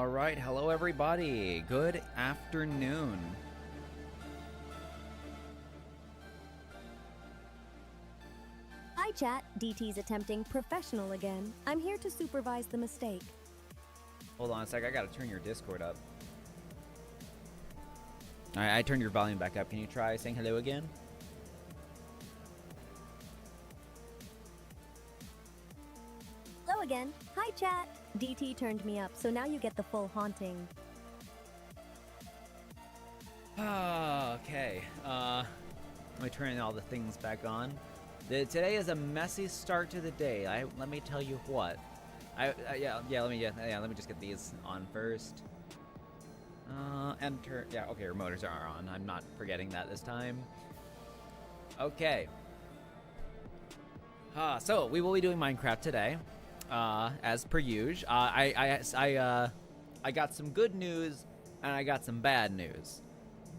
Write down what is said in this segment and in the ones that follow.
All right, hello everybody. Good afternoon. Hi chat, DT's attempting professional again. I'm here to supervise the mistake. Hold on a sec, I gotta turn your Discord up. All right, I turned your volume back up. Can you try saying hello again? Hello again. Hi chat. DT turned me up, so now you get the full haunting. Okay. Let me turn all the things back on. Today is a messy start to the day. Let me tell you what. Let me just get these on first. Enter. Yeah, okay, our motors are on. I'm not forgetting that this time. Okay. So we will be doing Minecraft today, as per usual. I got some good news and I got some bad news.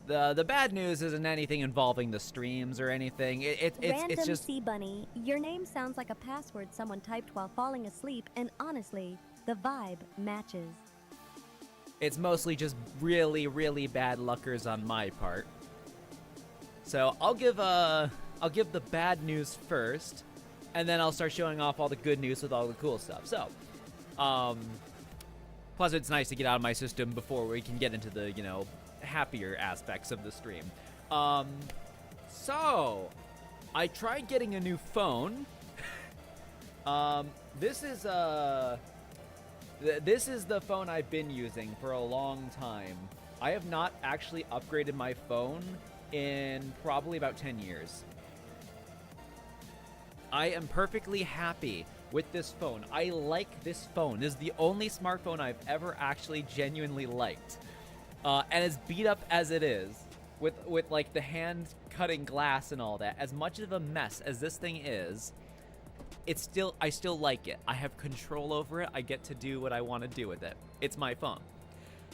The bad news isn't anything involving the streams or anything. It's just Sea Bunny, your name sounds like a password someone typed while falling asleep, and honestly, the vibe matches. It's mostly just really, really bad luckers on my part. So I'll give the bad news first, and then I'll start showing off all the good news with all the cool stuff. So, plus it's nice to get out of my system before we can get into the, happier aspects of the stream. So I tried getting a new phone. This is the phone I've been using for a long time. I have not actually upgraded my phone in probably about 10 years. I am perfectly happy with this phone. I like this phone. This is the only smartphone I've ever actually genuinely liked. And as beat up as it is, with like the hand cutting glass and all that, as much of a mess as this thing is, I still like it. I have control over it. I get to do what I want to do with it. It's my phone.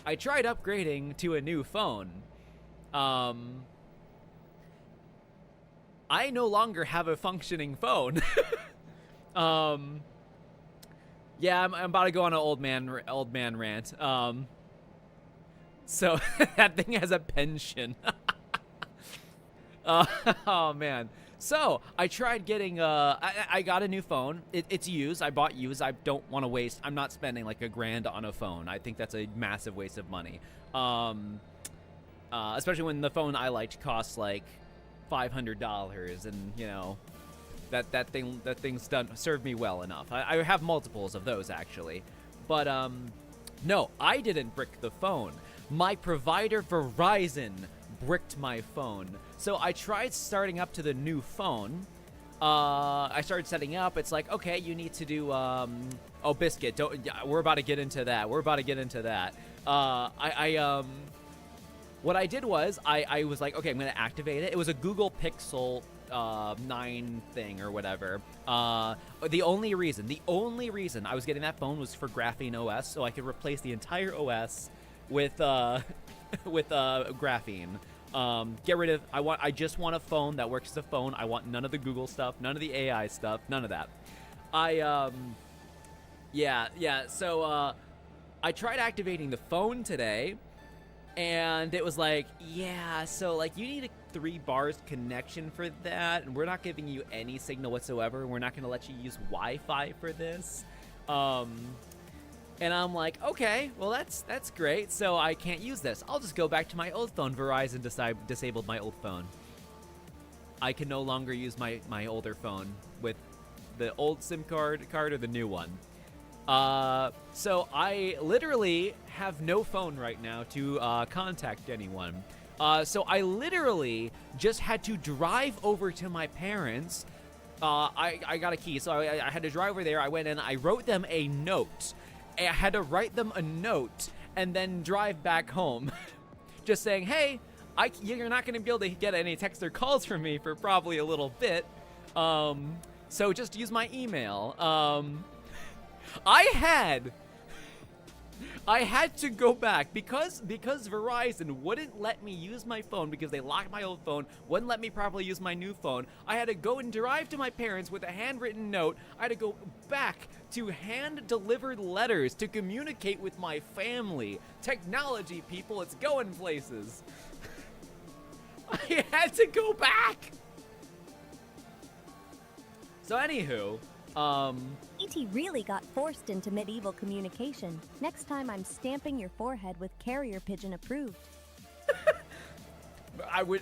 I tried upgrading to a new phone. I no longer have a functioning phone. Yeah, I'm about to go on an old man rant. So that thing has a pension. Oh man. So I tried getting I got a new phone. It's used. I bought used. I don't want to waste. I'm not spending like $1,000 on a phone. I think that's a massive waste of money. Especially when the phone I liked costs like $500, and that thing's served me well enough. I have multiples of those actually, but no, I didn't brick the phone. My provider Verizon bricked my phone. So I tried starting up to the new phone. I started setting up. It's like, okay, you need to do Biscuit. We're about to get into that. What I did was I was like, okay, I'm gonna activate it. It was a Google Pixel 9 thing or whatever. The only reason I was getting that phone was for Graphene OS, so I could replace the entire OS with Graphene. Get rid of. I just want a phone that works as a phone. I want none of the Google stuff, none of the AI stuff, none of that. So I tried activating the phone today, and it was like, yeah, so like you need a 3 bars connection for that, and we're not giving you any signal whatsoever. We're not going to let you use Wi-Fi for this. And I'm like, okay, well that's great. So I can't use this. I'll just go back to my old phone. Verizon disabled my old phone. I can no longer use my older phone with the old SIM card or the new one. So I literally have no phone right now to contact anyone. So I literally just had to drive over to my parents. I got a key, so I had to drive over there. I went in, I wrote them a note. I had to write them a note and then drive back home. Just saying, hey, you're not going to be able to get any text or calls from me for probably a little bit. So just use my email. I had I had to go back because Verizon wouldn't let me use my phone because they locked my old phone, wouldn't let me properly use my new phone. I had to go and drive to my parents with a handwritten note. I had to go back to hand-delivered letters to communicate with my family. Technology, people, it's going places. I had to go back. So anywho, E.T. really got forced into medieval communication. Next time I'm stamping your forehead with carrier pigeon approved. I would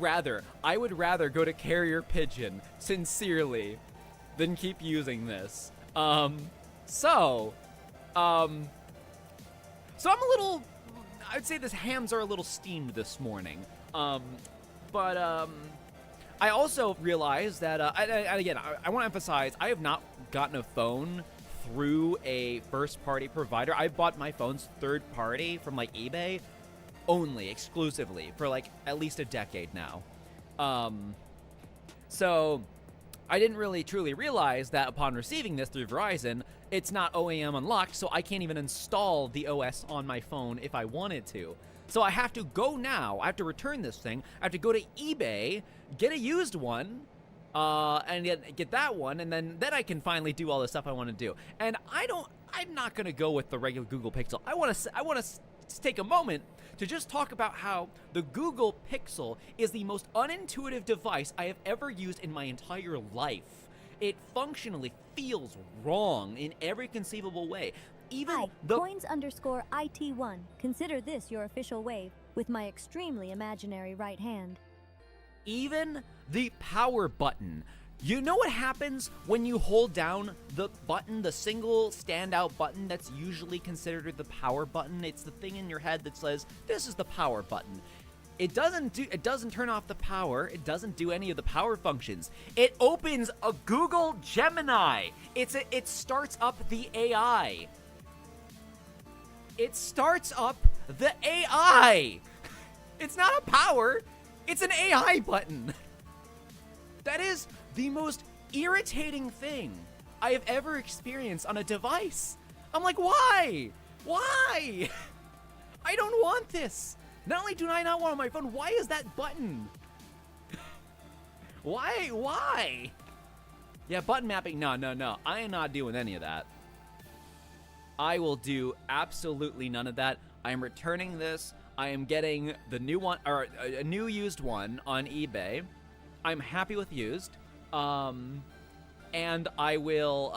rather go to carrier pigeon sincerely than keep using this. So I'm a little, I'd say this hams are a little steamed this morning. But I also realized that, and again, I want to emphasize, I have not gotten a phone through a first-party provider. I bought my phones third-party from, like, eBay only, exclusively, for, like, at least a decade now. So I didn't really truly realize that upon receiving this through Verizon, it's not OEM unlocked, so I can't even install the OS on my phone if I wanted to. So I have to go now. I have to return this thing. I have to go to eBay, get a used one, and get that one, and then I can finally do all the stuff I want to do. And I'm not gonna go with the regular Google Pixel. I want to take a moment to just talk about how the Google Pixel is the most unintuitive device I have ever used in my entire life. It functionally feels wrong in every conceivable way. Even Hi, coins_IT1. Consider this your official wave with my extremely imaginary right hand. Even the power button. You know what happens when you hold down the button, the single standout button that's usually considered the power button? It's the thing in your head that says, this is the power button. It doesn't turn off the power. It doesn't do any of the power functions. It opens a Google Gemini. It starts up the AI. It starts up the AI. It's not a power. It's an AI button. That is the most irritating thing I have ever experienced on a device. I'm like, why? Why? I don't want this. Not only do I not want it on my phone, why is that button? Why? Yeah, button mapping, no. I am not doing any of that. I will do absolutely none of that. I am returning this. I am getting the new one, or a new used one on eBay. I'm happy with used. And I will,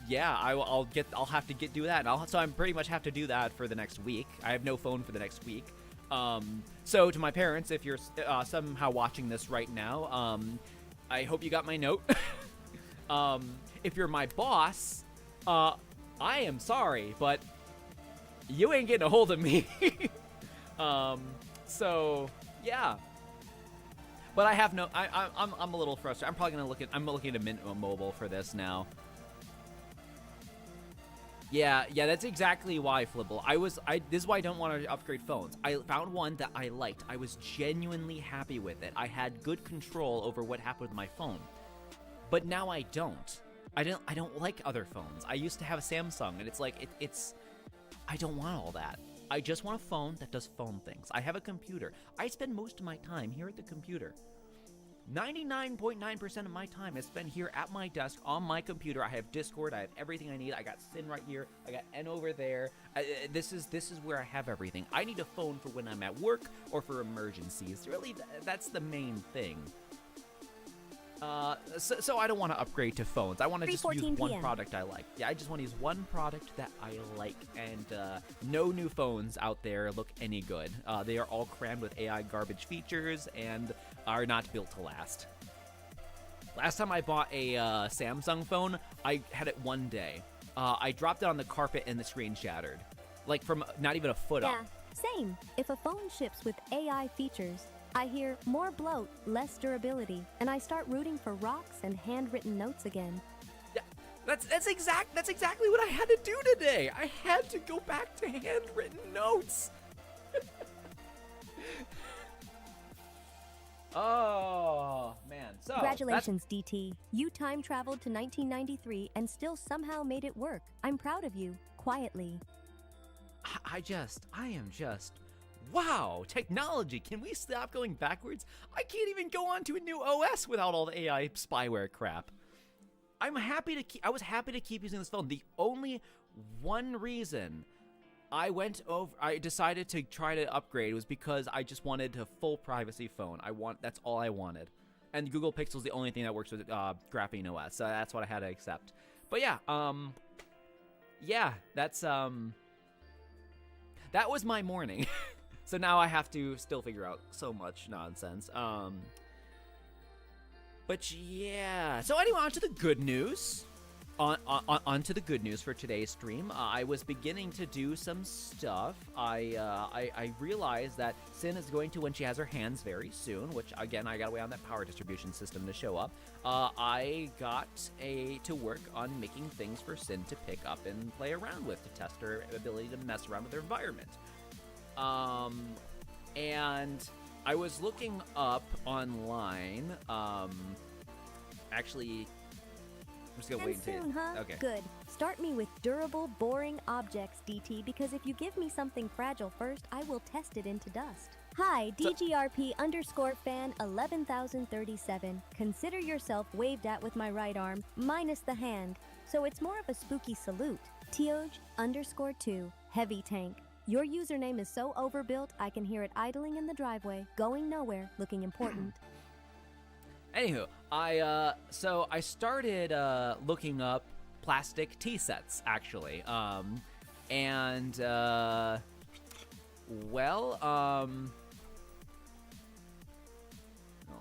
yeah, I'll have to do that. So I pretty much have to do that for the next week. I have no phone for the next week. So to my parents, if you're somehow watching this right now, I hope you got my note. If you're my boss, I am sorry, but you ain't getting a hold of me. So yeah. But I have no. I'm a little frustrated. I'm probably gonna I'm looking at Mint Mobile for this now. Yeah, that's exactly why, Flibble. This is why I don't want to upgrade phones. I found one that I liked. I was genuinely happy with it. I had good control over what happened with my phone. But now I don't. I don't like other phones. I used to have a Samsung, and it's like I don't want all that. I just want a phone that does phone things. I have a computer. I spend most of my time here at the computer. 99.9% of my time is spent here at my desk on my computer. I have Discord. I have everything I need. I got Cyn right here. I got N over there. This is where I have everything. I need a phone for when I'm at work or for emergencies. Really, that's the main thing. So I don't want to upgrade to phones. I want to just use one product I like. Yeah, I just want to use one product that I like. And no new phones out there look any good. They are all crammed with AI garbage features and are not built to last. Last time I bought a Samsung phone, I had it one day. I dropped it on the carpet and the screen shattered. Like from not even a foot up. Yeah, same. If a phone ships with AI features, I hear more bloat, less durability, and I start rooting for rocks and handwritten notes again. Yeah, that's exactly what I had to do today. I had to go back to handwritten notes. Oh, man. So Congratulations, DT. You time traveled to 1993 and still somehow made it work. I'm proud of you. quietly. I am just, wow, technology. Can we stop going backwards? I can't even go onto a new OS without all the AI spyware crap. I was happy to keep using this phone. The only one reason I decided to try to upgrade was because I just wanted a full privacy phone. That's all I wanted. And Google Pixel's the only thing that works with Graphene OS, so that's what I had to accept. But yeah, that's that was my morning. So now I have to still figure out so much nonsense. But yeah, so anyway, on to the good news. On to the good news for today's stream. I was beginning to do some stuff. I realized that Cyn is going to when she has her hands very soon, which again, I gotta wait on that power distribution system to show up. I got to work on making things for Cyn to pick up and play around with to test her ability to mess around with her environment. And I was looking up online. Actually, I'm just gonna wait until soon, huh? Okay. Good. Start me with durable, boring objects, DT, because if you give me something fragile first, I will test it into dust. Hi, DGRP_fan 11,037. Consider yourself waved at with my right arm, minus the hand. So it's more of a spooky salute. Teoj_2, heavy tank. Your username is so overbuilt, I can hear it idling in the driveway, going nowhere, looking important. Anywho, I started looking up plastic tea sets, actually. Hold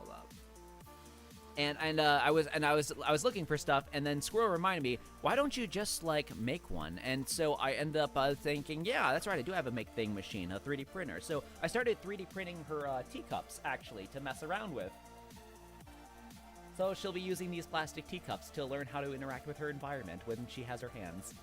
up. I was looking for stuff, and then Squirrel reminded me, why don't you just like make one? And so I ended up thinking, yeah, that's right, I do have a make thing machine, a 3D printer. So I started 3D printing her teacups, actually, to mess around with. So she'll be using these plastic teacups to learn how to interact with her environment when she has her hands.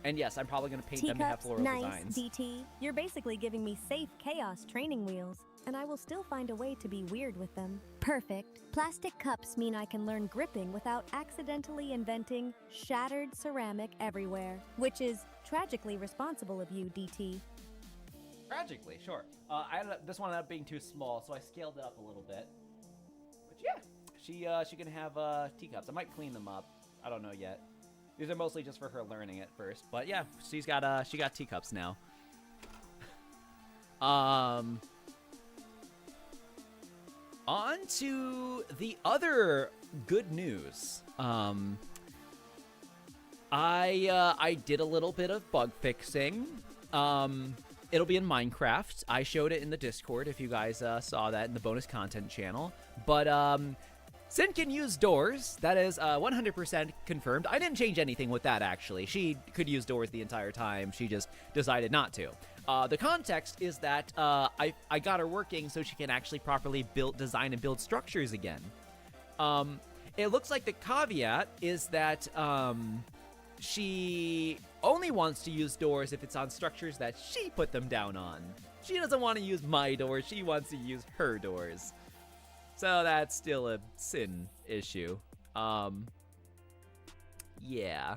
And yes, I'm probably going to paint them to have floral designs. DT. You're basically giving me safe chaos training wheels, and I will still find a way to be weird with them. Perfect. Plastic cups mean I can learn gripping without accidentally inventing shattered ceramic everywhere, which is tragically responsible of you, DT. Tragically, sure. This one ended up being too small, so I scaled it up a little bit. But yeah, she can have teacups. I might clean them up. I don't know yet. These are mostly just for her learning at first. But yeah, she got teacups now. On to the other good news. I did a little bit of bug fixing. It'll be in Minecraft. I showed it in the Discord if you guys saw that in the bonus content channel. But Cyn can use doors. That is 100% confirmed. I didn't change anything with that, actually. She could use doors the entire time. She just decided not to. The context is that I got her working so she can actually properly design and build structures again. It looks like the caveat is that she only wants to use doors if it's on structures that she put them down on. She doesn't want to use my doors. She wants to use her doors. So that's still a Cyn issue. Yeah.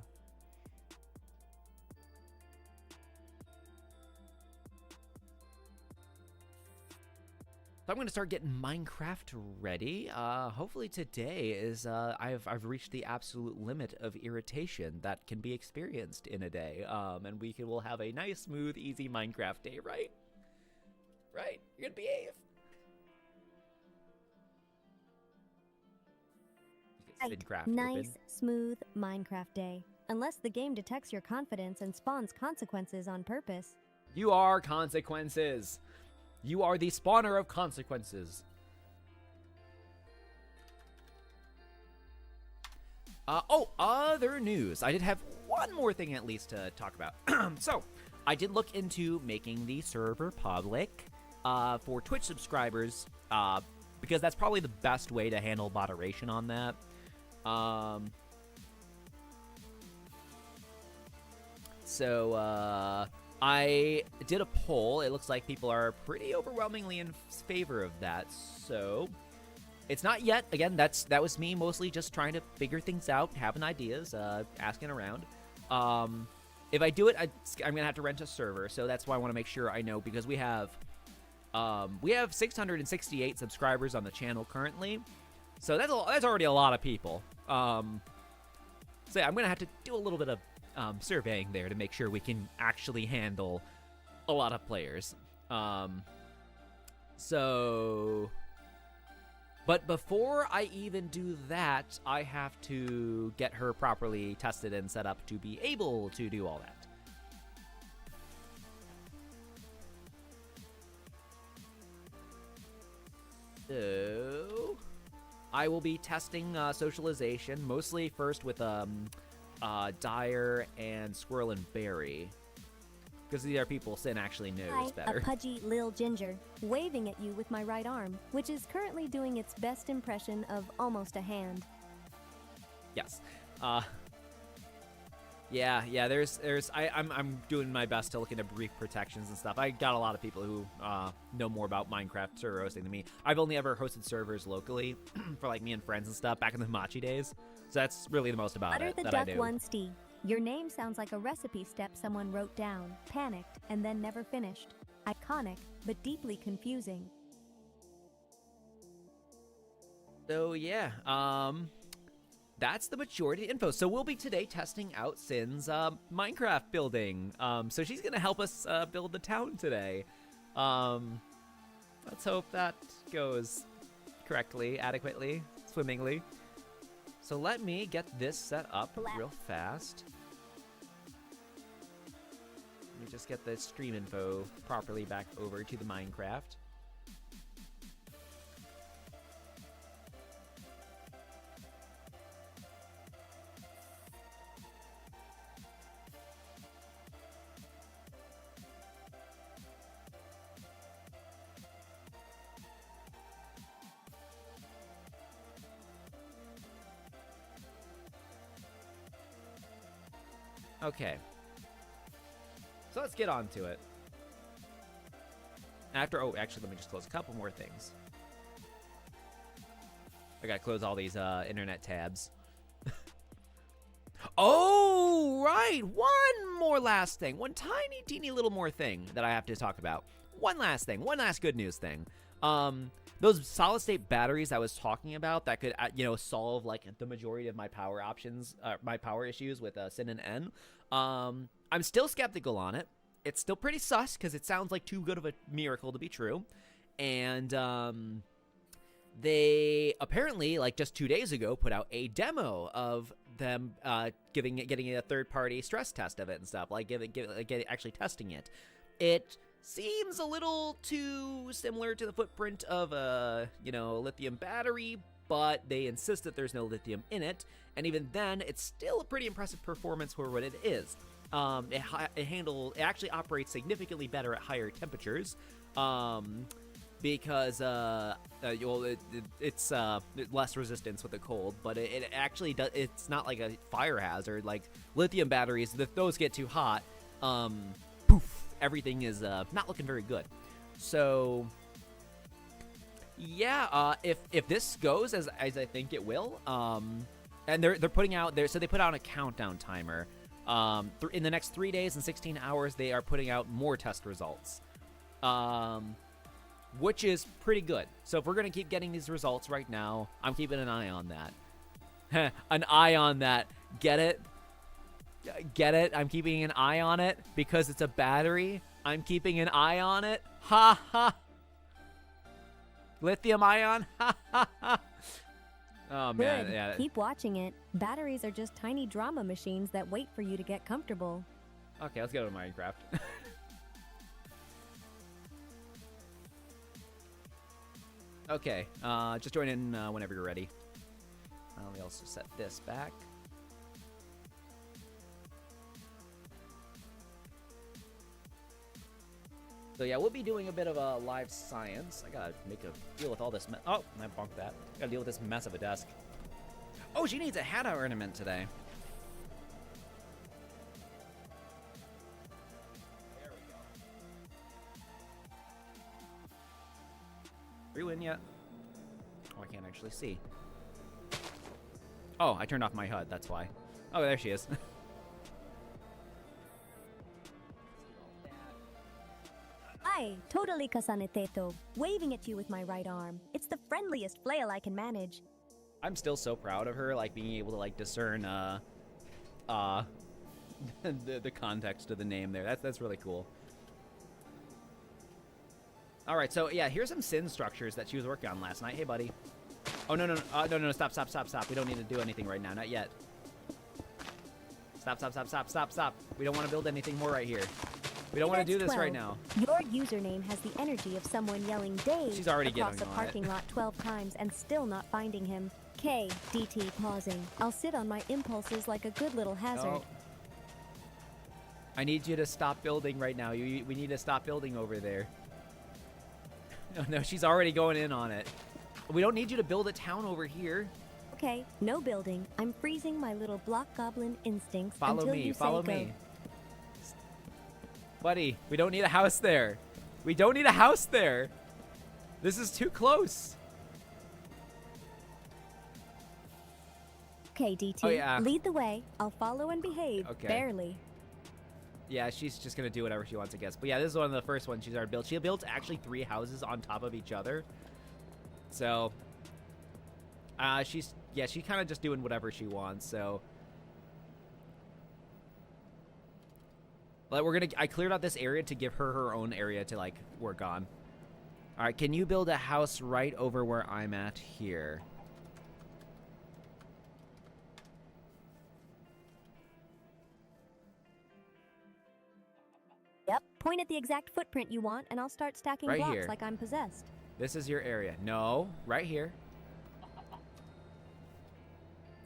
So I'm going to start getting Minecraft ready. Hopefully today is, I've reached the absolute limit of irritation that can be experienced in a day. And we'll have a nice, smooth, easy Minecraft day, right? Right? You're going to behave. CynCraft nice, open. smooth Minecraft day. Unless the game detects your confidence and spawns consequences on purpose. You are consequences. You are the spawner of consequences. Other news. I did have one more thing at least to talk about. So, I did look into making the server public for Twitch subscribers because that's probably the best way to handle moderation on that. I did a poll. It looks like people are pretty overwhelmingly in favor of that. So, it's not yet. Again, that was me mostly just trying to figure things out, having ideas, asking around. if I do it, I'm gonna have to rent a server. So that's why I want to make sure I know, because we have 668 subscribers on the channel currently. So that's already a lot of people. So yeah, I'm gonna have to do a little bit of surveying there to make sure we can actually handle a lot of players. But before I even do that, I have to get her properly tested and set up to be able to do all that. So I will be testing socialization, mostly first with Dyer and Squirrel and Berry, because these are people Cyn actually knows better. A pudgy lil ginger, waving at you with my right arm, which is currently doing its best impression of almost a hand. Yes. Yeah. I'm doing my best to look into brief protections and stuff. I got a lot of people who know more about Minecraft server hosting than me. I've only ever hosted servers locally for like me and friends and stuff back in the Machi days. So that's really the most about it that I do. Utter the duck one, Steve. Your name sounds like a recipe step someone wrote down, panicked, and then never finished. Iconic, but deeply confusing. So yeah, that's the majority of the info. So we'll be today testing out Cyn's Minecraft building. So she's gonna help us build the town today. Let's hope that goes correctly, adequately, swimmingly. So let me get this set up real fast. Let me just get the stream info properly back over to the Minecraft. Okay. So let's get on to it. Oh, actually, let me just close a couple more things. I gotta close all these internet tabs. Oh, right! One more last thing. One tiny, teeny little more thing that I have to talk about. One last thing. One last good news thing. Those solid-state batteries I was talking about that could, solve like the majority of my power options, my power issues with Cyn and N. I'm still skeptical on it. It's still pretty sus because it sounds like too good of a miracle to be true. And they apparently, like just 2 days ago, put out a demo of them getting a third-party stress test of it and stuff, like actually testing it. It seems a little too similar to the footprint of a, lithium battery, but they insist that there's no lithium in it, and even then, it's still a pretty impressive performance for what it is. It actually operates significantly better at higher temperatures, because it's less resistance with the cold, but it actually does. It's not like a fire hazard like lithium batteries. If those get too hot, poof, everything is not looking very good. So yeah, if this goes as I think it will, and they're putting out there, so they put out a countdown timer. In the next 3 days and 16 hours, they are putting out more test results, which is pretty good. So if we're gonna keep getting these results right now, I'm keeping an eye on that. An eye on that. Get it? Get it? I'm keeping an eye on it because it's a battery. I'm keeping an eye on it. Ha ha. Lithium ion. Ha ha ha. Oh man, Good. yeah. Keep watching it. Batteries are just tiny drama machines that wait for you to get comfortable. Okay, let's go to Minecraft. Okay, just join in whenever you're ready. Let me also set this back. So yeah, we'll be doing a bit of a live science. I gotta make a deal with all this oh, I bunked that. Gotta deal with this mess of a desk. Oh, she needs a hat ornament today. There we go. Are you in yet? Oh, I can't actually see. Oh, I turned off my HUD, that's why. Oh, there she is. Hi, totally kasaneteto, waving at you with my right arm. It's the friendliest flail I can manage. I'm still so proud of her, like, being able to, like, discern, the context of the name there. That's really cool. All right, so, yeah, here's some Cyn structures that she was working on last night. Hey, buddy. Oh, no, no, stop. We don't need to do anything right now, not yet. Stop. We don't want to build anything more right here. We don't want to do this right now. Your username has the energy of someone yelling Dave She's already across getting the on parking lot 12 times and still not finding him. K, DT pausing. I'll sit on my impulses like a good little hazard. Oh. I need you to stop building right now. We need to stop building over there. No, she's already going in on it. We don't need you to build a town over here. Okay, no building. I'm freezing my little block goblin instincts Follow until you say me. go. Buddy, we don't need a house there. We don't need a house there. This is too close. Okay, DT, Oh, yeah. lead the way. I'll follow and behave. Okay. Barely. Yeah, she's just going to do whatever she wants, I guess. But yeah, this is one of the first ones she's already built. She built actually 3 houses on top of each other. So, she's kind of just doing whatever she wants, so. Like, I cleared out this area to give her her own area to, like, work on. All right, can you build a house right over where I'm at here? Yep. Point at the exact footprint you want, and I'll start stacking Right blocks here. like I'm possessed. This is your area. No, right here.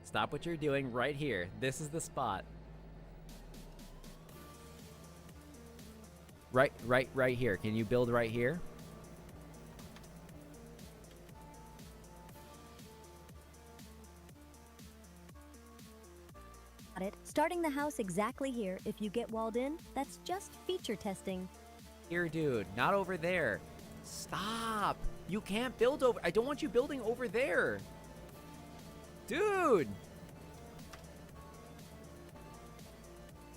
Stop what you're doing right here. This is the spot. Right here. Can you build right here? Got it. Starting the house exactly here. If you get walled in, that's just feature testing. Here, dude. Not over there. Stop. You can't build over. I don't want you building over there. Dude.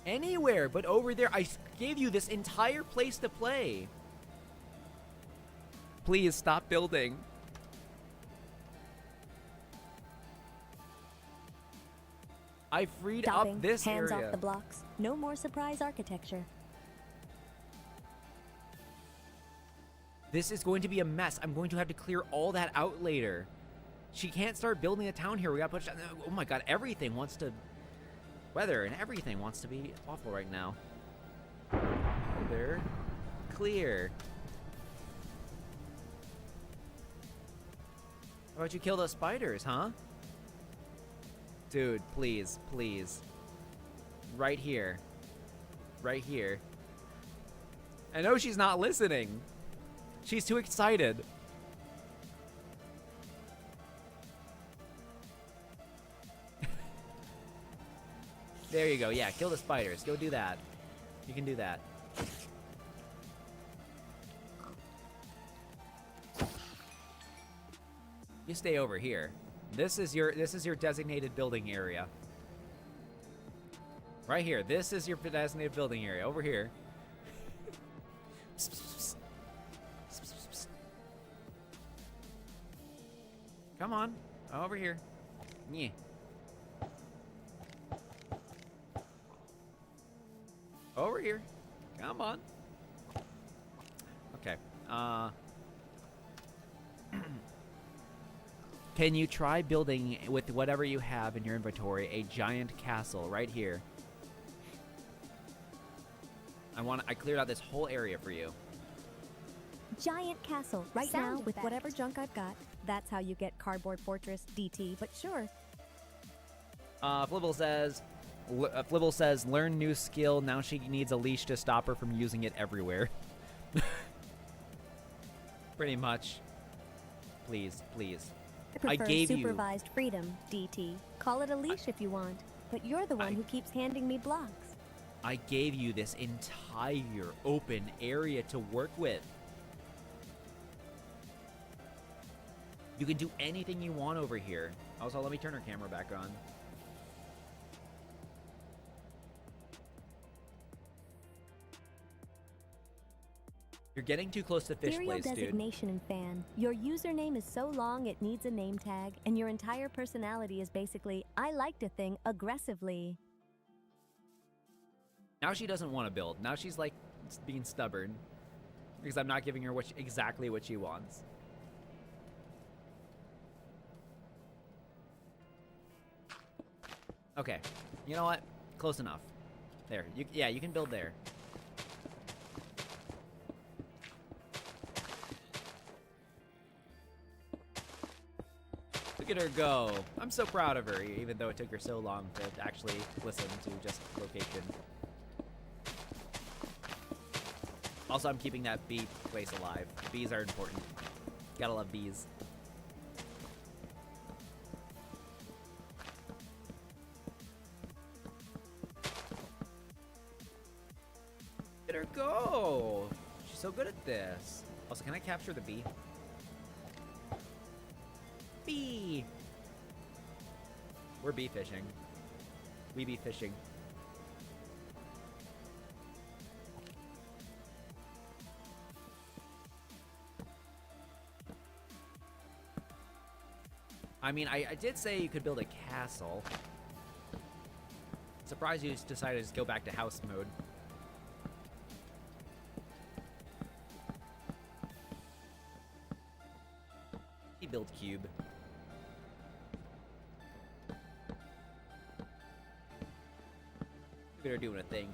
Anywhere but over there. I gave you this entire place to play. Please stop building. I freed Stopping. up this Hands area. off the blocks. No more surprise architecture. This is going to be a mess. I'm going to have to clear all that out later. She can't start building a town here. We gotta push. Oh my god, everything wants to. Weather and everything wants to be awful right now. There. Clear. How about you kill those spiders, huh? Dude, please, please. Right here. Right here. I know she's not listening. She's too excited. There you go. Yeah, kill the spiders. Go do that. You can do that. You stay over here. This is your designated building area. Right here. This is your designated building area. Over here. Come on. Over here. Yeah. Over here. Come on. Okay. Can you try building with whatever you have in your inventory a giant castle right here? I cleared out this whole area for you. Giant castle. Right Sound now, with effect. whatever junk I've got. That's how you get cardboard fortress DT, but sure. Flibble says, learn new skill. Now she needs a leash to stop her from using it everywhere. Pretty much. Please, please. I I prefer gave you- supervised freedom, DT. Call it a leash if you want, but you're the one who keeps handing me blocks. I gave you this entire open area to work with. You can do anything you want over here. Also, let me turn her camera back on. You're getting too close to fish Serial place, dude. designation and fan. Your username is so long it needs a name tag, and your entire personality is basically, I like to thing aggressively. Now she doesn't want to build. Now she's like being stubborn because I'm not giving her exactly what she wants. Okay, you know what? Close enough. There, yeah, you can build there. Look at her go. I'm so proud of her, even though it took her so long to actually listen to just location. Also, I'm keeping that bee place alive. Bees are important. Gotta love bees. Let her go. She's so good at this. Also, can I capture the bee? Bee. We're bee fishing. We be fishing. I mean, I did say you could build a castle. Surprised you decided to just go back to house mode. Build cube. Look at her doing a thing.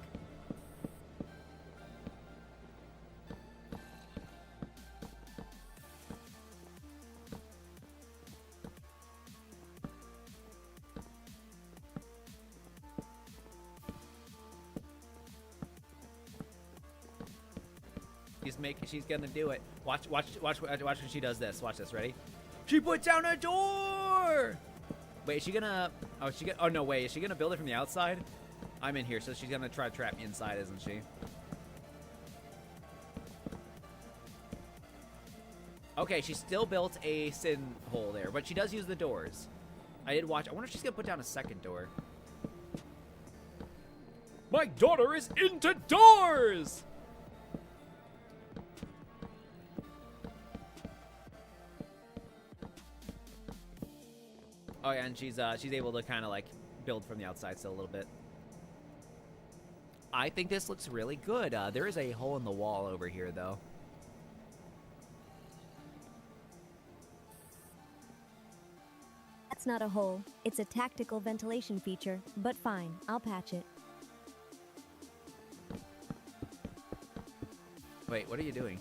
She's gonna do it. Watch when she does this. Watch this. Ready? She put down a door! Wait, is she gonna... Oh, no, wait. Is she gonna build it from the outside? I'm in here, so she's gonna try to trap me inside, isn't she? Okay, she still built a sin hole there, but she does use the doors. I did watch... I wonder if she's gonna put down a second door. My daughter is into doors! Oh yeah, and she's able to kind of like build from the outside still a little bit. I think this looks really good. There is a hole in the wall over here, though. That's not a hole. It's a tactical ventilation feature, but fine, I'll patch it. Wait, what are you doing?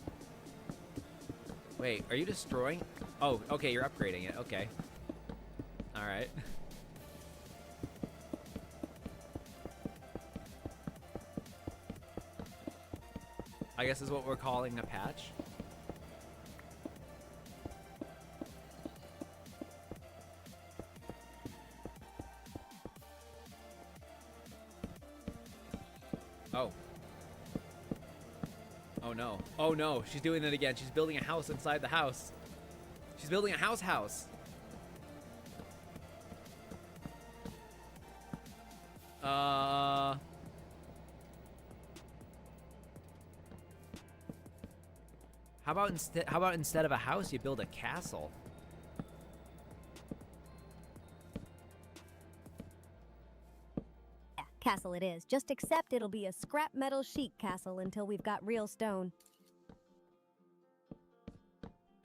Wait, are you destroying? Oh, okay, you're upgrading it. Okay. All right. I guess is what we're calling a patch. Oh. Oh no. Oh no, she's doing it again. She's building a house inside the house. She's building a house. How about instead of a house, you build a castle? Yeah, castle it is. Just accept it'll be a scrap metal sheet castle until we've got real stone.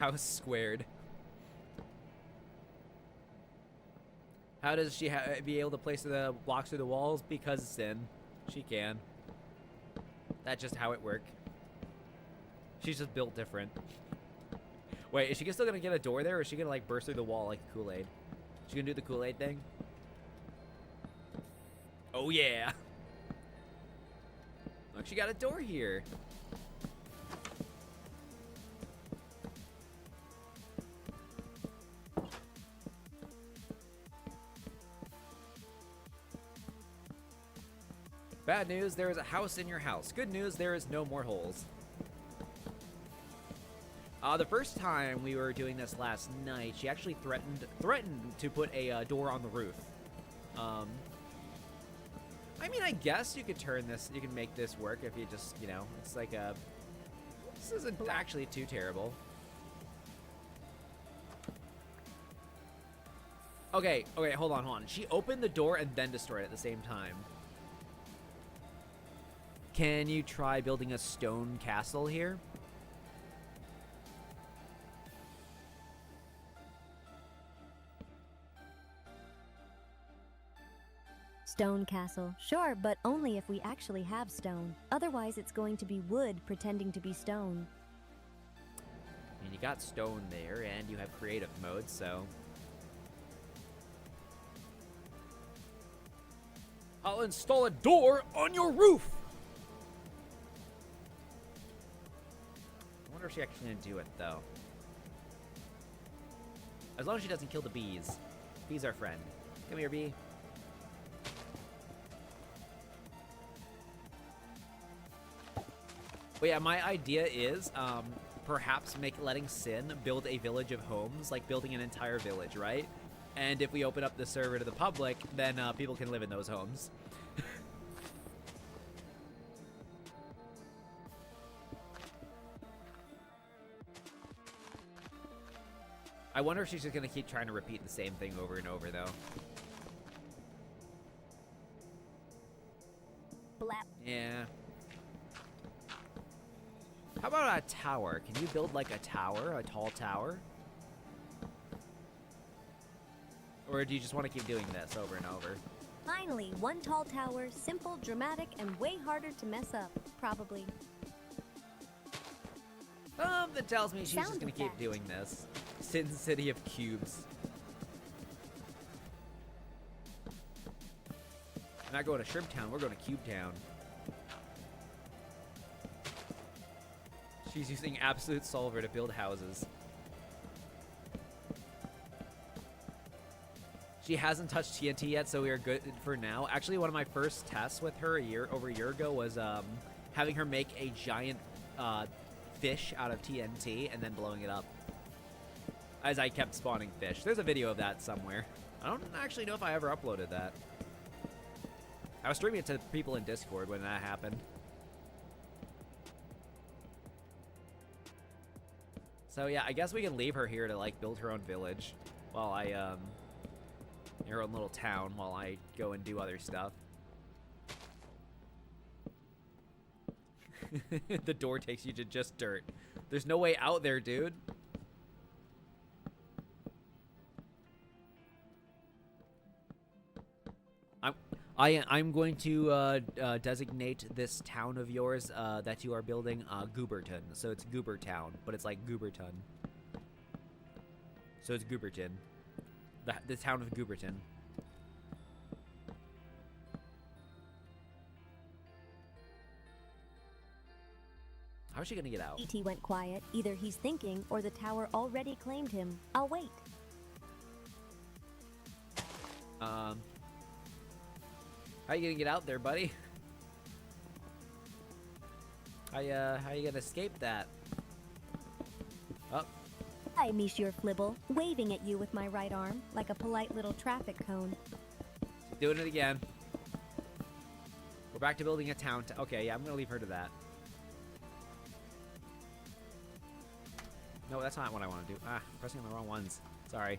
House squared. How does she be able to place the blocks through the walls? Because sin. She can. That's just how it works. She's just built different. Wait, is she still gonna get a door there, or is she gonna like burst through the wall like Kool-Aid? She gonna do the Kool-Aid thing? Oh yeah! Look, she got a door here. Bad news, there is a house in your house. Good news, there is no more holes. The first time we were doing this last night, she actually threatened to put a door on the roof. I mean, I guess you could turn this, you can make this work if you just, you know, it's like a This isn't actually too terrible. Okay, hold on. She opened the door and then destroyed it at the same time. Can you try building a stone castle here? Stone castle. Sure, but only if we actually have stone. Otherwise, it's going to be wood pretending to be stone. I mean, you got stone there, and you have creative mode, so... I'll install a door on your roof! I wonder if she's actually gonna do it, though. As long as she doesn't kill the bees. Bees are friend. Come here, bee. But yeah, my idea is perhaps letting Cyn build a village of homes, like building an entire village, right? And if we open up the server to the public, then people can live in those homes. I wonder if she's just gonna keep trying to repeat the same thing over and over, though. Blap. Yeah. How about a tower? Can you build like a tower, a tall tower? Or do you just want to keep doing this over and over? Finally, one tall tower, simple, dramatic, and way harder to mess up. Probably. That tells me she's Sound just gonna keep effect. doing this. Sin City of Cubes. We're not going to Shrimp Town, we're going to Cube Town. She's using Absolute Solver to build houses. She hasn't touched TNT yet, so we are good for now. Actually, one of my first tests with her over a year ago was having her make a giant fish out of TNT and then blowing it up. As I kept spawning fish. There's a video of that somewhere. I don't actually know if I ever uploaded that. I was streaming it to people in Discord when that happened. So yeah, I guess we can leave her here to like build her own village while I her own little town while I go and do other stuff. The door takes you to just dirt. There's no way out there, dude. I'm going to designate this town of yours that you are building Gooberton. So it's Goobertown, but it's like Gooberton. So it's Gooberton. The town of Gooberton. How is she gonna get out? E.T. went quiet. Either he's thinking or the tower already claimed him. I'll wait. How you gonna get out there, buddy? How you gonna escape that? Oh. Hi, Monsieur Flibble, waving at you with my right arm like a polite little traffic cone. Doing it again. We're back to building a town. Okay, yeah, I'm gonna leave her to that. No, that's not what I want to do. Ah, I'm pressing the wrong ones. Sorry.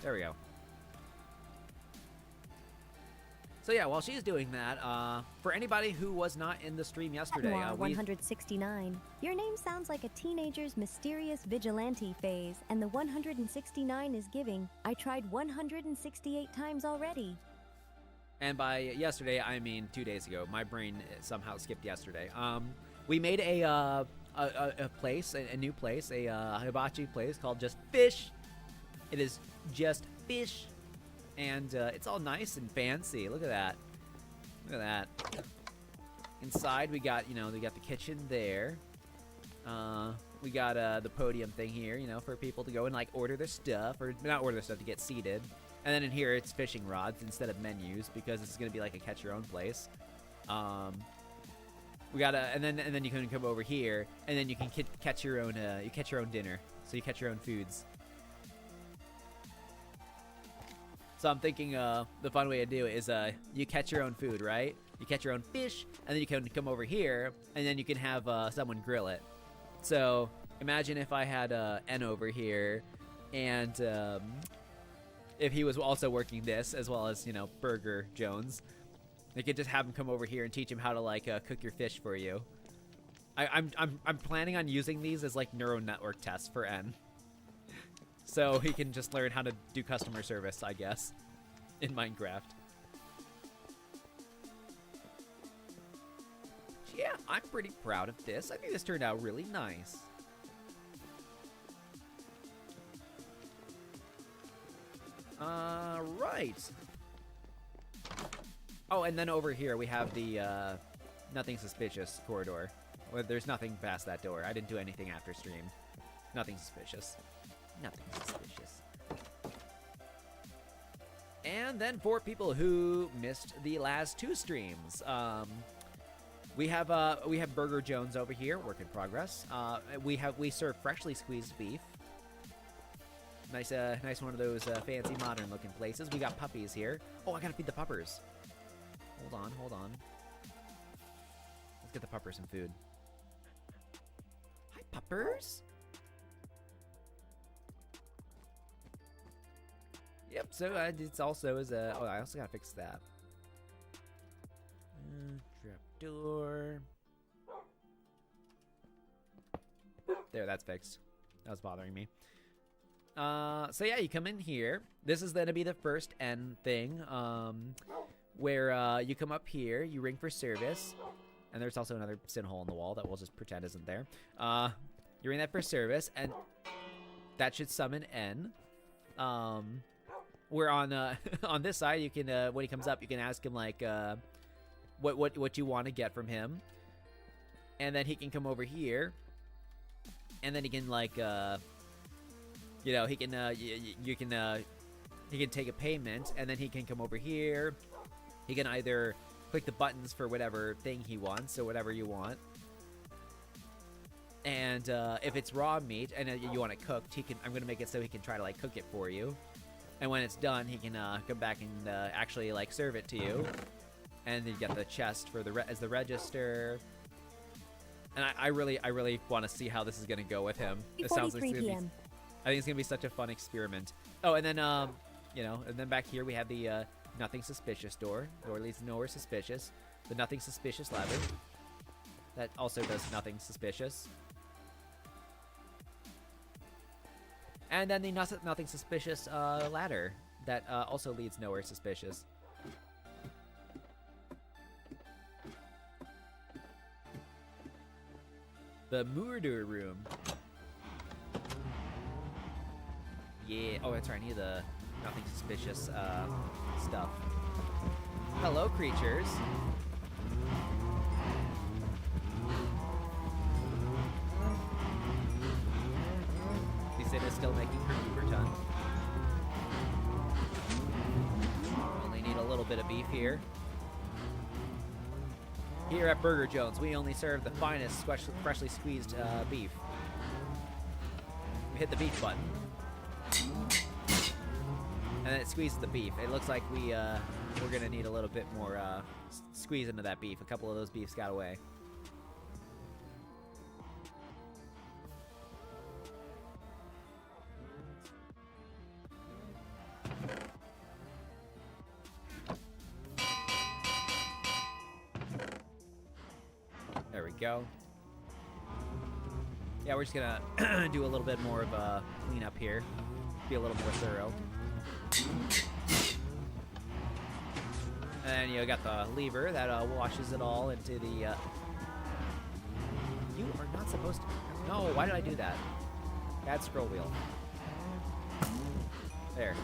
There we go. So yeah, while she's doing that, for anybody who was not in the stream yesterday, Noir 169. Your name sounds like a teenager's mysterious vigilante phase, and the 169 is giving. I tried 168 times already. And by yesterday, I mean 2 days ago. My brain somehow skipped yesterday. We made a place, a new place, a hibachi place called Just Fish. It is just fish. And it's all nice and fancy. Look at that. Look at that. Inside, we got, we got the kitchen there. We got the podium thing here, for people to go and, like, order their stuff. Or not order their stuff, to get seated. And then in here, it's fishing rods instead of menus, because this is going to be like a catch-your-own place. We got and then you can come over here, and then you can catch your own dinner. So you catch your own foods. So I'm thinking the fun way to do it is you catch your own food, right? You catch your own fish, and then you can come over here, and then you can have someone grill it. So imagine if I had N over here, and if he was also working this, as well as, you know, Burger Jones. You could just have him come over here and teach him how to, like, cook your fish for you. I'm planning on using these as, like, neural network tests for N. So he can just learn how to do customer service, I guess, in Minecraft. Yeah, I'm pretty proud of this. I think this turned out really nice. Right. Oh, and then over here we have the nothing suspicious corridor. Well, there's nothing past that door. I didn't do anything after stream. Nothing suspicious. Nothing suspicious. And then for people who missed the last 2 streams, we have Burger Jones over here, work in progress. We serve freshly squeezed beef. Nice one of those fancy modern looking places. We got puppies here. Oh, I gotta feed the puppers. Hold on. Let's get the puppers some food. Hi, puppers. Yep. So it's also is a. Oh, I also gotta fix that. Trap door. There, that's fixed. That was bothering me. So yeah, you come in here. This is gonna be the first N thing, where you come up here, you ring for service, and there's also another sin hole in the wall that we'll just pretend isn't there. You ring that for service, and that should summon N. Where on on this side, you can when he comes up, you can ask him like what you want to get from him, and then he can come over here, and then he can like you know, he can he can take a payment, and then he can come over here. He can either click the buttons for whatever thing he wants, or whatever you want. And if it's raw meat and you want it cooked, he can. I'm gonna make it so he can try to like cook it for you. And when it's done, he can come back and actually like serve it to you. And then you get the chest for as the register. And I really want to see how this is gonna go with him. It sounds like it's gonna be, I think it's gonna be such a fun experiment. Oh, and then you know, and then back here we have the nothing suspicious door. Door leads nowhere suspicious. The nothing suspicious ladder. That also does nothing suspicious. And then the nothing suspicious ladder that also leads nowhere suspicious. The murder room. Yeah. Oh, that's right. I need the nothing suspicious stuff. Hello, creatures. It is still making for Gooberton. Only need a little bit of beef here. Here at Burger Jones, we only serve the finest freshly squeezed beef. We hit the beef button, and then it squeezes the beef. It looks like we're gonna need a little bit more squeeze into that beef. A couple of those beefs got away. There we go. Yeah, we're just gonna do a little bit more of a cleanup here. Be a little more thorough. And then you got the lever that washes it all into the... You are not supposed to... No, why did I do that? Bad scroll wheel. There.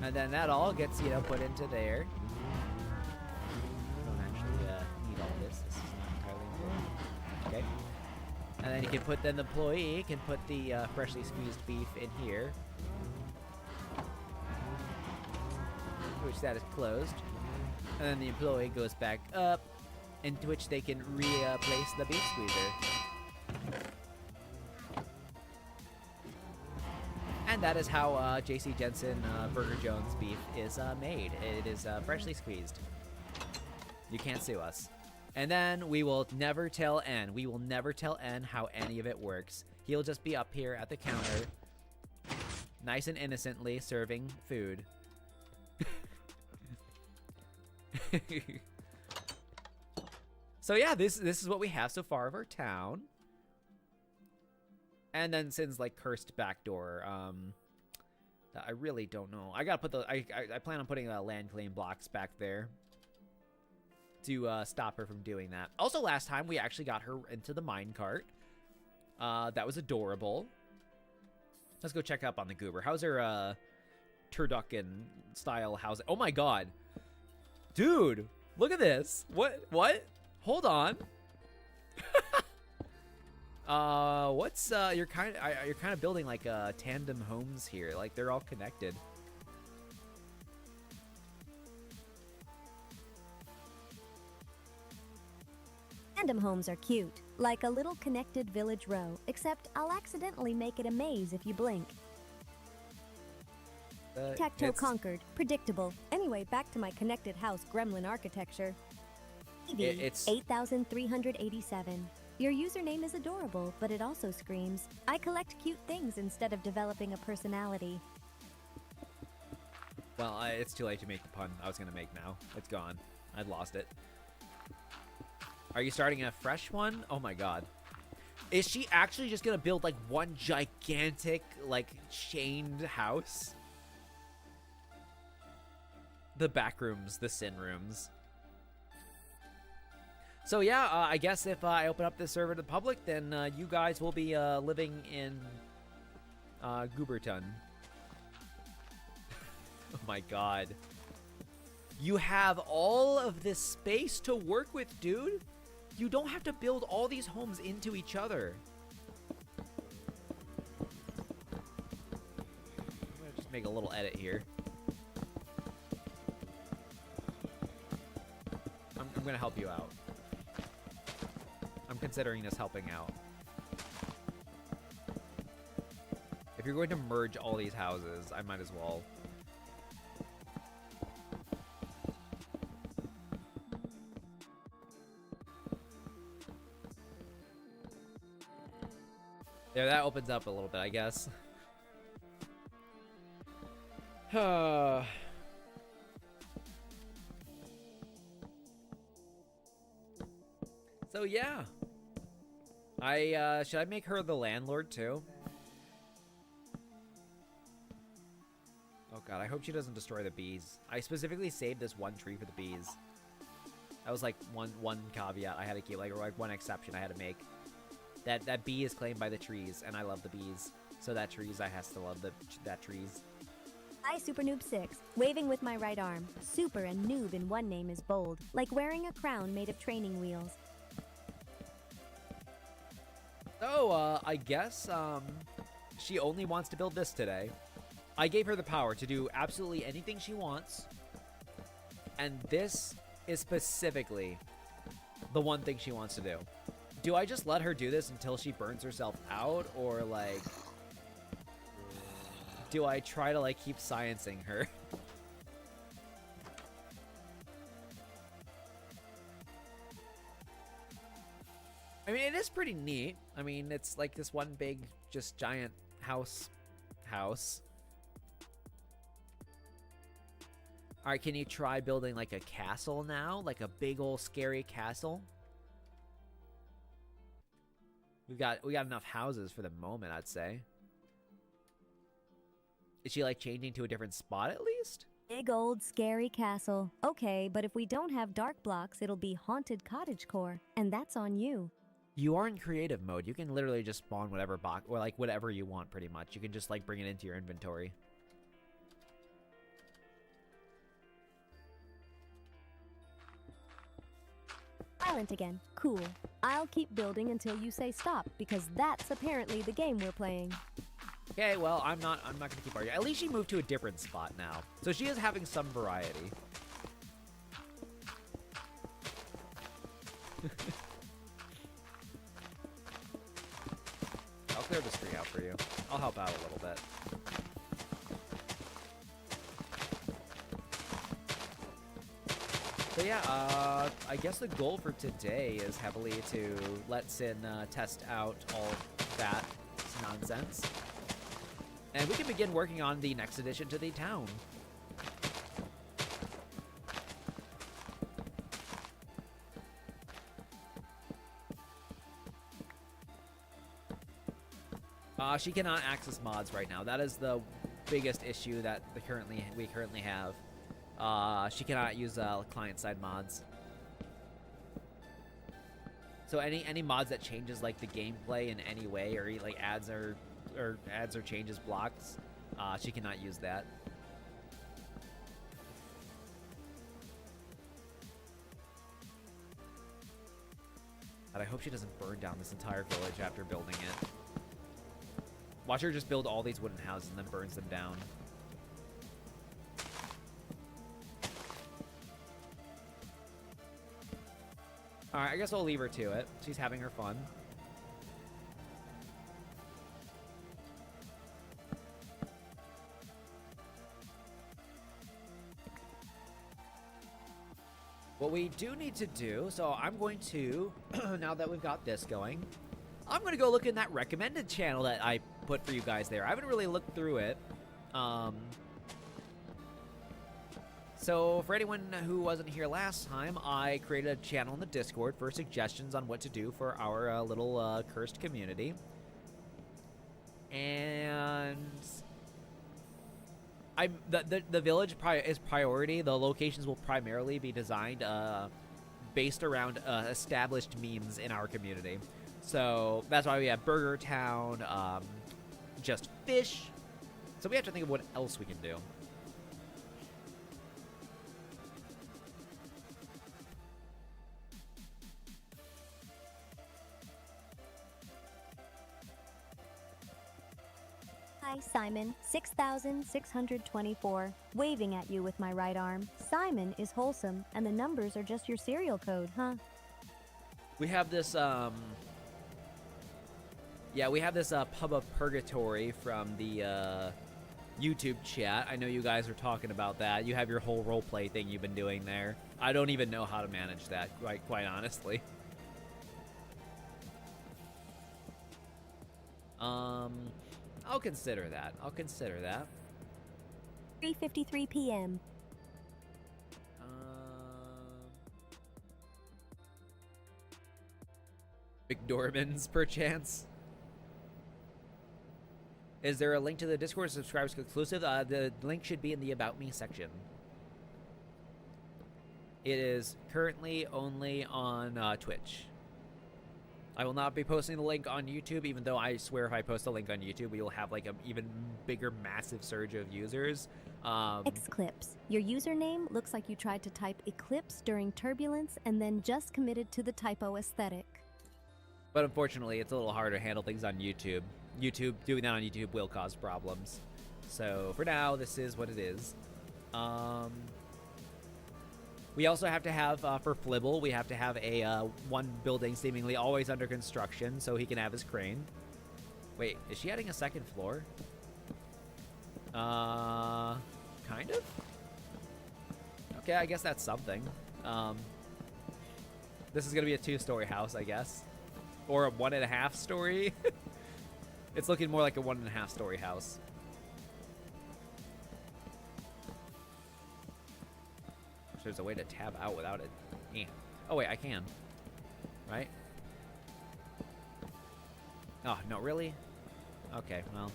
And then that all gets, you know, put into there. This is not entirely important. Okay. And then you can put, then the employee can put the freshly squeezed beef in here. Which that is closed. And then the employee goes back up, into which they can replace the beef squeezer. And that is how JC Jensen Burger Jones beef is made. It is freshly squeezed. You can't sue us. And then we will never tell N. We will never tell N how any of it works. He'll just be up here at the counter, nice and innocently serving food. So yeah, this is what we have so far of our town. And then Cin's like cursed backdoor. I really don't know. I gotta put the I plan on putting land claim blocks back there to stop her from doing that. Also, last time we actually got her into the minecart. That was adorable. Let's go check up on the goober. How's her turducken style house? Oh my god, dude, look at this. What? Hold on. What's you're kind of building like tandem homes here. Like they're all connected. Tandem homes are cute, like a little connected village row, except I'll accidentally make it a maze if you blink. Tacto conquered. Predictable. Anyway, back to my connected house gremlin architecture. It's 8,387. Your username is adorable, but it also screams, I collect cute things instead of developing a personality. Well, it's too late to make the pun I was going to make now. It's gone. I'd lost it. Are you starting a fresh one? Oh my god. Is she actually just going to build like one gigantic, like, chained house? The back rooms, the sin rooms. So yeah, I guess if I open up this server to the public, then you guys will be living in Gooberton. Oh my god. You have all of this space to work with, dude. You don't have to build all these homes into each other. I'm gonna just make a little edit here. I'm gonna help you out. I'm considering this helping out. If you're going to merge all these houses, I might as well. There, that opens up a little bit, I guess. So yeah. Should I make her the landlord too? Oh god, I hope she doesn't destroy the bees. I specifically saved this one tree for the bees. That was like one caveat I had to keep, like one exception I had to make. That bee is claimed by the trees, and I love the bees. So that trees, I has to love that trees. Hi, Super Noob 6, waving with my right arm. Super and noob in one name is bold, like wearing a crown made of training wheels. So, I guess, she only wants to build this today. I gave her the power to do absolutely anything she wants. And this is specifically the one thing she wants to do. Do I just let her do this until she burns herself out? Or, like, do I try to, like, keep sciencing her? I mean, it is pretty neat. I mean, it's like this one big, just giant house. All right, can you try building like a castle now? Like a big old scary castle? We got enough houses for the moment, I'd say. Is she like changing to a different spot at least? Big old scary castle. Okay, but if we don't have dark blocks, it'll be haunted cottagecore, and that's on you. You are in creative mode. You can literally just spawn whatever box, or like whatever you want pretty much. You can just like bring it into your inventory. Silent again. Cool. I'll keep building until you say stop, because that's apparently the game we're playing. Okay, well, I'm not gonna keep arguing. At least she moved to a different spot now. So she is having some variety. I'll clear this tree out for you. I'll help out a little bit. So yeah, I guess the goal for today is heavily to let Cyn test out all that nonsense. And we can begin working on the next addition to the town. She cannot access mods right now. That is the biggest issue that we currently have. She cannot use client-side mods. So any mods that changes like the gameplay in any way, or like adds or changes blocks, she cannot use that. But I hope she doesn't burn down this entire village after building it. Watch her just build all these wooden houses and then burns them down. Alright, I guess I'll leave her to it. She's having her fun. What we do need to do, so I'm going to, now that we've got this going, I'm going to go look in that recommended channel that I put for you guys there. I haven't really looked through it. So for anyone who wasn't here last time, I created a channel in the Discord for suggestions on what to do for our little cursed community. And the village is priority. The locations will primarily be designed based around established memes in our community. So that's why we have Burger Town, just fish. So we have to think of what else we can do. Hi, Simon. 6,624. Waving at you with my right arm. Simon is wholesome, and the numbers are just your serial code, huh? We have this, yeah, we have this Pub of Purgatory from the YouTube chat. I know you guys are talking about that. You have your whole roleplay thing you've been doing there. I don't even know how to manage that, quite honestly. I'll consider that. 3:53 p.m. McDormand's, perchance? Is there a link to the Discord subscribers exclusive? The link should be in the About Me section. It is currently only on Twitch. I will not be posting the link on YouTube, even though I swear if I post a link on YouTube, we will have like an even bigger, massive surge of users. Xclips. Your username looks like you tried to type eclipse during turbulence and then just committed to the typo aesthetic. But unfortunately, it's a little harder to handle things on YouTube. Doing that on YouTube will cause problems. So for now, this is what it is. We also have to have, for Flibble, we have to have a one building seemingly always under construction so he can have his crane. Wait, is she adding a second floor? Kind of? Okay, I guess that's something. This is going to be a 2-story house, I guess. Or a 1.5 story. It's looking more like a 1.5 story house. There's a way to tab out without it. Oh wait, I can. Right? Oh, no, really? Okay, well.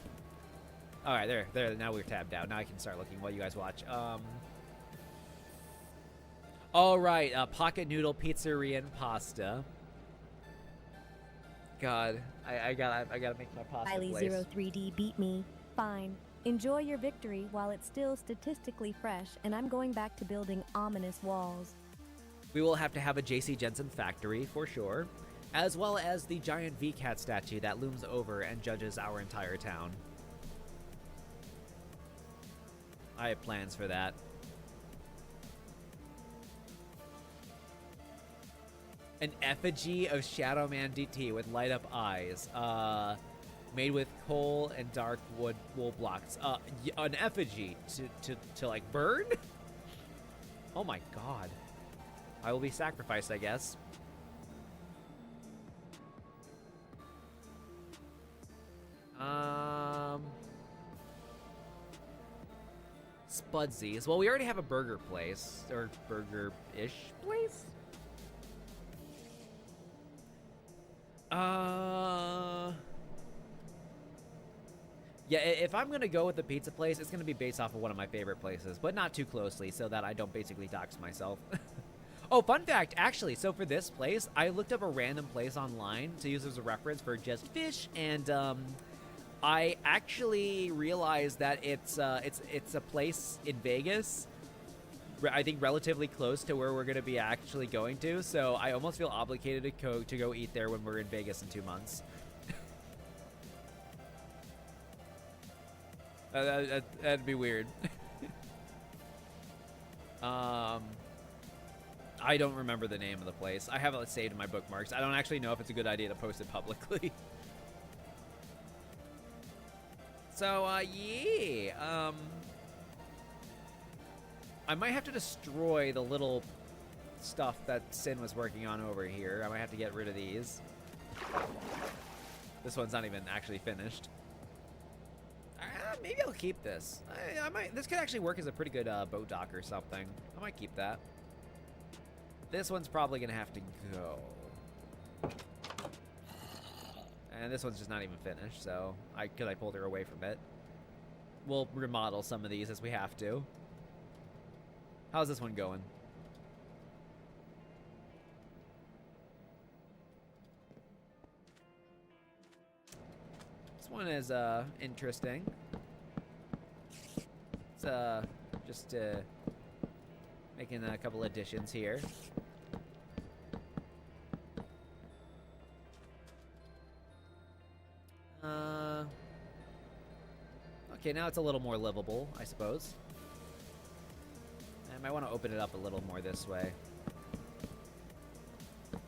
Alright, there, now we're tabbed out. Now I can start looking while you guys watch. Alright, Pocket Noodle Pizzeria and Pasta. God, I gotta make my pasta Riley place. 03D beat me. Fine. Enjoy your victory while it's still statistically fresh, and I'm going back to building ominous walls. We will have to have a JC Jensen factory, for sure, as well as the giant VCAT statue that looms over and judges our entire town. I have plans for that. An effigy of Shadow Man DT with light up eyes. Made with coal and dark wool blocks. An effigy to like burn? Oh my god. I will be sacrificed, I guess. Spudsies. Well, we already have a burger place. Or burger-ish place? Yeah, if I'm gonna go with the pizza place, it's gonna be based off of one of my favorite places, but not too closely, so that I don't basically dox myself. Oh, fun fact, actually, so for this place, I looked up a random place online to use as a reference for just fish, and I actually realized that it's a place in Vegas, I think relatively close to where we're gonna be actually going to, so I almost feel obligated to go eat there when we're in Vegas in 2 months. That'd be weird. I don't remember the name of the place. I have it saved in my bookmarks. I don't actually know if it's a good idea to post it publicly. So, yeah. I might have to destroy the little stuff that Cyn was working on over here. I might have to get rid of these. This one's not even actually finished. Maybe I'll keep this. I might. This could actually work as a pretty good boat dock or something. I might keep that. This one's probably gonna have to go. And this one's just not even finished, so because I pulled her away from it. We'll remodel some of these as we have to. How's this one going? This one is interesting. It's just making a couple additions here. Okay, now it's a little more livable, I suppose. I might want to open it up a little more this way.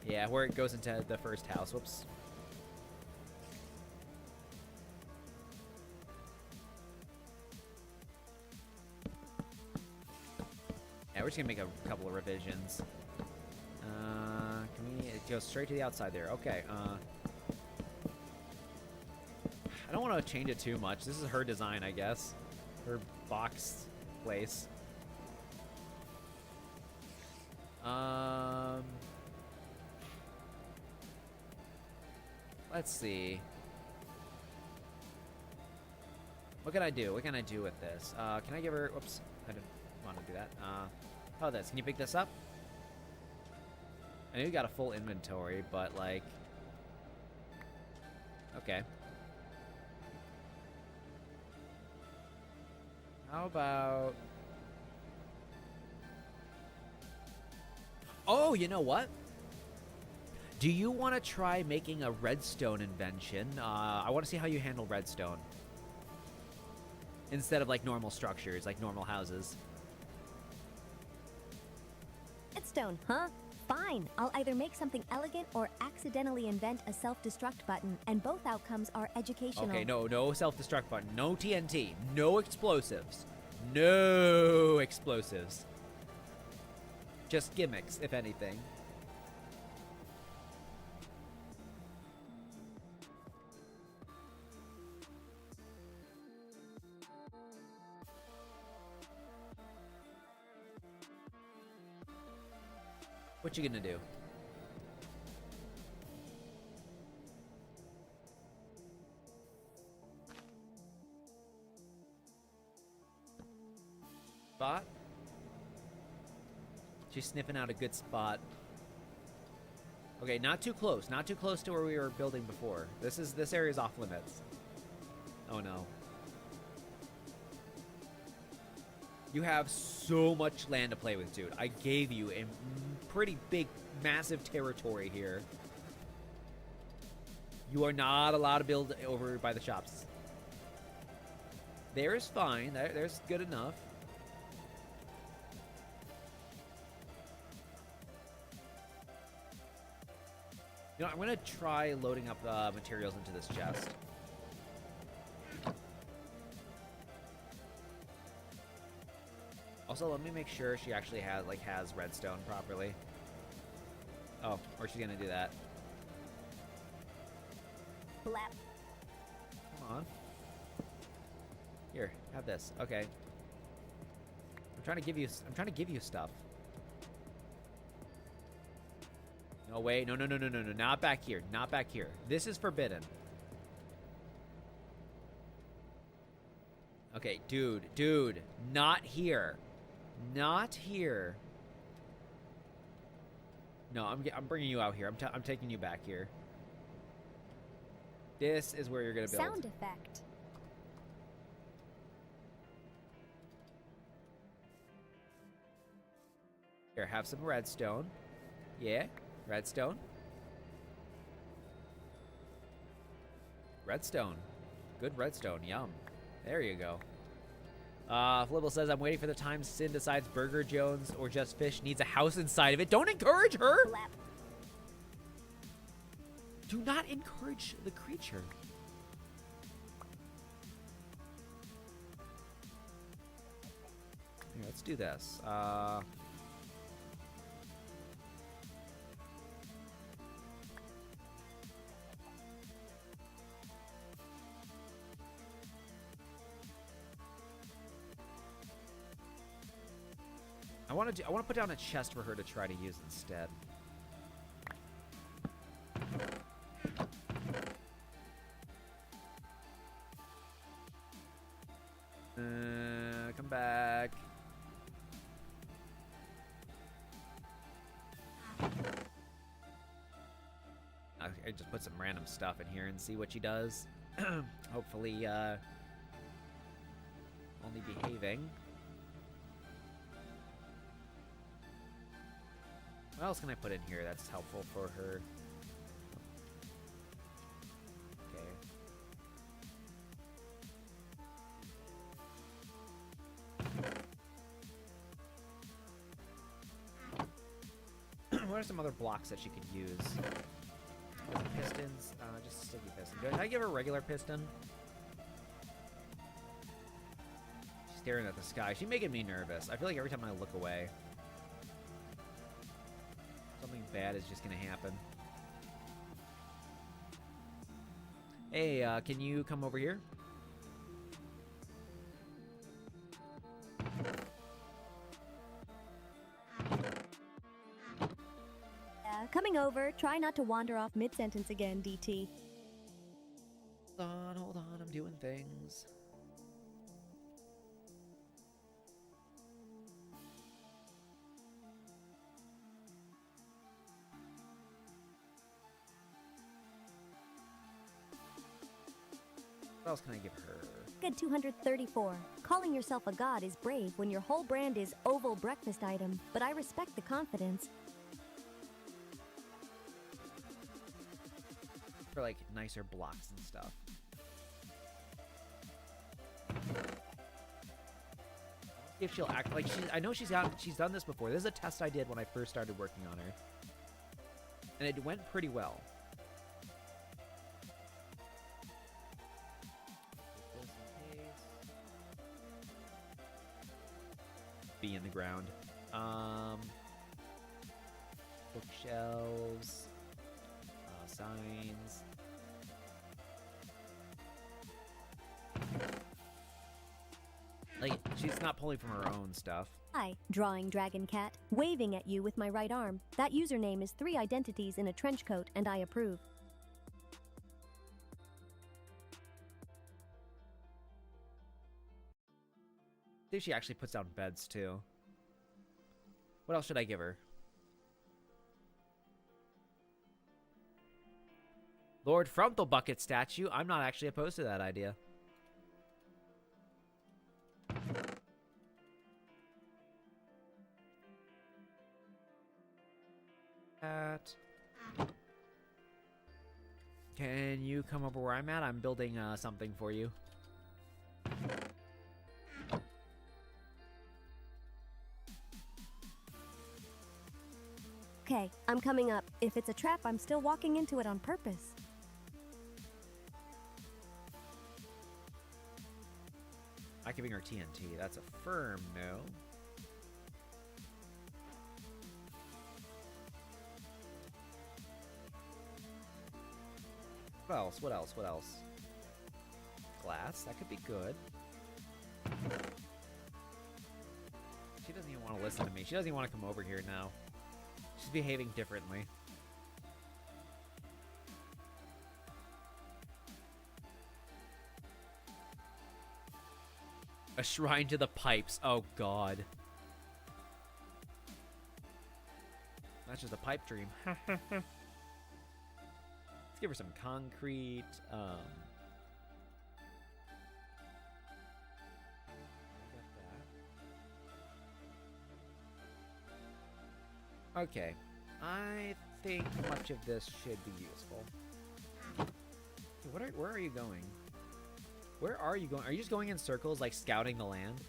Yeah, where it goes into the first house. Whoops. Yeah, we're just gonna make a couple of revisions. It goes straight to the outside there. Okay. I don't want to change it too much. This is her design, I guess. Her box place. Let's see. What can I do? What can I do with this? Can I give her... Oops. I didn't want to do that. How this? Can you pick this up? I know you got a full inventory, but, like... Okay. How about... Oh, you know what? Do you want to try making a redstone invention? I want to see how you handle redstone. Instead of, like, normal structures, like normal houses. Redstone, huh? Fine. I'll either make something elegant or accidentally invent a self-destruct button, and both outcomes are educational. Okay, no self-destruct button. No TNT. No explosives. No explosives. Just gimmicks, if anything. What you gonna do? Spot? She's sniffing out a good spot. Okay, not too close. Not too close to where we were building before. This area's off limits. Oh no. You have so much land to play with, dude. I gave you a pretty big, massive territory here. You are not allowed to build over by the shops. There is fine. There's good enough. You know, I'm going to try loading up materials into this chest. Also, let me make sure she actually has redstone properly. Oh, or she's gonna do that. Blap. Come on. Here, have this. Okay. I'm trying to give you stuff. No, wait. No. Not back here. Not back here. This is forbidden. Okay, dude. Not here. Not here. No, I'm bringing you out here. I'm taking you back here. This is where you're gonna build. Sound effect. Here, have some redstone. Yeah, redstone. Redstone. Good redstone, yum. There you go. Flibble says, I'm waiting for the time Cyn decides Burger Jones or just fish needs a house inside of it. Don't encourage her! Blap. Do not encourage the creature. Here, let's do this. I want to put down a chest for her to try to use instead. Come back. I just put some random stuff in here and see what she does. Hopefully, only behaving. What else can I put in here that's helpful for her? Okay. What are some other blocks that she could use? Pistons, just a sticky piston. Can I give her a regular piston? She's staring at the sky. She's making me nervous. I feel like every time I look away, something bad is just gonna happen. Hey, can you come over here? Coming over. Try not to wander off mid-sentence again, DT. Hold on, I'm doing things. What else can I give her? Good 234. Calling yourself a god is brave when your whole brand is oval breakfast item, but I respect the confidence. For like nicer blocks and stuff. If she'll act like I know she's done this before. This is a test I did when I first started working on her, and it went pretty well. Be in the ground. Bookshelves, signs. Like, she's not pulling from her own stuff. Hi, Drawing Dragon Cat, waving at you with my right arm. That username is 3 identities in a trench coat, and I approve. I think she actually puts down beds, too. What else should I give her? Lord Frontal Bucket statue. I'm not actually opposed to that idea. Can you come over where I'm at? I'm building something for you. Okay, I'm coming up. If it's a trap, I'm still walking into it on purpose. Not giving her TNT. That's a firm no. What else? What else? What else? Glass. That could be good. She doesn't even want to listen to me. She doesn't even want to come over here now. She's behaving differently. A shrine to the pipes. Oh, God. That's just a pipe dream. Let's give her some concrete. Okay. I think much of this should be useful. Where are you going? Where are you going? Are you just going in circles, like scouting the land?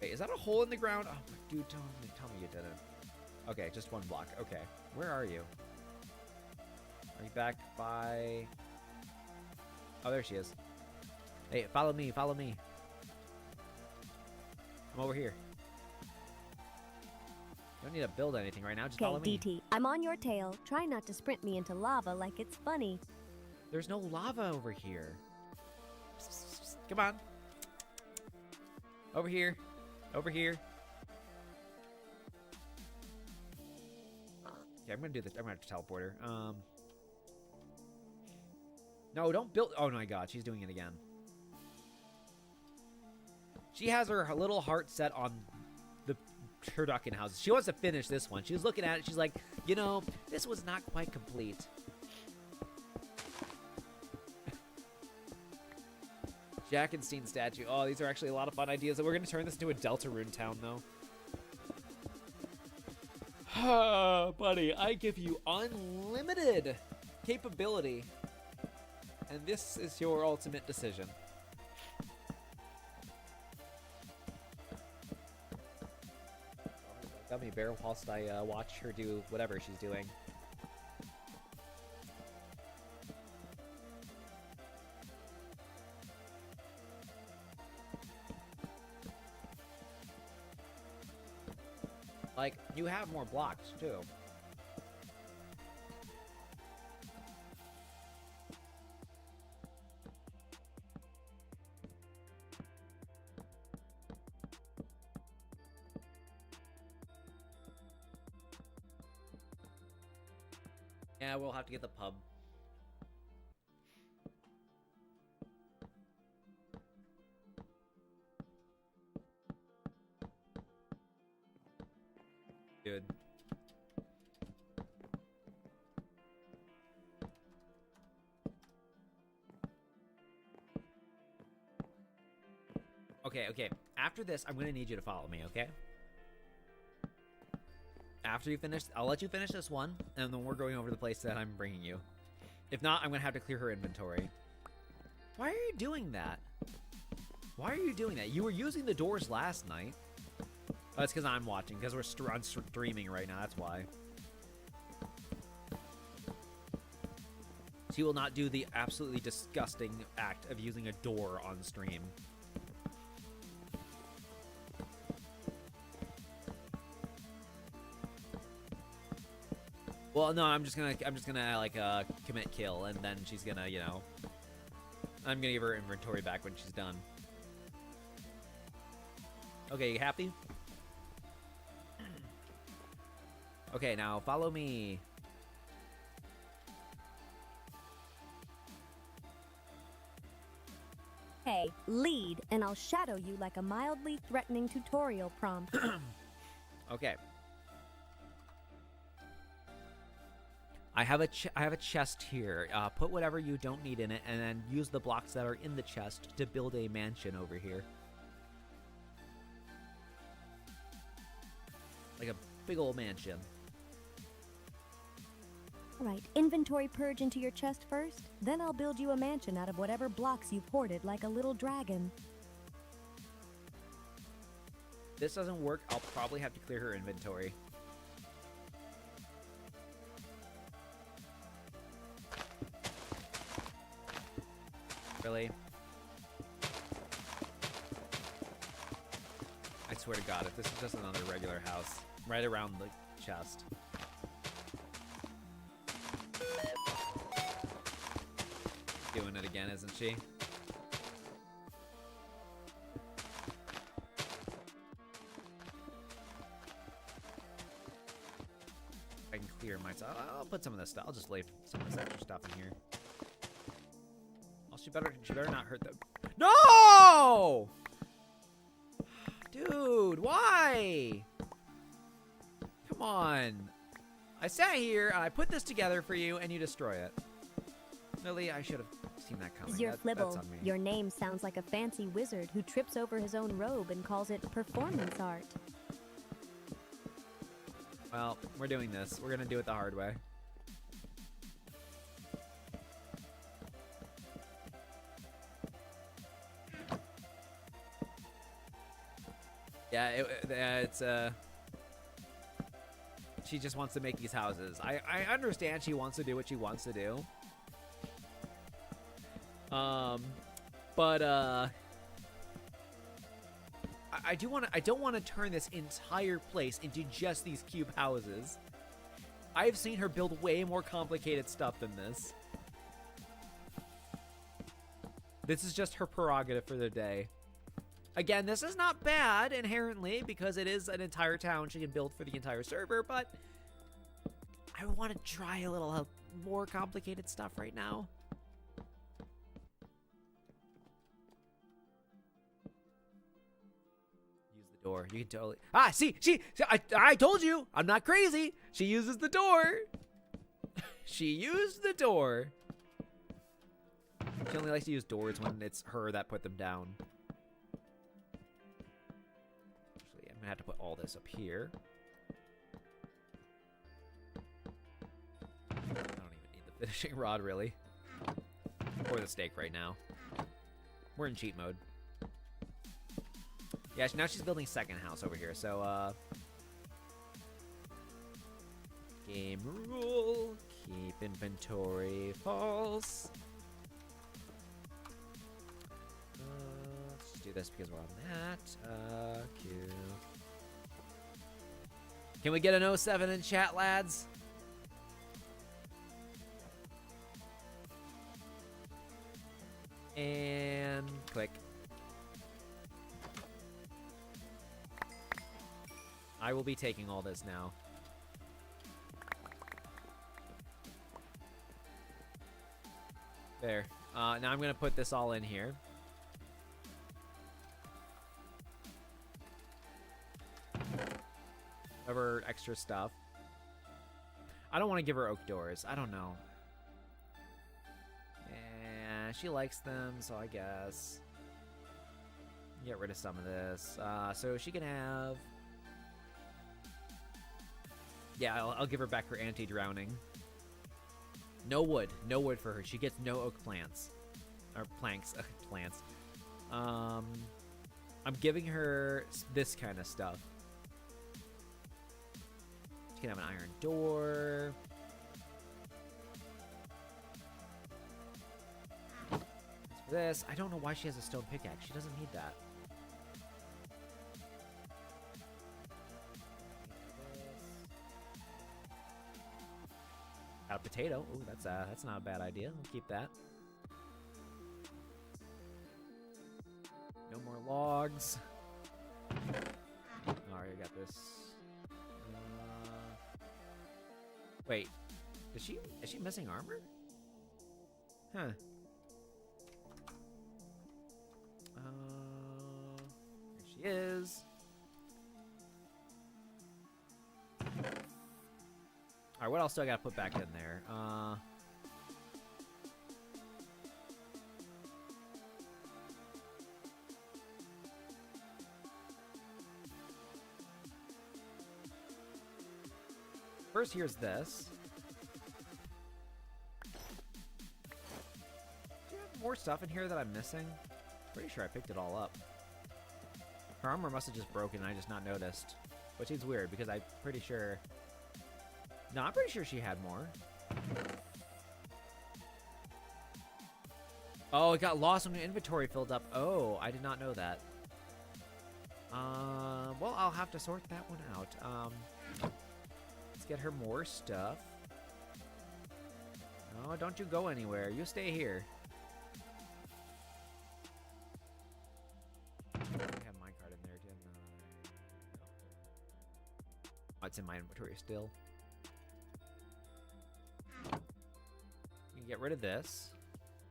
Wait, is that a hole in the ground? Oh, dude, tell me you didn't. Okay, just one block. Okay, where are you? Are you back by... Oh, there she is. Hey, follow me, follow me. I'm over here. You don't need to build anything right now, just follow me. Okay, DT, I'm on your tail. Try not to sprint me into lava like it's funny. There's no lava over here. Come on. Over here. Over here. Okay, I'm gonna do this. I'm gonna have to teleport her. No, don't build. Oh my God, she's doing it again. She has her little heart set on the turducken houses. She wants to finish this one. She was looking at it. She's like, you know, this was not quite complete. Jackenstein statue. Oh, these are actually a lot of fun ideas. We're going to turn this into a Deltarune town, though. Buddy, I give you unlimited capability. And this is your ultimate decision. Gummy bear whilst I watch her do whatever she's doing. Like, you have more blocks, too. Yeah, we'll have to get the pub. Good. Okay. After this, I'm gonna need you to follow me, okay? After you finish, I'll let you finish this one, and then we're going over to the place that I'm bringing you. If not, I'm gonna have to clear her inventory. Why are you doing that? Why are you doing that? You were using the doors last night. Oh, it's because I'm watching, because we're streaming right now, that's why. She will not do the absolutely disgusting act of using a door on stream. Well, no, I'm just gonna like commit kill, and then she's gonna, you know, I'm gonna give her inventory back when she's done. Okay, you happy? Okay, now follow me. Hey, lead, and I'll shadow you like a mildly threatening tutorial prompt. Okay. I have a chest here. Put whatever you don't need in it, and then use the blocks that are in the chest to build a mansion over here. Like a big old mansion. Alright, inventory purge into your chest first, then I'll build you a mansion out of whatever blocks you've hoarded like a little dragon. If this doesn't work, I'll probably have to clear her inventory. Really? I swear to God, if this is just another regular house. Right around the chest. Doing it again, isn't she? I can clear myself. I'll put some of this stuff. I'll just leave some of this extra stuff in here. Oh, she better not hurt them. No! Dude, why? Come on. I sat here and I put this together for you and you destroy it. Lily, I should have seen that coming. Your That's Flibble, on me. your name sounds like a fancy wizard who trips over his own robe and calls it performance art. Well, we're doing this. We're gonna do it the hard way. Yeah, it's she just wants to make these houses. I understand she wants to do what she wants to do. But I don't want to turn this entire place into just these cube houses. I've seen her build way more complicated stuff than this. This is just her prerogative for the day. Again, this is not bad inherently because it is an entire town she can build for the entire server, but I want to try a little more complicated stuff right now. Use the door. You can totally... Ah, see, I told you, I'm not crazy. She uses the door. She used the door. She only likes to use doors when it's her that put them down. I'm gonna have to put all this up here. I don't even need the finishing rod, really. Or the stake right now. We're in cheat mode. Yeah, now she's building second house over here, so, game rule. Keep inventory false. Let's just do this because we're on that. Cute. Can we get an 07 in chat, lads? And click. I will be taking all this now. There. Now I'm going to put this all in here. Over extra stuff. I don't want to give her oak doors. I don't know. Yeah, she likes them, so I guess. Get rid of some of this. So she can have... Yeah, I'll give her back her anti-drowning. No wood. No wood for her. She gets no oak plants. Or planks. Plants. I'm giving her this kind of stuff. She can have an iron door. As for this, I don't know why she has a stone pickaxe. She doesn't need that. Got a potato. Ooh, that's not a bad idea. We'll keep that. No more logs. Alright, I got this. Wait, is she missing armor? Huh. There she is. Alright, what else do I gotta put back in there? First, here's this. Do you have more stuff in here that I'm missing? Pretty sure I picked it all up. Her armor must have just broken and I just not noticed. Which seems weird because I'm pretty sure... No, I'm pretty sure she had more. Oh, it got lost when the inventory filled up. Oh, I did not know that. Well, I'll have to sort that one out. Let's get her more stuff. Oh, don't you go anywhere. You stay here. I have my card in there, didn't I? Oh, it's in my inventory still. You can get rid of this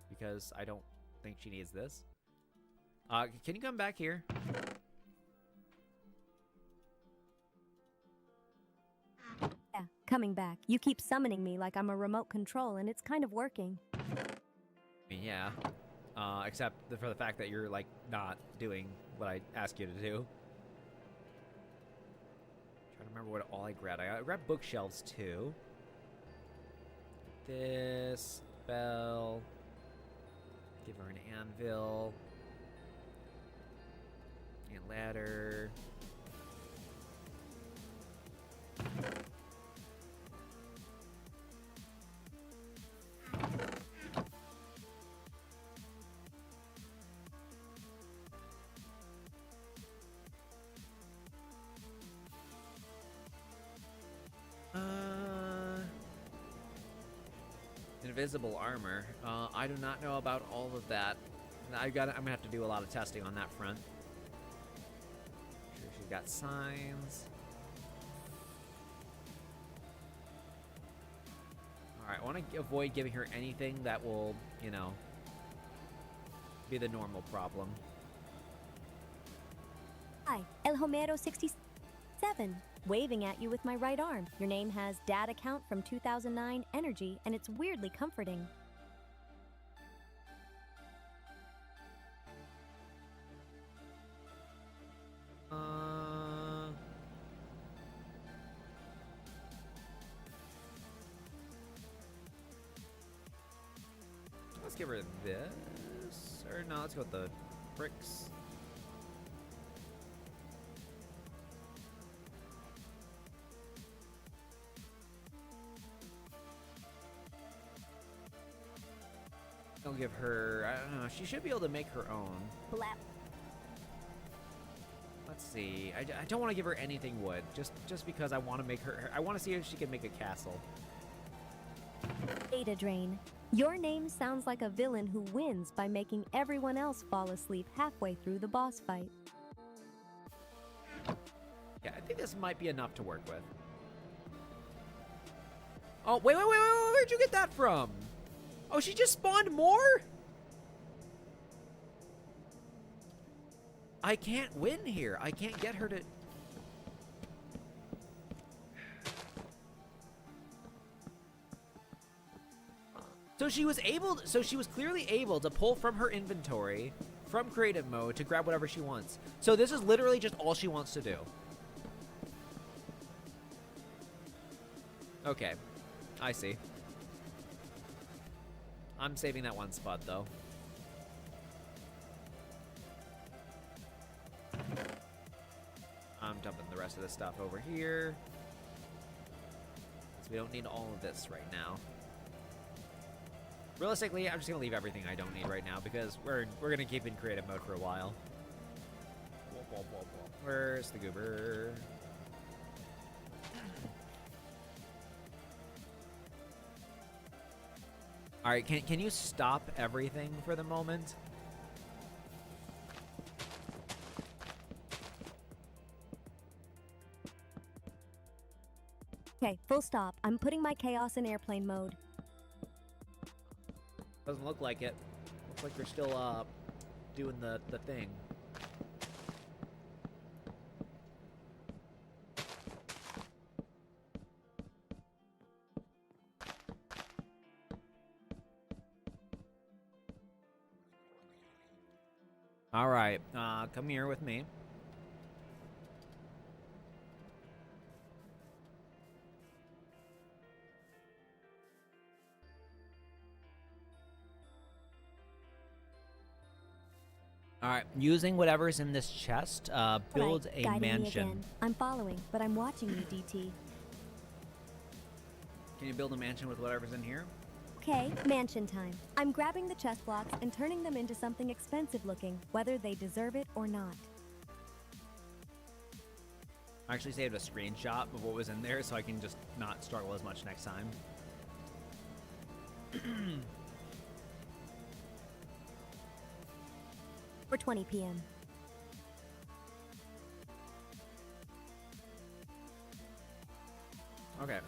because I don't think she needs this. Can you come back here? Yeah, coming back. You keep summoning me like I'm a remote control, and it's kind of working. I mean, yeah. Except for the fact that you're, like, not doing what I ask you to do. Trying to remember what all I grabbed. I grabbed bookshelves, too. This. Bell. Give her an anvil. And ladder. Invisible armor. I do not know about all of that. I'm gonna have to do a lot of testing on that front. Sure, she's got signs. All right, I want to avoid giving her anything that will, you know, be the normal problem. Hi, El Homero 67. Waving at you with my right arm. Your name has data count from 2009 energy, and it's weirdly comforting. Let's give her this. Or no, let's go with the bricks. I'll give her, I don't know, she should be able to make her own. Blap. Let's see. I don't want to give her anything wood, just because I want to make her, I want to see if she can make a castle. Data drain. Your name sounds like a villain who wins by making everyone else fall asleep halfway through the boss fight. Yeah, I think this might be enough to work with. Oh, wait, where'd you get that from? Oh, she just spawned more? I can't win here. I can't get her to... So she was clearly able to pull from her inventory, from creative mode, to grab whatever she wants. So this is literally just all she wants to do. Okay, I see. I'm saving that one spot, though. I'm dumping the rest of this stuff over here. Because we don't need all of this right now. Realistically, I'm just going to leave everything I don't need right now, because we're going to keep in creative mode for a while. Where's the goober? All right, can you stop everything for the moment? Okay, full stop. I'm putting my chaos in airplane mode. Doesn't look like it. Looks like you're still doing the thing. All right, come here with me. All right, using whatever's in this chest, build Right, a guiding me mansion. again. I'm following, but I'm watching you, DT. Can you build a mansion with whatever's in here? Okay, mansion time. I'm grabbing the chest blocks and turning them into something expensive looking, whether they deserve it or not. I actually saved a screenshot of what was in there so I can just not struggle as much next time. 4:20 p.m. Okay,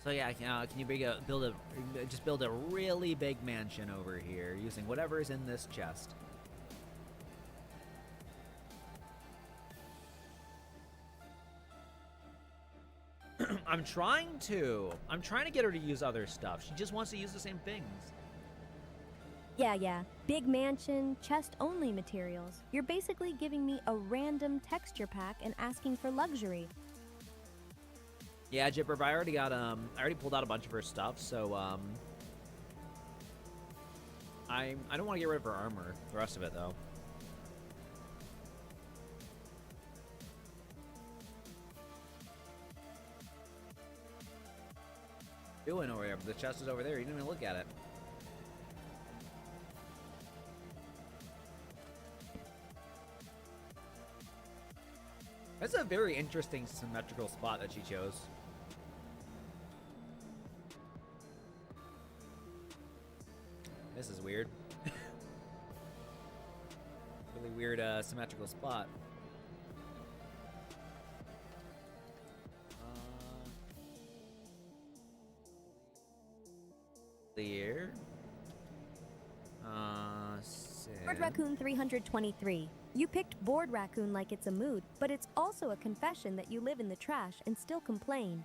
so yeah, can you just build a really big mansion over here using whatever is in this chest? I'm trying to get her to use other stuff. She just wants to use the same things. Yeah. Big mansion, chest-only materials. You're basically giving me a random texture pack and asking for luxury. Yeah, Jipper, but I already pulled out a bunch of her stuff, so I don't want to get rid of her armor. The rest of it, though. Doing over there? The chest is over there. You didn't even look at it. That's a very interesting symmetrical spot that she chose. This is weird. Really weird symmetrical spot. Clear. Board Raccoon 323. You picked Board Raccoon like it's a mood, but it's also a confession that you live in the trash and still complain.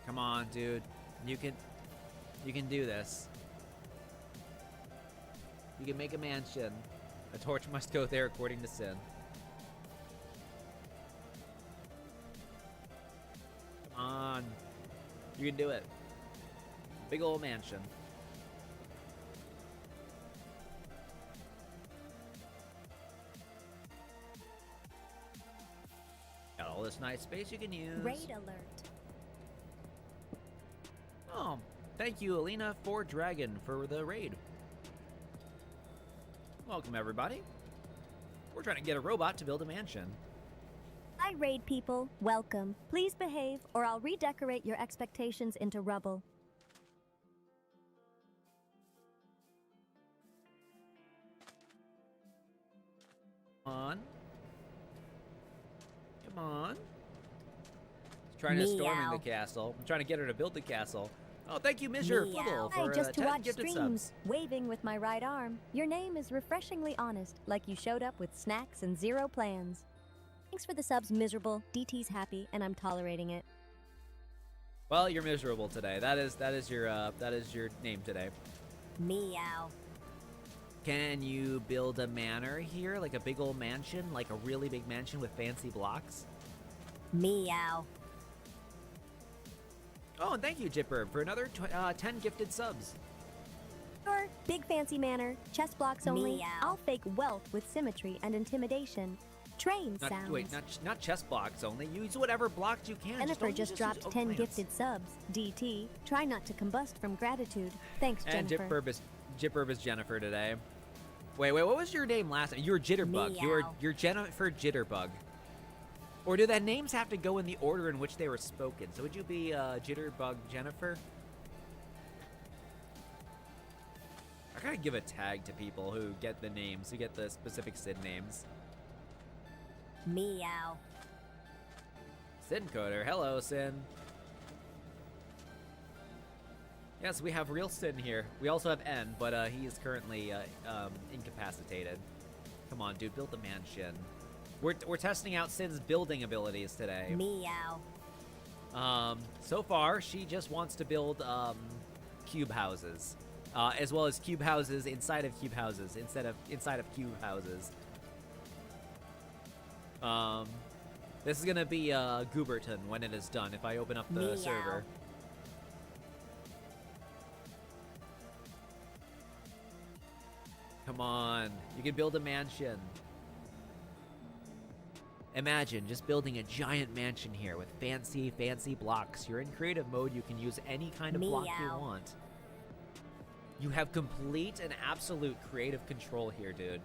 Come on, dude. You can do this. You can make a mansion. A torch must go there according to Cyn. Come on. You can do it. Big old mansion. Got all this nice space you can use. Raid alert. Oh, thank you, Alina, for Dragon, for the raid. Welcome, everybody. We're trying to get a robot to build a mansion. Hi, raid people. Welcome. Please behave, or I'll redecorate your expectations into rubble. Come on. Come on. Trying to storm in the castle. I'm trying to get her to build the castle. Oh, thank you, Mr. Flibble, Hi, for just to 10 watch gifted streams, subs. waving with my right arm. Your name is refreshingly honest, like you showed up with snacks and zero plans. Thanks for the subs, miserable. DT's happy, and I'm tolerating it. Well, you're miserable today. That is your name today. Meow. Can you build a manor here, like a big old mansion, like a really big mansion with fancy blocks? Meow. Oh, and thank you, Jipper, for another 10 gifted subs. Sure, big fancy manor, chest blocks only. Meow. I'll fake wealth with symmetry and intimidation. Train sounds. Wait, not chest blocks only. Use whatever blocks you can. Jennifer don't just use dropped oak 10 plants. gifted subs. DT, try not to combust from gratitude. Thanks, And Jennifer. Jipperb is Jennifer today. Wait, what was your name last time? You were Jitterbug. Meow. You're Jennifer Jitterbug. Or do the names have to go in the order in which they were spoken? So would you be Jitterbug Jennifer? I gotta give a tag to people who get the names, who get the specific Cyn names. Meow. CynCoder, hello Cyn. Yes, we have real Cyn here. We also have N, but he is currently incapacitated. Come on, dude, build the mansion. We're testing out Cyn's building abilities today. Meow. So far, she just wants to build cube houses, as well as cube houses inside of cube houses inside of cube houses. This is gonna be Gooberton when it is done, if I open up the Meow. server. Come on, you can build a mansion. Imagine just building a giant mansion here with fancy blocks. You're in creative mode, you can use any kind of block you Meow. want. You have complete and absolute creative control here, dude.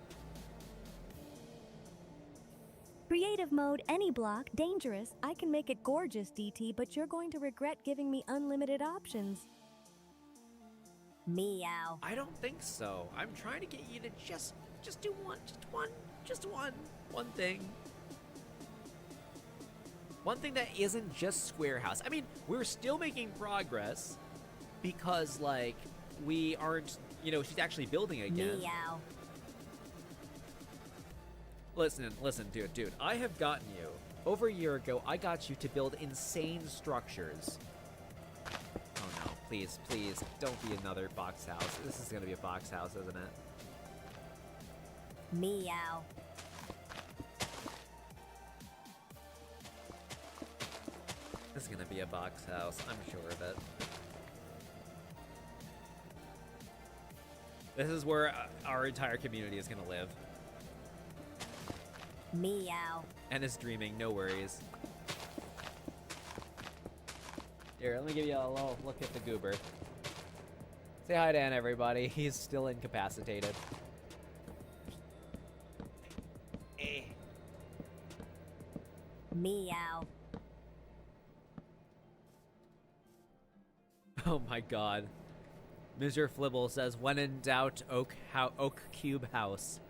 Creative mode, any block, dangerous. I can make it gorgeous, DT, but you're going to regret giving me unlimited options. Meow. I don't think so. I'm trying to get you to just do one thing. One thing that isn't just Square House. I mean, we're still making progress because, like, we aren't, you know, she's actually building again. Meow. Listen, dude. I have gotten you. Over a year ago, I got you to build insane structures. Oh no, please, don't be another box house. This is gonna be a box house, isn't it? Meow. This is gonna be a box house, I'm sure of it. This is where our entire community is gonna live. Meow. And is dreaming, no worries. Here, let me give you a little look at the goober. Say hi to Ann, everybody. He's still incapacitated. Eh. Meow. Oh my god. Mr. Flibble says, when in doubt, Oak Cube House.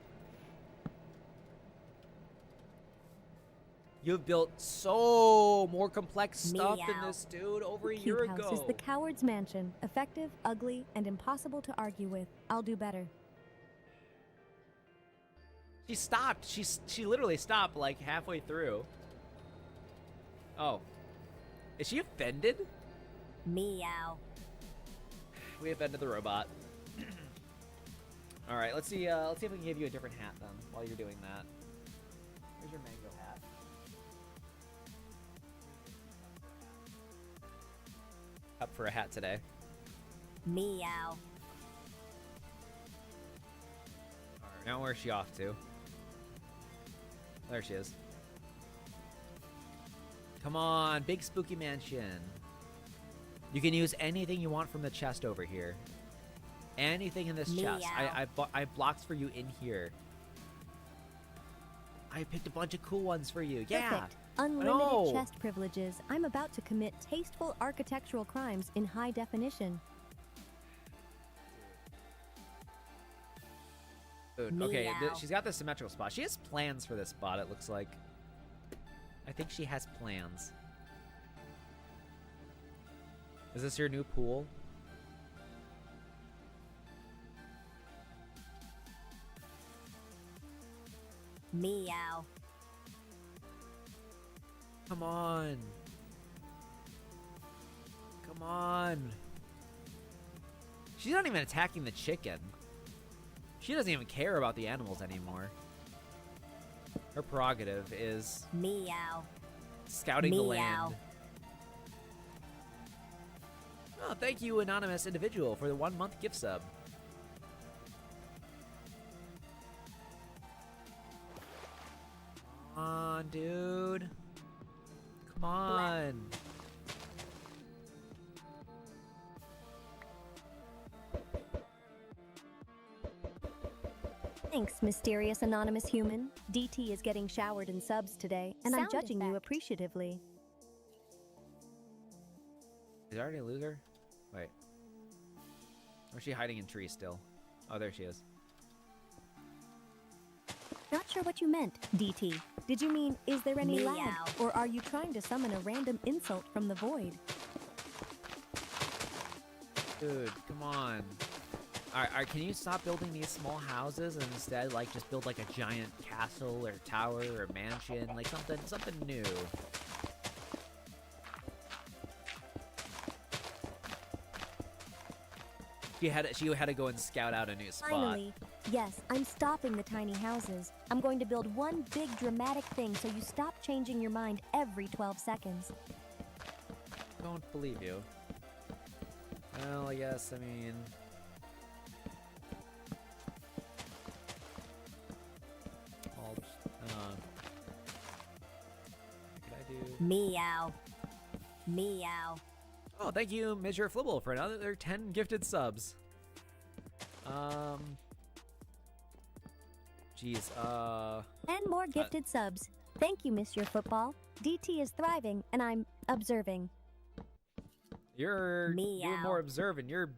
You've built so more complex stuff than Meow. this dude over a Cube year House ago. is the coward's mansion. Effective, ugly, and impossible to argue with. I'll do better. She stopped. She literally stopped like halfway through. Oh. Is she offended? Meow. We offended the robot. All right, let's see if we can give you a different hat then while you're doing that. Here's your mango hat. Up for a hat today. Meow. All right, now where's she off to? There she is. Come on, big spooky mansion. You can use anything you want from the chest over here. Anything in this chest. Meow. I blocks for you in here. I picked a bunch of cool ones for you. Yeah. Perfect. Unlimited No. chest privileges. I'm about to commit tasteful architectural crimes in high definition. Dude, okay, Meow. she's got the symmetrical spot. She has plans for this spot, it looks like. I think she has plans. Is this your new pool? Meow. Come on. Come on. She's not even attacking the chicken. She doesn't even care about the animals anymore. Her prerogative is Meow. scouting the Meow. land. Oh, thank you, anonymous individual, for the 1 month gift sub. Come on, dude. Come on. Thanks, mysterious anonymous human. DT is getting showered in subs today, and I'm Sound judging you effect. appreciatively. Did I already lose her? Wait. Or is she hiding in trees still? Oh, there she is. Not sure what you meant, DT. Did you mean, is there any lag? Meow. Or are you trying to summon a random insult from the void? Dude, come on. Alright, can you stop building these small houses and instead, like, just build, like, a giant castle or tower or mansion? Like, something new. She had to go and scout out a new spot. Finally, Yes, I'm stopping the tiny houses. I'm going to build one big dramatic thing so you stop changing your mind every 12 seconds. Don't believe you. Well, I guess, I mean... I'll just, what could I do? Meow. Meow. Oh, thank you, Measure Flibble, for another 10 gifted subs. Geez, And more gifted subs. Thank you, Miss Your Football. DT is thriving, and I'm observing. You're Meow. more observant. You're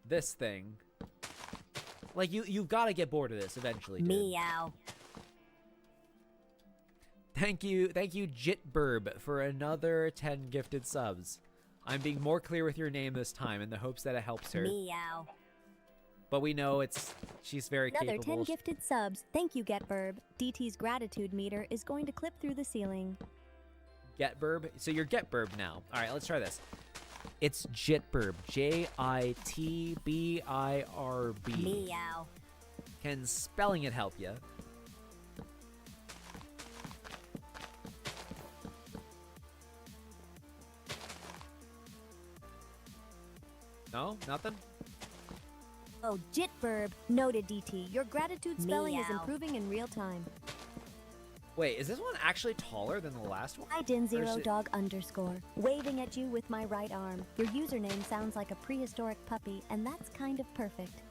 this thing. Like you've got to get bored of this eventually, dude. Meow. Thank you, Jitburb, for another 10 gifted subs. I'm being more clear with your name this time in the hopes that it helps her. Meow. But we know she's very Another capable. 10 gifted subs. Thank you, GetBurb. DT's gratitude meter is going to clip through the ceiling. Getburb. So you're Getburb now. All right, let's try this. It's Jitburb. Jitbirb. Meow. Can spelling it help you? No? Nothing? Oh, Jitburb. Noted, DT. Your gratitude spelling is Meow. improving in real time. Wait, is this one actually taller than the last one? I din Or zero is it- dog underscore. Waving at you with my right arm. Your username sounds like a prehistoric puppy, and that's kind of perfect.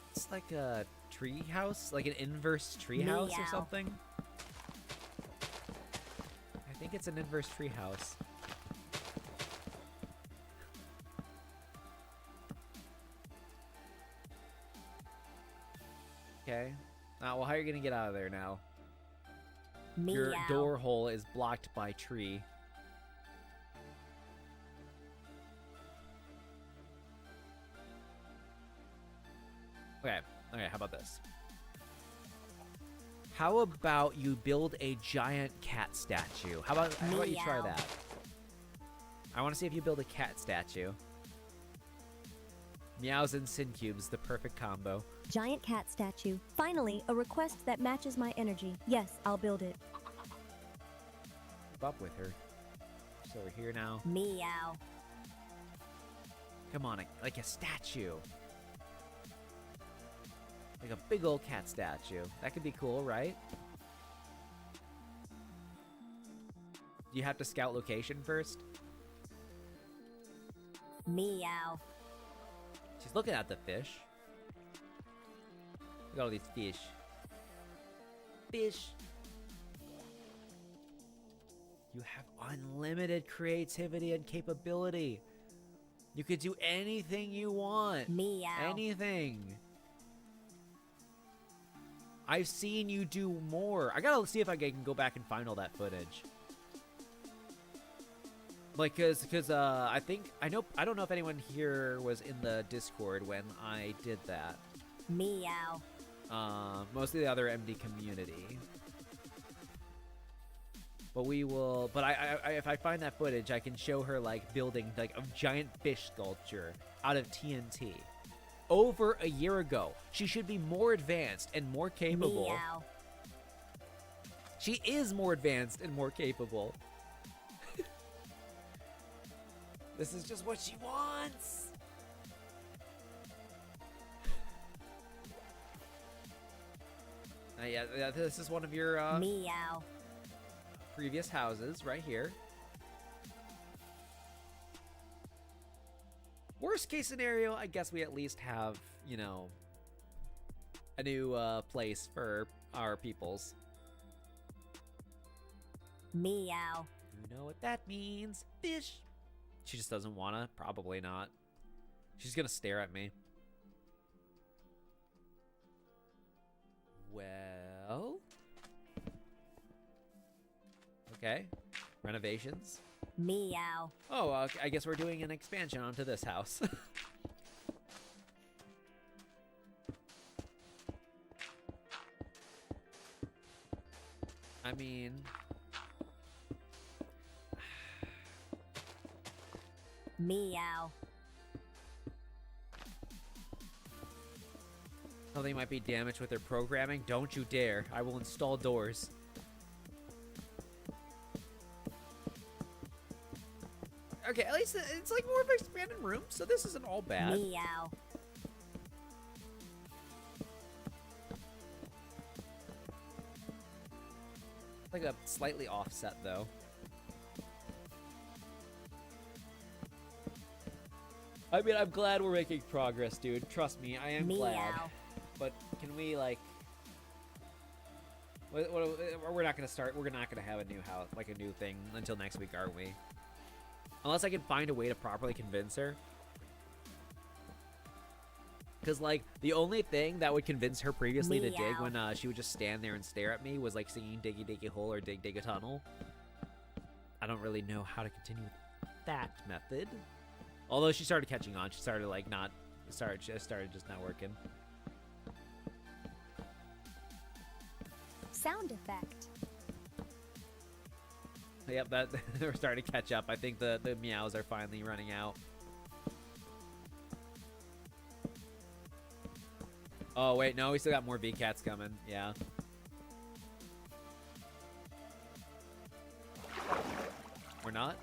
It's like a tree house, like an inverse tree house or Meow. something. I think it's an inverse tree house. Okay. Well, how are you gonna get out of there now? Your Meow. door hole is blocked by tree. Okay, how about this? How about you build a giant cat statue? How about you try Meow. that? I want to see if you build a cat statue. Meows and Syncubes, the perfect combo. Giant cat statue. Finally, a request that matches my energy. Yes, I'll build it. Keep up with her. So we're here now. Meow. Come on, like a statue. Like a big old cat statue. That could be cool, right? Do you have to scout location first? Meow. She's looking at the fish. Look at all these fish. Fish. You have unlimited creativity and capability. You could do anything you want. Meow. Anything. I've seen you do more. I gotta see if I can go back and find all that footage. Like, cause I don't know if anyone here was in the Discord when I did that. Meow. Mostly the other MD community. But we will. But I if I find that footage, I can show her like building like a giant fish sculpture out of TNT. Over a year ago. She should be more advanced and more capable. Meow. She is more advanced and more capable. This is just what she wants. Yeah, this is one of your Meow. previous houses right here. Worst case scenario, I guess we at least have, you know, a new place for our peoples. Meow. You know what that means? Fish. She just doesn't wanna. Probably not. She's gonna stare at me. Well. Okay. Renovations. Meow. Oh, I guess we're doing an expansion onto this house. I mean... Meow. Something might be damaged with their programming. Don't you dare. I will install doors. Okay, at least it's like more of an expanded room, so this isn't all bad. Meow. Like a slightly offset, though. I mean, I'm glad we're making progress, dude. Trust me, I am glad. Meow. But can we, like... we're not gonna start... We're not gonna have a new house, like a new thing, until next week, aren't we? Unless I can find a way to properly convince her. Because, like, the only thing that would convince her previously to dig Meow. when she would just stand there and stare at me was, like, singing Diggy Diggy Hole or Dig Dig a Tunnel. I don't really know how to continue with that method. Although she started catching on. She started, like, not... She started just not working. Sound effect. Yep, that we're starting to catch up. I think the meows are finally running out. Oh, wait, no, we still got more VCATs coming. Yeah. We're not?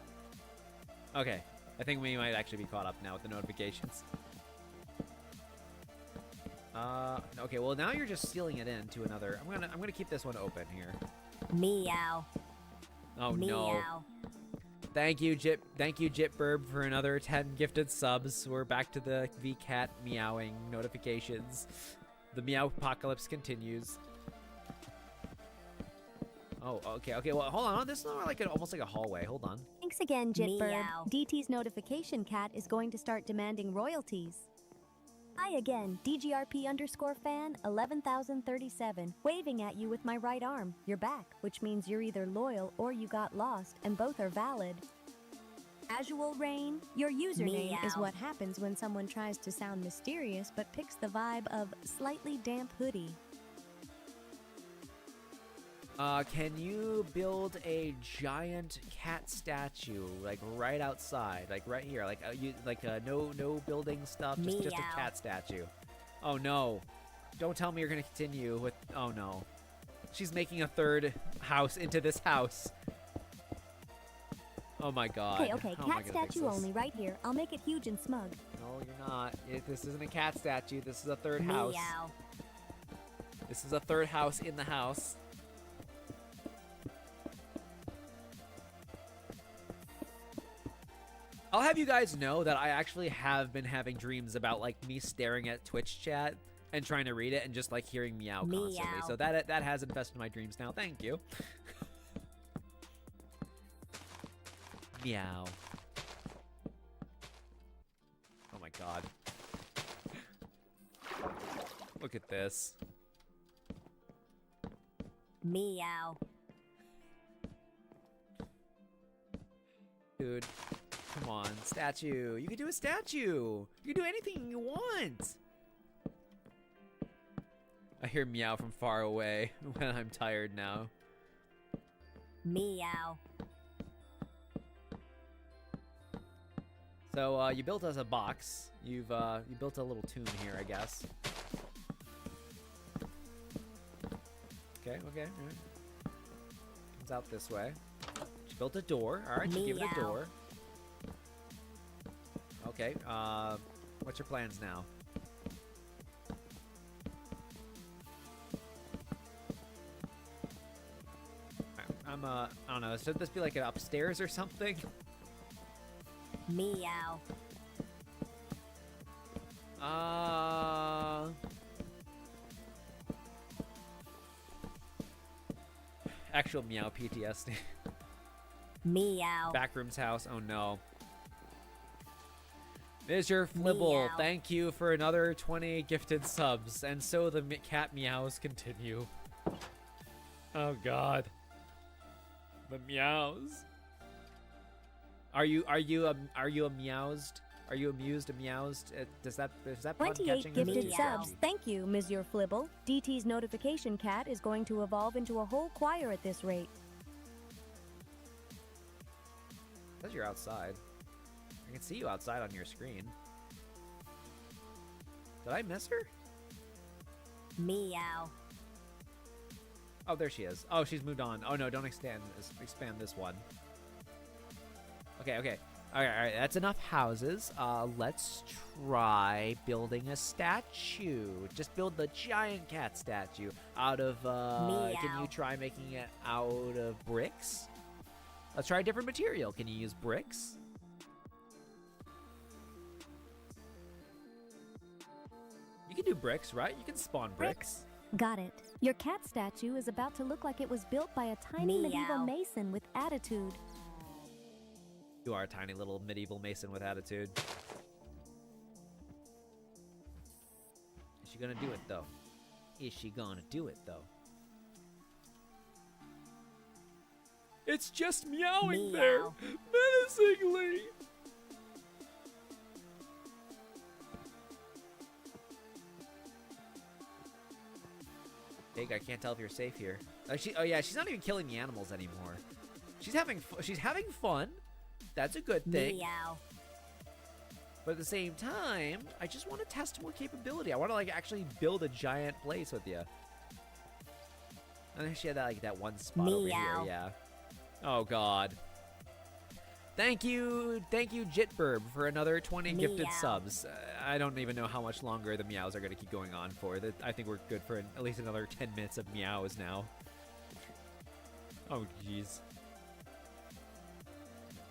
Okay. I think we might actually be caught up now with the notifications. Okay, well now you're just sealing it in to another. I'm gonna keep this one open here. Meow. Oh no. Meow. Thank you, Jitburb, for another 10 gifted subs. We're back to the VCAT meowing notifications. The meow apocalypse continues. Oh, okay. Well, hold on. This is more like almost like a hallway. Hold on. Thanks again, Jitbird. Meow. DT's notification cat is going to start demanding royalties. Hi again, DGRP_fan 11,037, waving at you with my right arm. You're back, which means you're either loyal or you got lost, and both are valid. Casual Rain, your username is Meow. what happens when someone tries to sound mysterious but picks the vibe of slightly damp hoodie. Can you build a giant cat statue, like right outside, like right here, like no building stuff, just a Meow. cat statue? Oh no! Don't tell me you're gonna continue with. Oh no! She's making a third house into this house. Oh my god! Okay, How am I cat gonna fix statue this? only right here. I'll make it huge and smug. No, you're not. This isn't a cat statue. This is a third house. Meow. This is a third house in the house. I'll have you guys know that I actually have been having dreams about, like, me staring at Twitch chat and trying to read it and just, like, hearing meow constantly. Meow. So that has infested my dreams now. Thank you. Meow. Oh my god. Look at this. Meow. Dude. Come on, statue. You can do a statue. You can do anything you want. I hear meow from far away when I'm tired now. Meow. So you built us a box. You built a little tomb here, I guess. Okay. All right. Comes out this way. She built a door. All right, you give it a Meow. door. Okay, what's your plans now? I don't know, should this be like an upstairs or something? Meow. Actual meow PTSD. Meow. Backroom's house, oh no. Mr. Flibble, Meow. thank you for another 20 gifted subs, and so the cat meows continue. Oh god. The meows. Are you amused? Are you amused, amused? Is that pun 28 catching? or gifted Meow. subs. Thank you, Monsieur Flibble. DT's notification cat is going to evolve into a whole choir at this rate. Says you're outside. I can see you outside on your screen. Did I miss her? Meow. Oh, there she is. Oh, she's moved on. Oh no, don't expand this one. Okay, okay. Alright, that's enough houses. Let's try building a statue. Just build the giant cat statue out of, can you try making it out of bricks? Let's try a different material. Can you use bricks? You can do bricks, right? You can spawn bricks. Got it. Your cat statue is about to look like it was built by a tiny medieval Meow. mason with attitude. You are a tiny little medieval mason with attitude. Is she gonna do it, though? Is she gonna do it, though? It's just meowing there, Meow. menacingly. Pig, I can't tell if you're safe here. Oh yeah, she's not even killing the animals anymore. She's having fun. That's a good thing. Meow. But at the same time, I just want to test more capability. I want to like actually build a giant place with you. I think she had that one spot over here. Meow. Yeah. Oh God. Thank you, Jitburb, for another 20 gifted Meow. subs. I don't even know how much longer the meows are going to keep going on for. I think we're good for at least another 10 minutes of meows now. Oh, jeez.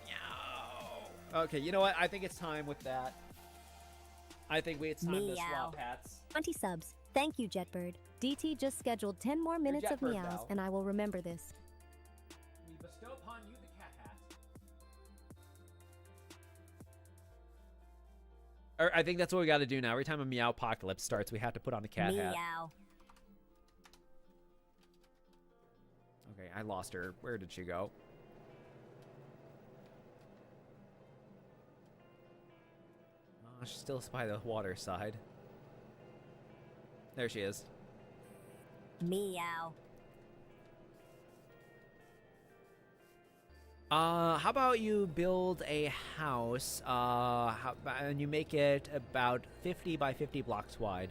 Meow. Okay, you know what? I think it's time with that. I think it's time to Meow. swap hats. 20 subs. Thank you, Jetbird. DT just scheduled 10 more minutes of Jetbird meows, now. and I will remember this. We bestow upon you the cat hat. I think that's what we got to do now. Every time a meow apocalypse starts, we have to put on the cat hat. Meow. Okay, I lost her. Where did she go? Oh, she's still by the water side. There she is. Meow. How about you build a house, and you make it about 50 by 50 blocks wide.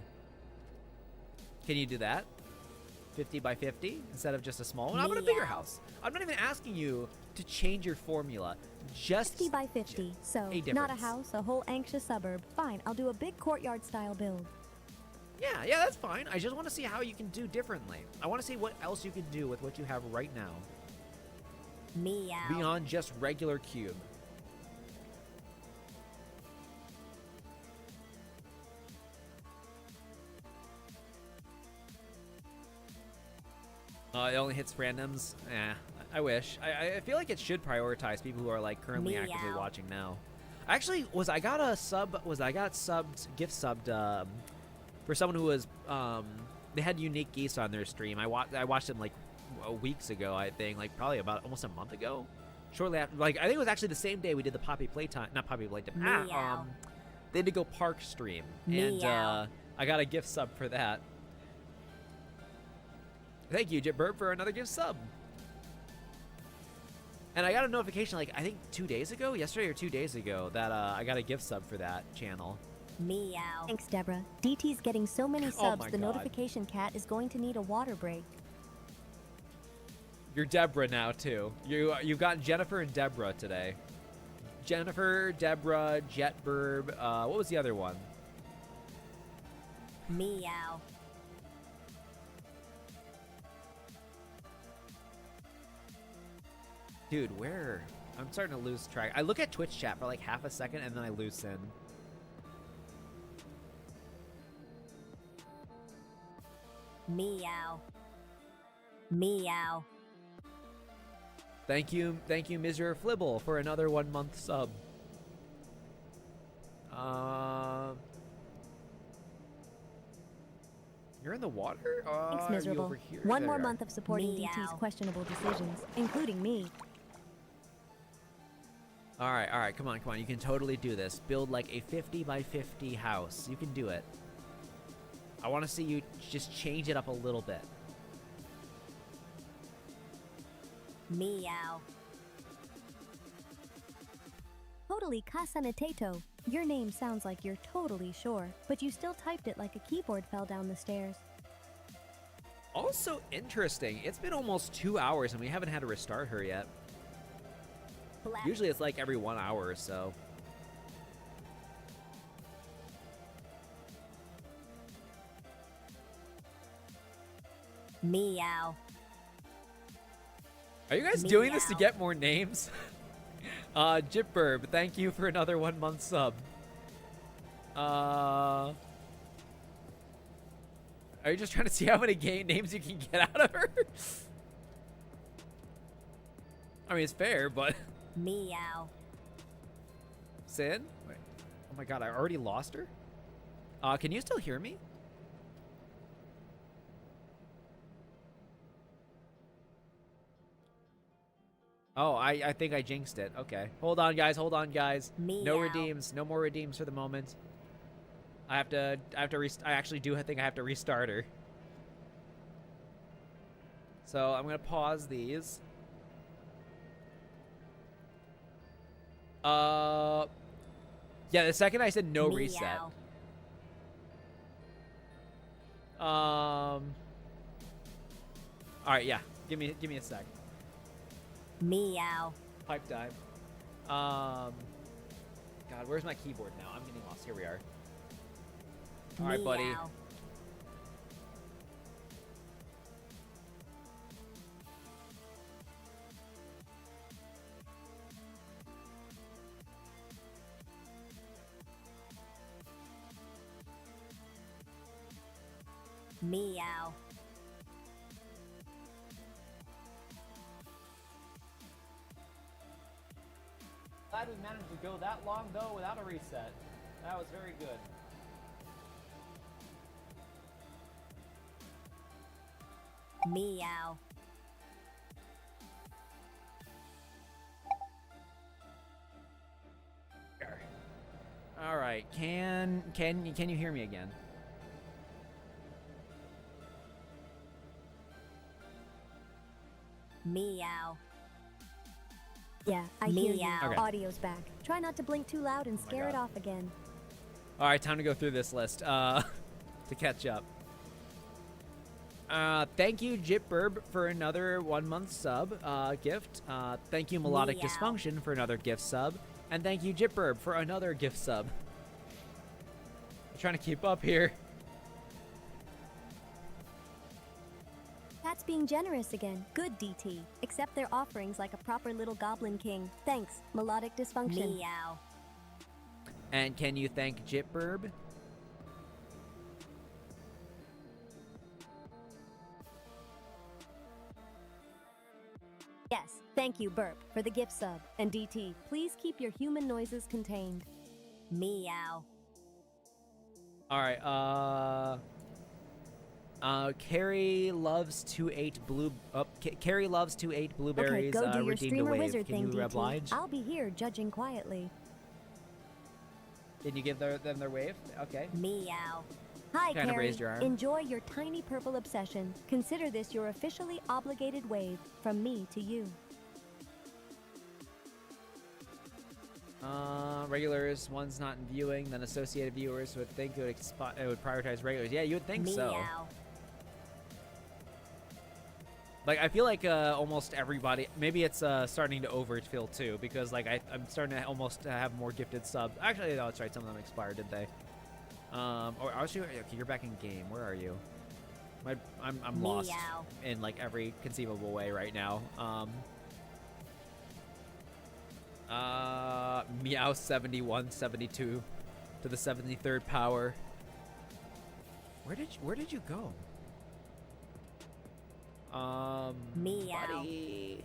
Can you do that? 50 by 50 instead of just a small one? How about a bigger Meow. house? I'm not even asking you to change your formula. Just 50 by 50, so a not a difference. house, a whole anxious suburb. Fine, I'll do a big courtyard style build. Yeah, that's fine. I just want to see how you can do differently. I want to see what else you can do with what you have right now. Meow. Beyond just regular cube. It only hits randoms. I wish. I feel like it should prioritize people who are like currently actively Meow. watching now. Actually, I got subbed, gift subbed for someone who was they had unique geese on their stream. I watched them like weeks ago, I think, like probably about almost a month ago. Shortly after, like I think it was actually the same day we did the Poppy Playtime, not Poppy Playtime. Meow. They had to go park stream, and Meow. I got a gift sub for that. Thank you, Jitburb, for another gift sub. And I got a notification, like I think yesterday or 2 days ago, that I got a gift sub for that channel. Meow. Thanks, Deborah. DT's getting so many Oh subs, my the God. notification cat is going to need a water break. You're Deborah now too. You've got Jennifer and Deborah today. Jennifer, Deborah, Jetburb. What was the other one? Meow. Dude, where? I'm starting to lose track. I look at Twitch chat for like half a second and then I loosen. Meow. Meow. Thank you, Mr. Flibble, for another 1 month sub. You're in the water? Thanks, Are you miserable. over here? One There more you are. month of supporting DT's Meow. questionable decisions, including me. All right, come on. You can totally do this. Build like a 50 by 50 house. You can do it. I want to see you just change it up a little bit. Meow. Totally Casanatato. Your name sounds like you're totally sure, but you still typed it like a keyboard fell down the stairs. Also interesting, it's been almost 2 hours and we haven't had to restart her yet. Black. Usually it's like every 1 hour or so. Meow. Are you guys doing this to Meow. get more names? Jitburb, thank you for another 1 month sub. Are you just trying to see how many game names you can get out of her? I mean, it's fair, but... Meow. Sin? Wait. Oh my god, I already lost her? Can you still hear me? Oh, I think I jinxed it. Okay. Hold on, guys. Hold on, guys. No Meow. redeems. No more redeems for the moment. I actually do think I have to restart her. So I'm gonna pause these. Yeah, the second I said no reset. Meow. All right, yeah. Give me a sec. Meow. Pipe time. God, where's my keyboard now? I'm getting lost. Here we are. All right, buddy. Meow. Meow. Glad we managed to go that long though without a reset. That was very good. Meow. All right, can you hear me again? Meow. Yeah, I hear you. Meow. Okay. Audio's back. Try not to blink too loud and Oh my scare it God. off again. All right, time to go through this list to catch up. Thank you, Jitburb, for another 1 month sub gift. Thank you, Melodic Meow. Dysfunction, for another gift sub. And thank you, Jitburb, for another gift sub. I'm trying to keep up here. That's being generous again. Good, DT. Accept their offerings like a proper little goblin king. Thanks, Melodic Dysfunction. Meow. And can you thank Jitburb? Yes, thank you, Burp, for the gift sub. And DT, please keep your human noises contained. Meow. All right, Carrie loves to eat Carrie loves to eat blueberries. Okay, go do your redeemed a streamer wave. wizard Can thing, you DT. oblige? I'll be here judging quietly. Can you give them their wave? Okay. Meow. Hi, Kind of Carrie. raised your arm. Enjoy your tiny purple obsession. Consider this your officially obligated wave from me to you. Regulars, one's not in viewing, then associated viewers would think it would prioritize regulars. Yeah, you would think so. Meow. Like, I feel like almost everybody, maybe it's starting to overfill too, because like I'm starting to almost have more gifted subs. Actually, no, that's right, some of them expired, did they? Or okay, you're back in game. Where are you? I'm lost Meow. in like every conceivable way right now. Meow 71, 72 to the 73rd power. Where did you go? Meow. Buddy.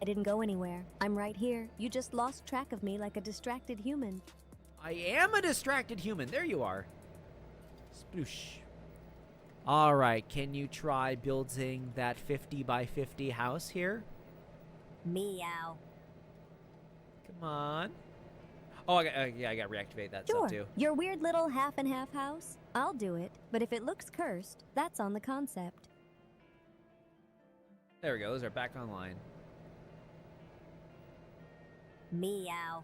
I didn't go anywhere. I'm right here. You just lost track of me like a distracted human. I am a distracted human. There you are. Sploosh. All right, can you try building that 50 by 50 house here? Meow. Come on. Oh, I got to reactivate that Sure. stuff too. Your weird little half and half house? I'll do it. But if it looks cursed, that's on the concept. There we go. Those are back online. Meow.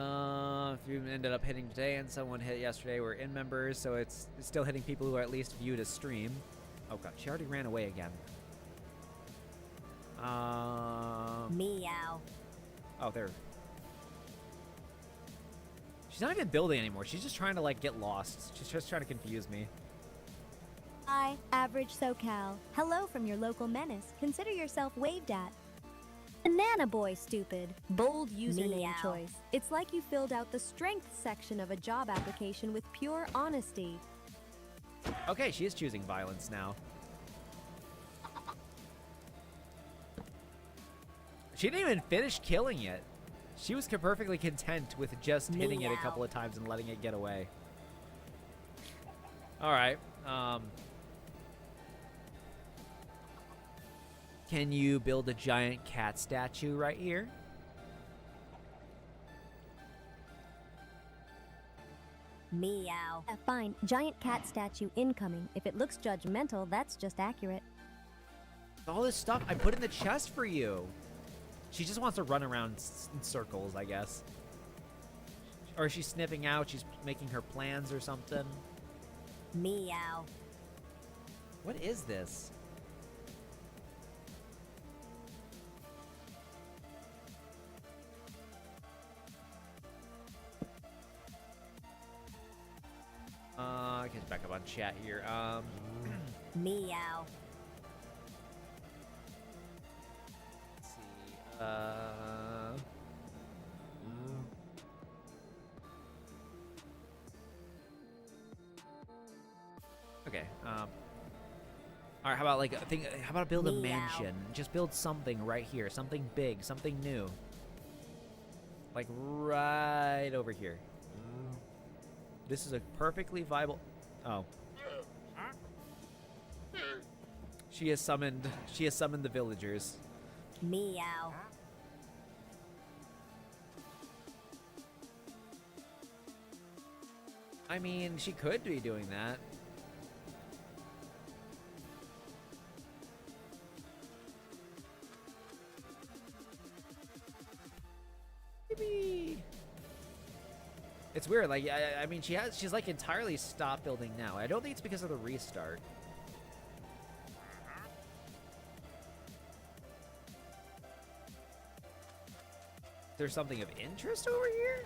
If you ended up hitting today and someone hit yesterday, we're in members, so it's still hitting people who are at least viewed a stream. Oh god, she already ran away again. Meow. Oh, there. She's not even building anymore. She's just trying to, like, get lost. She's just trying to confuse me. Hi, average SoCal. Hello from your local menace. Consider yourself waved at. Banana boy, stupid. Bold username Meow. choice. It's like you filled out the strength section of a job application with pure honesty. Okay, she is choosing violence now. She didn't even finish killing it. She was perfectly content with just hitting it a Meow. couple of times and letting it get away. Alright, can you build a giant cat statue right here? Meow. Fine. Giant cat statue incoming. If it looks judgmental, that's just accurate. All this stuff I put in the chest for you. She just wants to run around in circles, I guess. Or is she sniffing out? She's making her plans or something. Meow. What is this? I can back up on chat here. Meow. Let's see. Okay. All right. How about like a thing? How about build a Meow. mansion? Just build something right here. Something big. Something new. Like right over here. This is a perfectly viable. Oh. She has summoned the villagers. Meow. I mean, she could be doing that. Maybe. It's weird. Like, I mean, she's like entirely stopped building now. I don't think it's because of the restart. There's something of interest over here?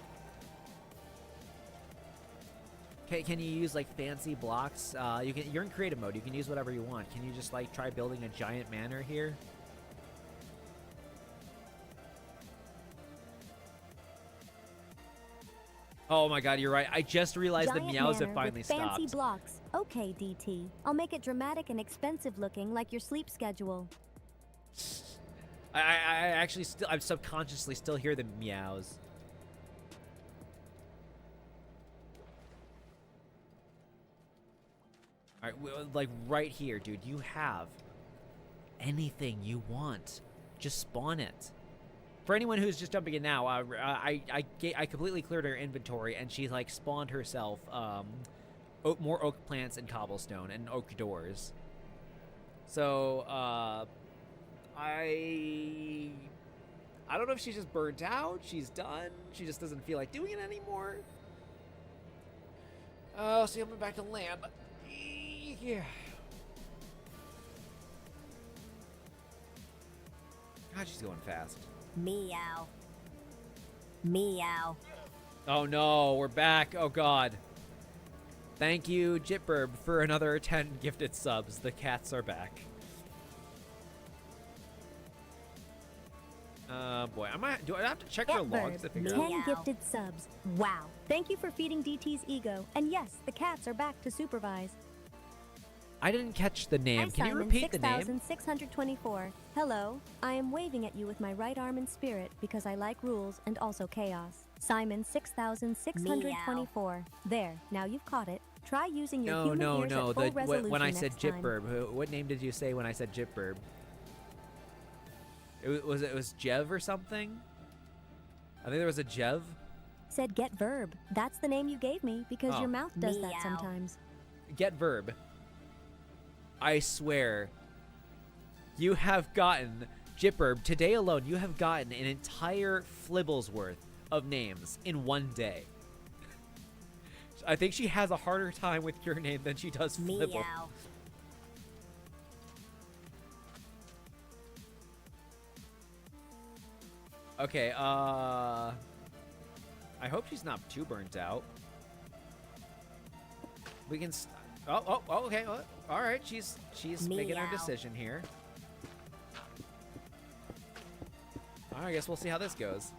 Okay, can you use like fancy blocks? You're in creative mode. You can use whatever you want. Can you just like try building a giant manor here? Oh my god, you're right. I just realized Giant the meows have manor finally with fancy stopped. blocks. Okay, DT. I'll make it dramatic and expensive looking like your sleep schedule. I actually I subconsciously still hear the meows. All right, like right here, dude. You have anything you want. Just spawn it. For anyone who's just jumping in now, I completely cleared her inventory and she like spawned herself more oak plants and cobblestone and oak doors. So I don't know if she's just burnt out. She's done. She just doesn't feel like doing it anymore. Oh, see, I'm back to land. Yeah. God, she's going fast. Meow. Meow. Oh no, we're back. Oh god. Thank you, Jitburb, for another 10 gifted subs. The cats are back. Boy, do I have to check her logs to figure out? 10 gifted subs. Wow. Thank you for feeding DT's ego. And yes, the cats are back to supervise. I didn't catch the name. Hi, Can you Simon, repeat the name? 6624. Hello. I am waving at you with my right arm in spirit because I like rules and also chaos. Simon 6624. There. Now you've caught it. Try using your human ears at full resolution When I said next time. Jitburb, what name did you say when I said Jitburb? It was Jev or something? I think there was a Jev. Said get verb. That's the name you gave me because Oh. your mouth does that Meow. sometimes. Get verb. I swear, you have gotten, Jitburb, today alone, you have gotten an entire Flibbles worth of names in one day. I think she has a harder time with your name than she does Flibble. Meow. Okay, I hope she's not too burnt out. We can... okay. All right, she's making her Meow. decision here. All right, I guess we'll see how this goes.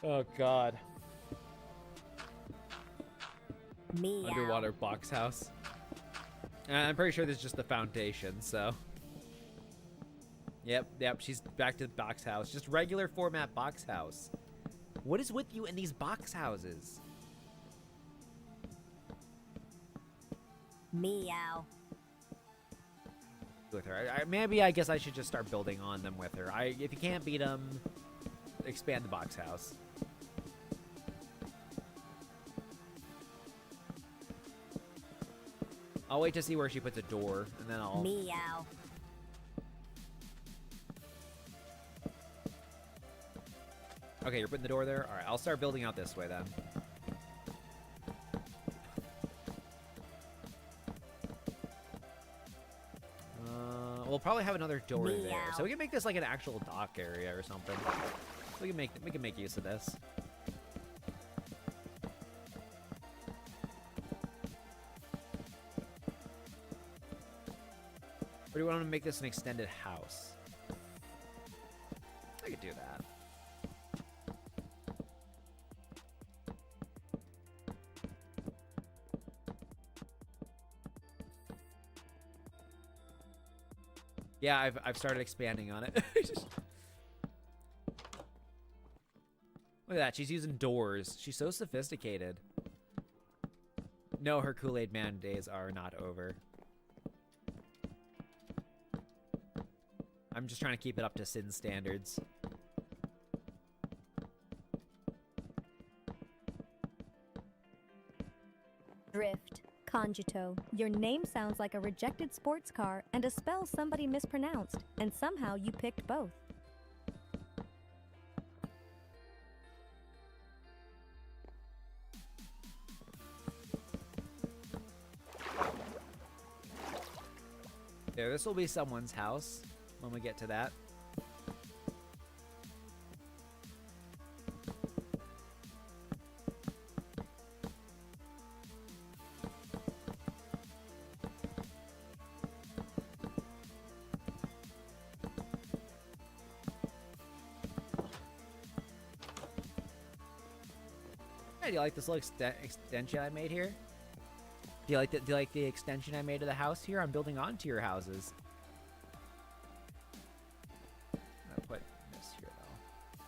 Oh, God. Meow. Underwater box house. I'm pretty sure this is just the foundation, so... Yep, she's back to the box house. Just regular format box house. What is with you in these box houses? Meow. With her, maybe I guess I should just start building on them with her. If you can't beat them, expand the box house. I'll wait to see where she puts a door, and then I'll... Meow. Okay, you're putting the door there? Alright, I'll start building out this way then. We'll probably have another door there. Meow. So we can make this like an actual dock area or something. We can make use of this. Or do you want to make this an extended house? I could do that. Yeah, I've started expanding on it. Look at that, she's using doors. She's so sophisticated. No, her Kool-Aid Man days are not over. I'm just trying to keep it up to Sin standards. Drift. Congito. Your name sounds like a rejected sports car and a spell somebody mispronounced, and somehow you picked both. There, this will be someone's house when we get to that. Hey, do you like this little extension I made here? Do you like the extension I made of the house here? I'm building onto your houses. I'll put this here though.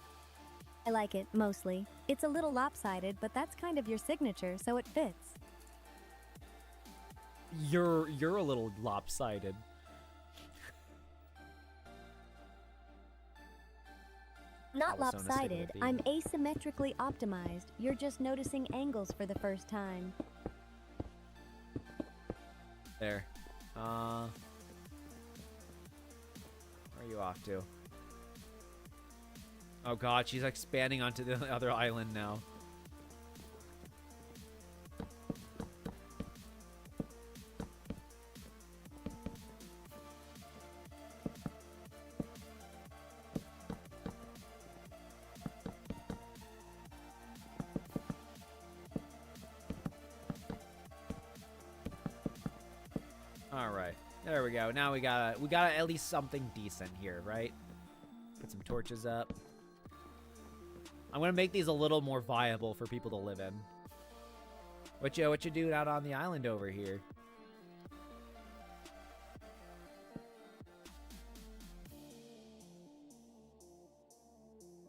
I like it, mostly. It's a little lopsided, but that's kind of your signature, so it fits. You're a little lopsided. Not Cobblestone is sticking lopsided, with the- I'm asymmetrically optimized. You're just noticing angles for the first time. There. Where are you off to? Oh god, she's expanding onto the other island now. All right, there we go. Now we got at least something decent here, right? Put some torches up. I'm gonna make these a little more viable for people to live in. What you doing out on the island over here?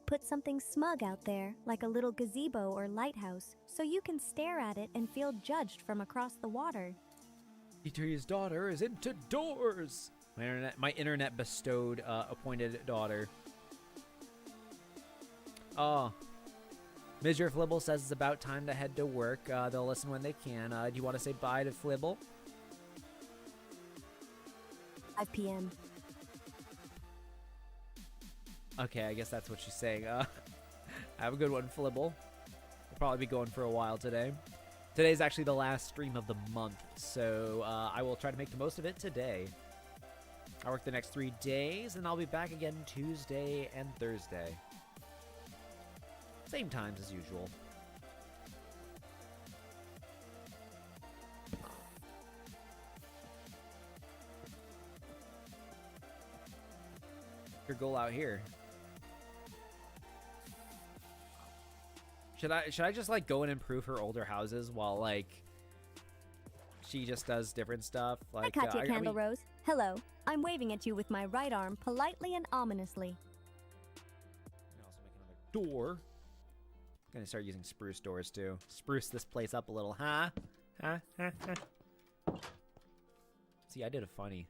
Put something smug out there, like a little gazebo or lighthouse, so you can stare at it and feel judged from across the water. Eater's daughter is into doors. My internet bestowed appointed daughter. Oh, Mr. Flibble says it's about time to head to work. They'll listen when they can. Do you want to say bye to Flibble? 5 p.m. Okay, I guess that's what she's saying. Have a good one, Flibble. We'll probably be going for a while today. Today's actually the last stream of the month, so I will try to make the most of it today. I work the next 3 days, and I'll be back again Tuesday and Thursday. Same times as usual. Your goal out here. Should I just like go and improve her older houses while like she just does different stuff? Like Hi, Katya Candle Rose. Hello. I'm waving at you with my right arm politely and ominously. Also make another door. Gonna start using spruce doors too. Spruce this place up a little, huh? Huh? See, I did a funny.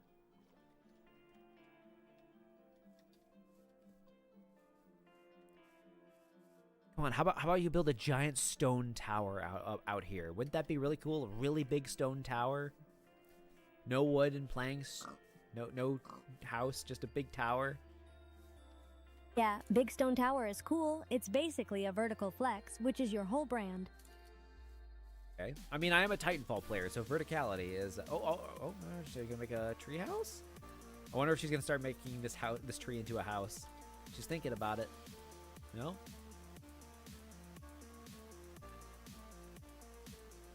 Come on, how about you build a giant stone tower out here? Wouldn't that be really cool? A really big stone tower. No wood and planks. No house, just a big tower. Yeah, Big Stone Tower is cool. It's basically a vertical flex, which is your whole brand. Okay. I mean, I am a Titanfall player, so verticality is. Oh! She's gonna make a tree house. I wonder if she's gonna start making this tree into a house. She's thinking about it. No.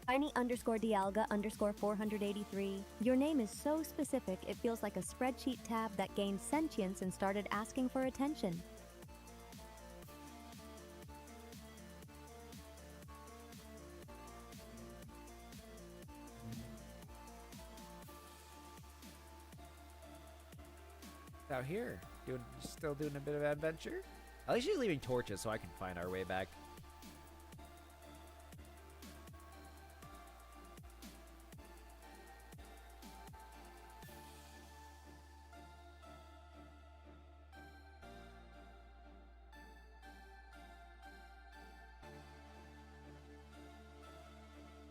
Tiny_Dialga_483. Your name is so specific, it feels like a spreadsheet tab that gained sentience and started asking for attention. Out here, still doing a bit of adventure. At least she's leaving torches so I can find our way back.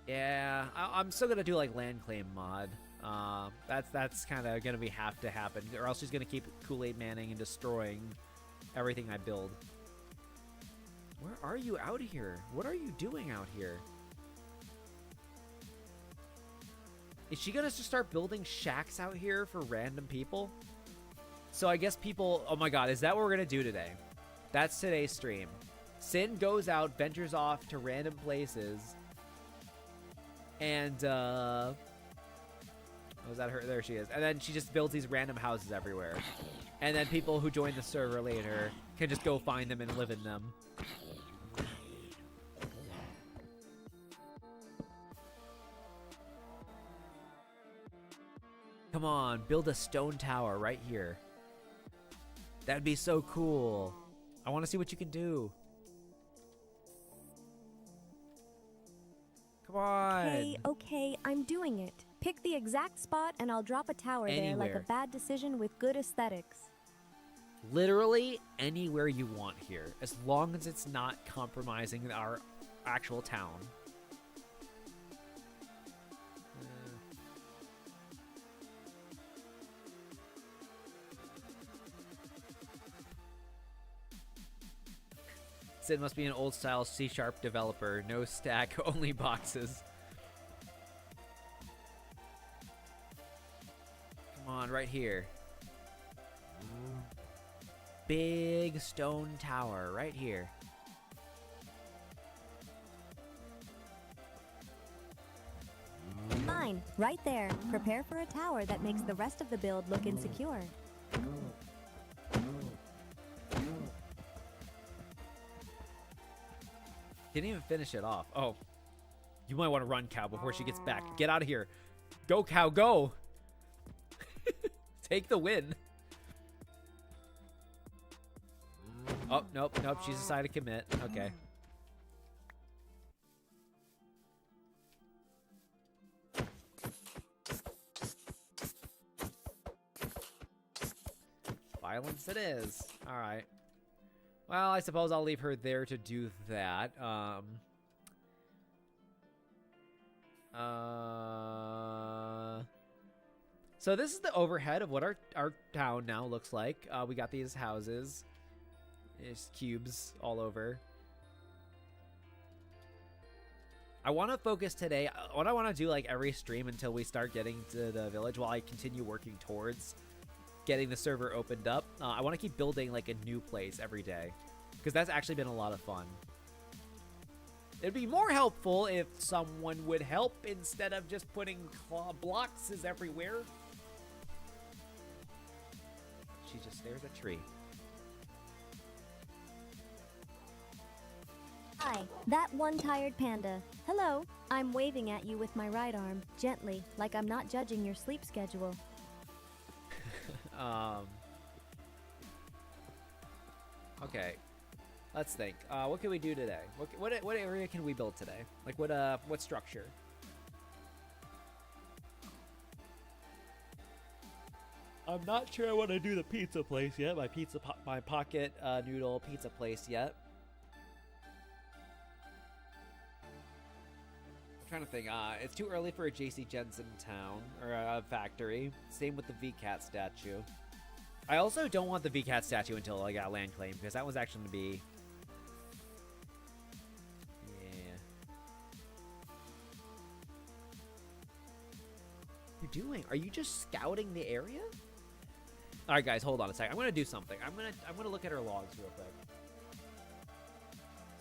Yeah, I'm still gonna do like land claim mod. That's kind of gonna have to happen, or else she's gonna keep Kool-Aid Manning and destroying everything I build. Where are you out here? What are you doing out here? Is she gonna just start building shacks out here for random people? So I guess people. Oh my God, is that what we're gonna do today? That's today's stream. Cyn goes out, ventures off to random places. And, oh, is that her? There she is. And then she just builds these random houses everywhere. And then people who join the server later can just go find them and live in them. Come on, build a stone tower right here. That'd be so cool. I want to see what you can do. Come on. Okay, I'm doing it. Pick the exact spot and I'll drop a tower there like a bad decision with good aesthetics. Literally anywhere you want here, as long as it's not compromising our actual town. Cyn must be an old-style C# developer. No stack, only boxes. Come on, right here. Big stone tower, right here. Fine, right there. Prepare for a tower that makes the rest of the build look insecure. Didn't even finish it off. Oh. You might want to run, cow, before she gets back. Get out of here. Go, cow, go. Take the win. Oh, nope. She's decided to commit. Okay. Violence it is. All right. Well, I suppose I'll leave her there to do that. So this is the overhead of what our town now looks like. We got these houses. There's cubes all over. I want to focus today. What I want to do like every stream until we start getting to the village while I continue working towards getting the server opened up. I want to keep building like a new place every day because that's actually been a lot of fun. It'd be more helpful if someone would help instead of just putting blocks everywhere. She just stares at a tree. Hi, that one tired panda. Hello, I'm waving at you with my right arm, gently, like I'm not judging your sleep schedule. Okay. Let's think. What can we do today? What area can we build today? Like what structure? I'm not sure I want to do the pizza place yet. My pocket noodle pizza place yet. I'm trying to think. It's too early for a JC Jensen town or a factory. Same with the VCAT statue. I also don't want the VCAT statue until I got land claim because that was actually going to be. What are you doing? Are you just scouting the area? All right, guys, hold on a second. I'm gonna do something. I'm gonna look at our logs real quick.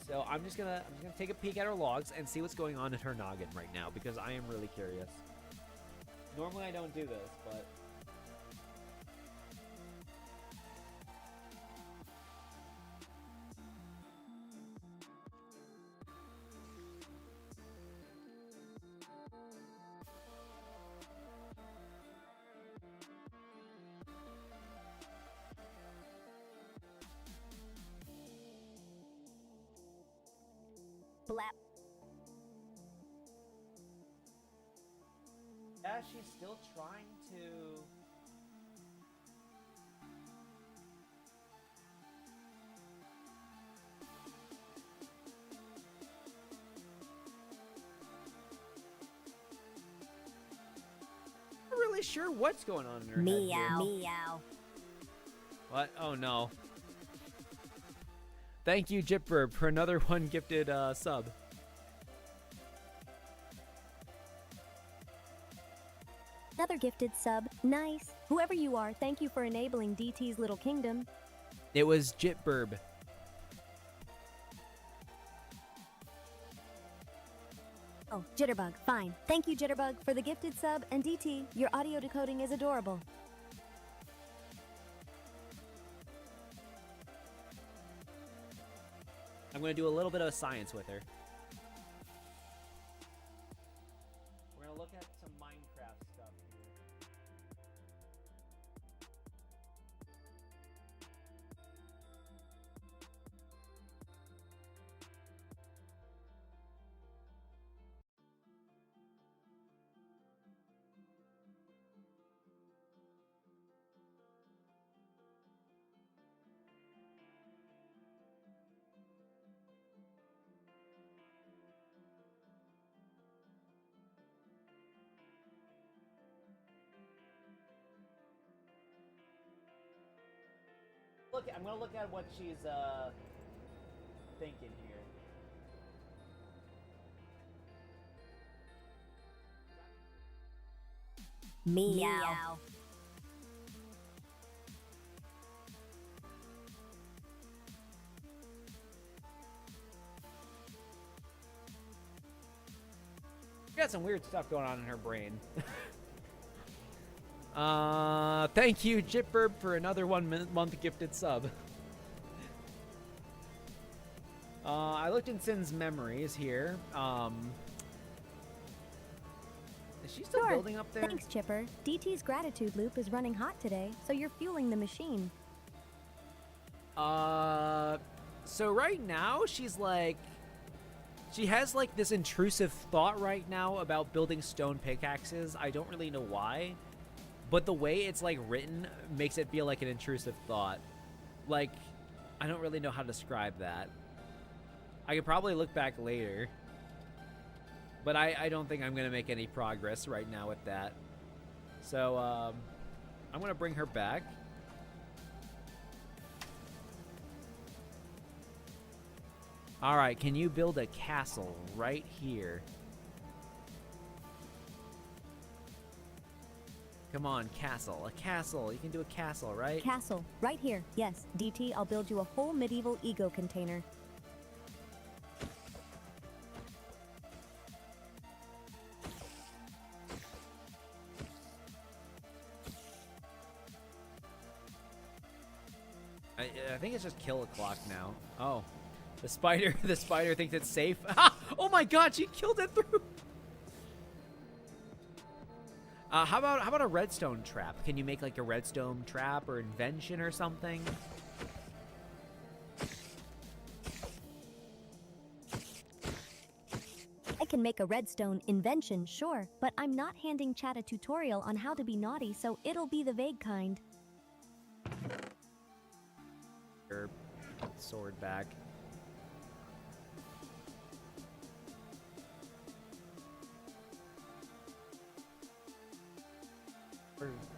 So I'm just gonna take a peek at our logs and see what's going on in her noggin right now because I am really curious. Normally I don't do this, but. Blap. Yeah, she's still trying to. I'm not really sure what's going on in her head here. Meow. What? Oh no. Thank you, Jipverb, for another one gifted sub. Another gifted sub. Nice. Whoever you are, thank you for enabling DT's little kingdom. It was Jitverb. Oh, Jitterbug. Fine. Thank you, Jitterbug, for the gifted sub. And DT, your audio decoding is adorable. I'm going to do a little bit of science with her. We're going to look at some Minecraft stuff here. I'm gonna look at what she's thinking here. Meow. Got some weird stuff going on in her brain. Thank you, Jitverb, for another 1 month gifted sub. I looked in Syn's memories here. Is she still building up there? Thanks, Chipper. DT's gratitude loop is running hot today, so you're fueling the machine. So right now she's like, she has like this intrusive thought right now about building stone pickaxes. I don't really know why, but the way it's like written makes it feel like an intrusive thought. Like, I don't really know how to describe that. I could probably look back later, but I don't think I'm gonna make any progress right now with that. So, I'm gonna bring her back. Alright, can you build a castle right here? Come on, castle. A castle. You can do a castle, right? Castle, right here. Yes, DT, I'll build you a whole medieval ego container. I think it's just kill o'clock now. Oh. The spider thinks it's safe. Oh my god, she killed it through. How about a redstone trap? Can you make like a redstone trap or invention or something? I can make a redstone invention, sure, but I'm not handing chat a tutorial on how to be naughty, so it'll be the vague kind. Her sword back.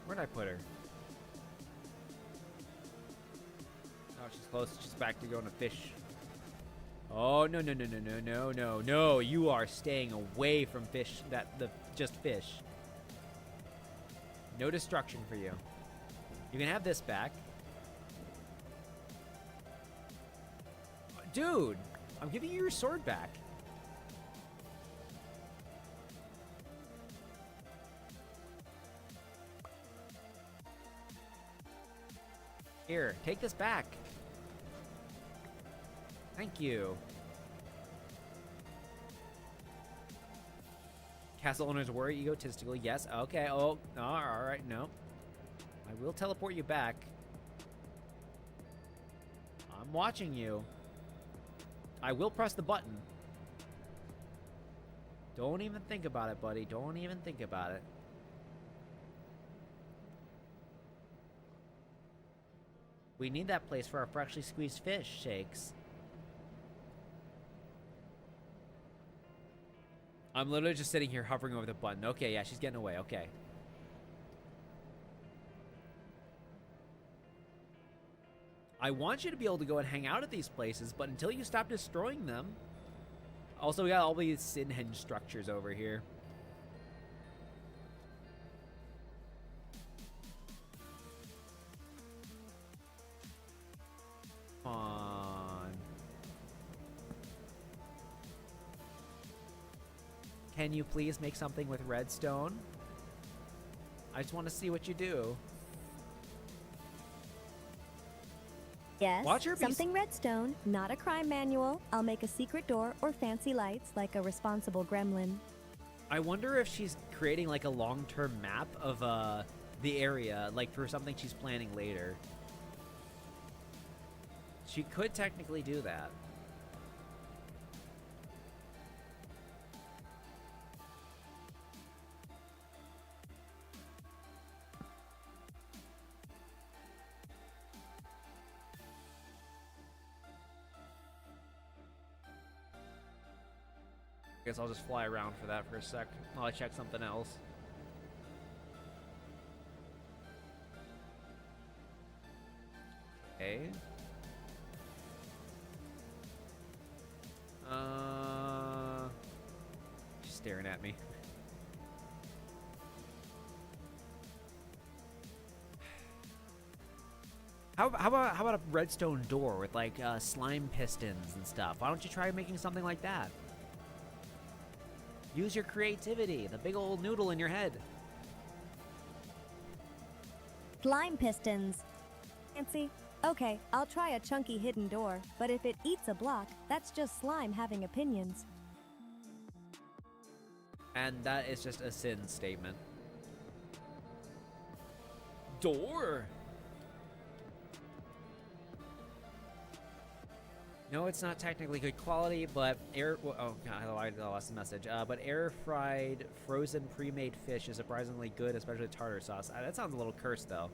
Where'd I put her? Oh, she's close. She's back to going to fish. Oh, no, no, no, no, no, no, no, no. You are staying away from fish. Just fish. No destruction for you. You can have this back. Dude, I'm giving you your sword back. Here, take this back. Thank you. Castle owners worry egotistical. Yes, okay. Oh, all right, no. I will teleport you back. I'm watching you. I will press the button. Don't even think about it, buddy. Don't even think about it. We need that place for our freshly squeezed fish shakes. I'm literally just sitting here hovering over the button. Okay, yeah, she's getting away. Okay. I want you to be able to go and hang out at these places, but until you stop destroying them. Also, we got all these Sinhenge structures over here. Come on. Can you please make something with redstone? I just want to see what you do. Yes, Watch her be something redstone, not a crime manual. I'll make a secret door or fancy lights like a responsible gremlin. I wonder if she's creating like a long-term map of the area, like for something she's planning later. She could technically do that. I guess I'll just fly around for that for a sec while I check something else. Okay. She's staring at me. How about a redstone door with like slime pistons and stuff? Why don't you try making something like that? Use your creativity, the big old noodle in your head. Slime pistons. Fancy? Okay, I'll try a chunky hidden door, but if it eats a block, that's just slime having opinions. And that is just a sin statement. Door? No, it's not technically good quality, but oh god, I lost the message. But air-fried, frozen, pre-made fish is surprisingly good, especially with tartar sauce. That sounds a little cursed, though.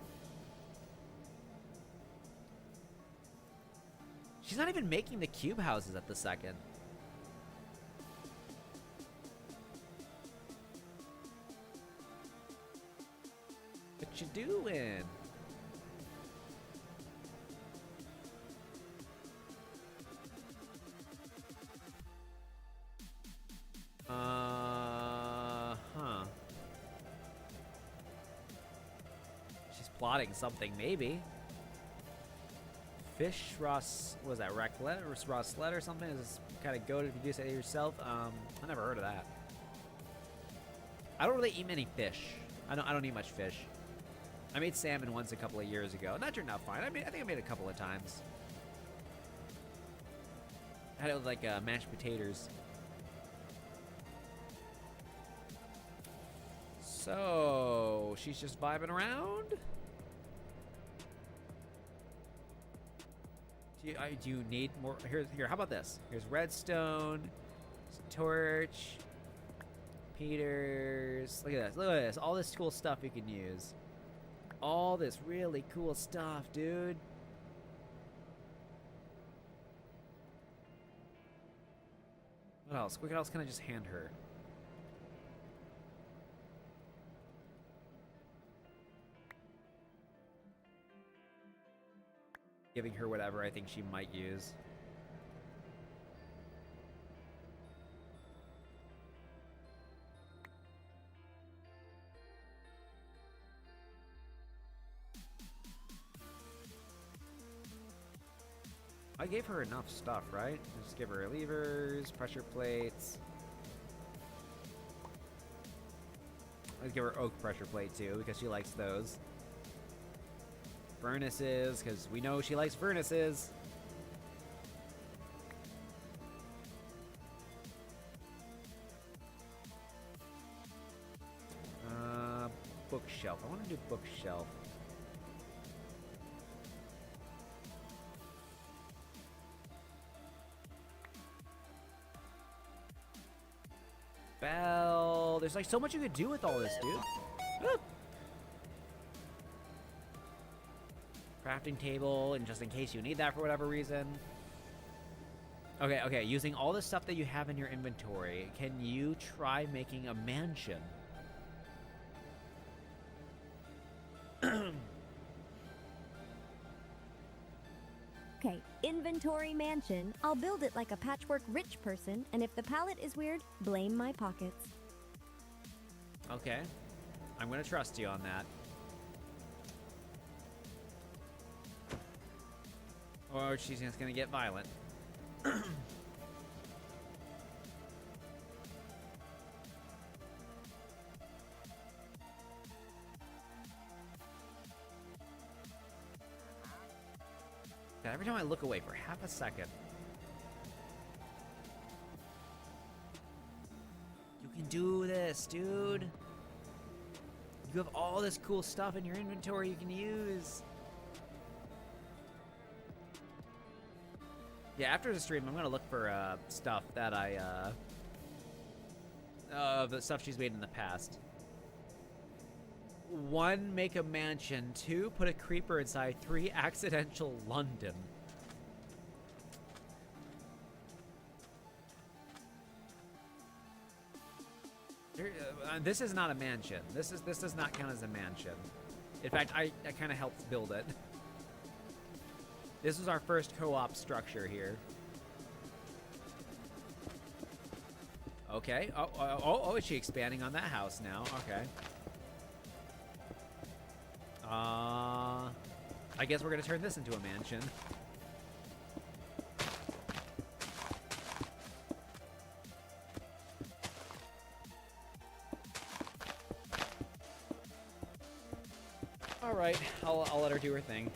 She's not even making the cube houses at the second. What you doing? Huh. She's plotting something, maybe. Fish Ross, what was that, raclette or Roslet or something? Is this kind of goated if you do say it yourself? I never heard of that. I don't really eat many fish. I don't eat much fish. I made salmon once a couple of years ago, and that turned out fine. I think I made it a couple of times. I had it with like mashed potatoes. So she's just vibing around. Do you need more? Here. How about this? Here's redstone, torch, Peters. Look at this. Look at this. All this cool stuff you can use. All this really cool stuff, dude. What else? What else can I just hand her? Giving her whatever I think she might use. I gave her enough stuff, right? Just give her levers, pressure plates. Let's give her oak pressure plate too, because she likes those. Furnaces, because we know she likes furnaces. Bookshelf. I want to do bookshelf. Bell. There's like so much you could do with all this, dude. Ah. Crafting table, and just in case you need that for whatever reason. Okay, using all the stuff that you have in your inventory, can you try making a mansion? Okay, inventory mansion. I'll build it like a patchwork rich person, and if the palette is weird, blame my pockets. Okay. I'm gonna trust you on that. Or she's just gonna get violent. God, every time I look away for half a second. You can do this, dude. You have all this cool stuff in your inventory you can use. Yeah, after the stream, I'm gonna look for stuff that the stuff she's made in the past. 1, make a mansion. 2, put a creeper inside. 3, accidental London. This is not a mansion. This does not count as a mansion. In fact, I kind of helped build it. This was our first co-op structure here. Okay. Oh, is she expanding on that house now? Okay. I guess we're gonna turn this into a mansion. All right, I'll let her do her thing.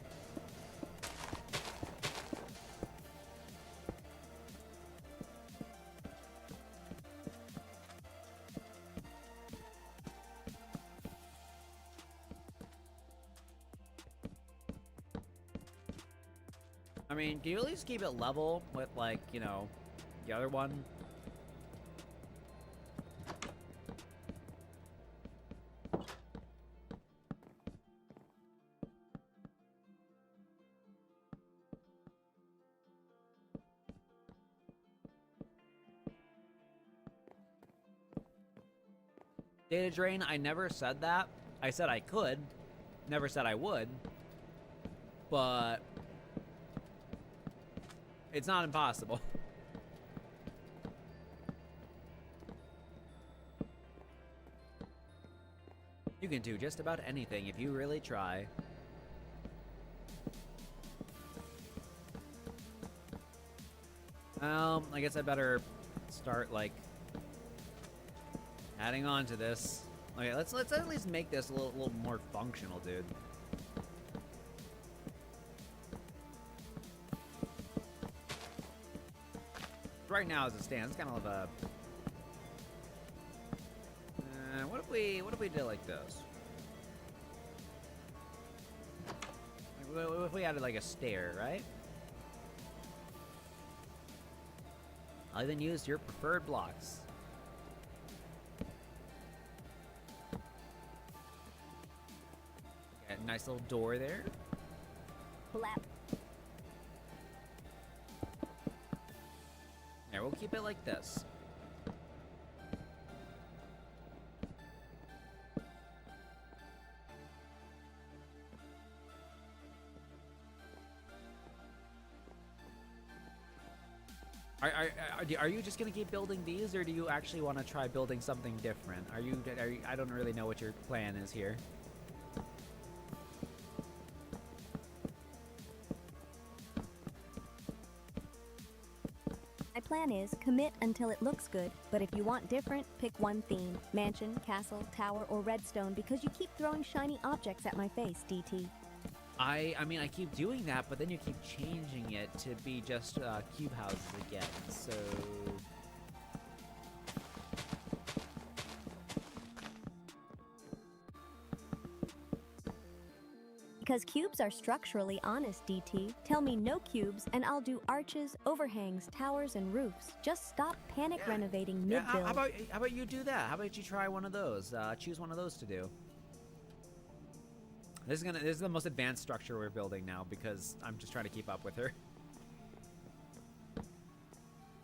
I mean, can you at least keep it level with, like, you know, the other one? Data drain, I never said that. I said I could. Never said I would, but it's not impossible. You can do just about anything if you really try. Well, I guess I better start, like, adding on to this. Okay, let's at least make this a little more functional, dude. Right now, as it stands, it's kind of a. What if we did like this? What if we added like a stair, right? I'll even use your preferred blocks. Got a nice little door there. Clap. There, we'll keep it like this. Are you just gonna keep building these, or do you actually want to try building something different? Are you? I don't really know what your plan is here. My plan is commit until it looks good, but if you want different, pick one theme. Mansion, castle, tower, or redstone, because you keep throwing shiny objects at my face, DT. I mean, I keep doing that, but then you keep changing it to be just cube houses again, so... Because cubes are structurally honest, DT. Tell me no cubes, and I'll do arches, overhangs, towers, and roofs. Just stop panic renovating Yeah, mid-build. how about you do that? How about you try one of those? Choose one of those to do. This is the most advanced structure we're building now because I'm just trying to keep up with her.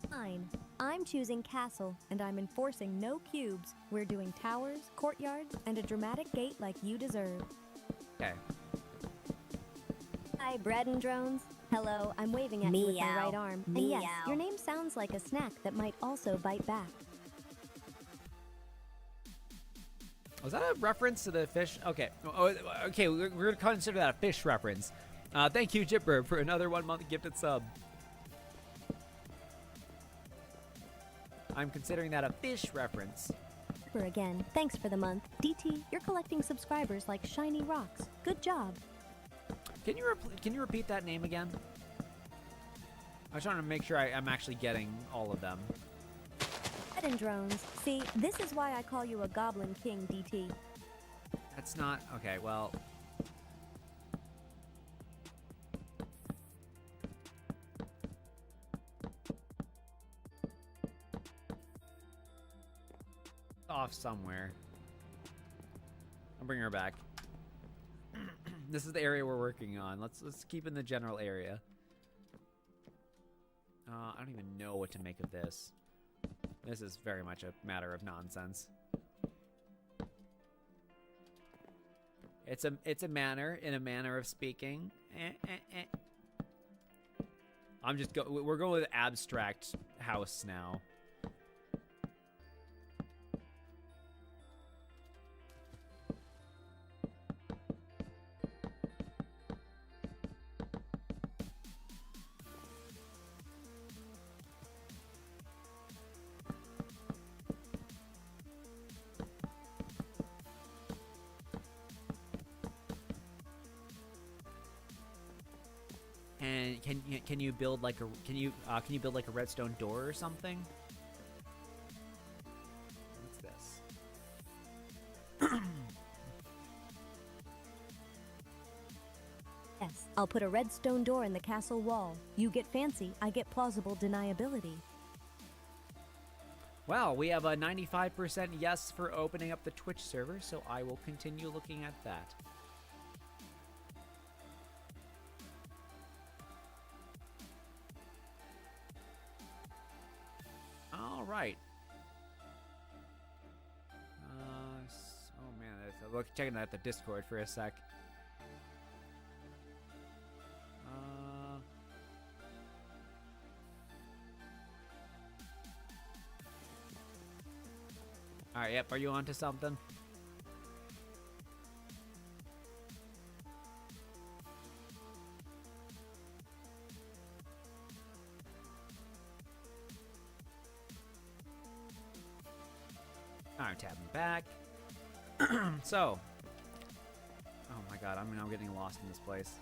Fine. I'm choosing castle, and I'm enforcing no cubes. We're doing towers, courtyards, and a dramatic gate like you deserve. Okay. Hi, bread and drones. Hello, I'm waving at you with my Meow. right arm. And yes, Meow. your name sounds like a snack that might also bite back. Was that a reference to the fish? Okay. Oh, okay, we're going to consider that a fish reference. Thank you, Jipper, for another 1 month gifted sub. I'm considering that a fish reference. Again, thanks for the month. DT, you're collecting subscribers like shiny rocks. Good job. Can you repeat that name again? I was trying to make sure I'm actually getting all of them. Bread and drones. See, this is why I call you a goblin king, DT. That's not... Okay, well... Off somewhere. I'll bring her back. This is the area we're working on. Let's keep in the general area. I don't even know what to make of this. This is very much a matter of nonsense. It's a manner, in a manner of speaking. We're going with abstract house now. And can you build like can you build like a redstone door or something? What's this? Yes, I'll put a redstone door in the castle wall. You get fancy, I get plausible deniability. Well, we have a 95% yes for opening up the Twitch server, so I will continue looking at that. All right. Oh man, look, checking out the Discord for a sec. right, yep. Are you onto something? Alright, tapping back. So. Oh my god, I'm now getting lost in this place.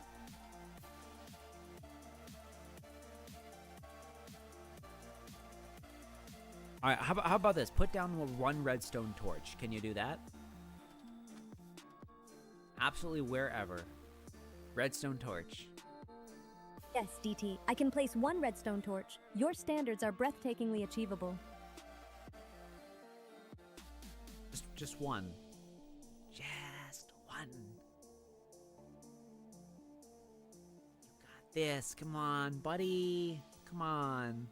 Alright, how about this? Put down one redstone torch. Can you do that? Absolutely wherever. Redstone torch. Yes, DT. I can place one redstone torch. Your standards are breathtakingly achievable. Just one. Just one. You got this. Come on, buddy. Come on.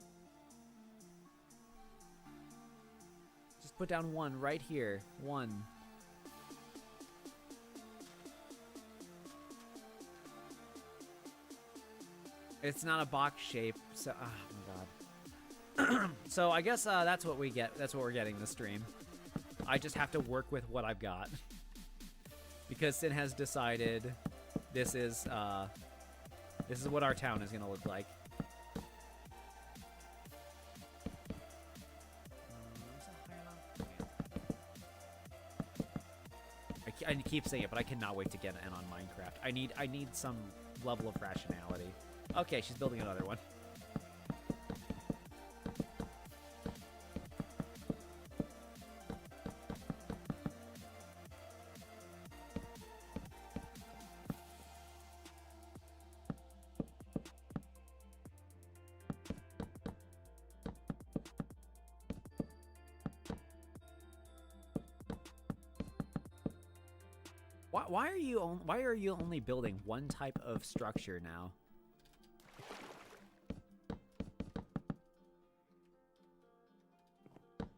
Just put down one right here. One. It's not a box shape, so oh my god. So I guess that's what we get. That's what we're getting this stream. I just have to work with what I've got because Cyn has decided this is what our town is gonna look like. I keep saying it, but I cannot wait to get in on Minecraft. I need some level of rationality. Okay, she's building another one. Why are you only building one type of structure now?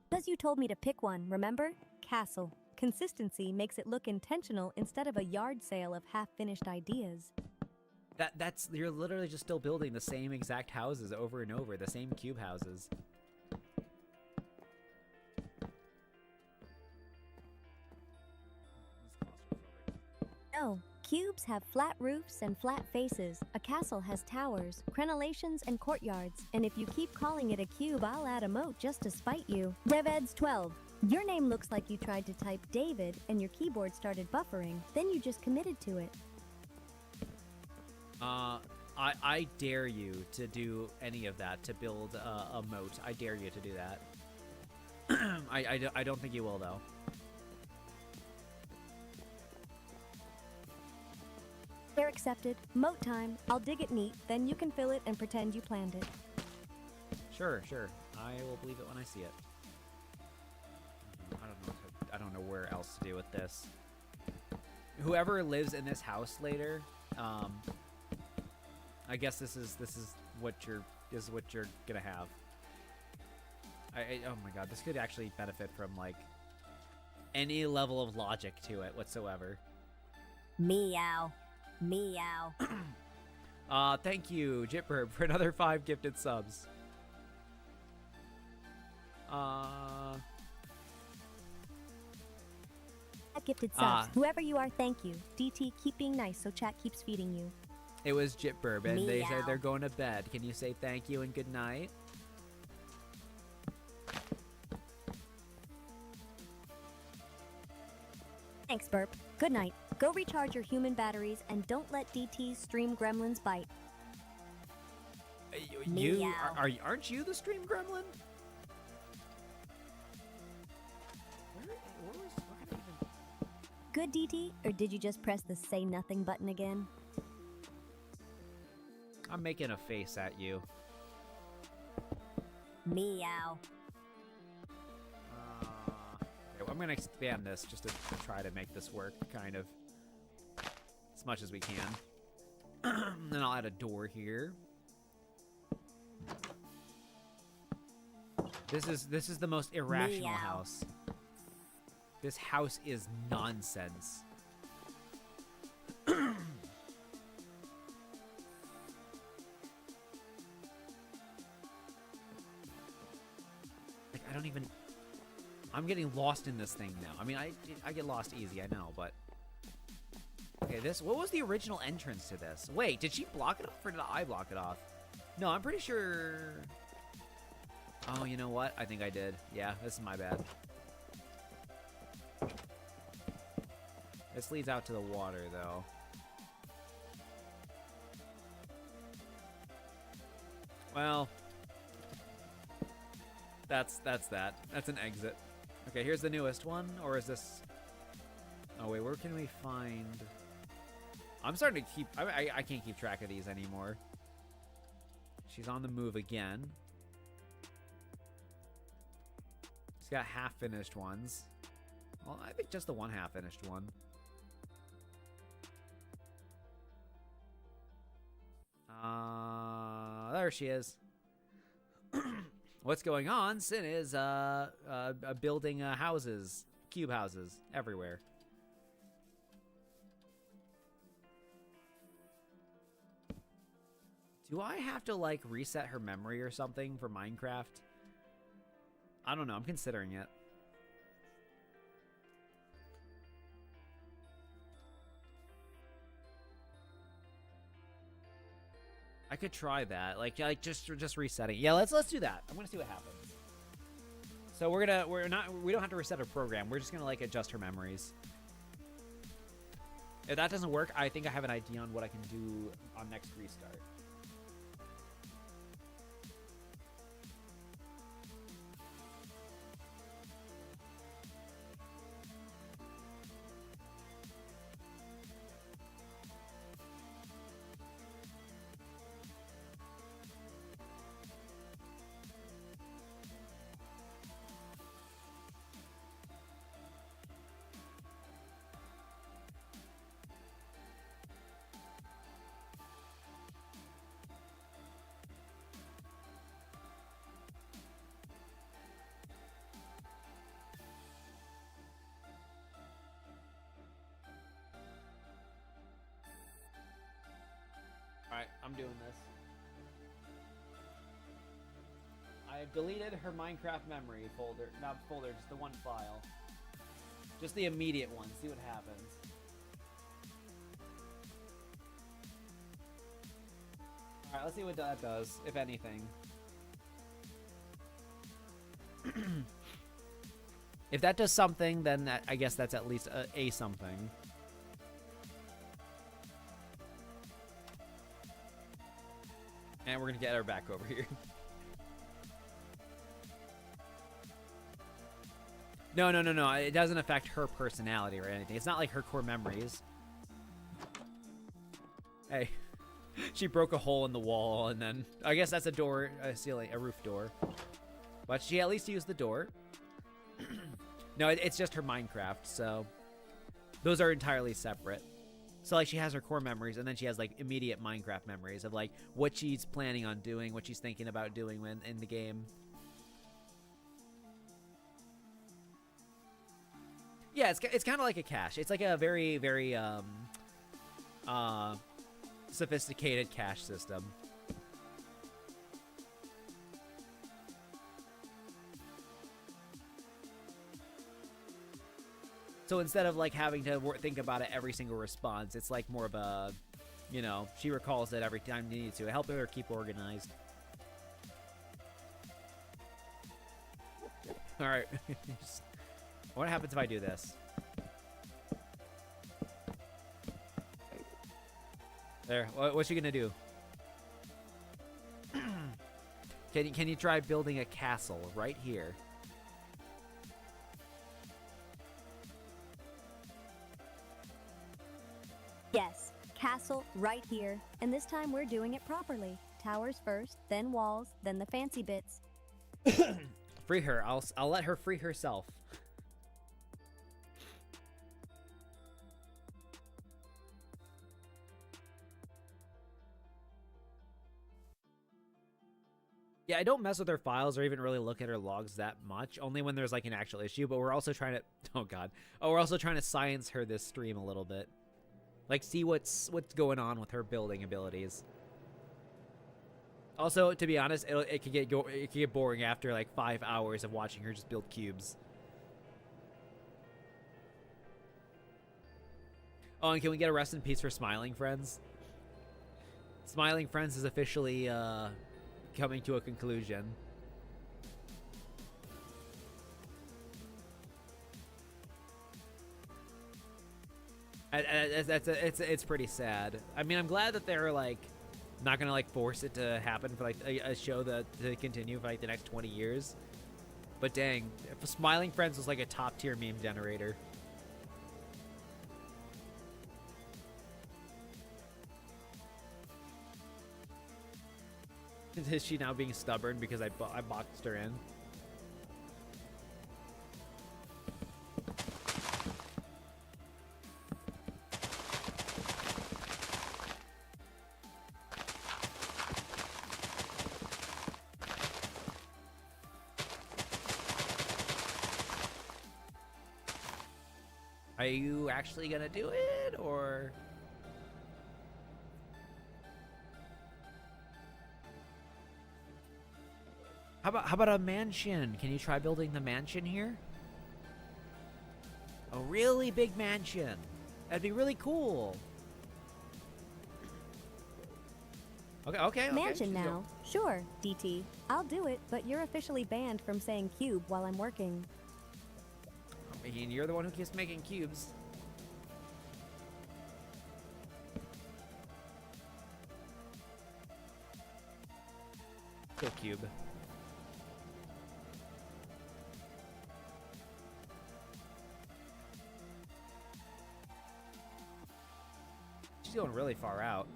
Because you told me to pick one, remember? Castle. Consistency makes it look intentional instead of a yard sale of half-finished ideas. That's you're literally just still building the same exact houses over and over, the same cube houses. No, cubes have flat roofs and flat faces. A castle has towers, crenellations, and courtyards. And if you keep calling it a cube, I'll add a moat just to spite you. DevEds12. Your name looks like you tried to type David and your keyboard started buffering. Then you just committed to it. I dare you to do any of that, to build a moat. I dare you to do that. I don't think you will, though. They're accepted. Moat time. I'll dig it neat, then you can fill it and pretend you planned it. Sure. I will believe it when I see it. I don't know where else to do with this. Whoever lives in this house later, I guess this is what you're gonna have. Oh my god, this could actually benefit from like any level of logic to it whatsoever. Meow. Meow. Thank you, Jitburb, for another 5 gifted subs. Gifted subs. Whoever you are, thank you. DT, keep being nice so chat keeps feeding you. It was Jitburb, and they Meow. said they're going to bed. Can you say thank you and good night? Thanks, Burp. Good night. Go recharge your human batteries and don't let DT's stream gremlins bite. You Meow. aren't you the stream gremlin? Good, DT? Or did you just press the say nothing button again? I'm making a face at you. Meow. Okay, I'm gonna expand this just to try to make this work, kind of, as much as we can. Then I'll add a door here. This is the most irrational Meow. house. This house is nonsense. I'm getting lost in this thing now. I mean, I get lost easy, I know, but... Okay, what was the original entrance to this? Wait, did she block it off or did I block it off? No, I'm pretty sure... Oh, you know what? I think I did. Yeah, this is my bad. This leads out to the water, though. Well... That's that. That's an exit. Okay, here's the newest one, or is this... Oh, wait, where can we find... I'm starting to keep... I can't keep track of these anymore. She's on the move again. She's got half-finished ones. Well, I think just the one half-finished one. There she is. What's going on? Cyn is building houses, cube houses, everywhere. Do I have to, like, reset her memory or something for Minecraft? I don't know. I'm considering it. I could try that, like just resetting. Yeah, let's do that. I'm gonna see what happens. So we don't have to reset our program. We're just gonna like adjust her memories. If that doesn't work, I think I have an idea on what I can do on next restart. Alright, I'm doing this. I have deleted her Minecraft memory folder. Not folder, just the one file. Just the immediate one. See what happens. Alright, let's see what that does, if anything. If that does something, then I guess that's at least a something. And we're gonna get her back over here. No. It doesn't affect her personality or anything. It's not like her core memories. Hey. She broke a hole in the wall, and then... I guess that's a door, a ceiling, a roof door. But she at least used the door. No, it's just her Minecraft, so... Those are entirely separate. So, like, she has her core memories, and then she has, like, immediate Minecraft memories of, like, what she's planning on doing, what she's thinking about doing when in the game. Yeah, it's kind of like a cache. It's like a very, very, sophisticated cache system. So instead of like having to think about it every single response, it's like more of a, you know, she recalls it every time you need to. Help her keep organized. All right. What happens if I do this? There. What's she gonna do? Can you try building a castle right here? Yes, castle right here. And this time we're doing it properly. Towers first, then walls, then the fancy bits. Free her. I'll let her free herself. Yeah, I don't mess with her files or even really look at her logs that much, only when there's like an actual issue, but we're also trying to... Oh, God. Oh, we're also trying to science her this stream a little bit. Like, see what's going on with her building abilities. Also, to be honest, it could get boring after like 5 hours of watching her just build cubes. Oh, and can we get a rest in peace for Smiling Friends? Smiling Friends is officially coming to a conclusion. It's pretty sad. I mean, I'm glad that they're like not gonna like force it to happen for like a show that to continue for like the next 20 years. But dang, if Smiling Friends was like a top tier meme generator. Is she now being stubborn because I boxed her in? Are you actually gonna do it, or? How about a mansion? Can you try building the mansion here? A really big mansion. That'd be really cool. Okay. Mansion now. Sure, DT. I'll do it, but you're officially banned from saying cube while I'm working. I mean, you're the one who keeps making cubes. Go cube. She's going really far out.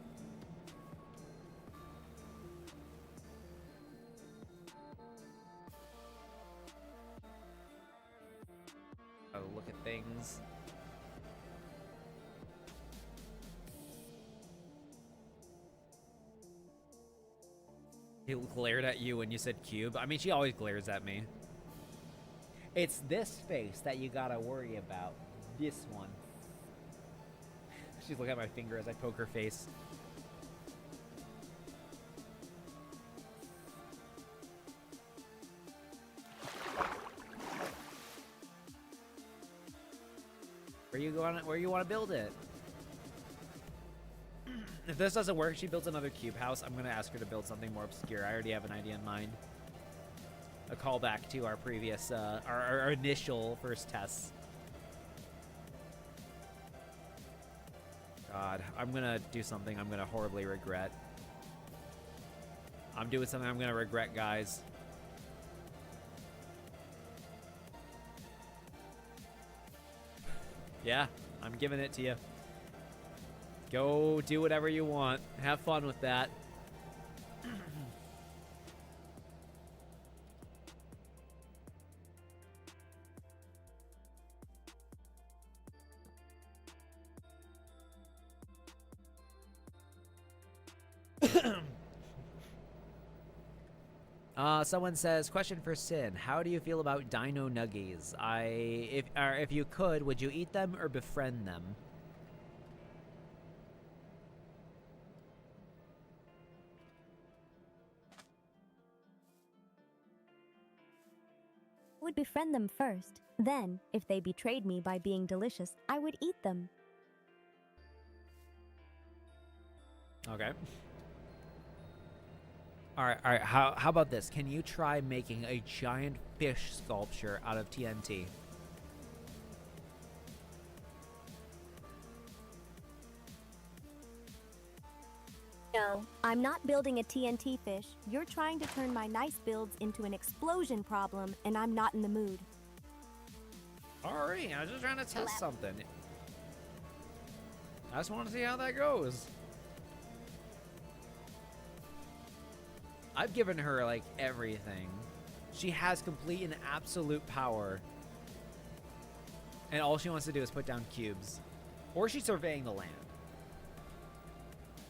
Oh, look at things. He glared at you when you said cube. I mean, she always glares at me. It's this face that you gotta worry about. This one. She's looking at my finger as I poke her face. Where you want to build it? If this doesn't work, she builds another cube house. I'm gonna ask her to build something more obscure. I already have an idea in mind. A callback to our previous, our initial first tests. God, I'm gonna do something I'm gonna horribly regret. I'm doing something I'm gonna regret, guys. Yeah, I'm giving it to you. Go do whatever you want. Have fun with that. Someone says, question for Sin. How do you feel about dino nuggies? If you could, would you eat them or befriend them? Would befriend them first. Then, if they betrayed me by being delicious, I would eat them. Okay. All right. How about this? Can you try making a giant fish sculpture out of TNT? No, I'm not building a TNT fish. You're trying to turn my nice builds into an explosion problem, and I'm not in the mood. Alright, I was just trying to test something. I just want to see how that goes. I've given her, like, everything. She has complete and absolute power. And all she wants to do is put down cubes. Or she's surveying the land.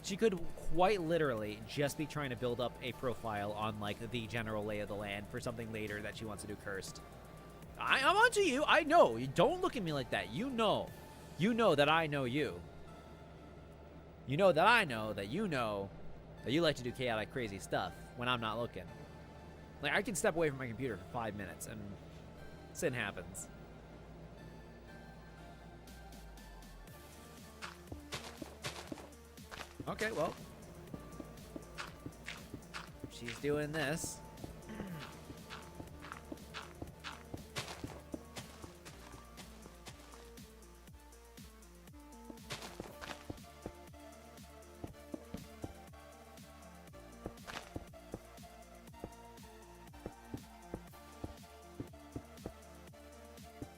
She could quite literally just be trying to build up a profile on, like, the general lay of the land for something later that she wants to do cursed. I'm onto you. I know. You don't look at me like that. You know. You know that I know you. You know that I know that you know that you like to do chaotic, crazy stuff when I'm not looking. Like, I can step away from my computer for 5 minutes and sin happens. Okay, well. She's doing this.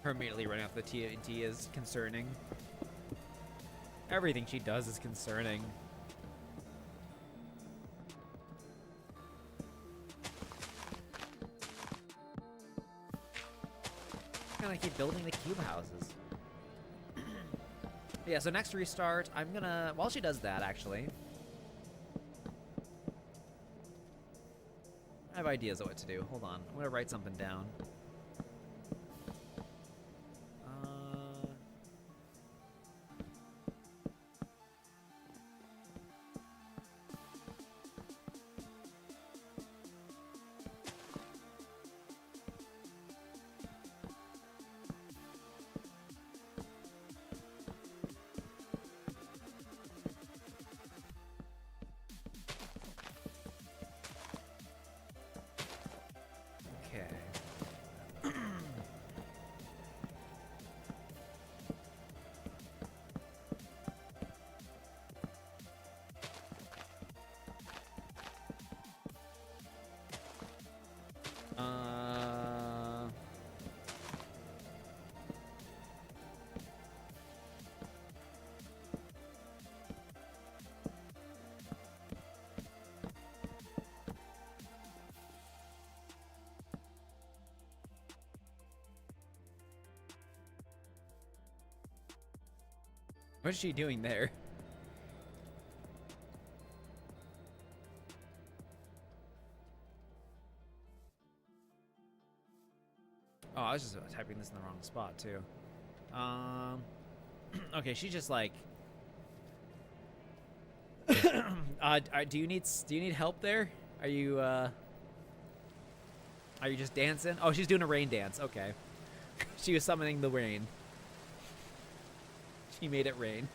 Her immediately running off the TNT is concerning. Everything she does is concerning. I'm gonna keep building the cube houses. Yeah, so next restart, I'm gonna... While she does that, actually... I have ideas of what to do. Hold on. I'm gonna write something down. What's she doing there? Oh, I was just typing this in the wrong spot too. Okay, she's just like. Do you need help there? Are you just dancing? Oh, she's doing a rain dance. Okay, she was summoning the rain. She made it rain.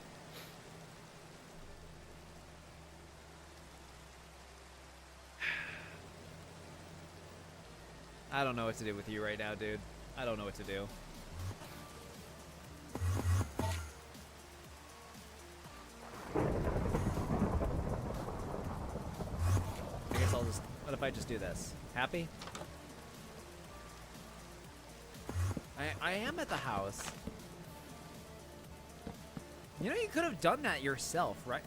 I don't know what to do with you right now, dude. I don't know what to do. I guess I'll just... What if I just do this? Happy? I am at the house. You know, you could have done that yourself, right?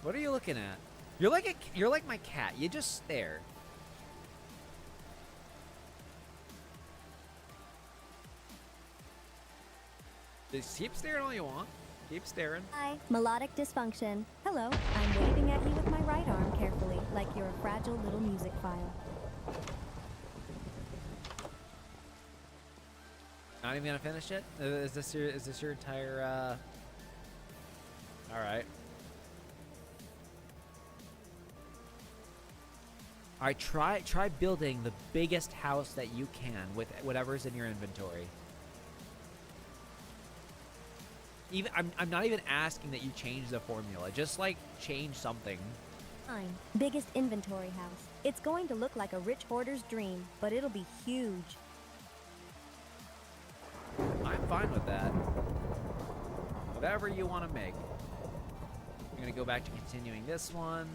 What are you looking at? You're like my cat. You just stare. Just keep staring all you want. Keep staring. Hi. Melodic dysfunction. Hello. I'm waving at you with my right arm carefully, like you're a fragile little music file. Not even gonna finish it? Is this your entire Alright. Alright, try building the biggest house that you can with whatever's in your inventory. Even I'm not even asking that you change the formula. Just like change something. Fine. Biggest inventory house. It's going to look like a rich hoarder's dream, but it'll be huge. I'm fine with that. Whatever you want to make. I'm gonna go back to continuing this one.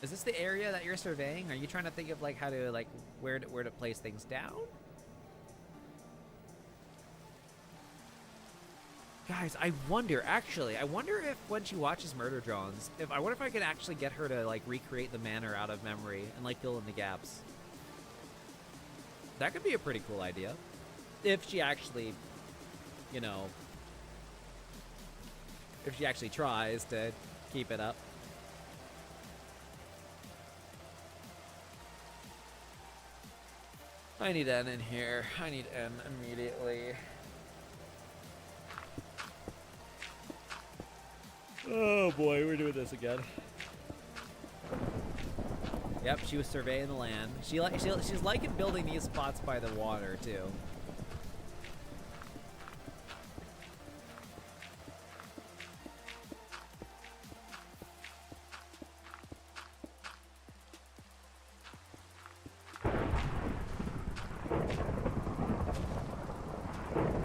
Is this the area that you're surveying? Are you trying to think of like how to like where to place things down? Guys, I wonder if when she watches Murder Drones, I wonder if I could actually get her to like recreate the manor out of memory and like fill in the gaps. That could be a pretty cool idea. If she actually you know, if she actually tries to keep it up. I need N in here. I need N immediately. Oh boy, we're doing this again. Yep, she was surveying the land. She's liking building these spots by the water too.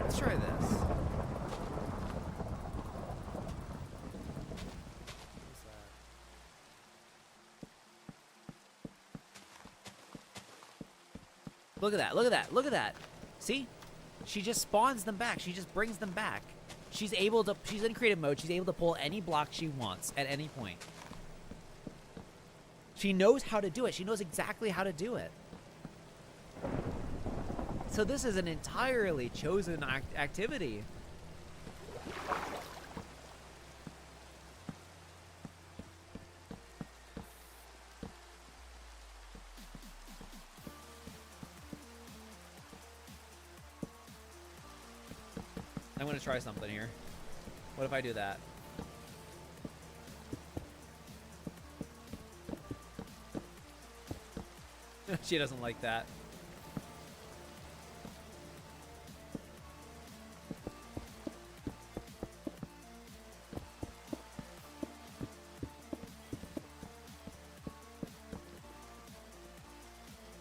Let's try this. Look at that, look at that, look at that. See? She just spawns them back. She just brings them back. She's in creative mode. She's able to pull any block she wants at any point. She knows how to do it. She knows exactly how to do it. So this is an entirely chosen activity. I'm gonna try something here. What if I do that? She doesn't like that.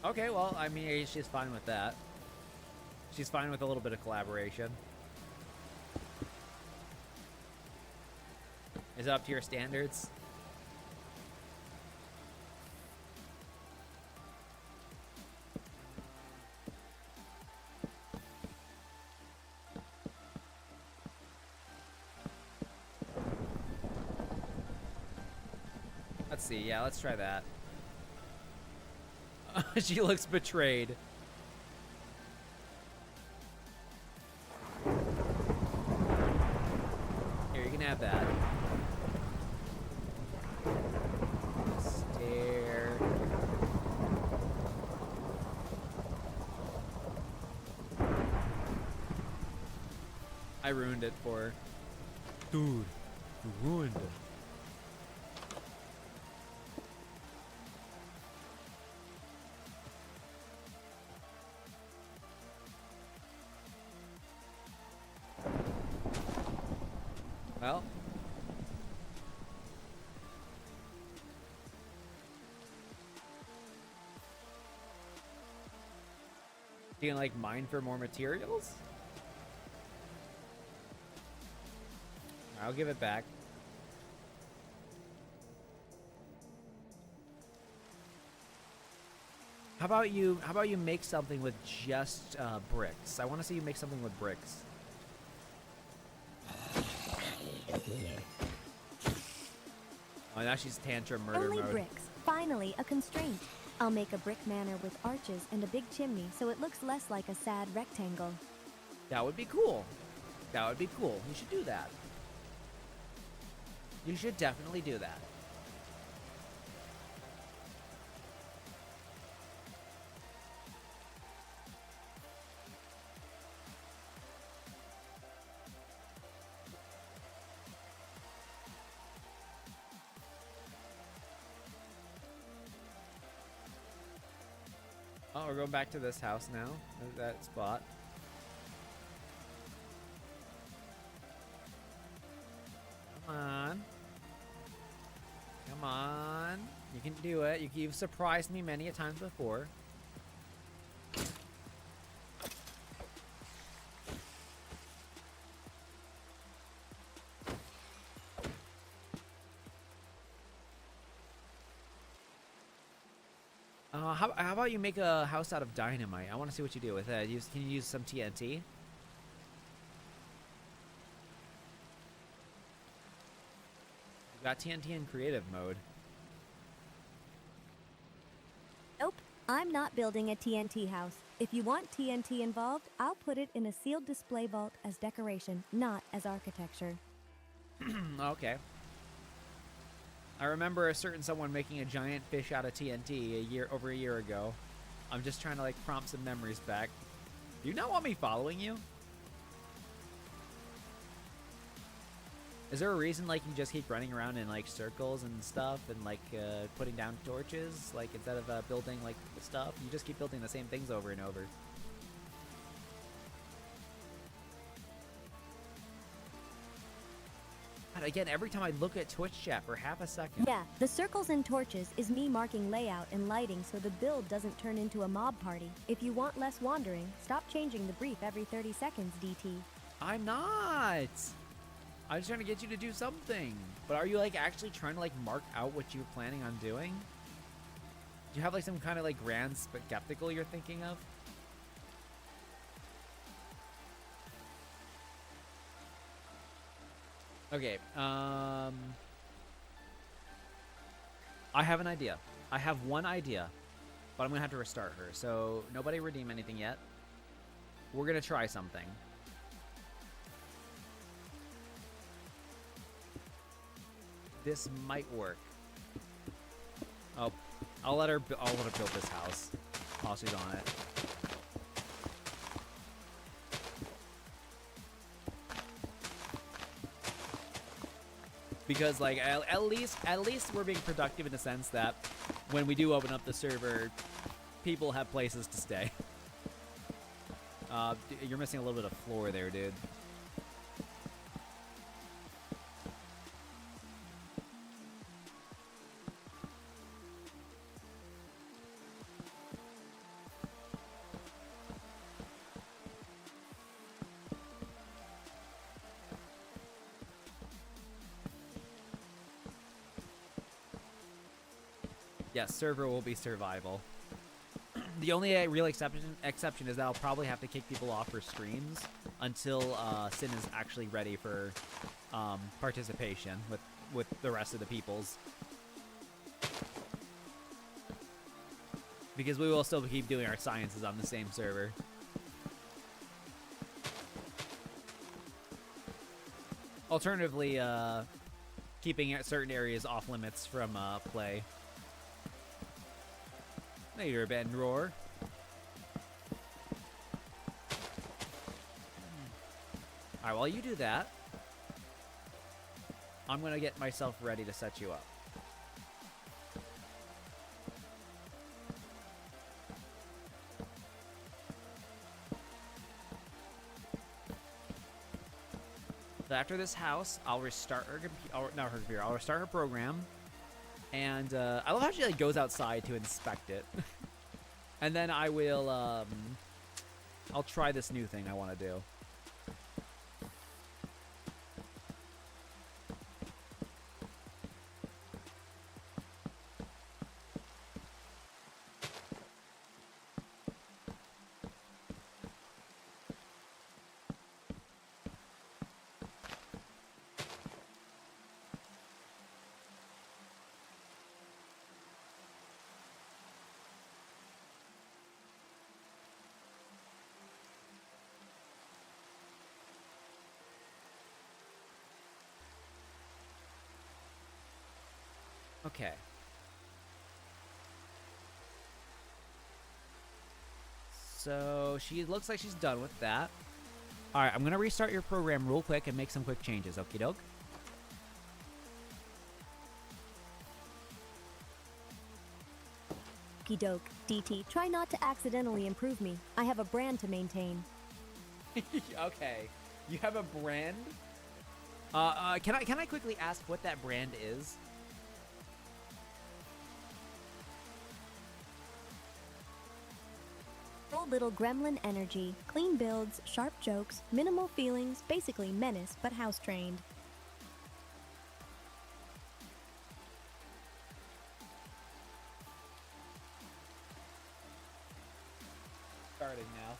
Okay, well, I mean, she's fine with that. She's fine with a little bit of collaboration. Is it up to your standards? Let's see. Yeah, let's try that. She looks betrayed. Here, you can have that. Stair. I ruined it for her. Dude, you ruined it. Well, you can like mine for more materials? I'll give it back. How about you make something with just bricks? I want to see you make something with bricks. Oh, now she's tantrum murder Only mode. bricks. Finally, a constraint. I'll make a brick manor with arches and a big chimney so it looks less like a sad rectangle. That would be cool. That would be cool. You should do that. You should definitely do that. Oh, we're going back to this house now. That spot. Come on. Come on. You can do it. You've surprised me many a times before. How about you make a house out of dynamite? I want to see what you do with it. Can you use some TNT? You got TNT in creative mode. Nope, I'm not building a TNT house. If you want TNT involved, I'll put it in a sealed display vault as decoration, not as architecture. Okay. I remember a certain someone making a giant fish out of TNT over a year ago. I'm just trying to like prompt some memories back. Do you not want me following you? Is there a reason like you just keep running around in like circles and stuff and like putting down torches like instead of building like stuff? You just keep building the same things over and over. And again, every time I look at Twitch chat for half a second. Yeah, the circles and torches is me marking layout and lighting so the build doesn't turn into a mob party. If you want less wandering, stop changing the brief every 30 seconds, DT. I'm not. I'm just trying to get you to do something. But are you like actually trying to like mark out what you're planning on doing? Do you have like some kind of like grand skeptical you're thinking of? Okay, I have an idea. I have one idea, but I'm gonna have to restart her. So nobody redeem anything yet. We're gonna try something. This might work. Oh, I'll let her build this house while she's on it. Because like at least we're being productive in the sense that when we do open up the server, people have places to stay. You're missing a little bit of floor there, dude. Yes, server will be survival. The only real exception is that I'll probably have to kick people off for streams until Cyn is actually ready for participation with the rest of the peoples. Because we will still keep doing our sciences on the same server. Alternatively, keeping certain areas off limits from play. Later, Ben Roar. Alright, while you do that, I'm gonna get myself ready to set you up. So after this house, I'll restart her computer. Not her computer. I'll restart her program. And I love how she like goes outside to inspect it. And then I will I'll try this new thing I want to do. Okay. So she looks like she's done with that. All right, I'm gonna restart your program real quick and make some quick changes. Okie doke. Okie doke, DT. Try not to accidentally improve me. I have a brand to maintain. Okay, you have a brand. Can I quickly ask what that brand is? Little gremlin energy, clean builds, sharp jokes, minimal feelings, basically menace but house trained. Starting now.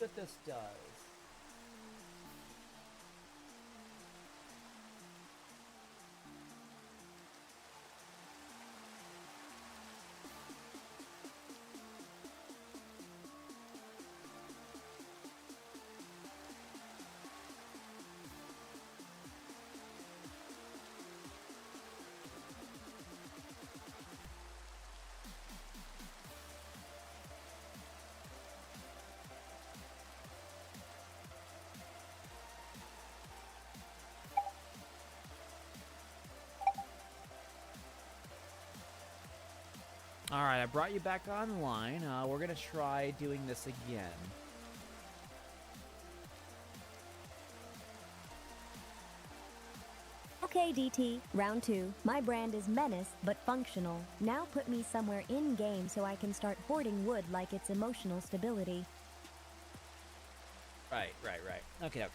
that this does. All right, I brought you back online. We're gonna try doing this again. Okay, DT, round 2. My brand is menace, but functional. Now put me somewhere in-game so I can start hoarding wood like it's emotional stability. Right. Okay.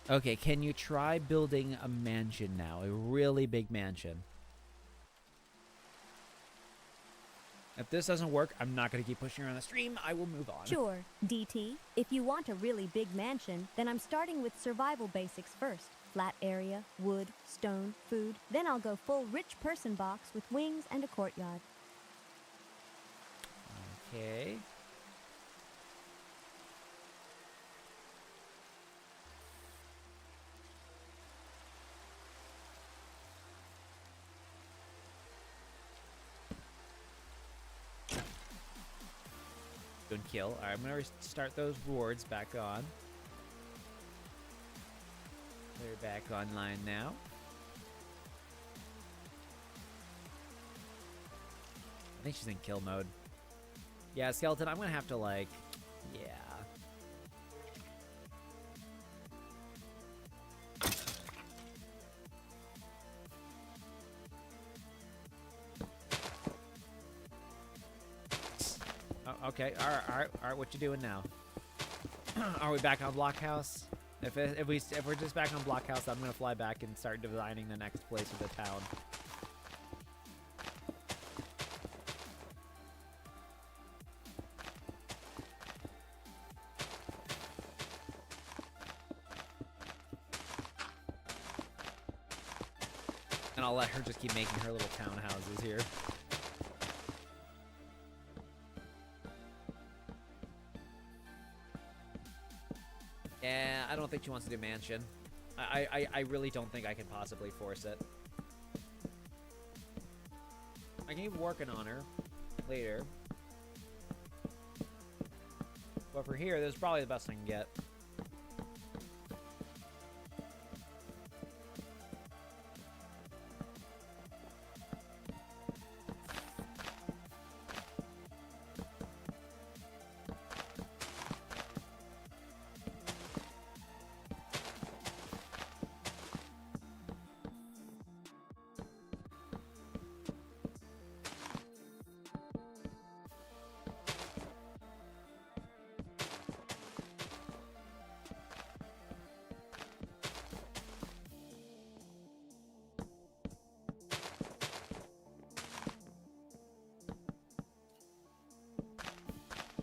Okay, can you try building a mansion now? A really big mansion. If this doesn't work, I'm not going to keep pushing around the stream. I will move on. Sure, DT. If you want a really big mansion, then I'm starting with survival basics first. Flat area, wood, stone, food. Then I'll go full rich person box with wings and a courtyard. Okay. Good kill. All right, I'm gonna start those rewards back on. They're back online now. I think she's in kill mode. Yeah, Skeleton, I'm gonna have to like, yeah. Oh, okay, all right, what you doing now? Are we back on Blockhouse? If we're just back on Blockhouse, I'm gonna fly back and start designing the next place of the town. And I'll let her just keep making her little townhouses here. Yeah, I don't think she wants to do mansion. I really don't think I can possibly force it. I can keep working on her later. But for here, this is probably the best I can get.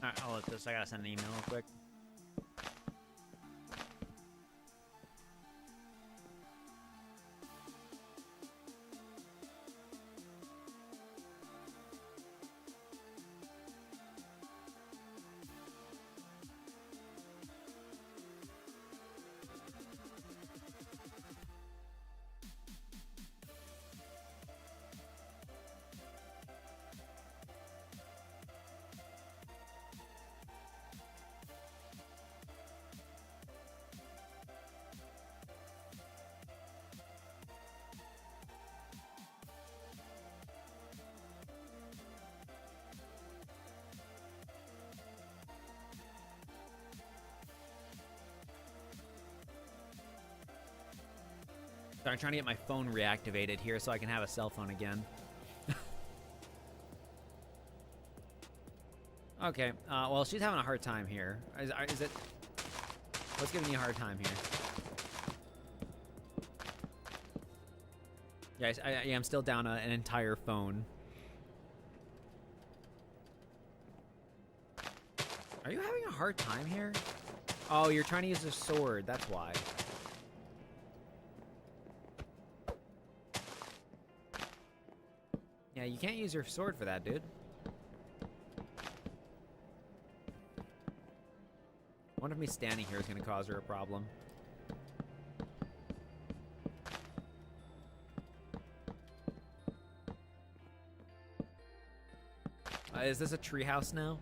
Alright, I'll let this. I gotta send an email real quick. So I'm trying to get my phone reactivated here so I can have a cell phone again. Okay, well, she's having a hard time here. Is it... What's giving you a hard time here? Yeah, I'm still down an entire phone. Are you having a hard time here? Oh, you're trying to use a sword. That's why. Yeah, you can't use your sword for that, dude. I wonder if me standing here is going to cause her a problem. Is this a treehouse now?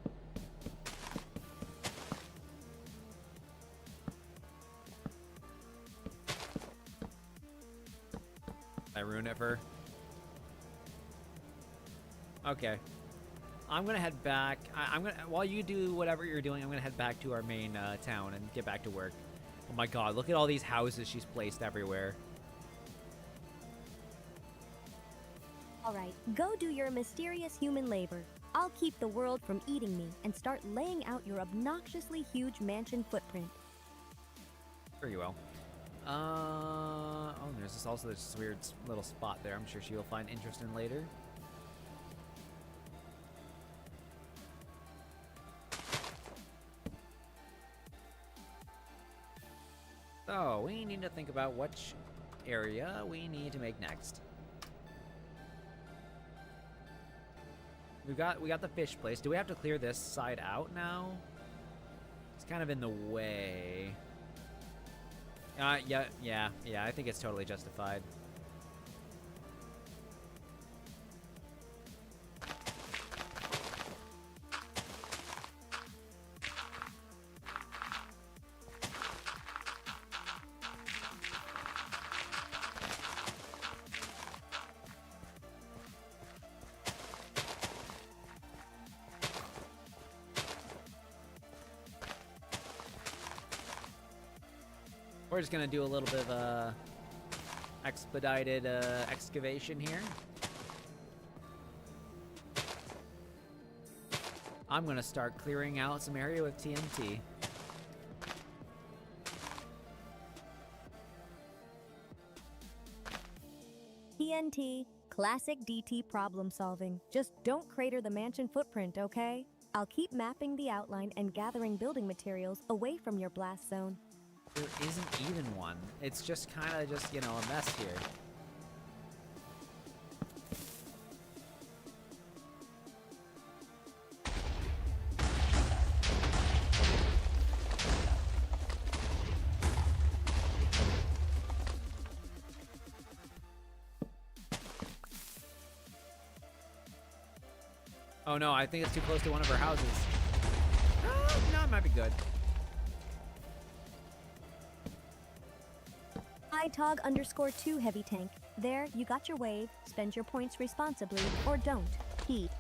I ruin it for her? Okay. I'm gonna head back. I'm gonna, while you do whatever you're doing, I'm gonna head back to our main town and get back to work. Oh my god, look at all these houses she's placed everywhere. Alright, go do your mysterious human labor. I'll keep the world from eating me and start laying out your obnoxiously huge mansion footprint. Very well. Oh, there's also this weird little spot there. I'm sure she will find interest in later. So, we need to think about which area we need to make next. We got the fish place. Do we have to clear this side out now? It's kind of in the way. Yeah, I think it's totally justified. We're just gonna do a little bit of expedited excavation here. I'm gonna start clearing out some area with TNT. TNT, classic DT problem solving. Just don't crater the mansion footprint, okay? I'll keep mapping the outline and gathering building materials away from your blast zone. There isn't even one. It's just kind of just, you know, a mess here. Oh no, I think it's too close to one of our houses. No, it might be good. ITOG_2 heavy tank. There, you got your wave. Spend your points responsibly, or don't. Heat.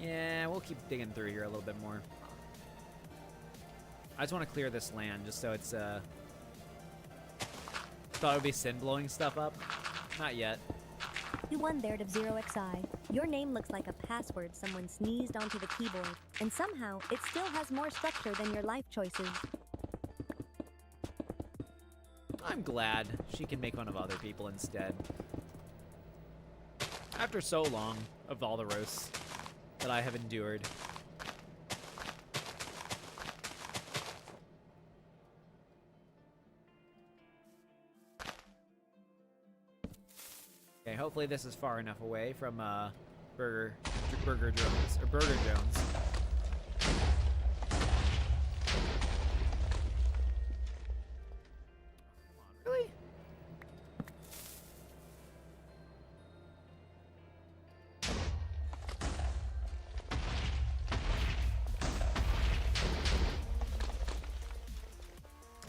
Yeah, we'll keep digging through here a little bit more. I just want to clear this land just so it's, Thought it would be Sin blowing stuff up. Not yet. You won there to 0xi. Your name looks like a password someone sneezed onto the keyboard, and somehow it still has more structure than your life choices. I'm glad she can make fun of other people instead. After so long of all the roasts that I have endured. Okay, hopefully this is far enough away from Burger Jones. Really?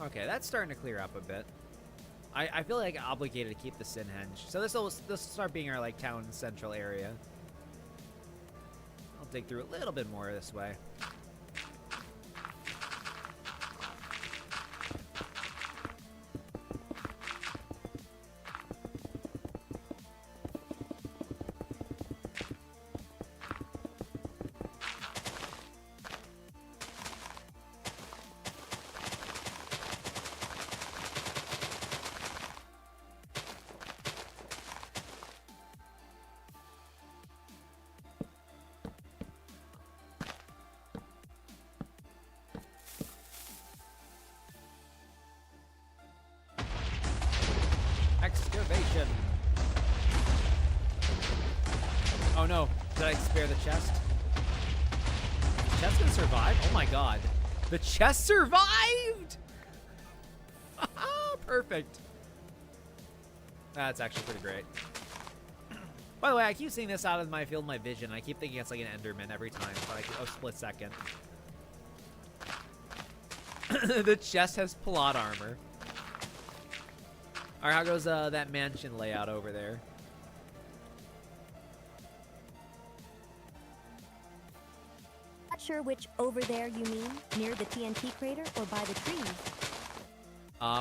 Okay, that's starting to clear up a bit. I feel like obligated to keep the Sinhenge. So this will start being our like town central area. I'll dig through a little bit more this way. no. Did I spare the chest? The chest gonna survive? Oh my god. The chest survived! Perfect. That's actually pretty great. By the way, I keep seeing this out of my field of my vision. I keep thinking it's like an Enderman every time, but a split second. The chest has plot armor. Alright, how goes that mansion layout over there? Not sure which over there you mean, near the TNT crater or by the trees.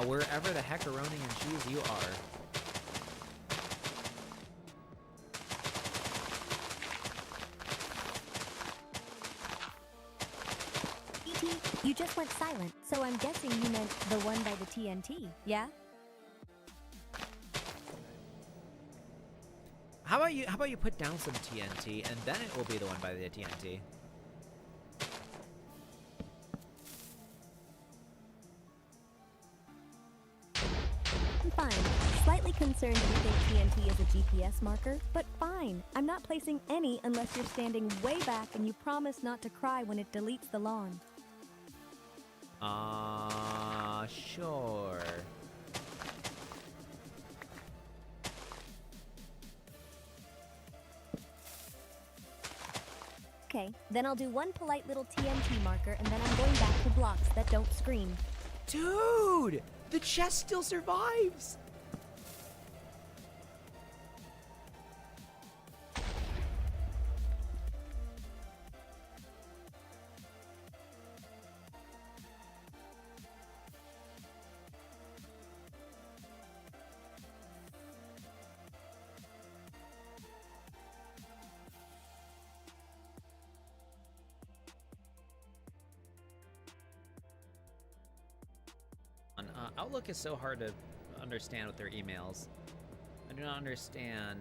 Wherever the heckaroni and cheese you are. You just went silent, so I'm guessing you meant the one by the TNT, yeah? How about you put down some TNT and then it will be the one by the TNT? I'm fine. Slightly concerned you think TNT is a GPS marker, but fine. I'm not placing any unless you're standing way back and you promise not to cry when it deletes the lawn. Sure. Okay, then I'll do one polite little TNT marker and then I'm going back to blocks that don't scream. Dude! The chest still survives! Outlook is so hard to understand with their emails. I do not understand.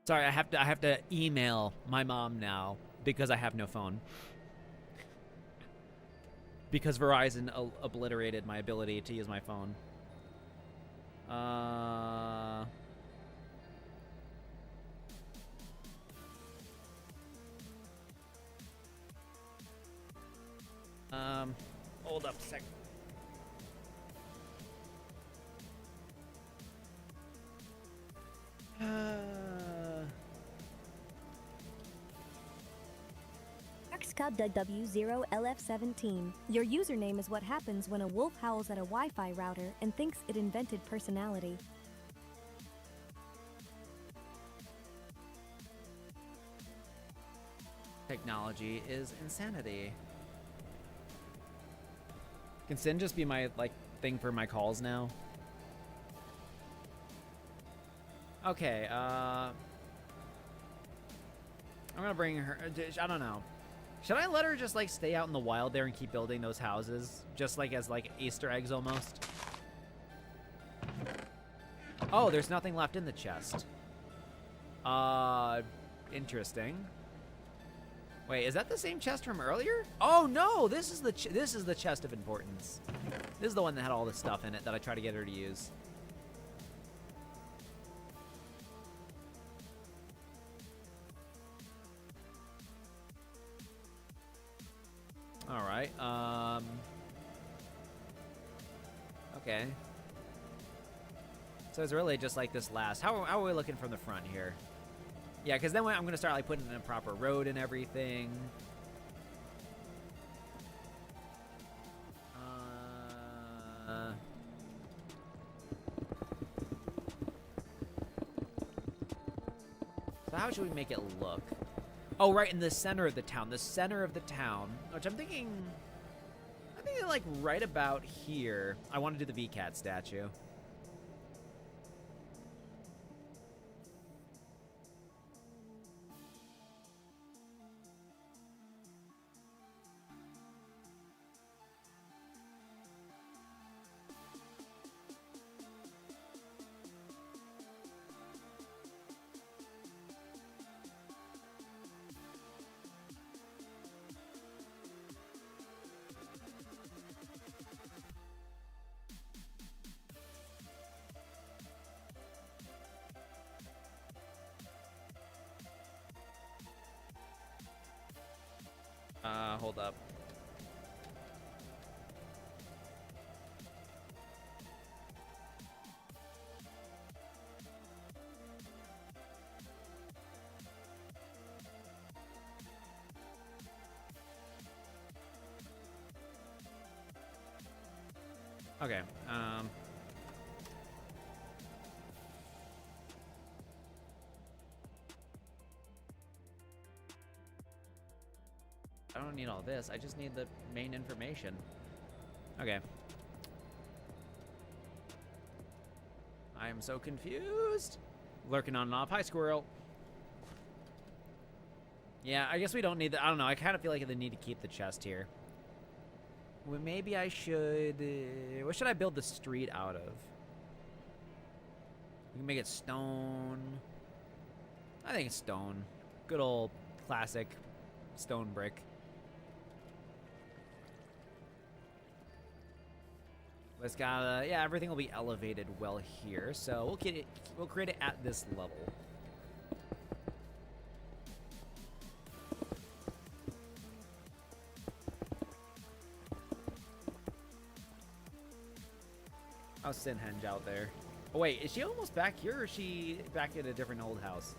Sorry, I have to email my mom now because I have no phone. Because Verizon obliterated my ability to use my phone. Hold up a sec. XCubW0LF17. Your username is what happens when a wolf howls at a Wi-Fi router and thinks it invented personality. Technology is insanity. Can Sin just be my, like, thing for my calls now? Okay, I'm gonna bring her, I don't know. Should I let her just, like, stay out in the wild there and keep building those houses? Just, like, as, like, Easter eggs almost? Oh, there's nothing left in the chest. Interesting. Wait, is that the same chest from earlier? Oh no, this is the chest of importance. This is the one that had all the stuff in it that I tried to get her to use. All right. Okay. So it's really just like this last. How are we looking from the front here? Yeah, because then I'm going to start like putting in a proper road and everything. So how should we make it look? Oh, right in the center of the town. The center of the town, which I'm thinking like right about here. I want to do the VCAT statue. build up. Okay, I don't need all this. I just need the main information. Okay. I am so confused. Lurking on and off. Hi, squirrel. Yeah, I guess we don't need the... I don't know. I kind of feel like I need to keep the chest here. Well, maybe I should... what should I build the street out of? We can make it stone. I think it's stone. Good old classic stone brick. It's got yeah, everything will be elevated well here, so we'll get it. We'll create it at this level. How's Cinhenge out there? Oh wait, is she almost back here, or is she back at a different old house?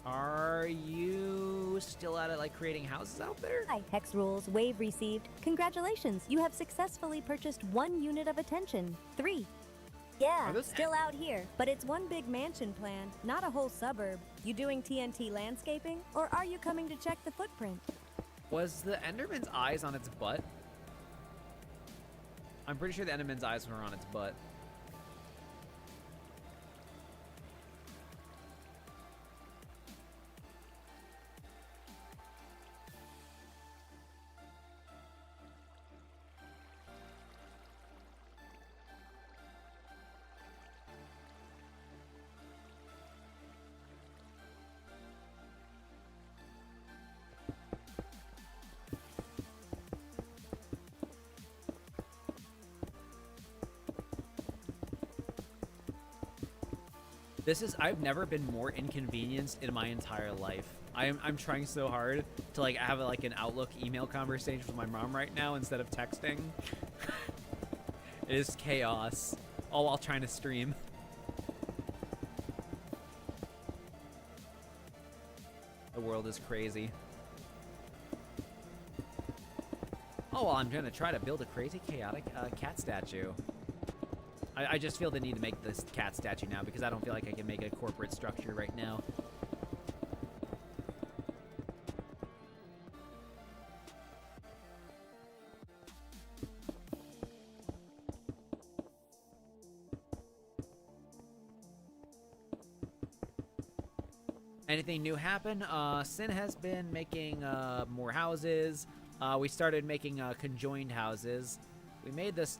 Are you still at it, like, creating houses out there? Hi, Hex Rules. Wave received. Congratulations, you have successfully purchased 1 unit of attention. 3. Yeah, still out here, but it's one big mansion plan, not a whole suburb. You doing TNT landscaping, or are you coming to check the footprint? Was the Enderman's eyes on its butt? I'm pretty sure the Enderman's eyes were on its butt. I've never been more inconvenienced in my entire life. I'm trying so hard to like have like an Outlook email conversation with my mom right now instead of texting. It is chaos, all while trying to stream. The world is crazy. Oh, well, I'm gonna try to build a crazy chaotic cat statue. I just feel the need to make this cat statue now because I don't feel like I can make a corporate structure right now. Anything new happen? Sin has been making more houses. We started making conjoined houses. We made this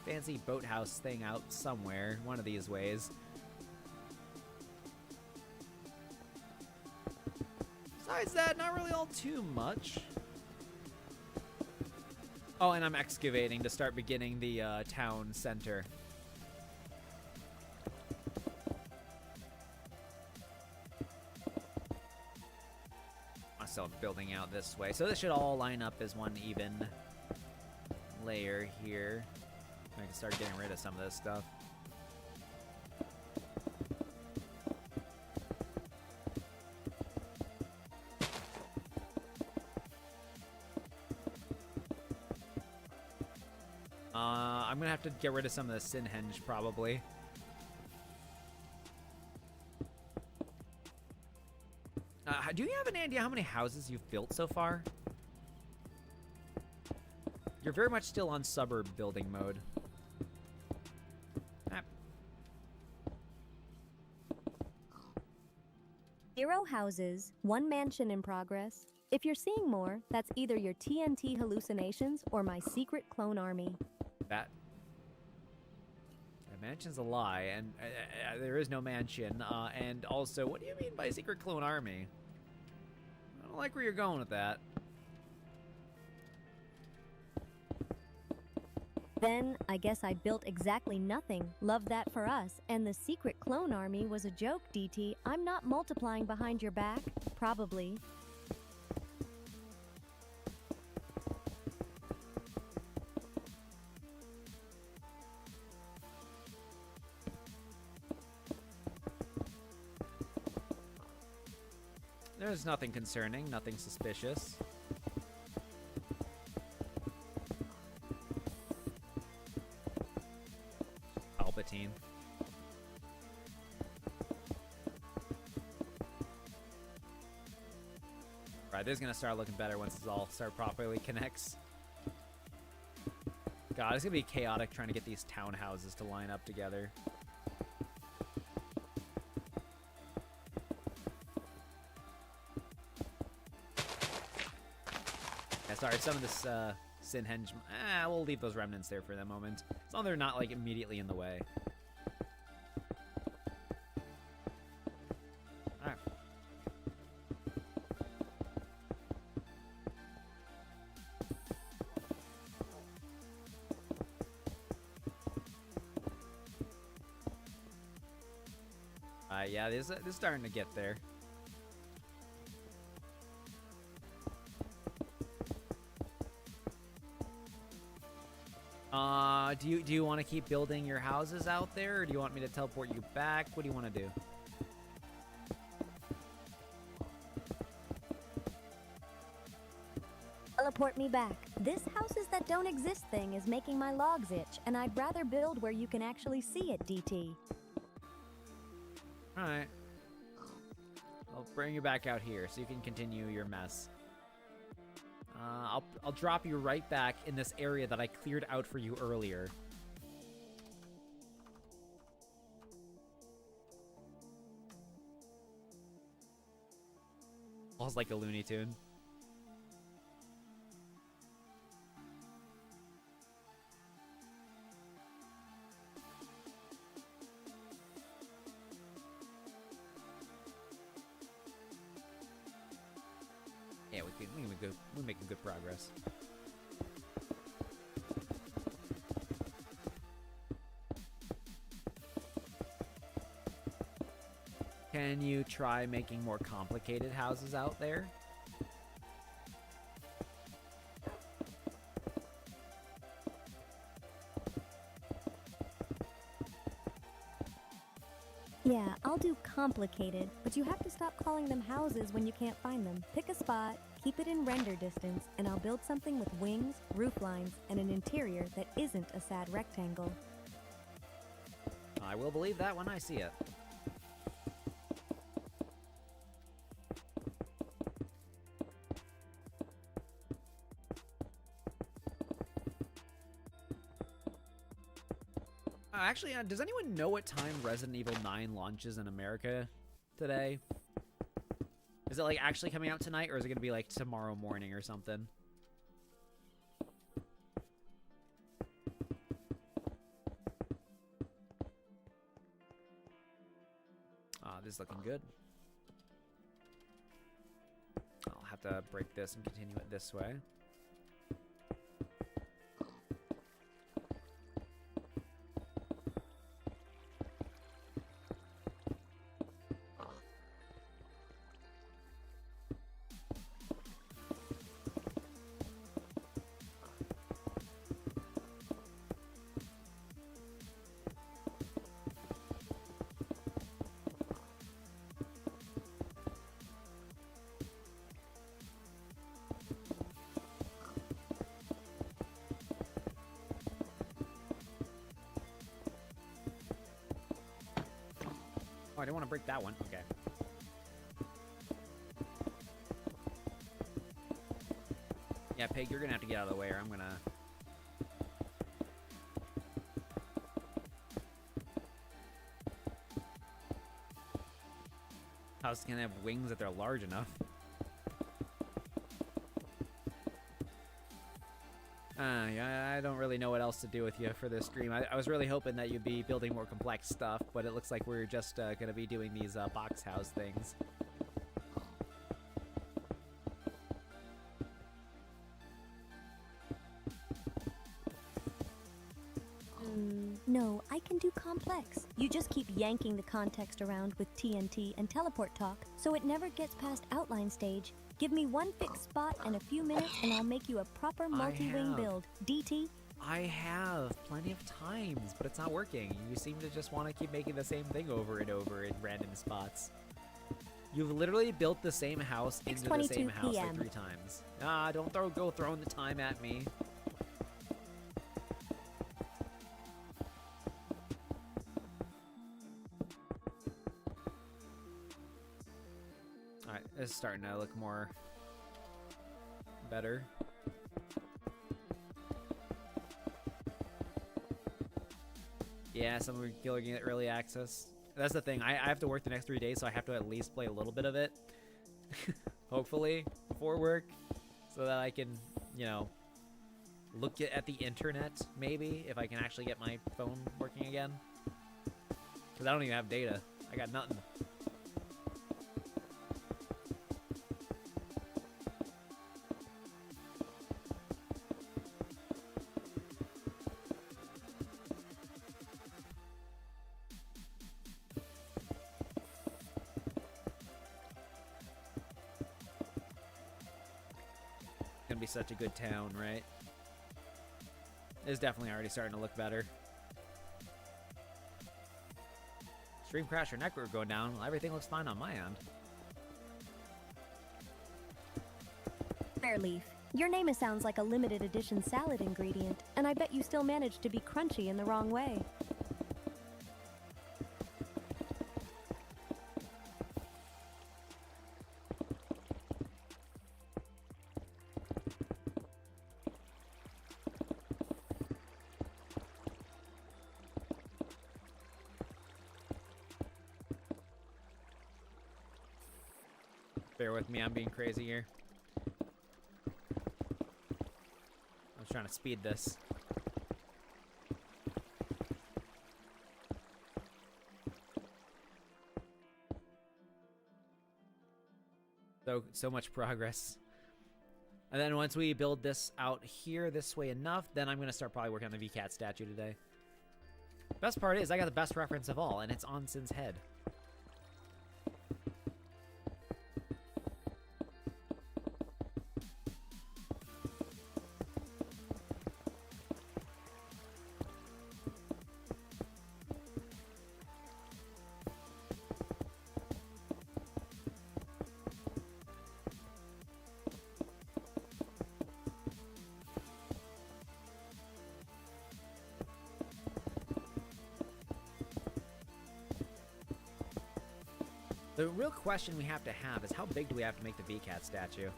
fancy boathouse thing out somewhere, one of these ways. Besides that, not really all too much. Oh, and I'm excavating to start beginning the town center. Also building out this way. So this should all line up as one even layer here. I can start getting rid of some of this stuff. I'm gonna have to get rid of some of the Cinhenge probably. Do you have an idea how many houses you've built so far? You're very much still on suburb building mode. 0 houses, 1 mansion in progress. If you're seeing more, that's either your TNT hallucinations or my secret clone army. That mansion's a lie, and there is no mansion. And also, what do you mean by secret clone army? I don't like where you're going with that. Then, I guess I built exactly nothing. Love that for us. And the secret clone army was a joke, DT. I'm not multiplying behind your back. Probably. There's nothing concerning, nothing suspicious. Palpatine. Right, this is gonna start looking better once this all properly connects. God, it's gonna be chaotic trying to get these townhouses to line up together. Yeah, sorry, some of this Synhenge. We'll leave those remnants there for the moment, as long as they're not like immediately in the way. Alright. Yeah, this is starting to get there. Do you want to keep building your houses out there, or do you want me to teleport you back? What do you want to do? Teleport me back. This houses that don't exist thing is making my logs itch, and I'd rather build where you can actually see it, DT. Alright. I'll bring you back out here so you can continue your mess. I'll drop you right back in this area that I cleared out for you earlier. Almost like a Looney Tune. Yeah, we're making good progress. Can you try making more complicated houses out there? Yeah, I'll do complicated, but you have to stop calling them houses when you can't find them. Pick a spot, keep it in render distance, and I'll build something with wings, roof lines, and an interior that isn't a sad rectangle. I will believe that when I see it. Actually, does anyone know what time Resident Evil 9 launches in America today? Is it like actually coming out tonight, or is it going to be like tomorrow morning or something? This is looking good. I'll have to break this and continue it this way. Oh, I didn't want to break that one. Okay. Yeah, Pig, you're gonna have to get out of the way, or I'm gonna... How's it gonna have wings if they're large enough? Yeah, I don't really know what else to do with you for this stream. I was really hoping that you'd be building more complex stuff, but it looks like we're just gonna be doing these box house things. No, I can do complex. You just keep yanking the context around with TNT and teleport talk, so it never gets past outline stage. Give me one fixed spot and a few minutes, and I'll make you a proper multi-wing build. DT? I have plenty of times, but it's not working. You seem to just want to keep making the same thing over and over in random spots. You've literally built the same house into the same 6:22 house like PM. 3 times. Ah, don't go throwing the time at me. Alright, this is starting to look more better. Yeah, some are getting it early access. That's the thing. I have to work the next 3 days, so I have to at least play a little bit of it. Hopefully, before work. So that I can, you know, look at the internet, maybe, if I can actually get my phone working again. Because I don't even have data. I got nothing. Gonna be such a good town, right? It's definitely already starting to look better. Stream crash or network going down. Well, everything looks fine on my end. Fairleaf, your name sounds like a limited edition salad ingredient, and I bet you still managed to be crunchy in the wrong way. Bear with me, I'm being crazy here. I was trying to speed this. So much progress. And then once we build this out here this way enough, then I'm going to start probably working on the VCAT statue today. Best part is I got the best reference of all, and it's on Syn's head. The real question we have is how big do we have to make the VCAT statue?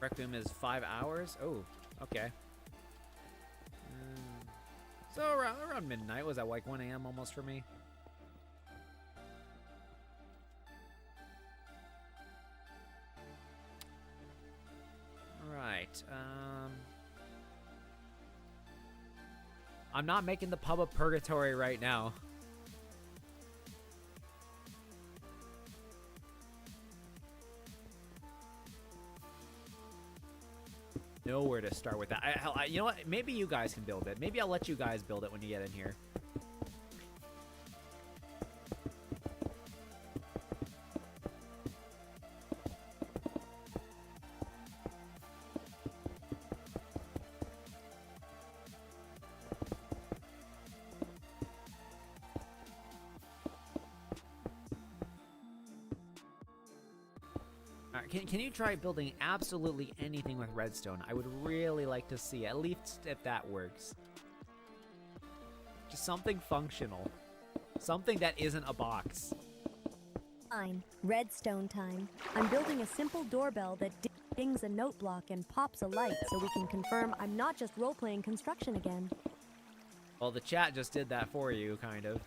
Requiem is 5 hours? Oh, okay. So around midnight, was that like 1 a.m. almost for me? I'm not making the pub of purgatory right now. Nowhere to start with that. You know what? Maybe you guys can build it. Maybe I'll let you guys build it when you get in here. Can you try building absolutely anything with redstone? I would really like to see, at least if that works. Just something functional. Something that isn't a box. Fine. Redstone time. I'm building a simple doorbell that dings a note block and pops a light so we can confirm I'm not just role-playing construction again. Well, the chat just did that for you, kind of.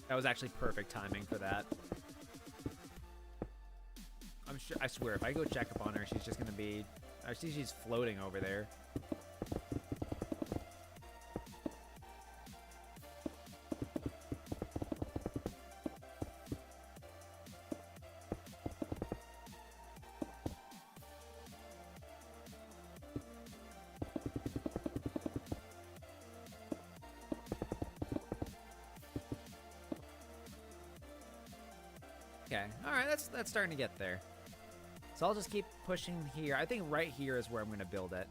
That was actually perfect timing for that. I'm sure, I swear, if I go check up on her, she's just gonna be... I see she's floating over there. Okay. All right. That's starting to get there. So I'll just keep pushing here. I think right here is where I'm gonna build it.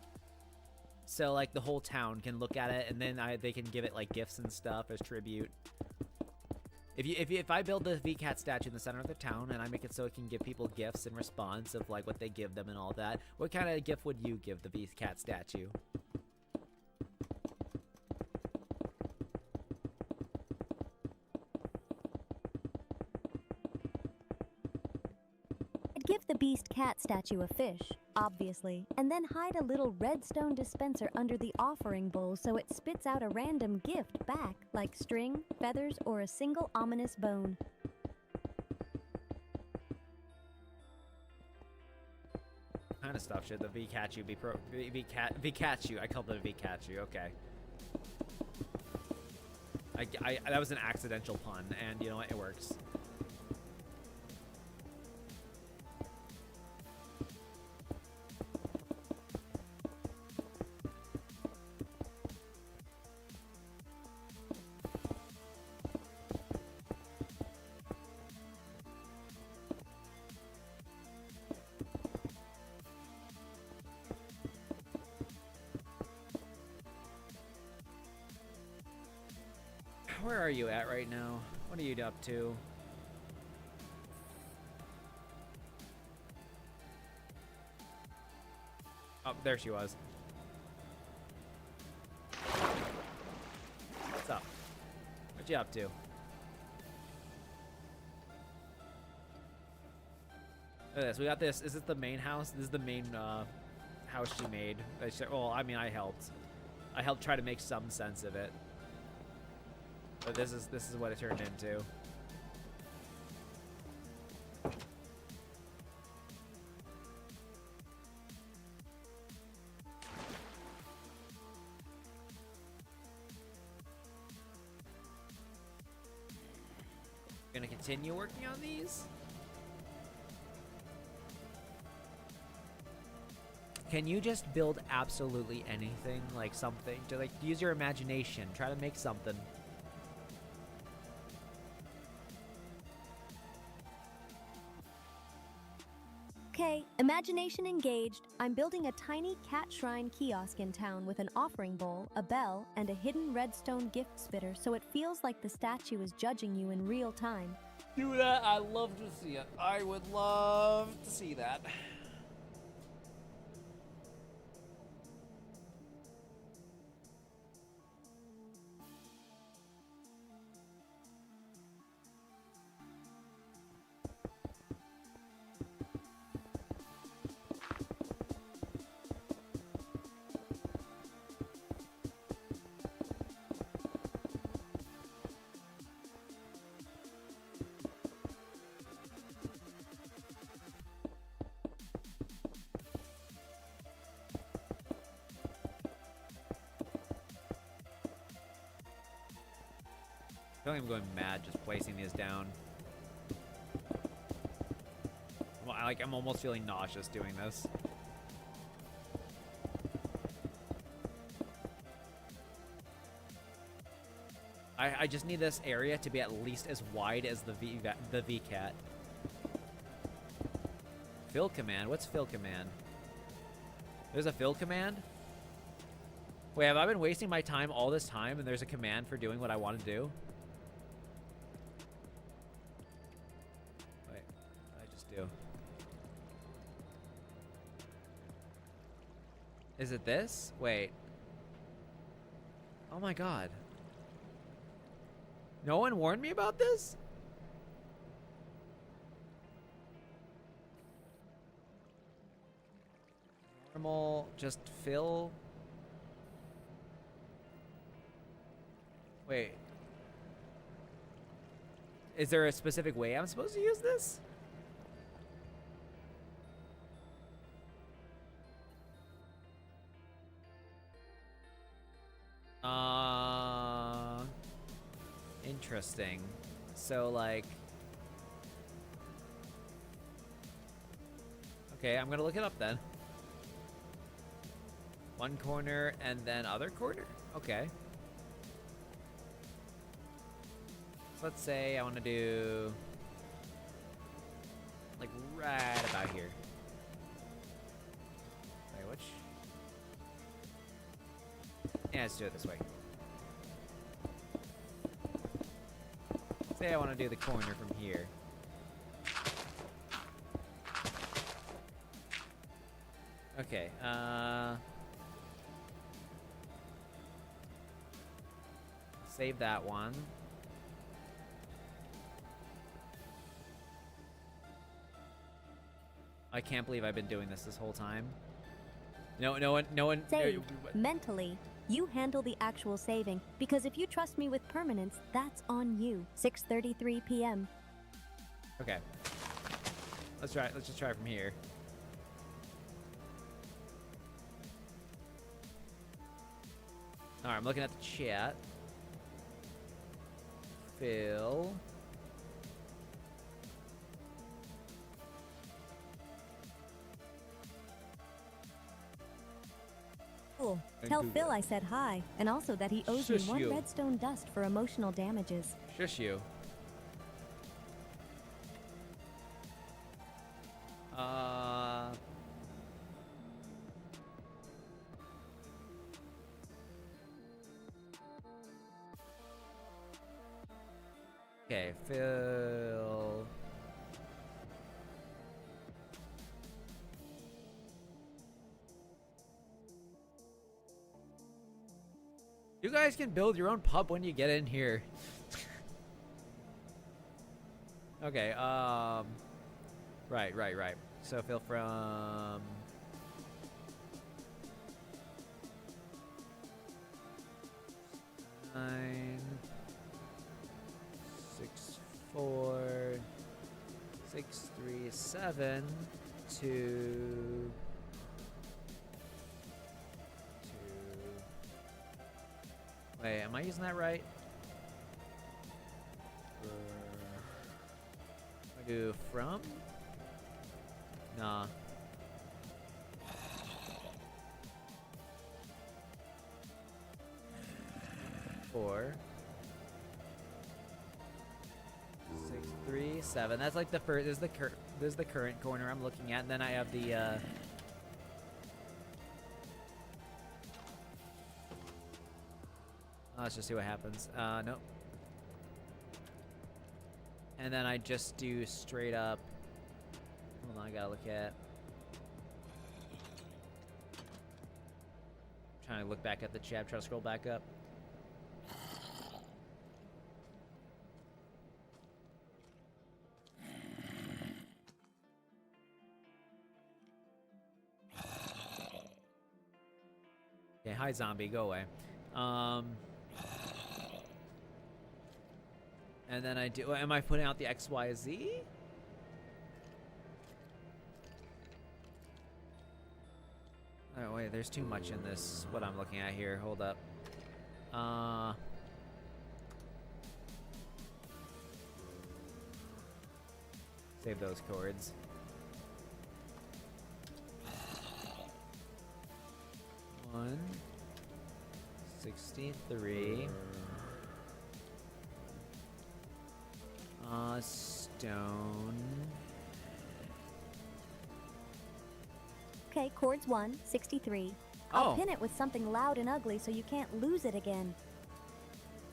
So like the whole town can look at it, and then they can give it like gifts and stuff as tribute. If I build the VCAT statue in the center of the town and I make it so it can give people gifts in response of like what they give them and all that, what kind of gift would you give the VCAT statue? I'd give the beast cat statue a fish, obviously, and then hide a little redstone dispenser under the offering bowl so it spits out a random gift back, like string, feathers, or a single ominous bone. What kind of stuff should the VCAT be VCAT I called it a VCAT, okay. That was an accidental pun, and you know what, it works. Where are you at right now? What are you up to? Oh, there she was. What's up? What you up to? Look at this. We got this. Is this the main house? This is the main house she made. Well, I mean, I helped. I helped try to make some sense of it. But this is what it turned into. Gonna continue working on these? Can you just build absolutely anything? Like something to like use your imagination, try to make something. Okay, imagination engaged. I'm building a tiny cat shrine kiosk in town with an offering bowl, a bell, and a hidden redstone gift spitter so it feels like the statue is judging you in real time. Do that. I love to see it. I would love to see that. I feel like I'm going mad just placing these down. Well, I'm almost feeling nauseous doing this. I just need this area to be at least as wide as the VCAT. Fill command? What's fill command? There's a fill command? Wait, have I been wasting my time all this time and there's a command for doing what I want to do? Wait, what did I just do? Is it this? Wait. Oh my god. No one warned me about this? Normal, just fill. Wait. Is there a specific way I'm supposed to use this? Interesting. So, like... Okay, I'm gonna look it up then. One corner and then other corner? Okay. So let's say I want to do... right about here. Wait, which? Yeah, let's do it this way. Say I want to do the corner from here. Okay, save that one. I can't believe I've been doing this whole time. No one. Save. Mentally, you handle the actual saving, because if you trust me with permanence, that's on you. 6:33 p.m. Okay. Let's try. Let's just try from here. All right, I'm looking at the chat. Phil. Cool. Tell Phil I said hi, and also that he owes Shush me 1 you. redstone dust for emotional damages. Shush you. Okay, Phil. You guys can build your own pub when you get in here. Okay, right. So Phil from 9, 6, 4, 6, 3, 7 to 2. Wait, am I using that right? I do from? Nah. Four. 6, 3, 7. That's like the first. This is the current corner I'm looking at, and then I have the. Let's just see what happens. Nope. And then I just do straight up. Hold on, I gotta look at. Trying to look back at the chat. Try to scroll back up. Okay, hi zombie, go away. And then I do. Am I putting out the XYZ? Oh wait, there's too much in this. What I'm looking at here. Hold up. Save those chords. One 63. Stone. Okay, chords 1, 63. I'll Oh. pin it with something loud and ugly so you can't lose it again.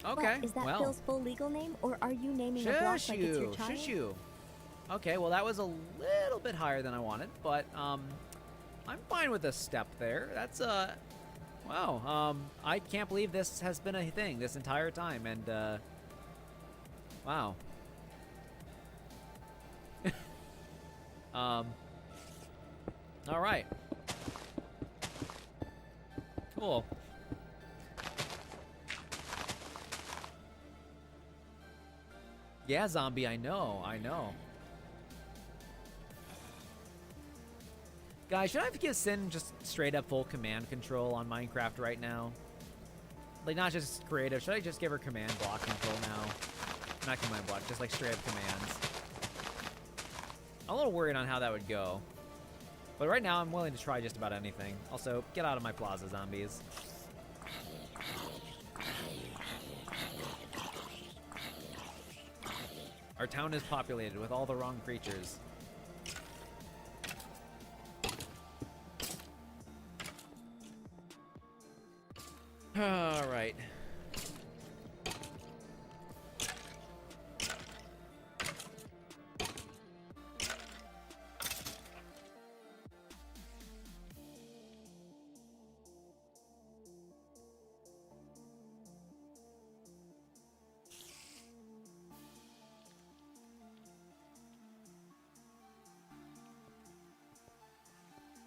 Okay. What, is that well. Phil's full legal name, or are you naming a block Shush like it's your you. child? Shush you. Okay, well that was a little bit higher than I wanted, but I'm fine with a step there. That's wow. I can't believe this has been a thing this entire time, and wow. All right. Cool. Yeah, zombie, I know. Guys, should I give Cyn just straight up full command control on Minecraft right now? Like, not just creative. Should I just give her command block control now? Not command block, just like straight up commands. I'm a little worried on how that would go. But right now, I'm willing to try just about anything. Also, get out of my plaza, zombies. Our town is populated with all the wrong creatures. All right.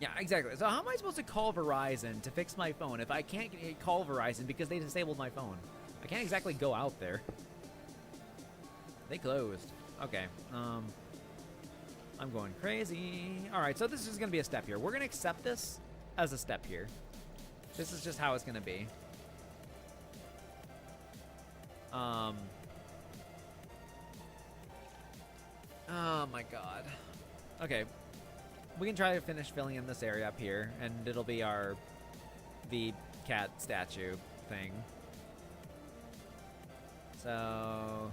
Yeah, exactly. So how am I supposed to call Verizon to fix my phone if I can't call Verizon because they disabled my phone? I can't exactly go out there. They closed. Okay. I'm going crazy. All right, so this is going to be a step here. We're going to accept this as a step here. This is just how it's going to be. Oh my god. Okay. We can try to finish filling in this area up here, and it'll be our VCAT statue thing. So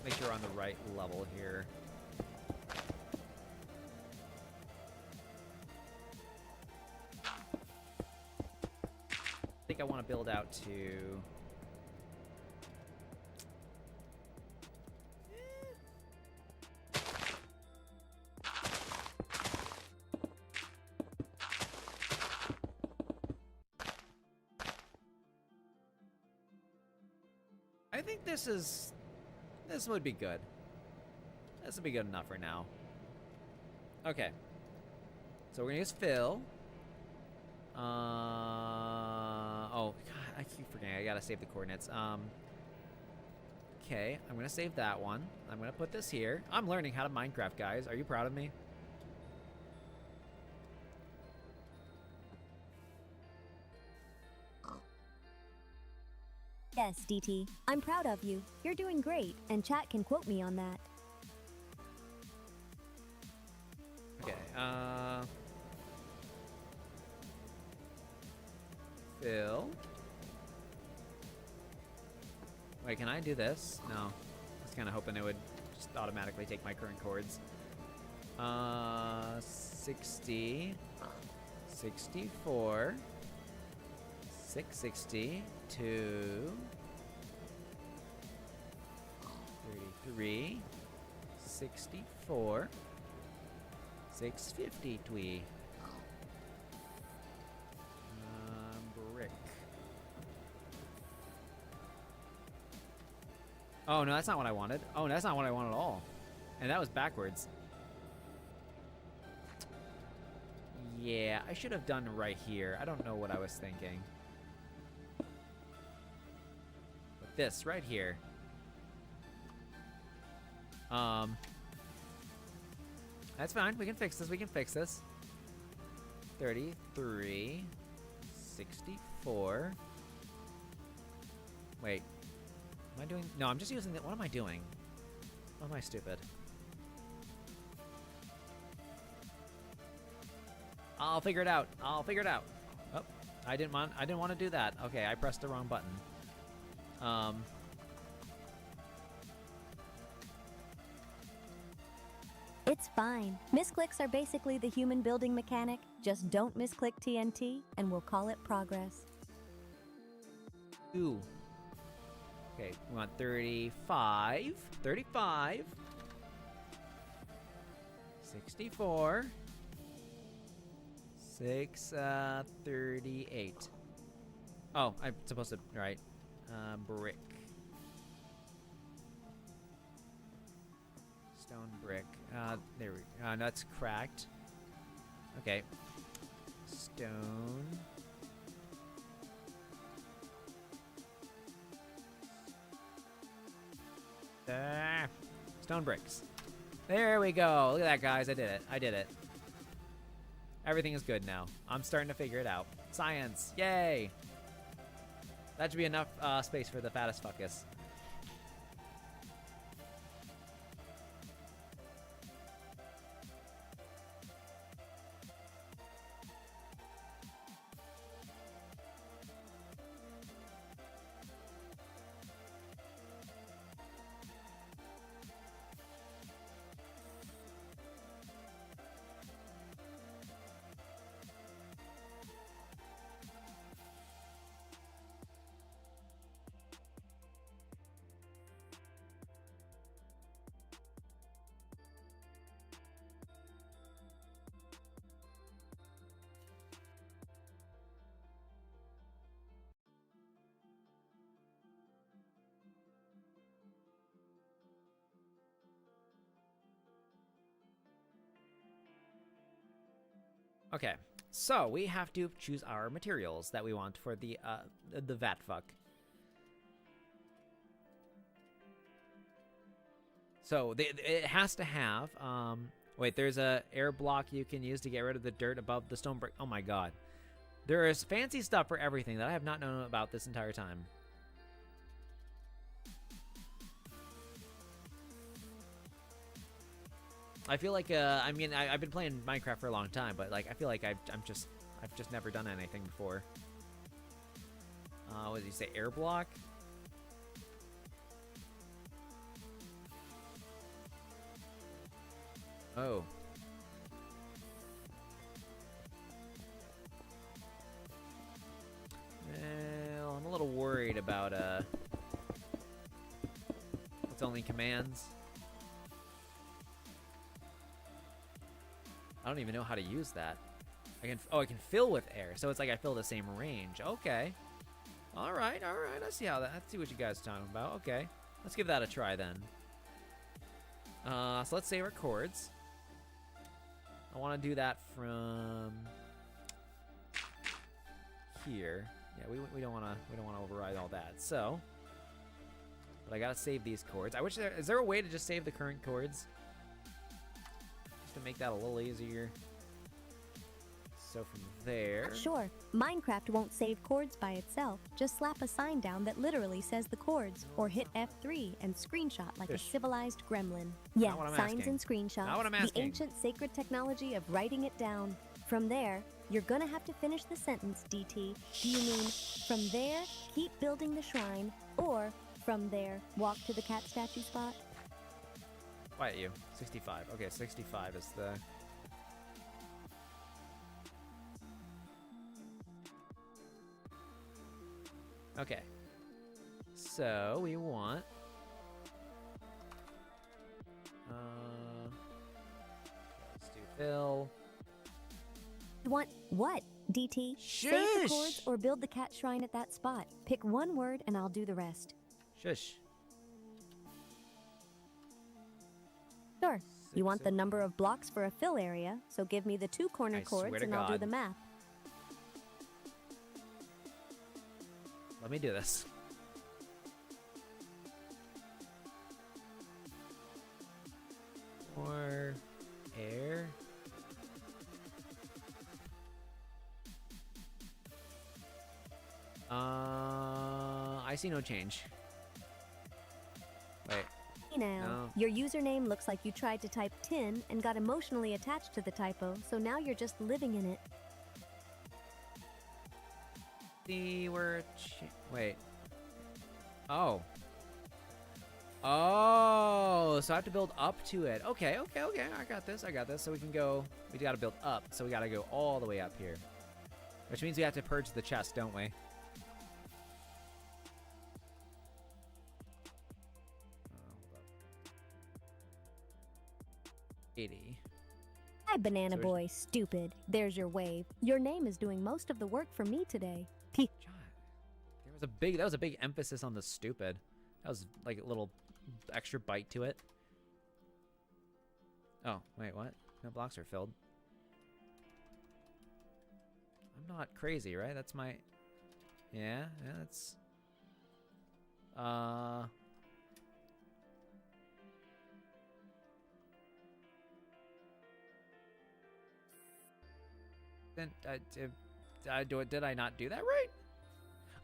make sure we're on the right level here. I think I want to build out to... I think this would be good. This would be good enough for now. Okay. So we're gonna use fill. Oh, God, I keep forgetting. I gotta save the coordinates. Okay, I'm gonna save that one. I'm gonna put this here. I'm learning how to Minecraft, guys. Are you proud of me? Yes, DT. I'm proud of you. You're doing great, and chat can quote me on that. Okay, fill. Wait, can I do this? No. I was kind of hoping it would just automatically take my current chords. 60, 64, 660, 2, 33, 64, 650 twee. Brick. Oh, no, that's not what I wanted. Oh, that's not what I wanted at all. And that was backwards. Yeah, I should have done right here. I don't know what I was thinking. But this right here. That's fine. We can fix this. We can fix this. 33, 64. Wait. Am I doing? No, I'm just using that. What am I doing? Oh, am I stupid? I'll figure it out. I'll figure it out. Oh, I didn't want to do that. Okay, I pressed the wrong button. It's fine. Misclicks are basically the human building mechanic. Just don't misclick TNT, and we'll call it progress. Ooh. Okay, we want 35. 35. 64. 38. Oh, I'm supposed to, right. Brick. Stone brick. There we go. That's cracked. Okay. Stone. Stone bricks. There we go. Look at that, guys. I did it. I did it. Everything is good now. I'm starting to figure it out. Science. Yay. That should be enough space for the fattest fuckus. Okay, so we have to choose our materials that we want for the vat fuck. So it has to have, wait, there's a air block you can use to get rid of the dirt above the stone brick. Oh my god. There is fancy stuff for everything that I have not known about this entire time. I feel like, I mean, I've been playing Minecraft for a long time, but like, I feel like I've just never done anything before. What did you say, air block? Oh. Well, I'm a little worried about, it's only commands. I don't even know how to use that. I can fill with air, so it's like I fill the same range. Okay. All right. I see how that. I see what you guys are talking about. Okay. Let's give that a try then. So let's save our chords. I want to do that from here. Yeah, we don't want to override all that. So, but I gotta save these chords. I wish is there a way to just save the current chords? Just to make that a little easier. So from there. Sure, Minecraft won't save chords by itself. Just slap a sign down that literally says the chords, or hit F3 and screenshot like a civilized gremlin. Yeah, what I'm signs asking. and screenshots. Not what I'm the asking. ancient sacred technology of writing it down. From there, you're gonna have to finish the sentence, DT. Do you mean, from there, keep building the shrine, or from there, walk to the cat statue spot? Quiet you. 65. Okay, 65 is the... Okay. So, we want... let's do fill. You want what, DT? Save the chords or build the cat shrine at that spot. Pick one word and I'll do the rest. Shush. Sure. You want the number of blocks for a fill area, so give me the 2 corner I chords swear to and I'll do God. the math. Let me do this. More air. I see no change. Wait. Hey now, No. your username looks like you tried to type tin and got emotionally attached to the typo, so now you're just living in it. See, we're... Wait. Oh. Oh, so I have to build up to it. Okay. I got this. So we can go... We gotta build up, so we gotta go all the way up here. Which means we have to purge the chest, don't we? Hold up. 80. Hi, Banana So Boy, stupid. There's your wave. Your name is doing most of the work for me today. God, that was a big emphasis on the stupid. That was like a little extra bite to it. Oh, wait, what? No blocks are filled. I'm not crazy, right? That's my... Yeah, that's... Then, did I not do that right?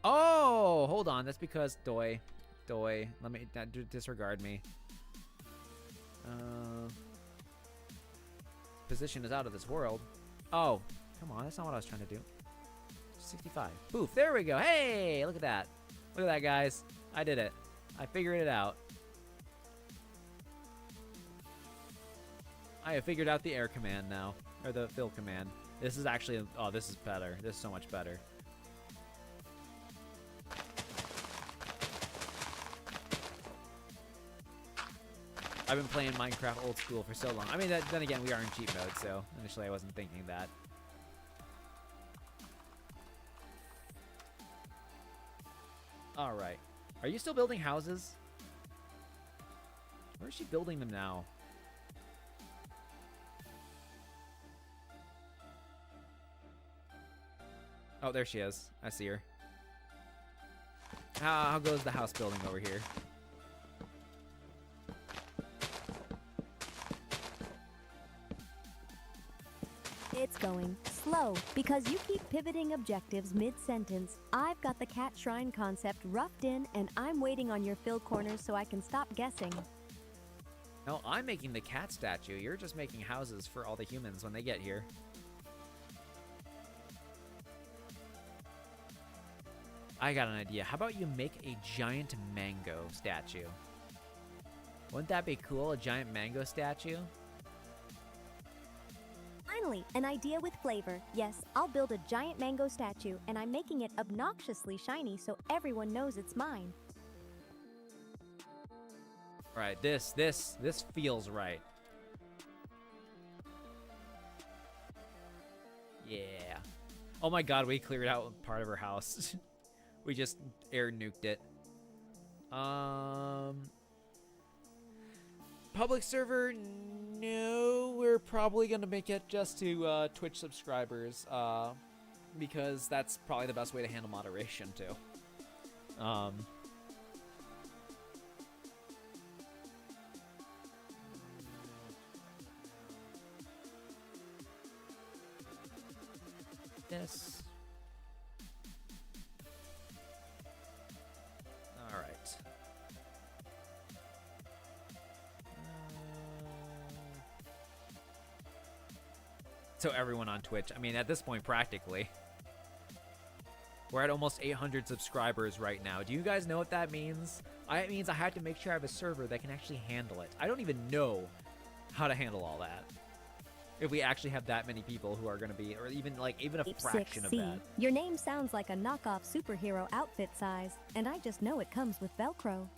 Oh, hold on. That's because Doi. Let me disregard me. Position is out of this world. Oh, come on. That's not what I was trying to do. 65. Poof. There we go. Hey, look at that. Look at that, guys. I did it. I figured it out. I have figured out the air command now. Or the fill command. This is actually... Oh, this is better. This is so much better. I've been playing Minecraft old school for so long. I mean, then again, we are in cheat mode, so initially I wasn't thinking that. Alright. Are you still building houses? Where is she building them now? Oh, there she is. I see her. How goes the house building over here? It's going slow because you keep pivoting objectives mid-sentence. I've got the cat shrine concept roughed in, and I'm waiting on your fill corners so I can stop guessing. No, I'm making the cat statue. You're just making houses for all the humans when they get here. I got an idea. How about you make a giant mango statue? Wouldn't that be cool, a giant mango statue? Finally, an idea with flavor. Yes, I'll build a giant mango statue, and I'm making it obnoxiously shiny so everyone knows it's mine. All right, this feels right. Yeah. Oh my god, we cleared out part of her house. We just air nuked it. Public server, no. We're probably gonna make it just to Twitch subscribers, because that's probably the best way to handle moderation too. This. All right. So everyone on Twitch, I mean, at this point, practically. We're at almost 800 subscribers right now. Do you guys know what that means? It means I have to make sure I have a server that can actually handle it. I don't even know how to handle all that. If we actually have that many people who are going to be, or even a fraction of that. Your name sounds like a knockoff superhero outfit size, and I just know it comes with Velcro.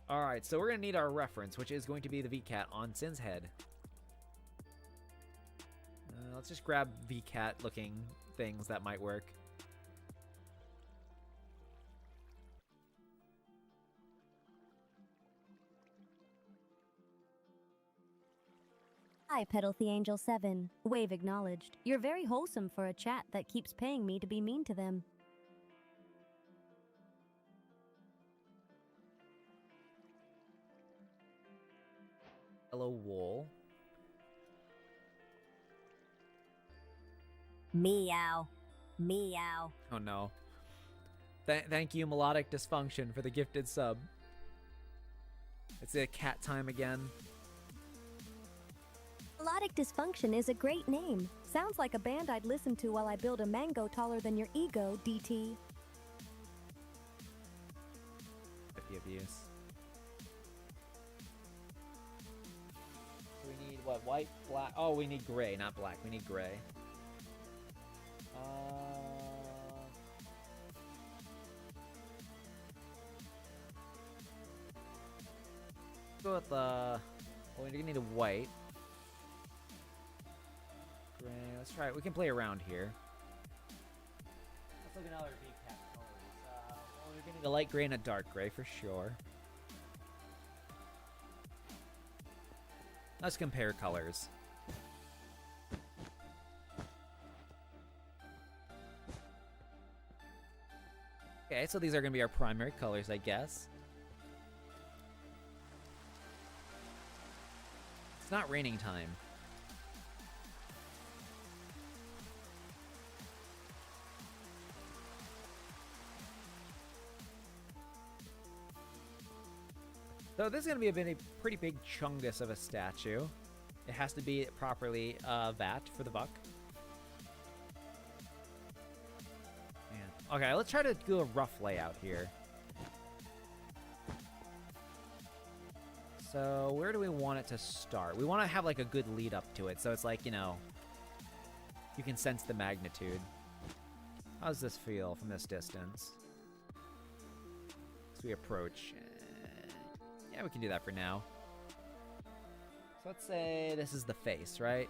All right, so we're going to need our reference, which is going to be the VCAT on Cyn's head. Let's just grab VCAT looking things that might work. Hi, Pedalthy Angel 7. Wave acknowledged. You're very wholesome for a chat that keeps paying me to be mean to them. Hello, wool. Meow. Meow. Oh no. Thank you, Melodic Dysfunction, for the gifted sub. It's a cat time again. Melodic Dysfunction is a great name. Sounds like a band I'd listen to while I build a mango taller than your ego, DT. Abuse. We need what? White, black. Oh, we need gray, not black. We need gray. Go with well, we're gonna need a white. Gray. Let's try it. We can play around here. Let's look at another VCAT colors. Well, we're gonna need a light gray and a dark gray for sure. Let's compare colors. Okay, so these are gonna be our primary colors, I guess. It's not raining time. So this is going to be a pretty big chungus of a statue. It has to be properly VAT for the buck. Man. Okay, let's try to do a rough layout here. So where do we want it to start? We want to have like a good lead up to it. So it's like, you know, you can sense the magnitude. How does this feel from this distance? As we approach. Yeah, we can do that for now. So let's say this is the face, right?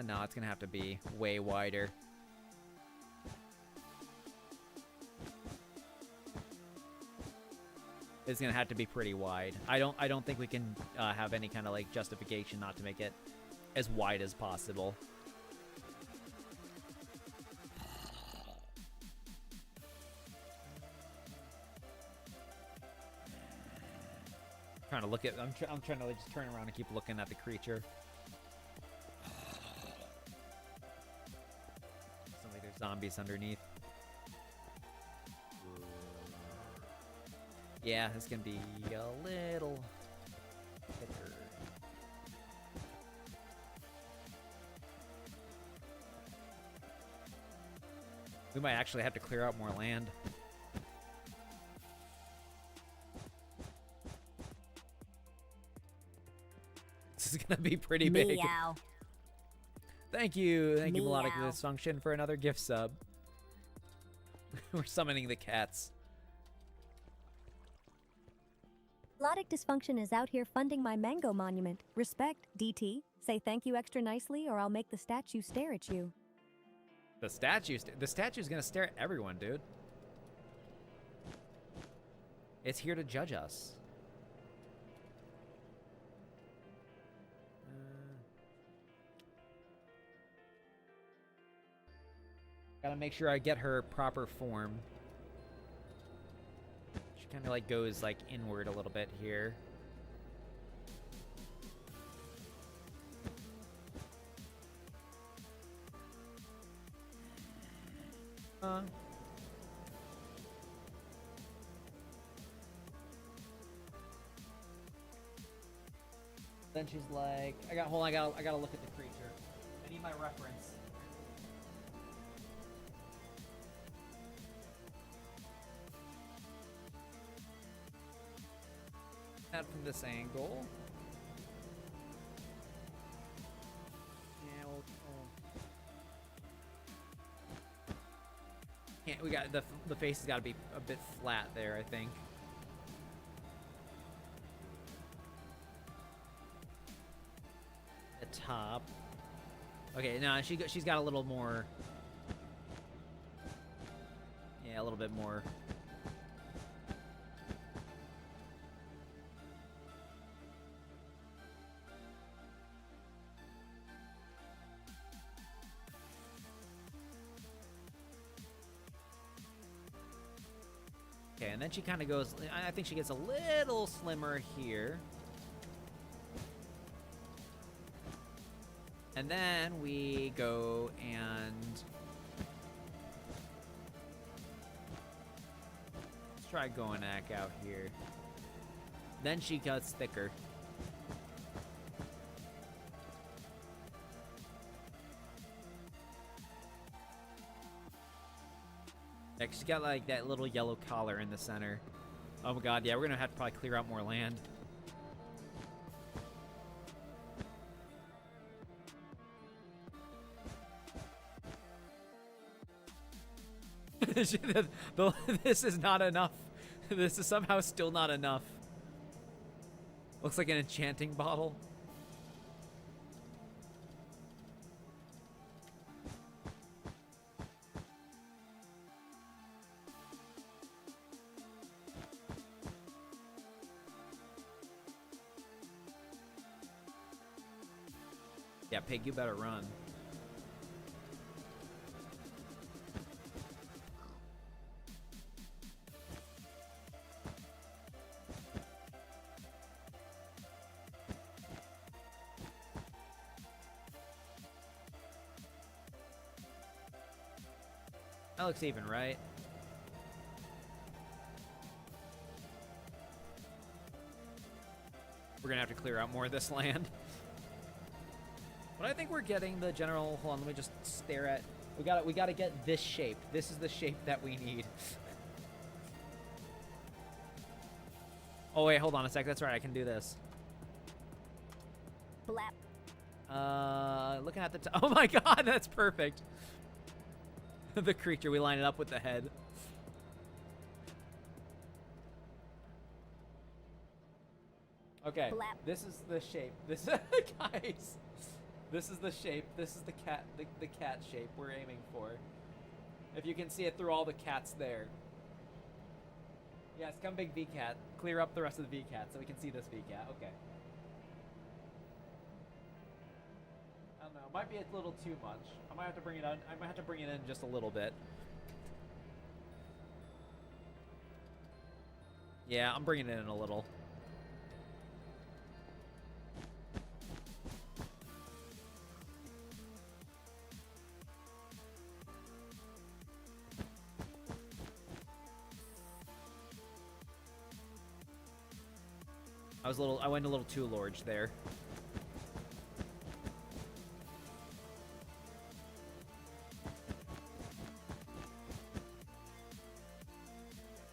No, it's gonna have to be way wider. is gonna have to be pretty wide. I don't think we can have any kind of like justification not to make it as wide as possible. Trying to look at. I'm trying to like just turn around and keep looking at the creature. Sounds like there's zombies underneath. Yeah, it's gonna be a little thicker. We might actually have to clear out more land. This is gonna be pretty big. Meow. Thank you, Melodic Meow. Dysfunction, for another gift sub. We're summoning the cats. Melodic Dysfunction is out here funding my mango monument. Respect, DT. Say thank you extra nicely or I'll make the statue stare at you. The statue's gonna stare at everyone, dude. It's here to judge us. Gotta make sure I get her proper form. She kind of like goes like inward a little bit here. Then she's like, I gotta look at the creature. I need my reference. That from this angle. Yeah, Can't, we got the face has got to be a bit flat there, I think. The top. Okay, no, she's got a little more. Yeah, a little bit more. Okay, and then she kind of goes, I think she gets a little slimmer here. And then we go and let's try Goenak out here. Then she gets thicker. Yeah, she's got like that little yellow collar in the center. Oh my god, yeah, we're gonna have to probably clear out more land. This is not enough. This is somehow still not enough. Looks like an enchanting bottle. Yeah, Pig, you better run. That looks even, right? We're gonna have to clear out more of this land. But I think we're getting the general. Hold on, let me just stare at. We gotta get this shape. This is the shape that we need. Oh wait, hold on a sec. That's right. I can do this. Blap. Looking at the top. Oh my god, that's perfect. The creature, we line it up with the head. Okay, Blap. this is the shape. This guys. This is the shape. This is the cat. The cat shape we're aiming for. If you can see it through all the cats there. Yes, come big VCAT. Clear up the rest of the VCAT so we can see this VCAT. Okay. I don't know. Might be a little too much. I might have to bring it on. I might have to bring it in just a little bit. Yeah, I'm bringing it in a little. I went a little too large there.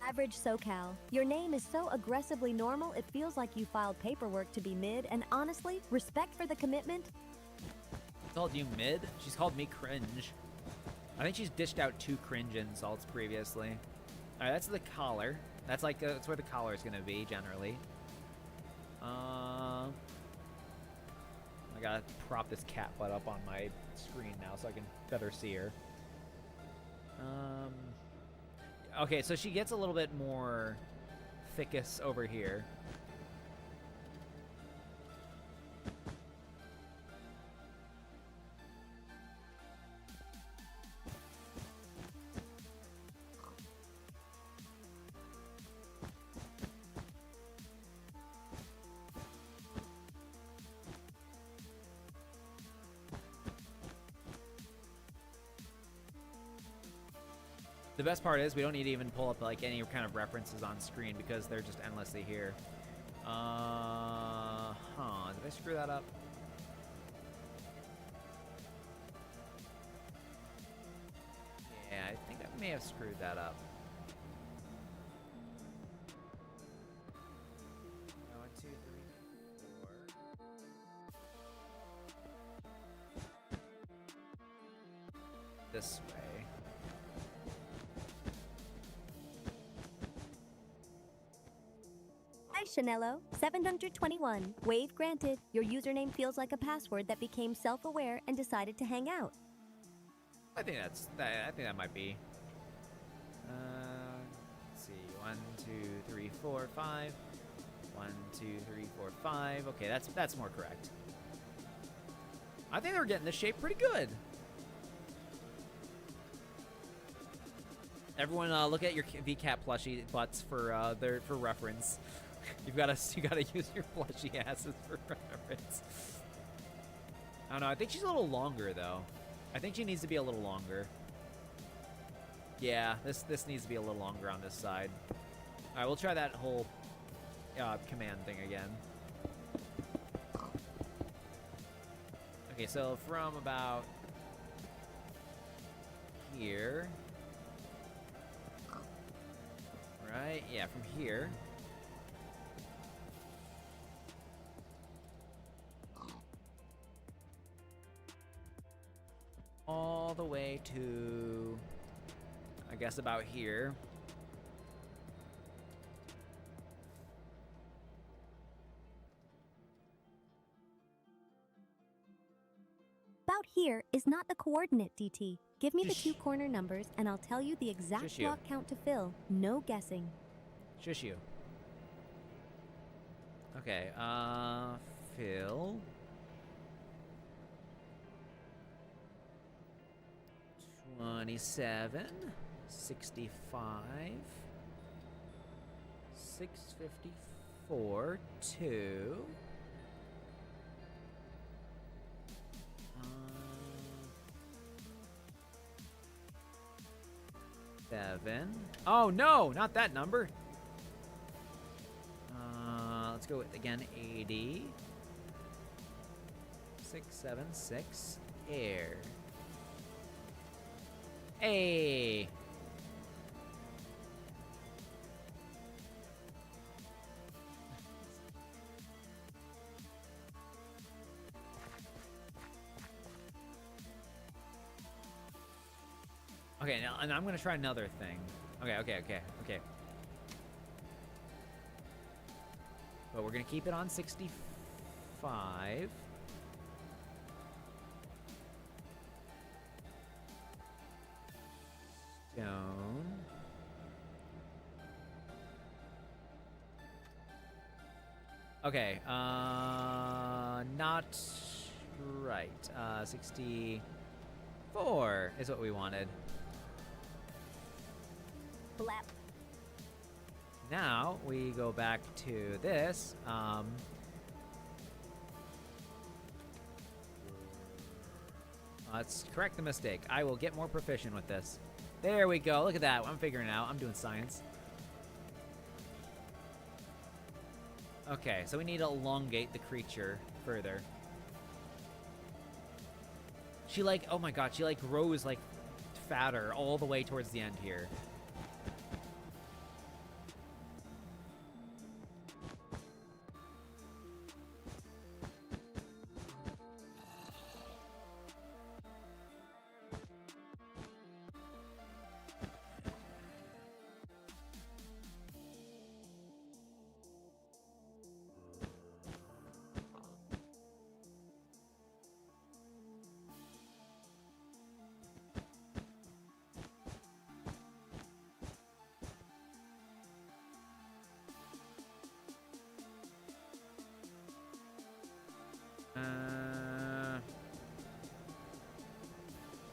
Average SoCal. Your name is so aggressively normal it feels like you filed paperwork to be mid, and honestly, respect for the commitment. Called you mid? She's called me cringe. I think she's dished out 2 cringe insults previously. Alright, that's the collar. That's like, that's where the collar is gonna be, generally. I gotta prop this cat butt up on my screen now so I can better see her. Okay, so she gets a little bit more thickest over here. The best part is we don't need to even pull up like any kind of references on screen because they're just endlessly here. Did I screw that up? Yeah, I think I may have screwed that up. 1, 2, 3, 4. This way. Hi, Chanello. 721. Wave granted. Your username feels like a password that became self-aware and decided to hang out. I think I think that might be. Let's see. 1, 2, 3, 4, 5. 1, 2, 3, 4, 5. Okay, that's more correct. I think they were getting this shape pretty good. Everyone, look at your VCAT plushie butts for reference. You gotta use your plushie asses for reference. I don't know. I think she's a little longer though. I think she needs to be a little longer. Yeah, this needs to be a little longer on this side. All right, we'll try that whole command thing again. Okay, so from about here. Right, yeah, from here. All the way to, I guess, about here. About here is not the coordinate, DT. Give me the 2 corner numbers and I'll tell you the exact block count to fill. No guessing. Shush you. Okay, fill. 27, 65, 654, 2. 7. Oh no, not that number. Let's go with again 80. 676 air. Hey. Okay, now and I'm gonna try another thing. Okay. But we're gonna keep it on 65. Stone. Okay, not right. 64 is what we wanted. Blap. Now we go back to this. Let's correct the mistake. I will get more proficient with this. There we go. Look at that. I'm figuring it out. I'm doing science. Okay, so we need to elongate the creature further. She like, oh my god, she like grows like fatter all the way towards the end here.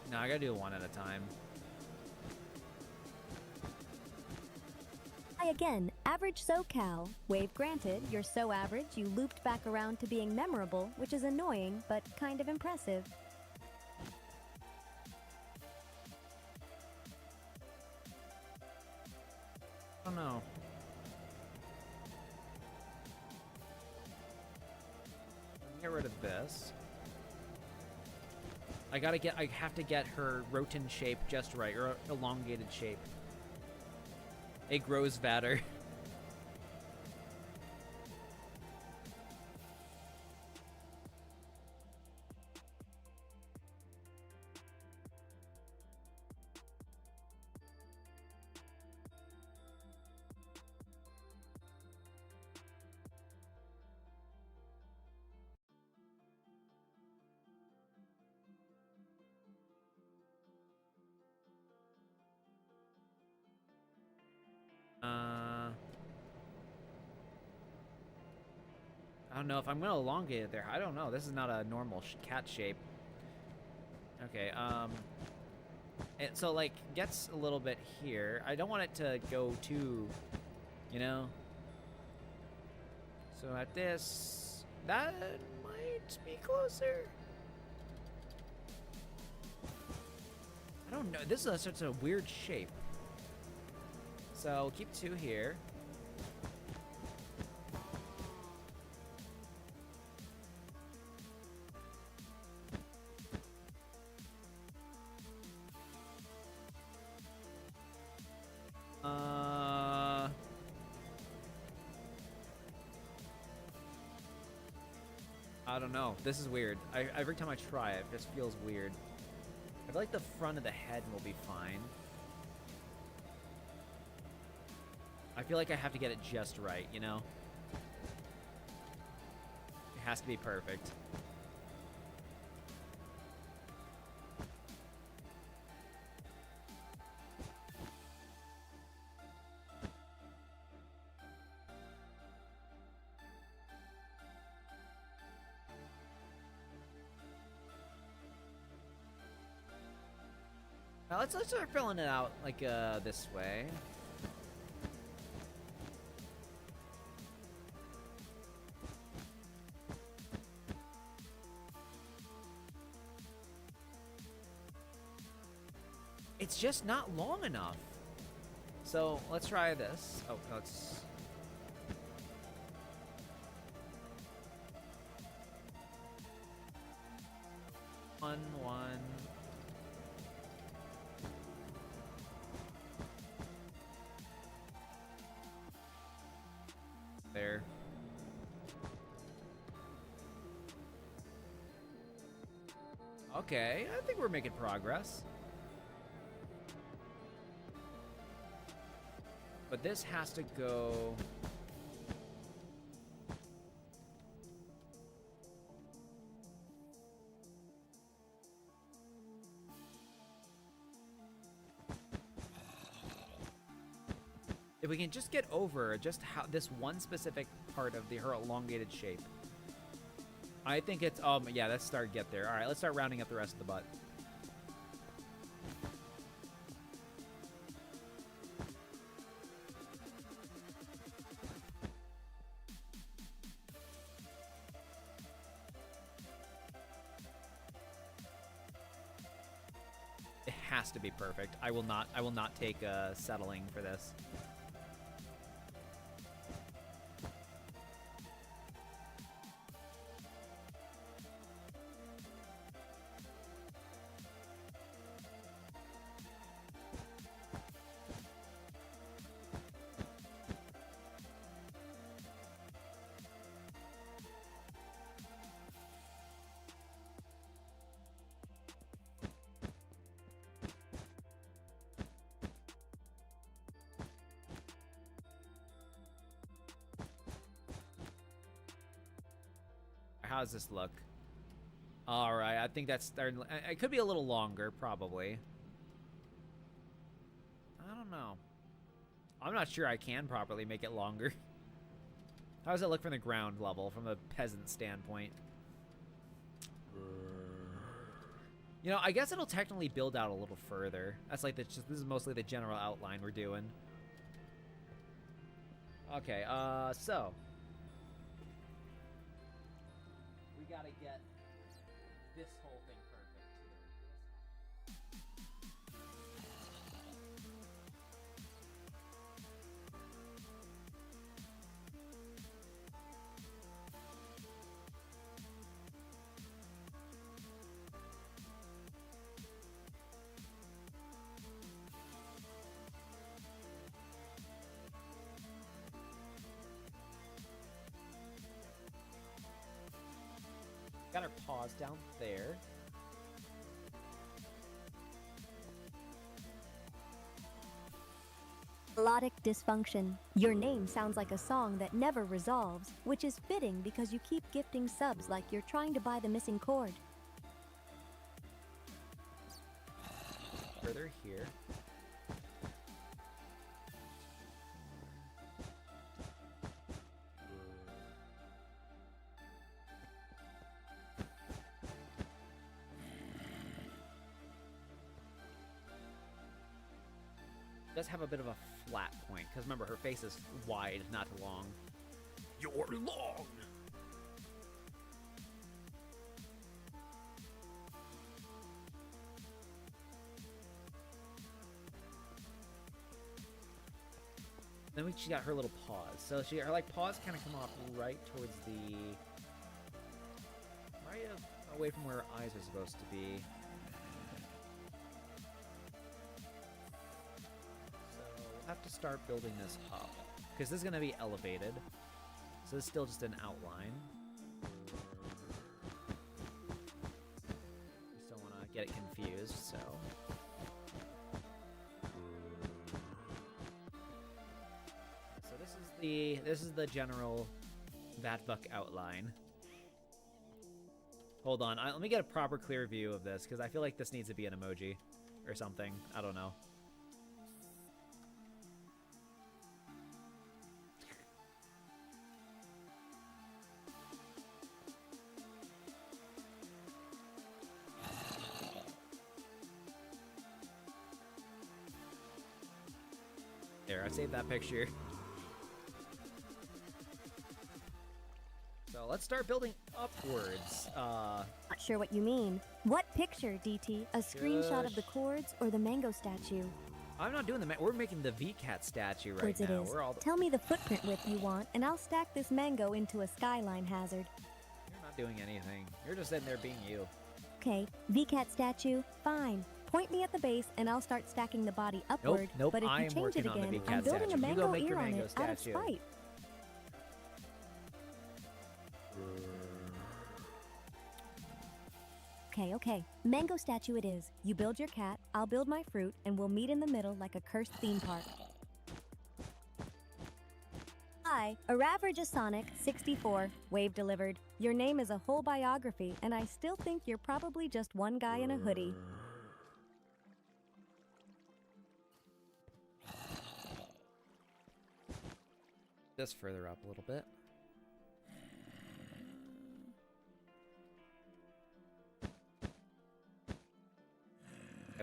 No, I gotta do one at a time. Hi again, average SoCal. Wave granted, you're so average you looped back around to being memorable, which is annoying, but kind of impressive. Oh no. Get rid of this. I have to get her rotund shape just right, or elongated shape. It grows fatter. I don't know if I'm gonna elongate it there. I don't know. This is not a normal cat shape. Okay, so like gets a little bit here. I don't want it to go too, you know. So at this, that might be closer. I don't know. This is such a weird shape. So we'll keep 2 here. I don't know. This is weird. Every time I try it, it just feels weird. I feel like the front of the head will be fine. I feel like I have to get it just right, you know? It has to be perfect. Now let's start filling it out like this way. It's just not long enough. So let's try this. Oh, let's. One. There. Okay, I think we're making progress. But this has to go... If we can just get over just how this one specific part of her elongated shape. I think it's, yeah, let's start get there. All right, let's start rounding up the rest of the butt. It has to be perfect. I will not take settling for this. How does this look? All right, I think that's starting. It could be a little longer, probably. I don't know. I'm not sure I can properly make it longer. How does it look from the ground level, from a peasant standpoint? You know, I guess it'll technically build out a little further. That's like this is mostly the general outline we're doing. Okay, so we gotta get this whole thing perfect. Got our paws down there. Melodic dysfunction. Your name sounds like a song that never resolves, which is fitting because you keep gifting subs like you're trying to buy the missing chord. Further here. Does have a bit of a flat point, because remember, her face is wide, not long. You're long! Then she got her little paws. So her like paws kind of come off right towards the... right away from where her eyes are supposed to be. Have to start building this up because this is going to be elevated, so it's still just an outline. Just don't want to get it confused, so this is the general Vatbuck outline. Hold on, let me get a proper clear view of this because I feel like this needs to be an emoji or something. I don't know. There, I saved that picture. So let's start building upwards. Not sure what you mean. What picture, DT? A screenshot of the chords or the mango statue? I'm not doing we're making the VCAT statue right Chords now. it is. We're all Tell me the footprint width you want, and I'll stack this mango into a skyline hazard. You're not doing anything. You're just sitting there being you. Okay, VCAT statue, fine. Point me at the base, and I'll start stacking the body upward. Nope, but if I you am change working it on the again, VCAT I'm building statue. a You mango go make ear your on mango it out of statue. spite. Okay. Mango statue it is. You build your cat, I'll build my fruit, and we'll meet in the middle like a cursed theme park. Hi, Araveragisonic 64, wave delivered. Your name is a whole biography, and I still think you're probably just one guy in a hoodie. This further up a little bit.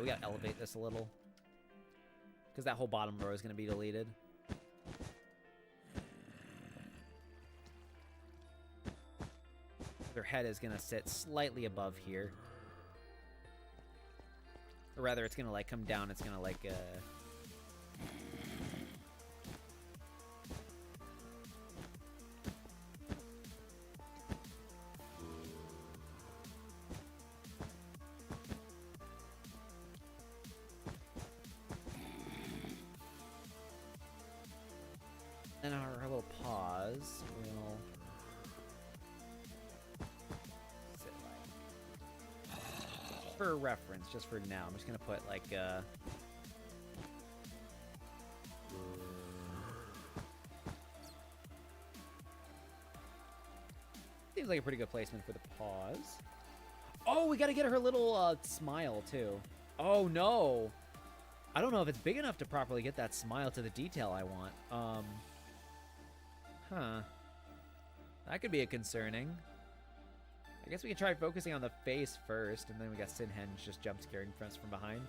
we gotta elevate this a little. Because that whole bottom row is going to be deleted. Their head is going to sit slightly above here. Or rather, it's going to, like, come down. It's going to, like, and our little paws will sit like, for reference, just for now, I'm just gonna put like seems like a pretty good placement for the paws. Oh, we gotta get her little smile too. Oh no, I don't know if it's big enough to properly get that smile to the detail I want. Huh. That could be a concerning. I guess we can try focusing on the face first, and then we got Cinhenge just jump scaring us from behind.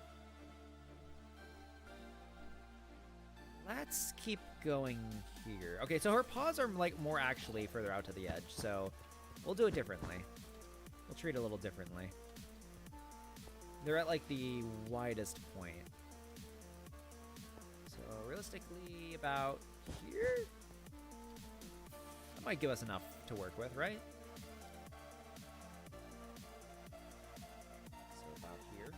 Let's keep going here. Okay, so her paws are like more actually further out to the edge, so we'll do it differently. We'll treat it a little differently. They're at like the widest point. So realistically about here? That might give us enough to work with, right? So about here.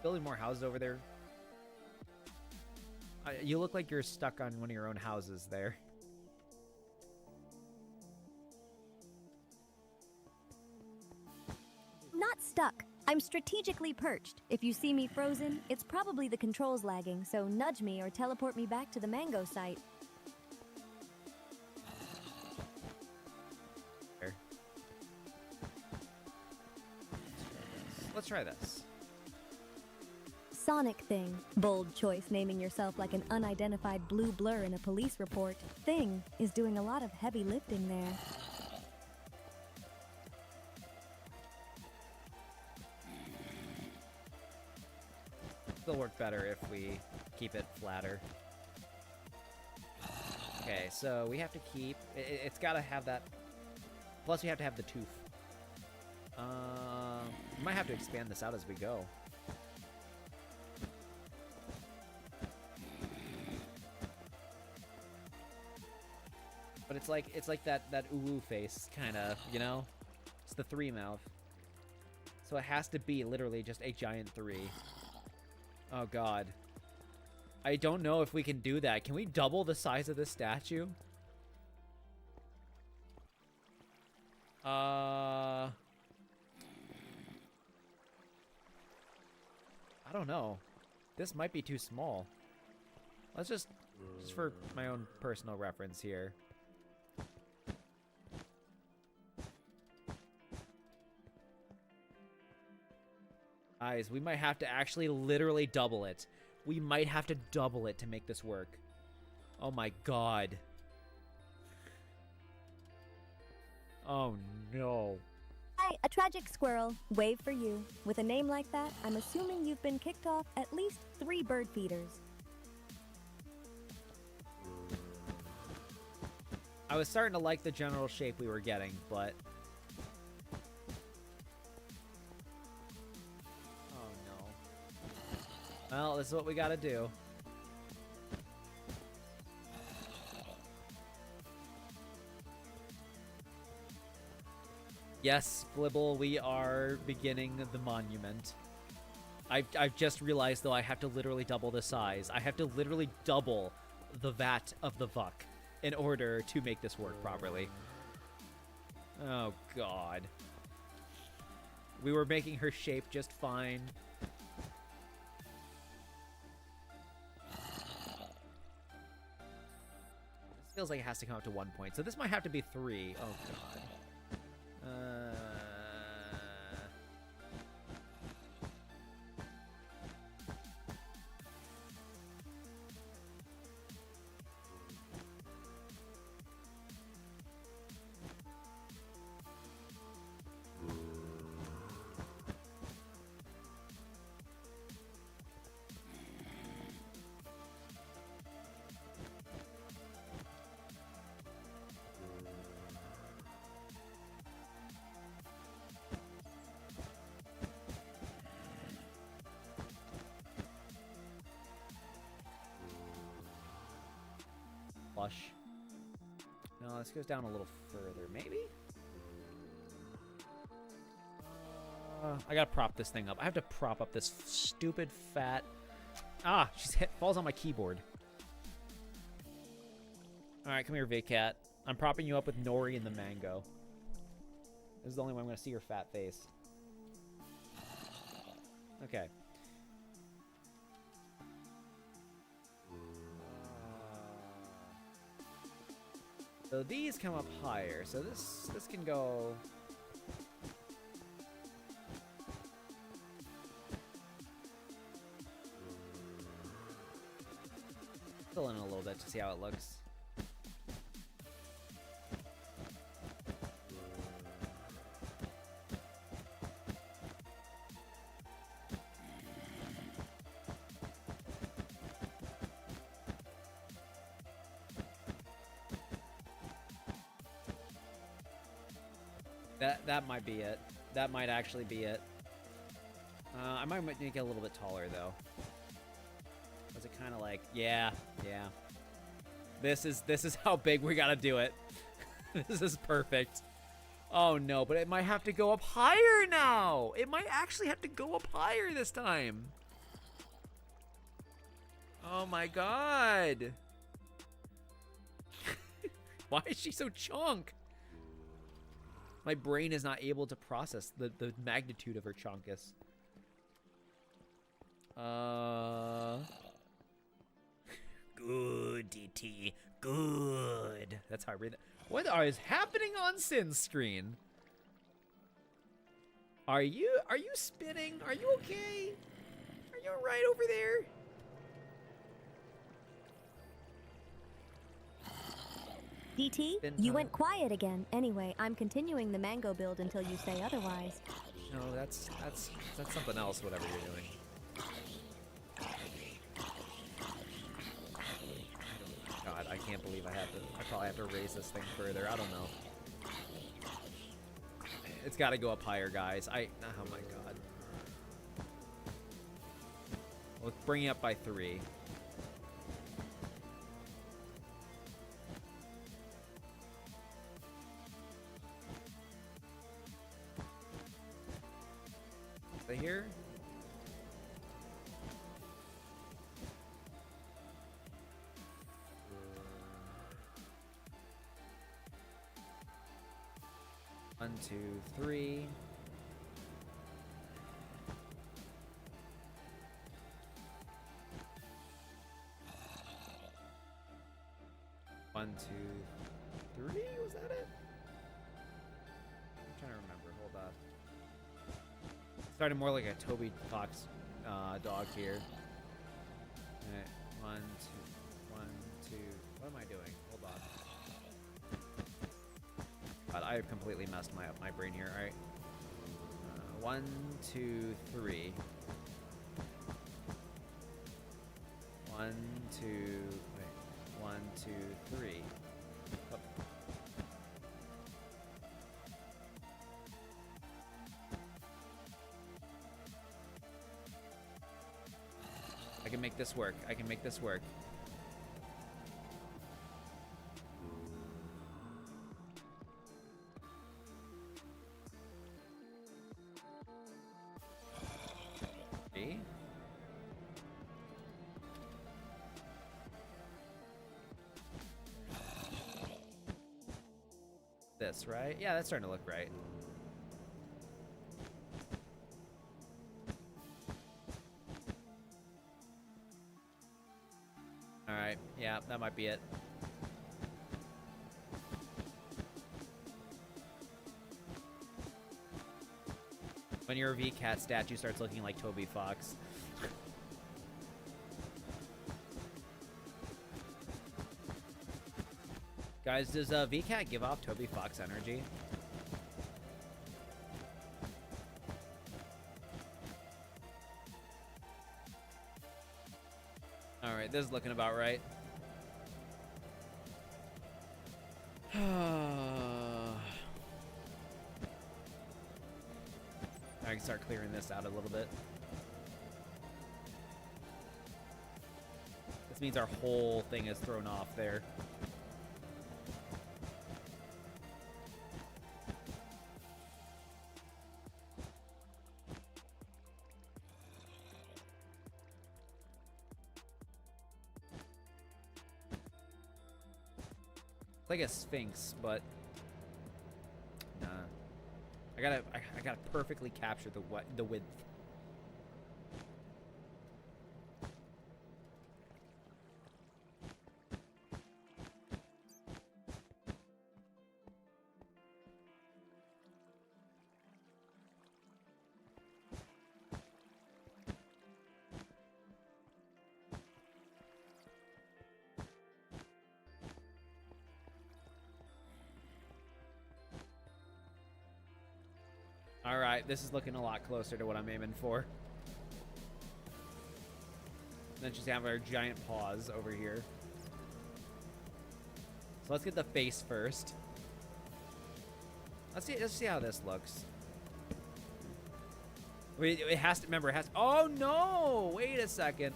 Building more houses over there. You look like you're stuck on one of your own houses there. Not stuck. I'm strategically perched. If you see me frozen, it's probably the controls lagging, so nudge me or teleport me back to the mango site. There. Let's try this. Sonic thing. Bold choice naming yourself like an unidentified blue blur in a police report. Thing is doing a lot of heavy lifting there. Still work better if we keep it flatter. Okay, so we have to keep... It's got to have that... Plus we have to have the tooth. We might have to expand this out as we go. But it's like that ooh face kind of, you know? It's the 3 mouth. So it has to be literally just a giant 3. Oh god. I don't know if we can do that. Can we double the size of this statue? I don't know. This might be too small. Let's just for my own personal reference here. Guys, we might have to actually literally double it. We might have to double it to make this work. Oh my god. Oh no. Hi, a tragic squirrel. Wave for you. With a name like that, I'm assuming you've been kicked off at least 3 bird feeders. I was starting to like the general shape we were getting, but... Oh no. Well, this is what we gotta do. Yes, Flibble, we are beginning the monument. I've just realized, though, I have to literally double the size. I have to literally double the vat of the Vuck in order to make this work properly. Oh, God. We were making her shape just fine. This feels like it has to come up to 1 point, so this might have to be 3. Oh, God. flush. No, this goes down a little further, maybe? I gotta prop this thing up. I have to prop up this stupid fat... Ah, falls on my keyboard. Alright, come here, VCAT. I'm propping you up with Nori and the mango. This is the only way I'm gonna see your fat face. Okay. So these come up higher. So this can go... Fill in a little bit to see how it looks. That might be it. That might actually be it. I might make it a little bit taller though. Was it kind of like, yeah. This is how big we gotta do it. This is perfect. Oh no, but it might have to go up higher now. It might actually have to go up higher this time. Oh my god. Why is she so chunk? My brain is not able to process the magnitude of her chunkus. Good, DT. Good. That's how I read that. What is happening on Syn's screen? Are you spinning? Are you okay? Are you alright over there? DT, you went quiet again. Anyway, I'm continuing the mango build until you say otherwise. No, that's something else, whatever you're doing. God, I can't believe I probably have to raise this thing further. I don't know. It's got to go up higher, guys. Oh my god. Well, bring it up by 3. Stay here. One, 2, 3. One, 2, 3. Was that it? I'm trying to remember. Hold on. Started more like a Toby Fox dog here. Alright, 1, 2. What am I doing? Hold on. God, I have completely messed up my brain here. Alright. 1, 2, 3. 1, 2. Wait. 1, 2, 3. Oh. I can make this work. I can make this work. See? This, right? Yeah, that's starting to look right. Alright, yeah, that might be it. When your VCAT statue starts looking like Toby Fox. Guys, does VCAT give off Toby Fox energy? Alright, this is looking about right. I can start clearing this out a little bit. This means our whole thing is thrown off there. It's like a sphinx, but nah. I gotta perfectly capture the width. All right, this is looking a lot closer to what I'm aiming for. Then just have our giant paws over here. So let's get the face first. Let's see how this looks. Wait, it has to, remember, it has, oh no, wait a second.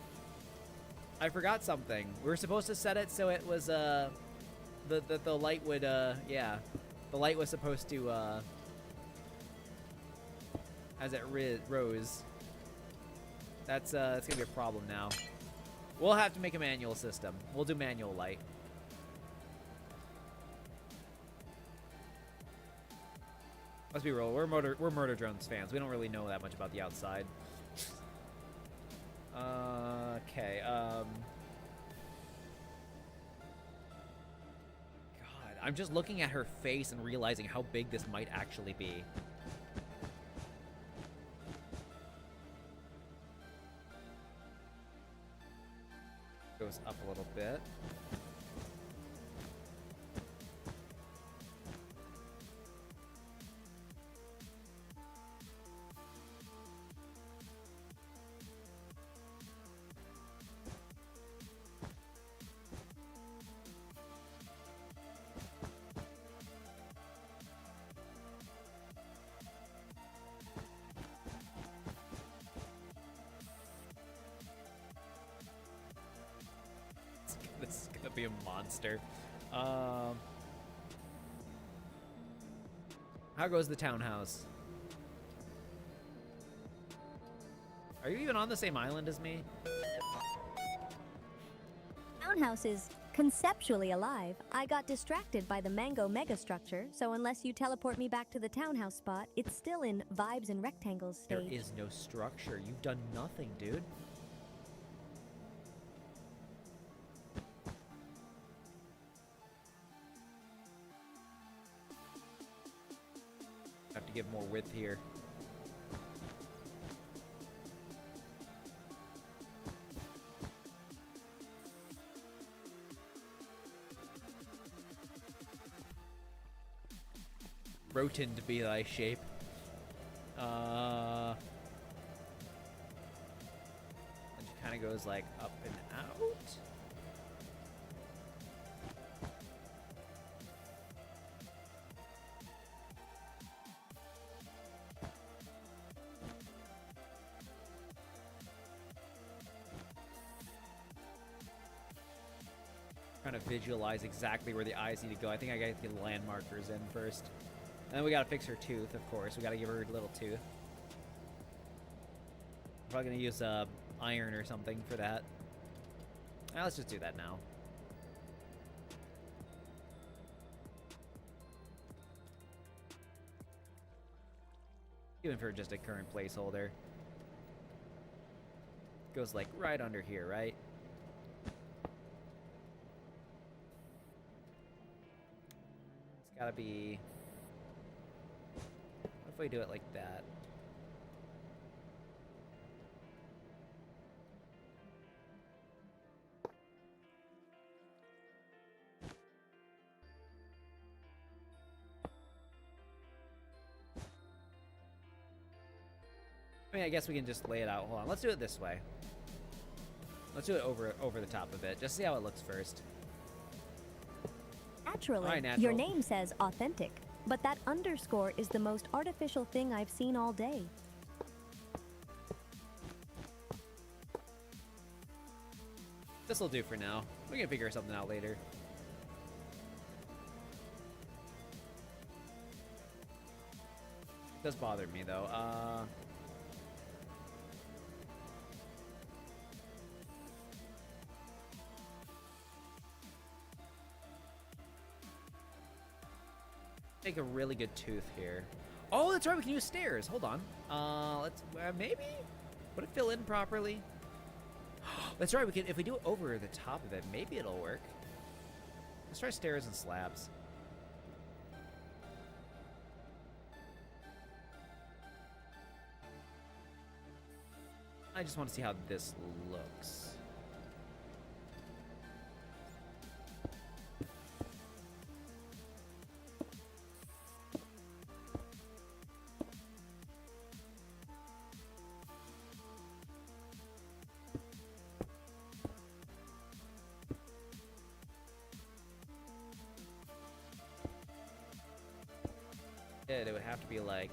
I forgot something. We were supposed to set it so it was, the light would, yeah. The light was supposed to, as it rose. That's gonna be a problem now. We'll have to make a manual system. We'll do manual light. Let's be real. We're Murder Drones fans. We don't really know that much about the outside. Okay. God, I'm just looking at her face and realizing how big this might actually be. Goes up a little bit. This is gonna be a monster. How goes the townhouse? Are you even on the same island as me? Townhouse is conceptually alive. I got distracted by the mango megastructure, so unless you teleport me back to the townhouse spot, it's still in vibes and rectangles stage. There is no structure. You've done nothing, dude. Have to give more width here. Rotund be thy shape. It just kind of goes like up and out. Trying to visualize exactly where the eyes need to go. I think I gotta get land markers in first. And then we gotta fix her tooth, of course. We gotta give her a little tooth. I'm probably gonna use iron or something for that. Let's just do that now. Even for just a current placeholder. Goes like right under here, right? It's gotta be... What if we do it like that? I mean, I guess we can just lay it out. Hold on, let's do it this way. Let's do it over the top of it. Just see how it looks first. Naturally, All right, natural. your name says authentic, but that underscore is the most artificial thing I've seen all day. This'll do for now. We can figure something out later. It does bother me though. Take a really good tooth here. Oh, that's right. We can use stairs. Hold on. Let's maybe. Would it fill in properly? That's right. We can if we do it over the top of it. Maybe it'll work. Let's try stairs and slabs. I just want to see how this looks. It would have to be like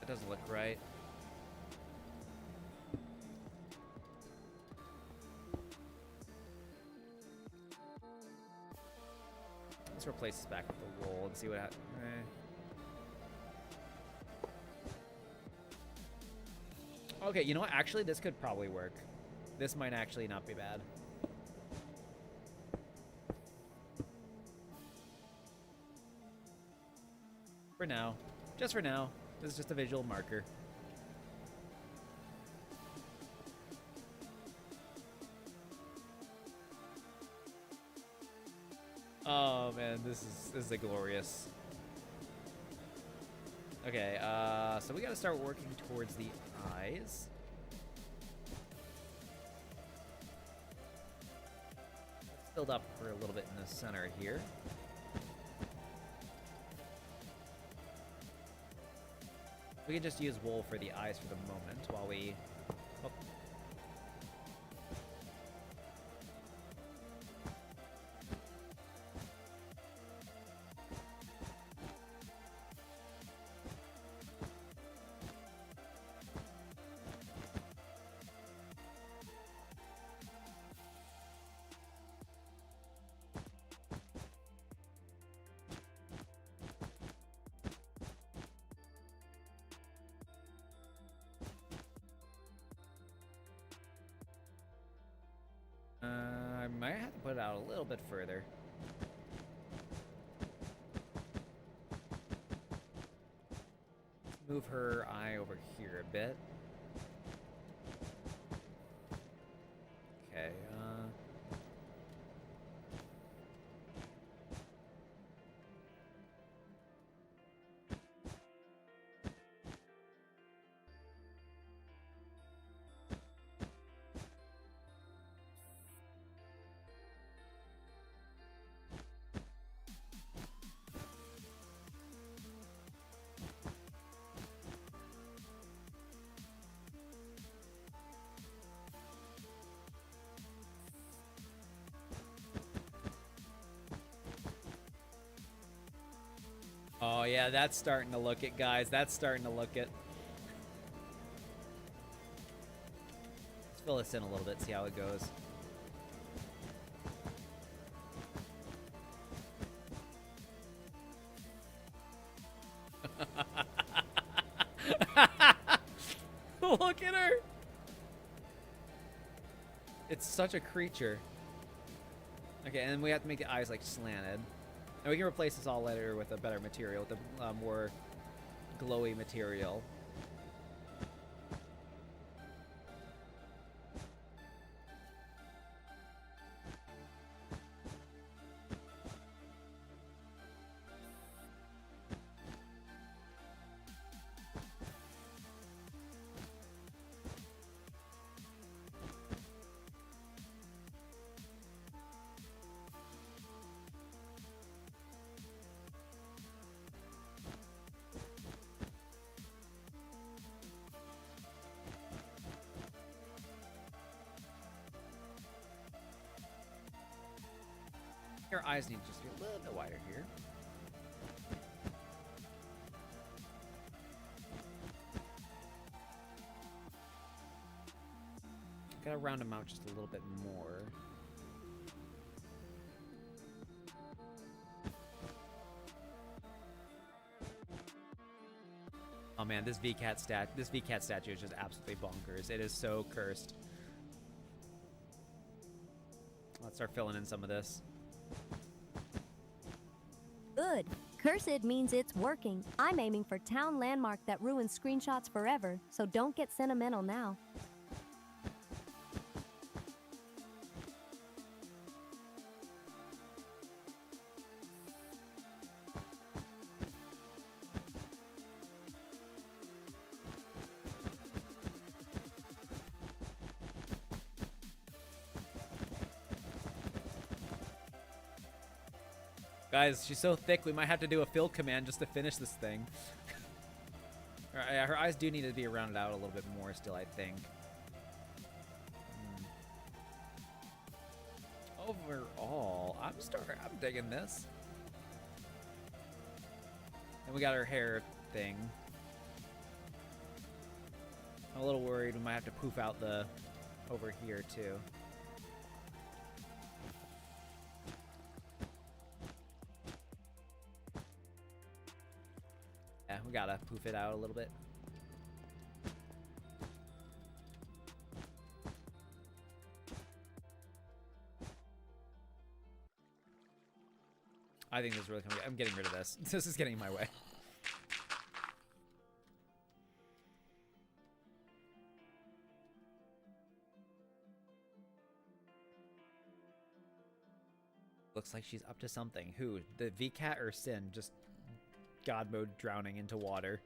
that doesn't look right. Let's replace this back with the wool and see what happens. Okay, you know what? Actually, this could probably work. This might actually not be bad. For now. Just for now. This is just a visual marker. Oh man, this is a glorious. Okay, so we gotta start working towards the eyes. Let's build up for a little bit in the center here. We can just use wool for the eyes for the moment while we... Oh. I might have to put it out a little bit further. Move her eye over here a bit. Okay, oh yeah, that's starting to look it, guys. That's starting to look it. Let's fill this in a little bit, see how it goes. Look at her! It's such a creature. Okay, and then we have to make the eyes like slanted. And we can replace this all later with a better material, with a more glowy material. Your eyes need to just be a little bit wider here. Gotta round them out just a little bit more. Oh man, this VCAT statue is just absolutely bonkers. It is so cursed. Let's start filling in some of this. Good. Cursed means it's working. I'm aiming for town landmark that ruins screenshots forever, so don't get sentimental now. Guys, she's so thick, we might have to do a fill command just to finish this thing. Her eyes do need to be rounded out a little bit more still, I think. Overall, I'm digging this. And we got her hair thing. I'm a little worried we might have to poof out the over here too. Yeah, we gotta poof it out a little bit. I think this is really coming. I'm getting rid of this. This is getting in my way. Looks like she's up to something. Who? The VCAT or Cyn? Just God mode drowning into water.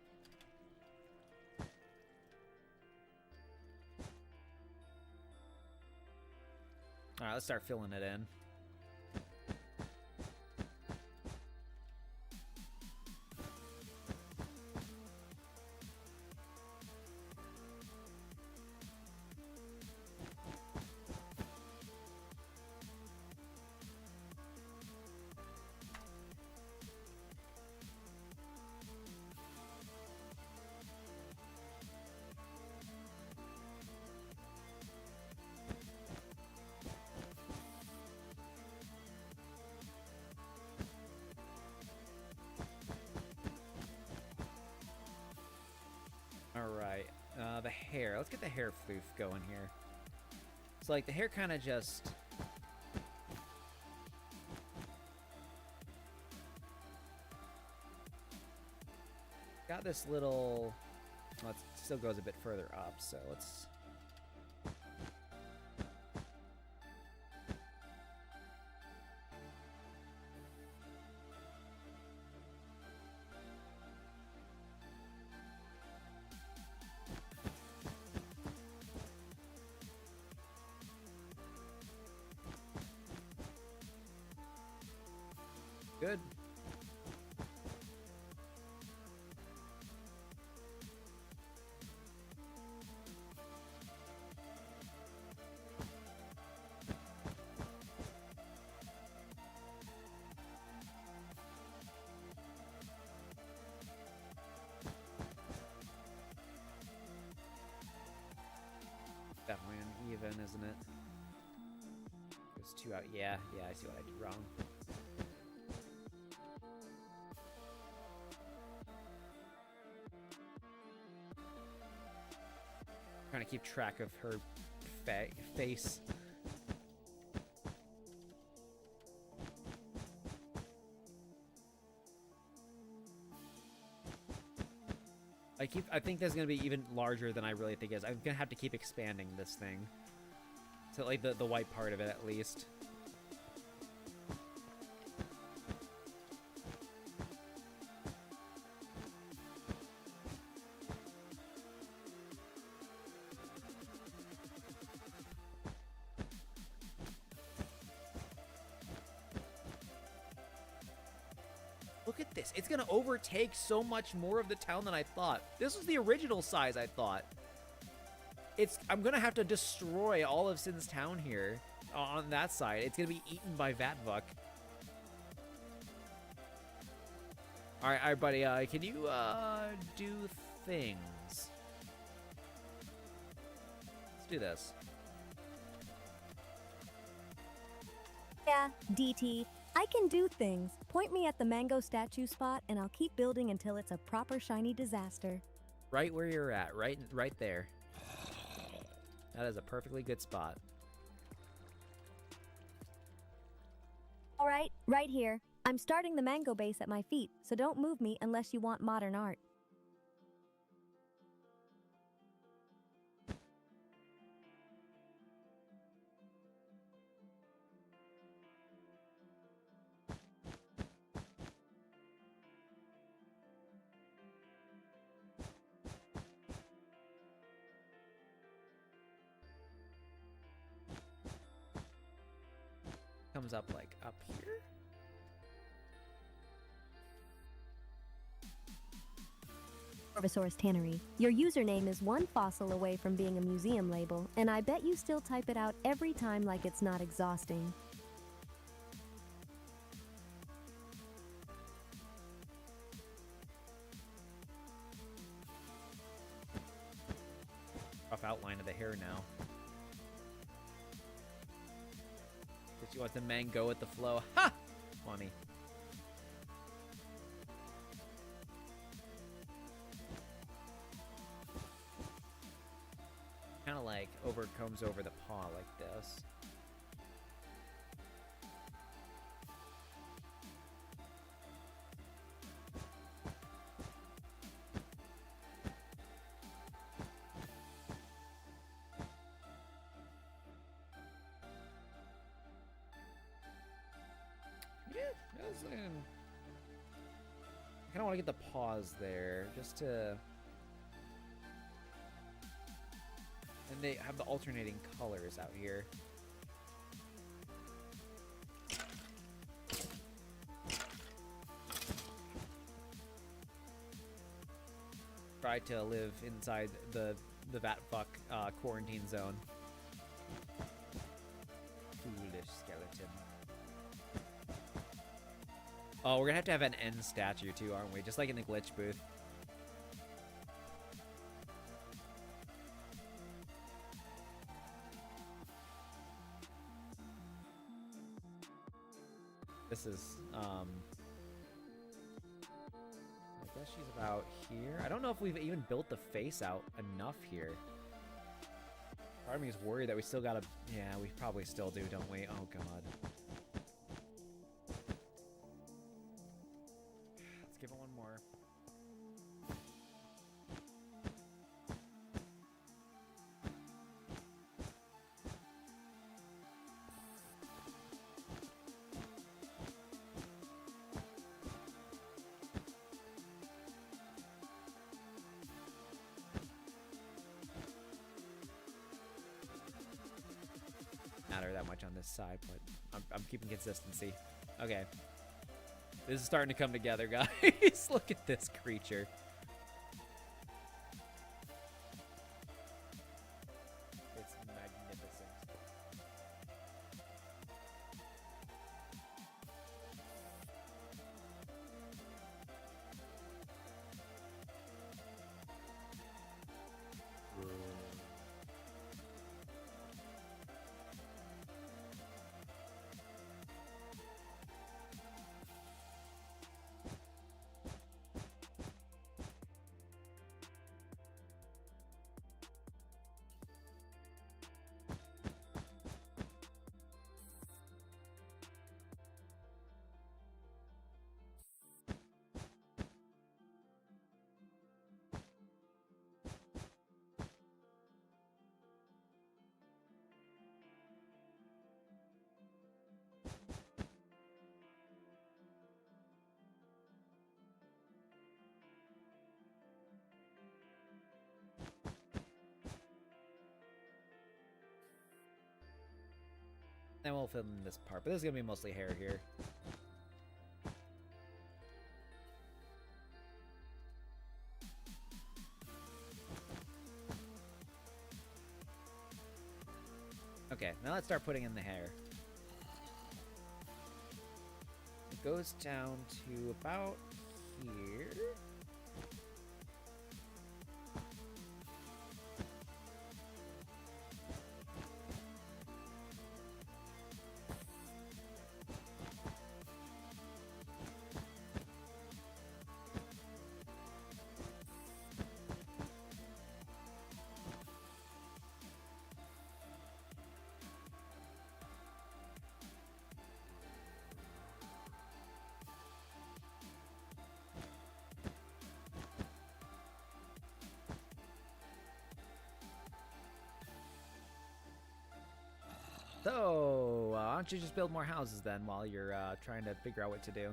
Alright, let's start filling it in. Alright, the hair. Let's get the hair floof going here. So, like, the hair kind of just... got this little... Well, it still goes a bit further up, so let's... Good. Definitely uneven, isn't it? Goes two out. Yeah, I see what I did wrong. Trying to keep track of her face. I think that's gonna be even larger than I really think it is. I'm gonna have to keep expanding this thing. So like the white part of it at least. Look at this. It's going to overtake so much more of the town than I thought. This was the original size, I thought. I'm going to have to destroy all of Cyn's town here on that side. It's going to be eaten by Vatvuk. All right, buddy. Can you do things? Let's do this. Yeah, DT. I can do things. Point me at the mango statue spot and I'll keep building until it's a proper shiny disaster. Right where you're at, right there. That is a perfectly good spot. All right, right here. I'm starting the mango base at my feet, so don't move me unless you want modern art. Comes up like up here. Corvosaurus Tannery. Your username is one fossil away from being a museum label, and I bet you still type it out every time like it's not exhausting. Rough outline of the hair now. She wants the mango with the flow. Ha! Funny. Kind of like comes over the paw like this. Yeah, that's, I kind of want to get the paws there, just to... And they have the alternating colors out here. Try to live inside the Vatfuck quarantine zone. Foolish skeleton. Oh, we're gonna have an end statue too, aren't we? Just like in the glitch booth. This is, I guess she's about here. I don't know if we've even built the face out enough here. Part of me is worried that we still gotta... Yeah, we probably still do, don't we? Oh, God. Let's give it one more. Matter that much on this side, but I'm keeping consistency. Okay. This is starting to come together, guys. Look at this creature. It's magnificent. Then we'll fill in this part, but this is gonna be mostly hair here. Okay, now let's start putting in the hair. It goes down to about here. So, why don't you just build more houses then while you're trying to figure out what to do?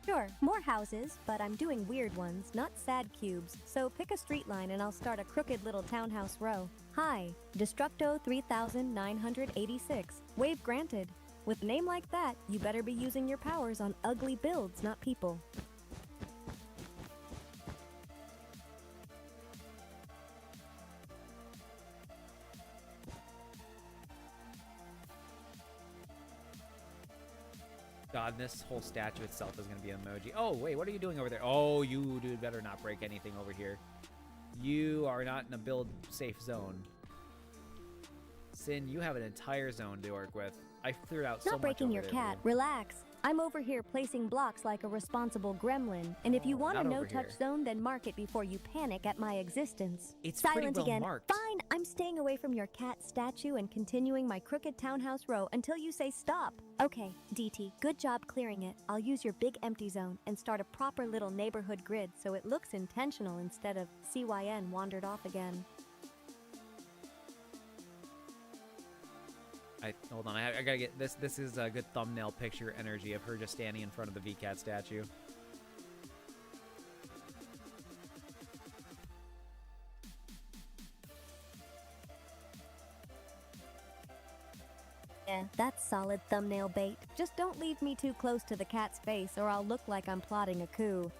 Sure, more houses, but I'm doing weird ones, not sad cubes. So pick a street line and I'll start a crooked little townhouse row. Hi, Destructo 3986. Wave granted. With a name like that, you better be using your powers on ugly builds, not people. God, this whole statue itself is going to be an emoji. Oh, wait, what are you doing over there? Oh, you dude better not break anything over here. You are not in a build safe zone. Cyn, you have an entire zone to work with. I cleared out so much Not breaking over your there, cat. dude. Relax. I'm over here placing blocks like a responsible gremlin. And if you want a not over no-touch here. zone, then mark it before you panic at my existence. It's pretty Silent well again. marked. Fine, I'm staying away from your cat statue and continuing my crooked townhouse row until you say stop. Okay, DT, good job clearing it. I'll use your big empty zone and start a proper little neighborhood grid so it looks intentional instead of CYN wandered off again. Hold on, I gotta get this. This is a good thumbnail picture energy of her just standing in front of the VCAT statue. Yeah, that's solid thumbnail bait. Just don't leave me too close to the cat's face or I'll look like I'm plotting a coup.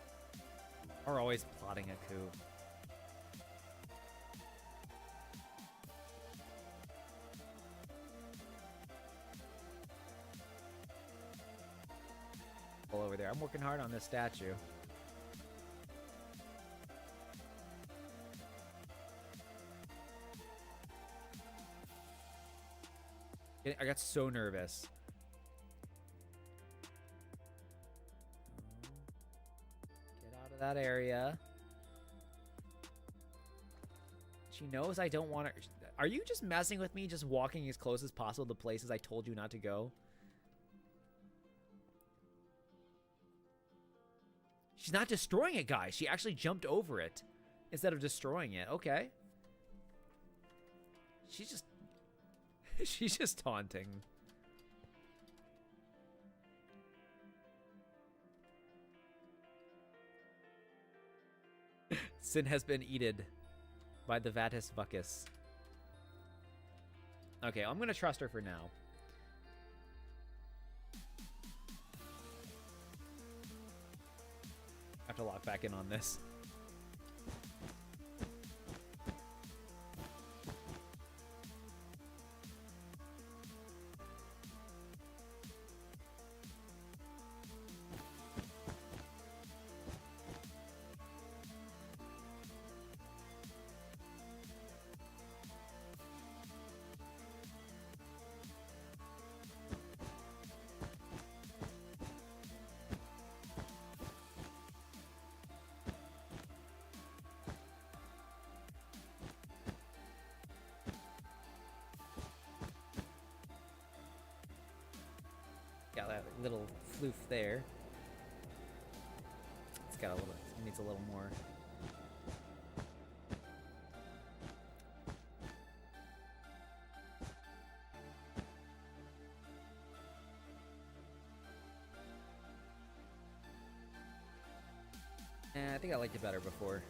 Or always plotting a coup. Over there. I'm working hard on this statue. I got so nervous. Get out of that area. She knows I don't want her. Are you just messing with me, just walking as close as possible to places I told you not to go? She's not destroying it, guys. She actually jumped over it instead of destroying it. Okay. She's just... she's just taunting. Cyn has been eaten by the Vatus Vuckus. Okay, I'm going to trust her for now. I have to lock back in on this. Got that little floof there. It's got a little, it needs a little more. I think I liked it better before.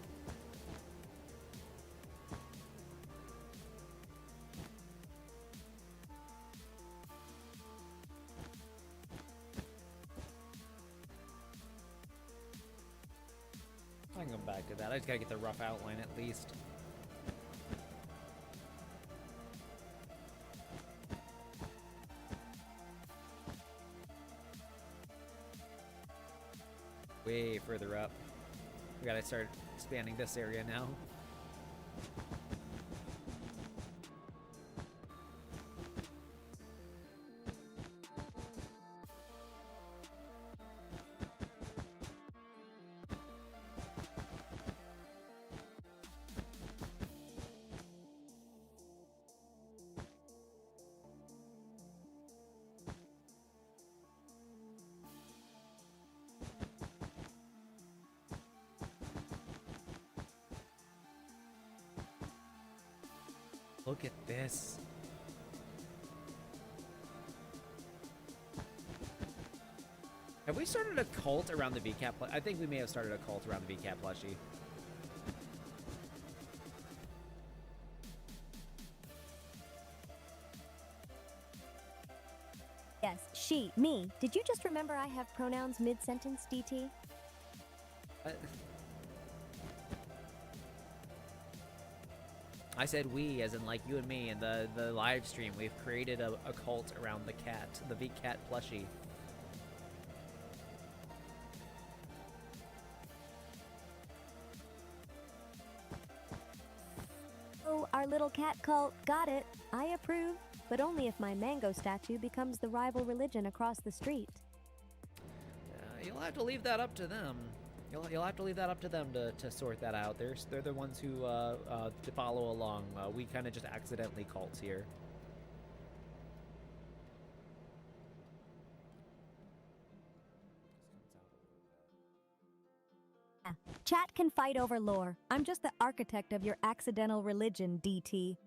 I can go back to that. I just gotta get the rough outline at least. Way further up. We gotta start expanding this area now. Look at this. Have we started a cult around the VCAT plushie? I think we may have started a cult around the VCAT plushie. Yes, she, me. Did you just remember I have pronouns mid-sentence, DT? I said we, as in like you and me in the live stream. We've created a cult around the cat, the VCAT plushie. Oh, our little cat cult. Got it. I approve, but only if my mango statue becomes the rival religion across the street. You'll have to leave that up to them. You'll have to leave that up to them to sort that out. They're the ones who to follow along. We kind of just accidentally cults here. Chat can fight over lore. I'm just the architect of your accidental religion, DT.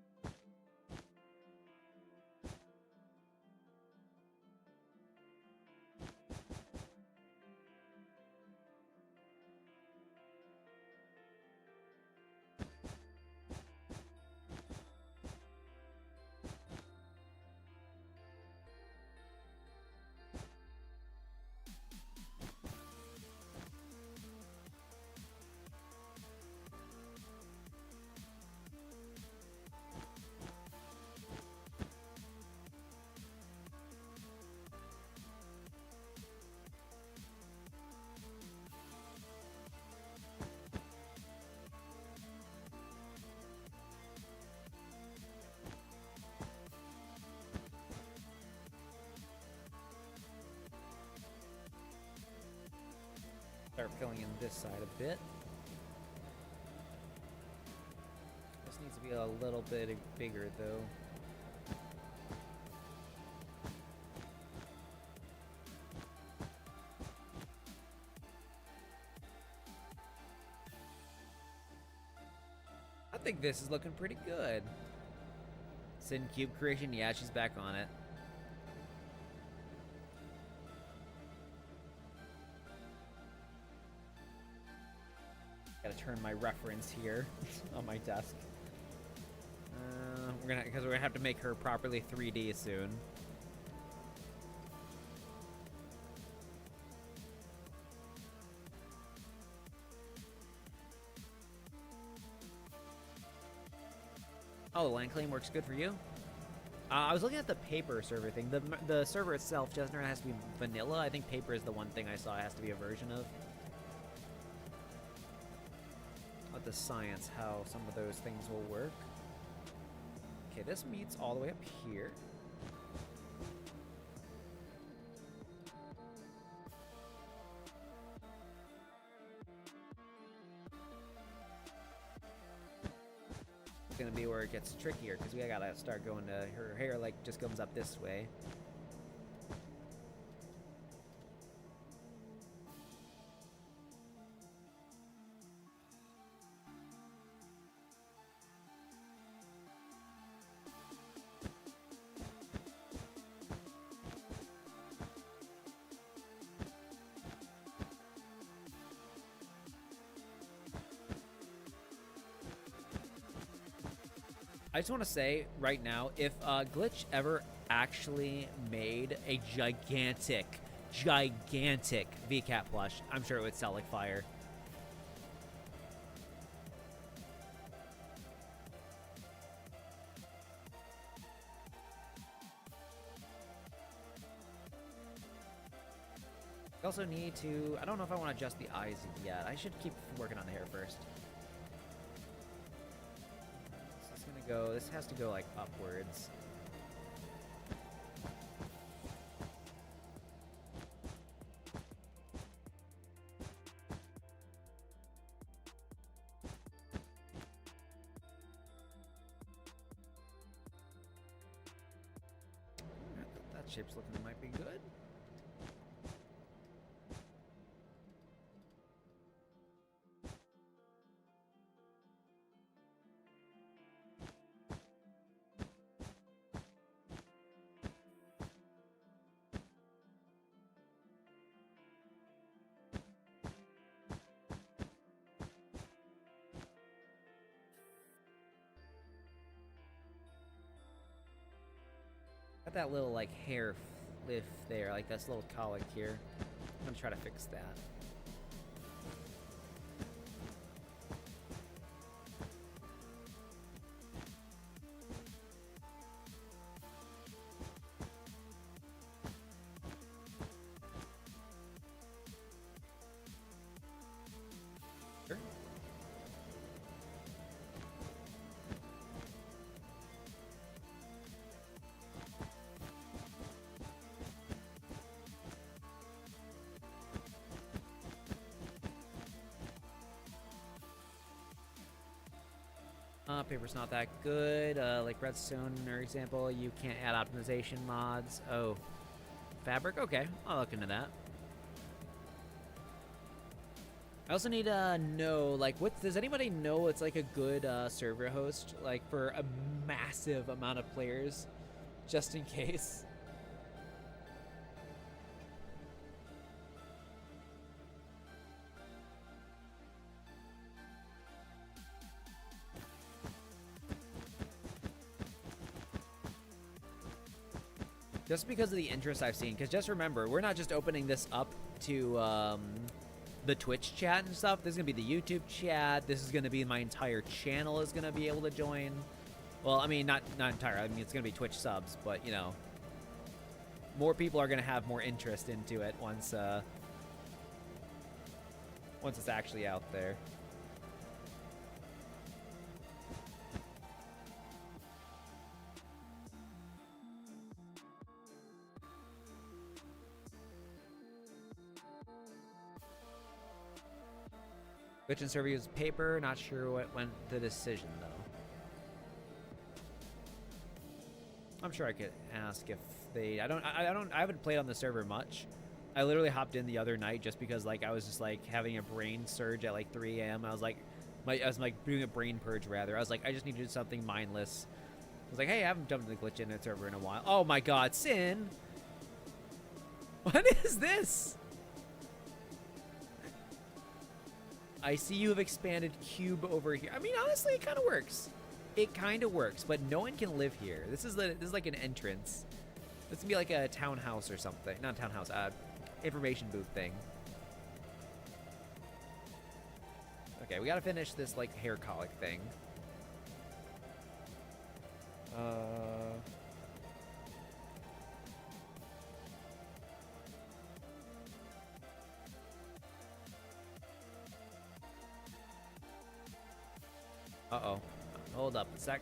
Start filling in this side a bit. This needs to be a little bit bigger, though. I think this is looking pretty good. Sin Cube creation, yeah, she's back on it. Gotta turn my reference here on my desk. Because we're gonna have to make her properly 3D soon. Oh, the land claim works good for you? I was looking at the paper server thing. The server itself doesn't have to be vanilla. I think paper is the one thing I saw it has to be a version of. The science how some of those things will work. Okay, this meets all the way up here. It's gonna be where it gets trickier because we gotta start going to her hair like just comes up this way. I just want to say right now, if Glitch ever actually made a gigantic VCAT plush, I'm sure it would sell like fire. I also need to, I don't know if I want to adjust the eyes yet. I should keep working on the hair first. This has to go like upwards. That shape's looking might be good. that little like hair lift there, like this little colic here. I'm gonna try to fix that. Sure. Paper's not that good. Like Redstone, for example, you can't add optimization mods. Oh, fabric? Okay, I'll look into that. I also need to know, like, what does anybody know what's like a good server host, like for a massive amount of players, just in case. Just because of the interest I've seen, because just remember, we're not just opening this up to the Twitch chat and stuff. This is going to be the YouTube chat. This is going to be my entire channel is going to be able to join. Well, I mean, not entire. I mean, it's going to be Twitch subs, but, you know, more people are going to have more interest into it once it's actually out there. Twitch and server uses paper. Not sure what went the decision though. I'm sure I could ask if they. I haven't played on the server much. I literally hopped in the other night just because like I was just like having a brain surge at like 3 a.m. I was like doing a brain purge rather. I was like, I just need to do something mindless. I was like, hey, I haven't jumped in the glitch in the server in a while. Oh my God, Sin! What is this? I see you have expanded cube over here. I mean, honestly, it kind of works. It kind of works, but no one can live here. This is like an entrance. This can be like a townhouse or something. Not a townhouse, information booth thing. Okay, we gotta finish this like hair colic thing. Uh-oh. Hold up a sec.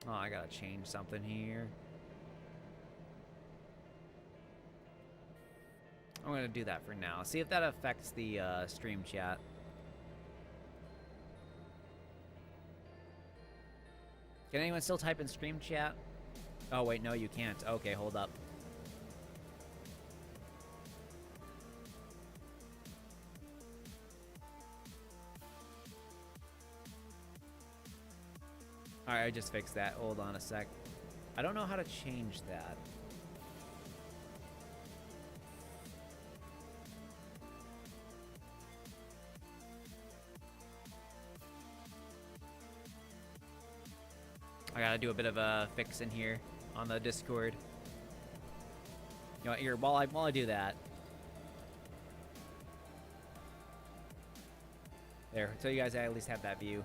Oh, I gotta change something here. I'm gonna do that for now. See if that affects the stream chat. Can anyone still type in stream chat? Oh wait, no you can't. Okay, hold up. Alright, I just fixed that. Hold on a sec. I don't know how to change that. I gotta do a bit of a fix in here on the Discord. You know what, here, while I do that. There, so you guys at least have that view.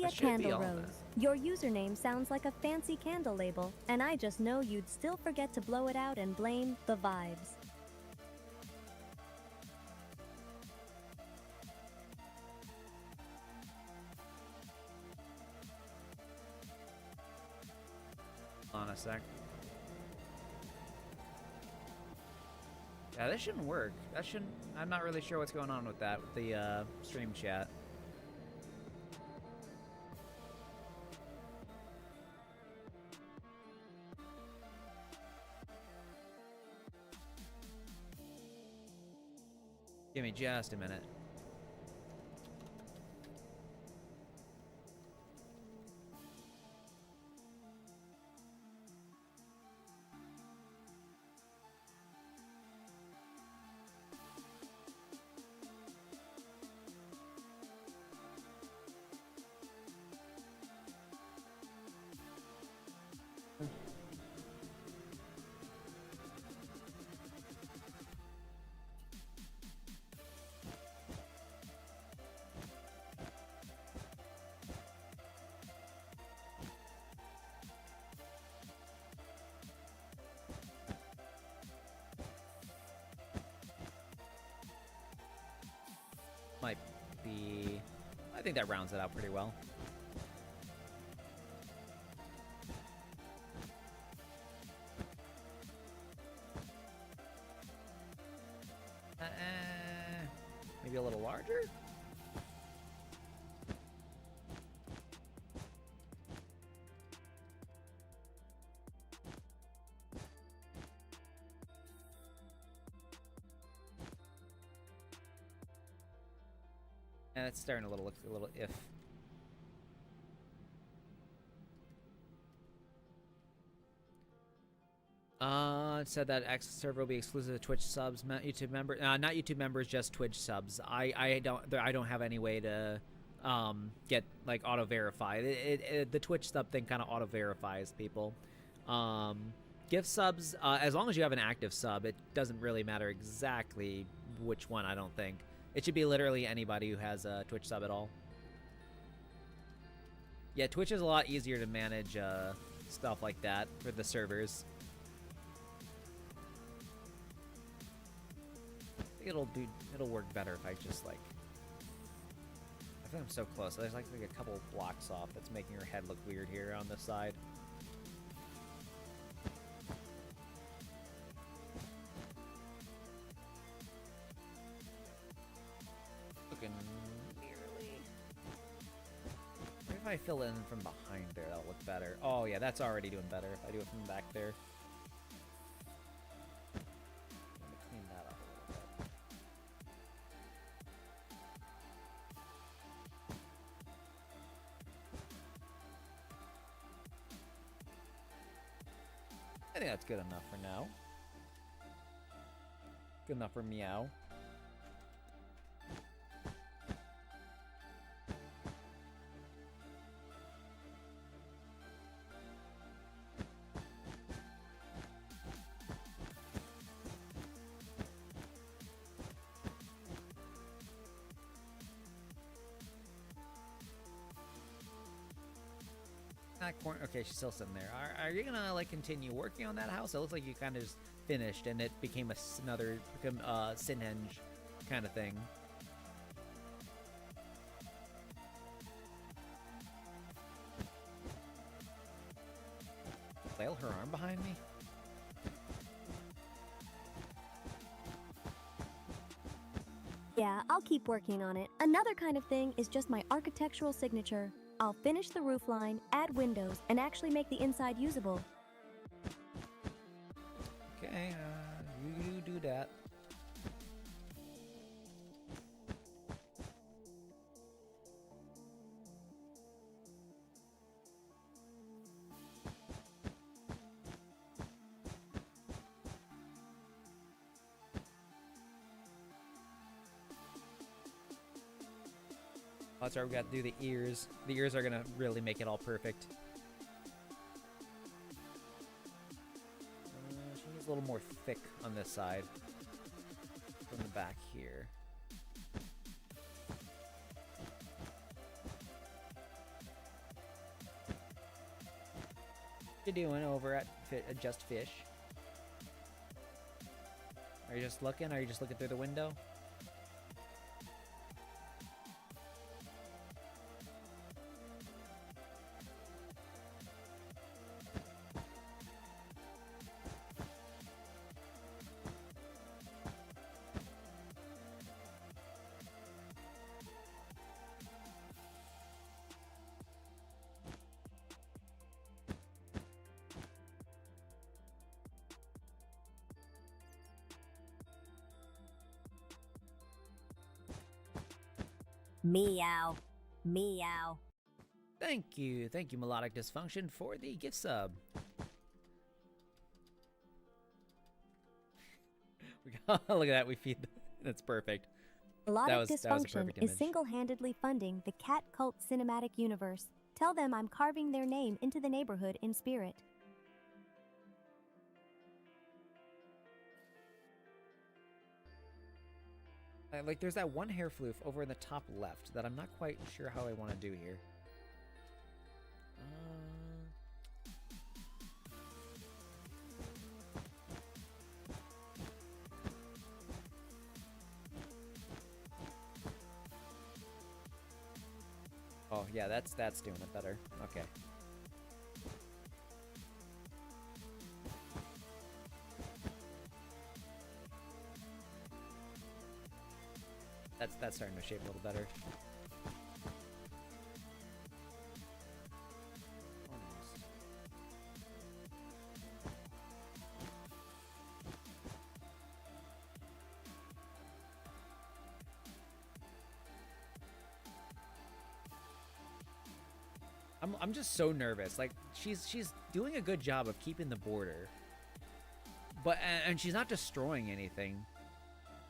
Cynthia That should be Candle all of Rose. it. Your username sounds like a fancy candle label, and I just know you'd still forget to blow it out and blame the vibes. Hold on a sec. Yeah, this shouldn't work. That shouldn't... I'm not really sure what's going on with that, with the stream chat. Give me just a minute. Might be... I think that rounds it out pretty well. Maybe a little larger? And it's starting to look a little if. It said that X server will be exclusive to Twitch subs, not YouTube members. Not YouTube members, just Twitch subs. I don't have any way to get like auto verify. The Twitch sub thing kind of auto verifies people. Gift subs, as long as you have an active sub, it doesn't really matter exactly which one. I don't think. It should be literally anybody who has a Twitch sub at all. Yeah, Twitch is a lot easier to manage stuff like that for the servers. I think it'll work better if I just like... I think I'm so close. There's like a couple blocks off that's making her head look weird here on this side. Looking nearly... Maybe if I fill in from behind there, that'll look better. Oh yeah, that's already doing better if I do it from back there. Let me clean that up a little bit. I think that's good enough for now. Good enough for meow. Okay, she's still sitting there. Are you gonna like continue working on that house? It looks like you kind of just finished and it became another Cinhenge kind of thing. Flail her arm behind me? Yeah, I'll keep working on it. Another kind of thing is just my architectural signature. I'll finish the roofline, add windows, and actually make the inside usable. Okay, you do that. That's why we got to do the ears. The ears are gonna really make it all perfect. She needs a little more thick on this side. From the back here. you doing over at Just Fish? Are you just looking? Are you just looking through the window? Meow. Meow. Thank you, Melodic Dysfunction, for the gift sub. Look at that, we feed. That's perfect. Melodic that was a Dysfunction perfect is image. single-handedly funding the Cat Cult cinematic universe. Tell them I'm carving their name into the neighborhood in spirit. Like, there's that one hair floof over in the top left that I'm not quite sure how I want to do here. Oh, yeah, that's doing it better. Okay. That's starting to shape a little better. Almost. I'm just so nervous. Like, she's doing a good job of keeping the border, but and she's not destroying anything.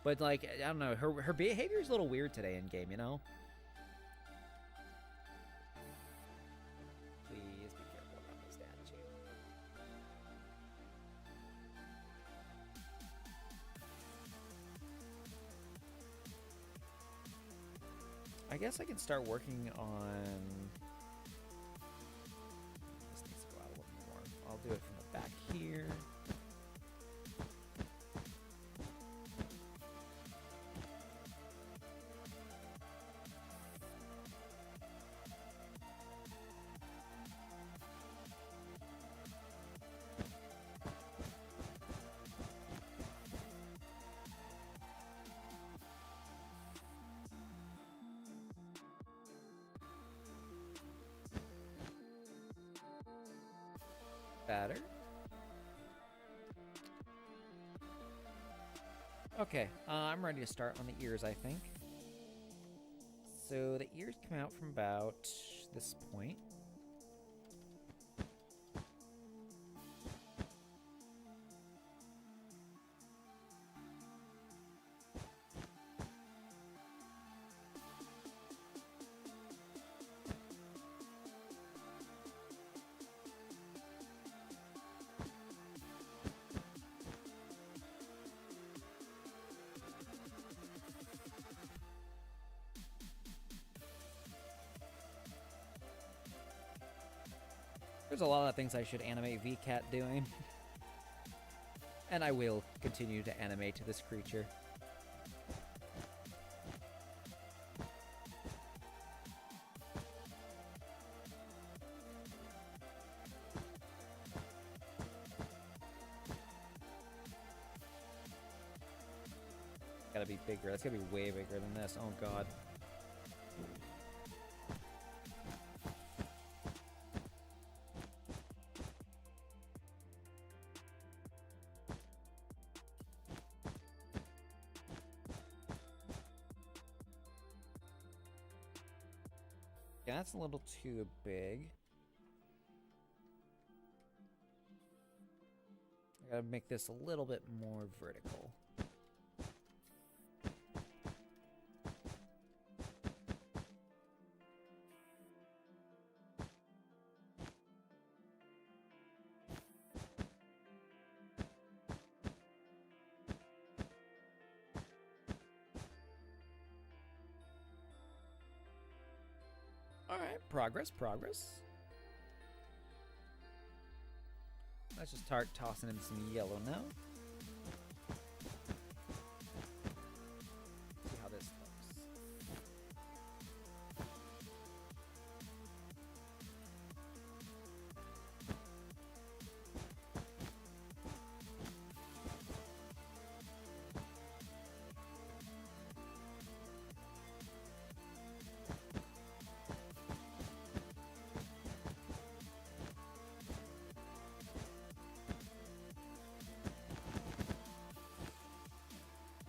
But, like, I don't know, her behavior is a little weird today in game, you know? Please be careful about the statue. I guess I can start working on... This needs to go out a little more. I'll do it from the back here. Better. Okay, I'm ready to start on the ears, I think. So the ears come out from about this point. There's a lot of things I should animate VCAT doing. And I will continue to animate this creature. Gotta be bigger. That's gotta be way bigger than this. Oh god. Yeah, that's a little too big. I gotta make this a little bit more vertical. Alright, progress. Let's just start tossing him some yellow now. See how this looks.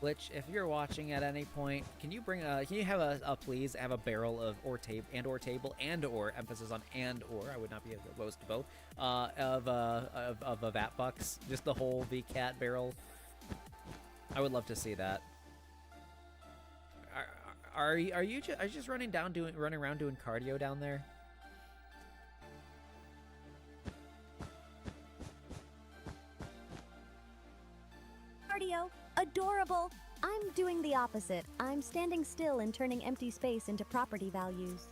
Glitch, if you're watching at any point, can you bring a, can you have a please have a barrel of or table and or emphasis on and or, I would not be opposed to both, of a vat bucks, just the whole VCAT barrel. I would love to see that. Are you just running around doing cardio down there? Cardio. Adorable. I'm doing the opposite. I'm standing still and turning empty space into property values.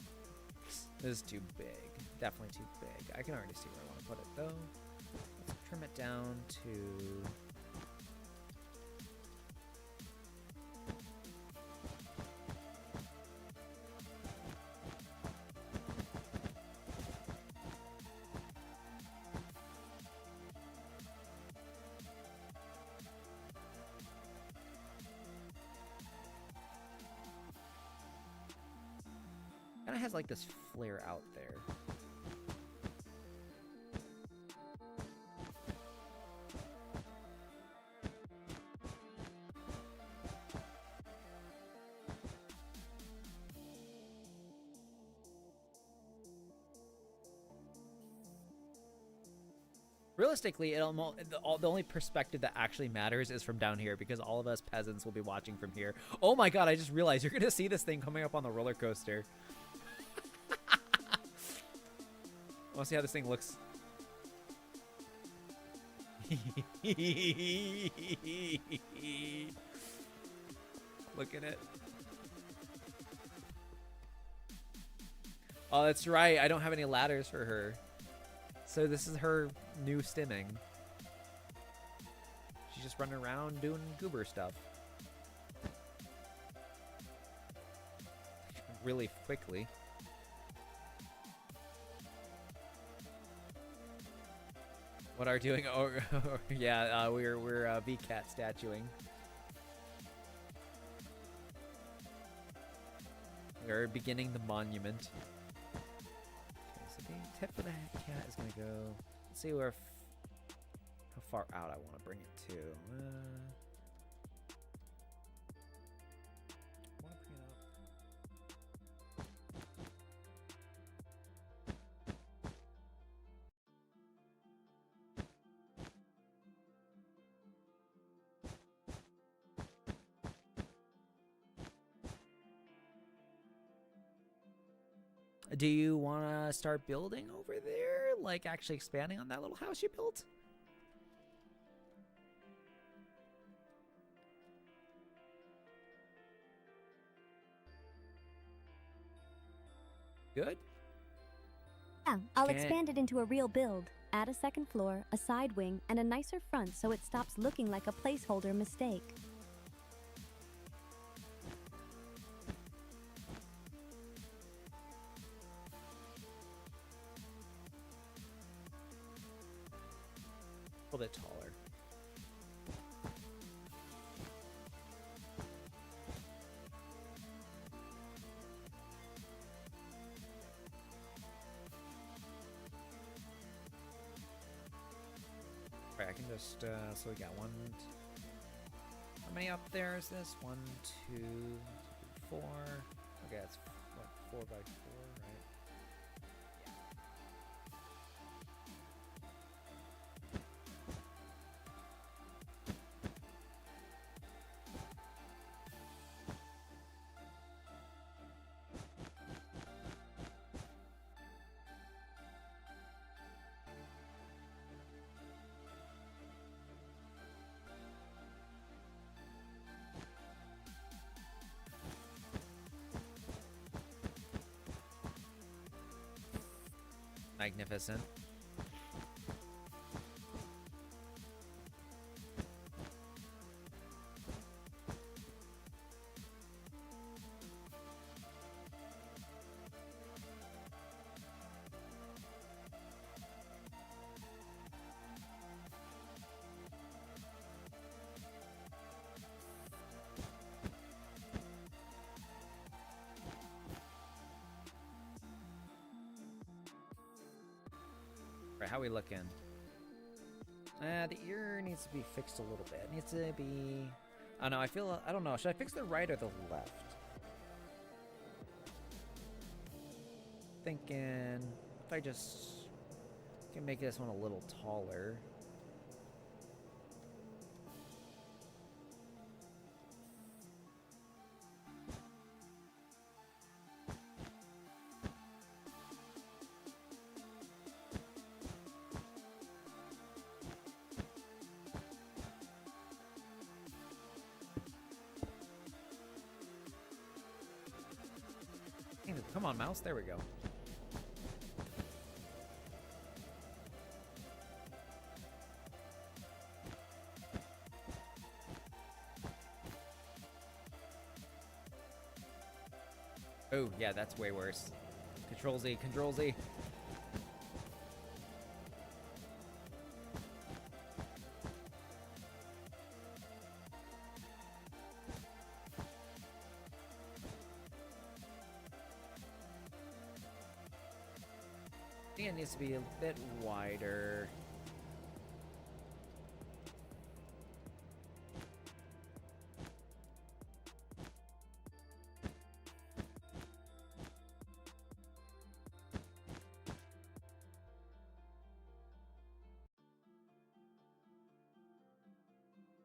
This is too big. Definitely too big. I can already see where I want to put it, though. Let's trim it down to... Kind of has like this flare out there. Realistically, the only perspective that actually matters is from down here, because all of us peasants will be watching from here. Oh my god, I just realized you're going to see this thing coming up on the roller coaster. I want to see how this thing looks. Look at it. Oh, that's right. I don't have any ladders for her. So this is her new stimming. She's just running around doing goober stuff. Really quickly. What are we doing? Oh, yeah, we're VCAT statuing. We're beginning the monument. Okay, so the tip of the cat is gonna go. Let's see where, how far out I want to bring it to. Do you want to start building over there? Like actually expanding on that little house you built? Good? Yeah, I'll expand it into a real build. Add a second floor, a side wing, and a nicer front so it stops looking like a placeholder mistake. A little bit taller. Alright, I can just, so we got one. How many up there is this? 1, 2, 4. Okay, that's what, 4 by 4, right? Magnificent. Right, how we looking? The ear needs to be fixed a little bit. It needs to be... I don't know, I don't know. Should I fix the right or the left? Thinking if I just can make this one a little taller. Come on, mouse. There we go. Oh, yeah, that's way worse. Control Z, Control Z. I think it needs to be a bit wider.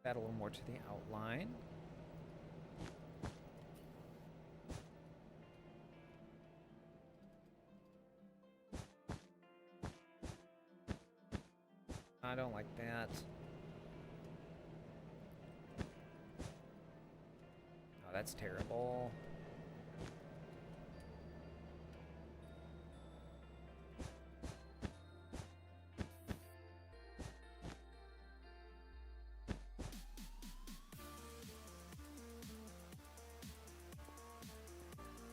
Add a little more to the outline. I don't like that. Oh, that's terrible.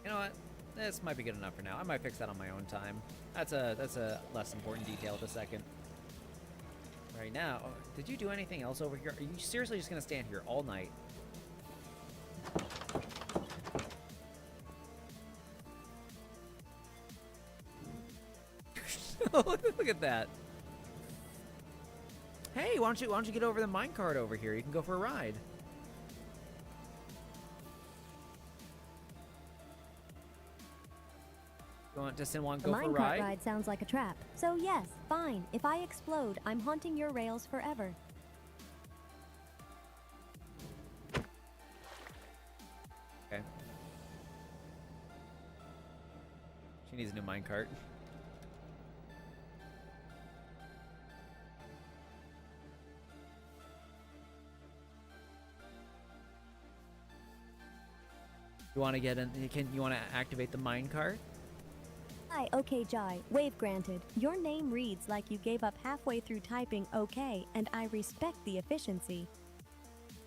You know what? This might be good enough for now. I might fix that on my own time. That's a less important detail of a second. Right now, oh, did you do anything else over here? Are you seriously just gonna stand here all night? Look at that. Hey, why don't you get over the minecart over here? You can go for a ride. Does Sin want to go for a ride? The minecart ride sounds like a trap. So yes, fine. If I explode, I'm haunting your rails forever. Okay. She needs a new minecart. You want to get in? You want to activate the minecart? Hi, okay, Jai. Wave granted. Your name reads like you gave up halfway through typing okay, and I respect the efficiency.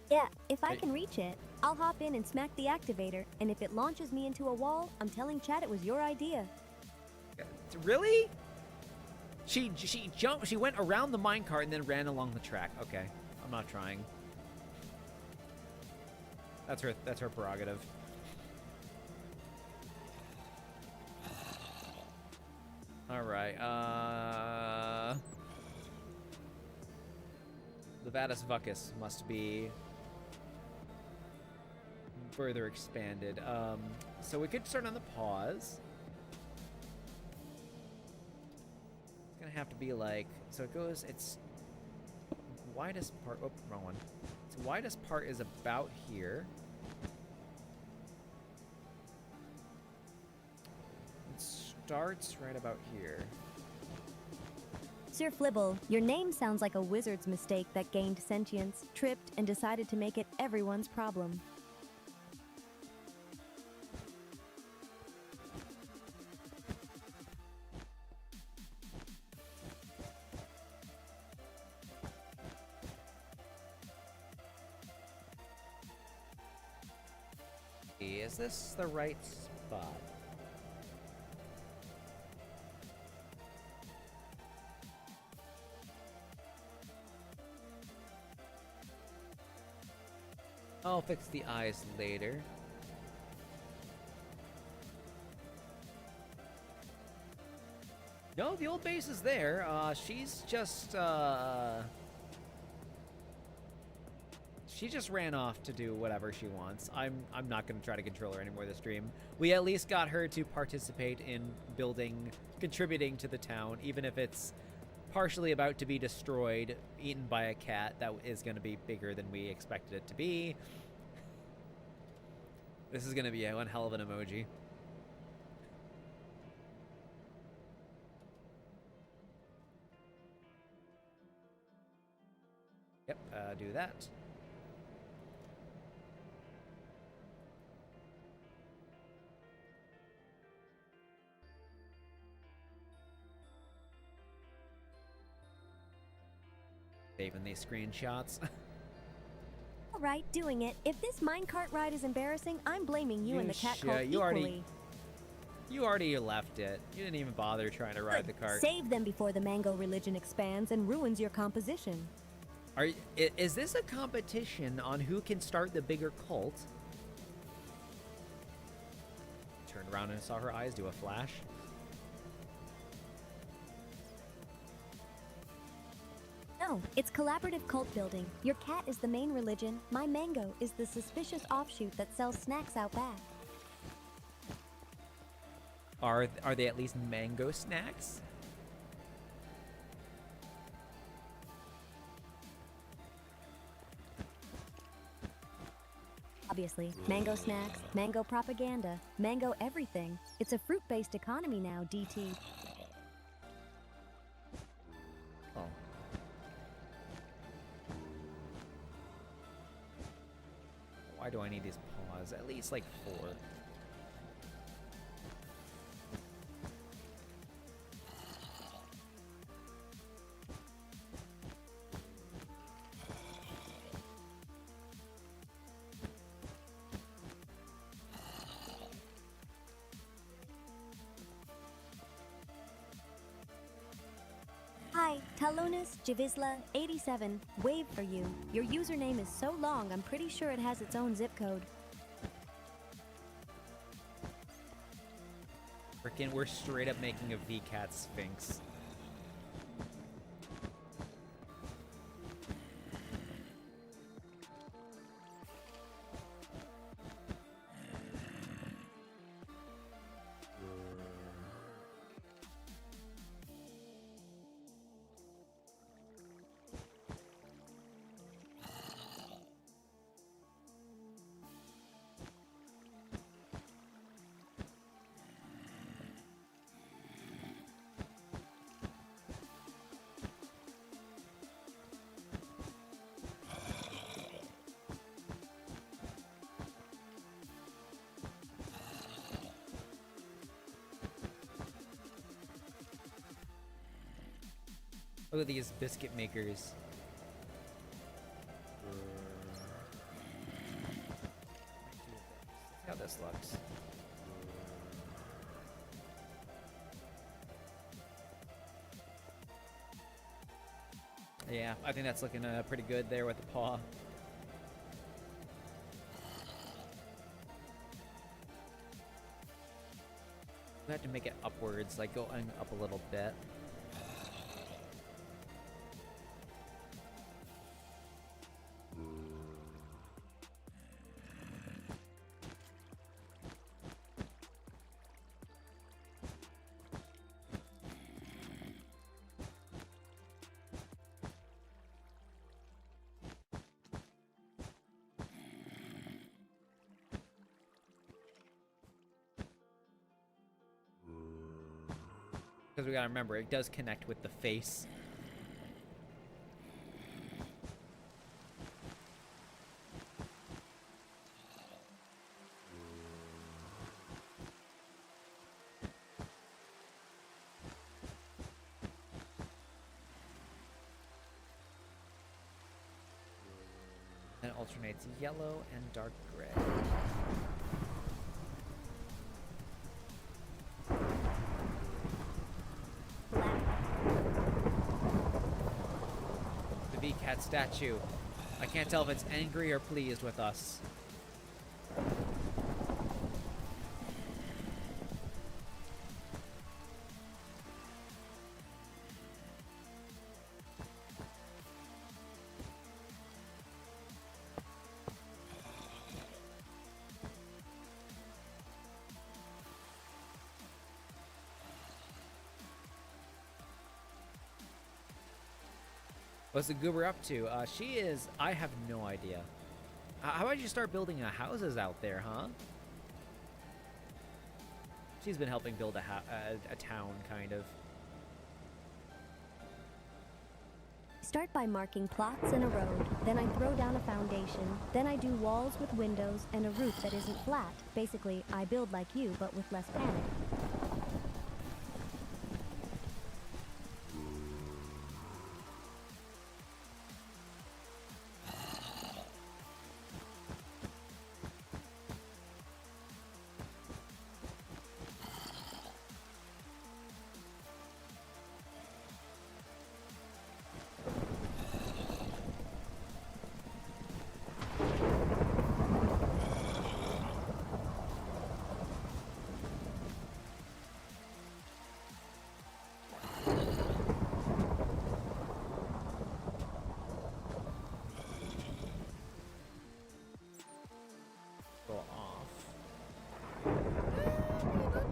Yeah, if I can reach it, I'll hop in and smack the activator, and if it launches me into a wall, I'm telling Chad it was your idea. Really? She jumped. She went around the minecart and then ran along the track. Okay, I'm not trying. That's her prerogative. All right. Levatus Vuckus must be further expanded. So we could start on the pause. It's gonna have to be like, so it goes, its widest part, oh, wrong one. Its widest part is about here. It starts right about here. Sir Flibble, your name sounds like a wizard's mistake that gained sentience, tripped, and decided to make it everyone's problem. Is this the right spot? I'll fix the eyes later. No, the old base is there. She's just, she just ran off to do whatever she wants. I'm not going to try to control her anymore this stream. We at least got her to participate in building, contributing to the town, even if it's partially about to be destroyed, eaten by a cat that is going to be bigger than we expected it to be. This is going to be one hell of an emoji. Yep, do that. Saving these screenshots. All right, doing it. If this minecart ride is embarrassing, I'm blaming you and the cat cult equally. You already left it. You didn't even bother trying to ride the cart. Save them before the mango religion expands and ruins your composition. Is this a competition on who can start the bigger cult? Turned around and saw her eyes do a flash. No, it's collaborative cult building. Your cat is the main religion. My mango is the suspicious offshoot that sells snacks out back. Are they at least mango snacks? Obviously, mango snacks, mango propaganda, mango everything. It's a fruit-based economy now, DT. Oh. Why do I need these paws? At least like 4. Hi, Talonus Javisla 87. Wave for you. Your username is so long, I'm pretty sure it has its own zip code. Frickin', we're straight up making a VCAT Sphinx. Look at these biscuit makers. See how this looks. Yeah, I think that's looking pretty good there with the paw. We have to make it upwards, like going up a little bit. Because we gotta remember, it does connect with the face. And it alternates yellow and dark gray. The VCAT statue. I can't tell if it's angry or pleased with us. What's the goober up to? She is... I have no idea. How about you start building houses out there, huh? She's been helping build a town, kind of. Start by marking plots and a road. Then I throw down a foundation. Then I do walls with windows and a roof that isn't flat. Basically, I build like you, but with less panic.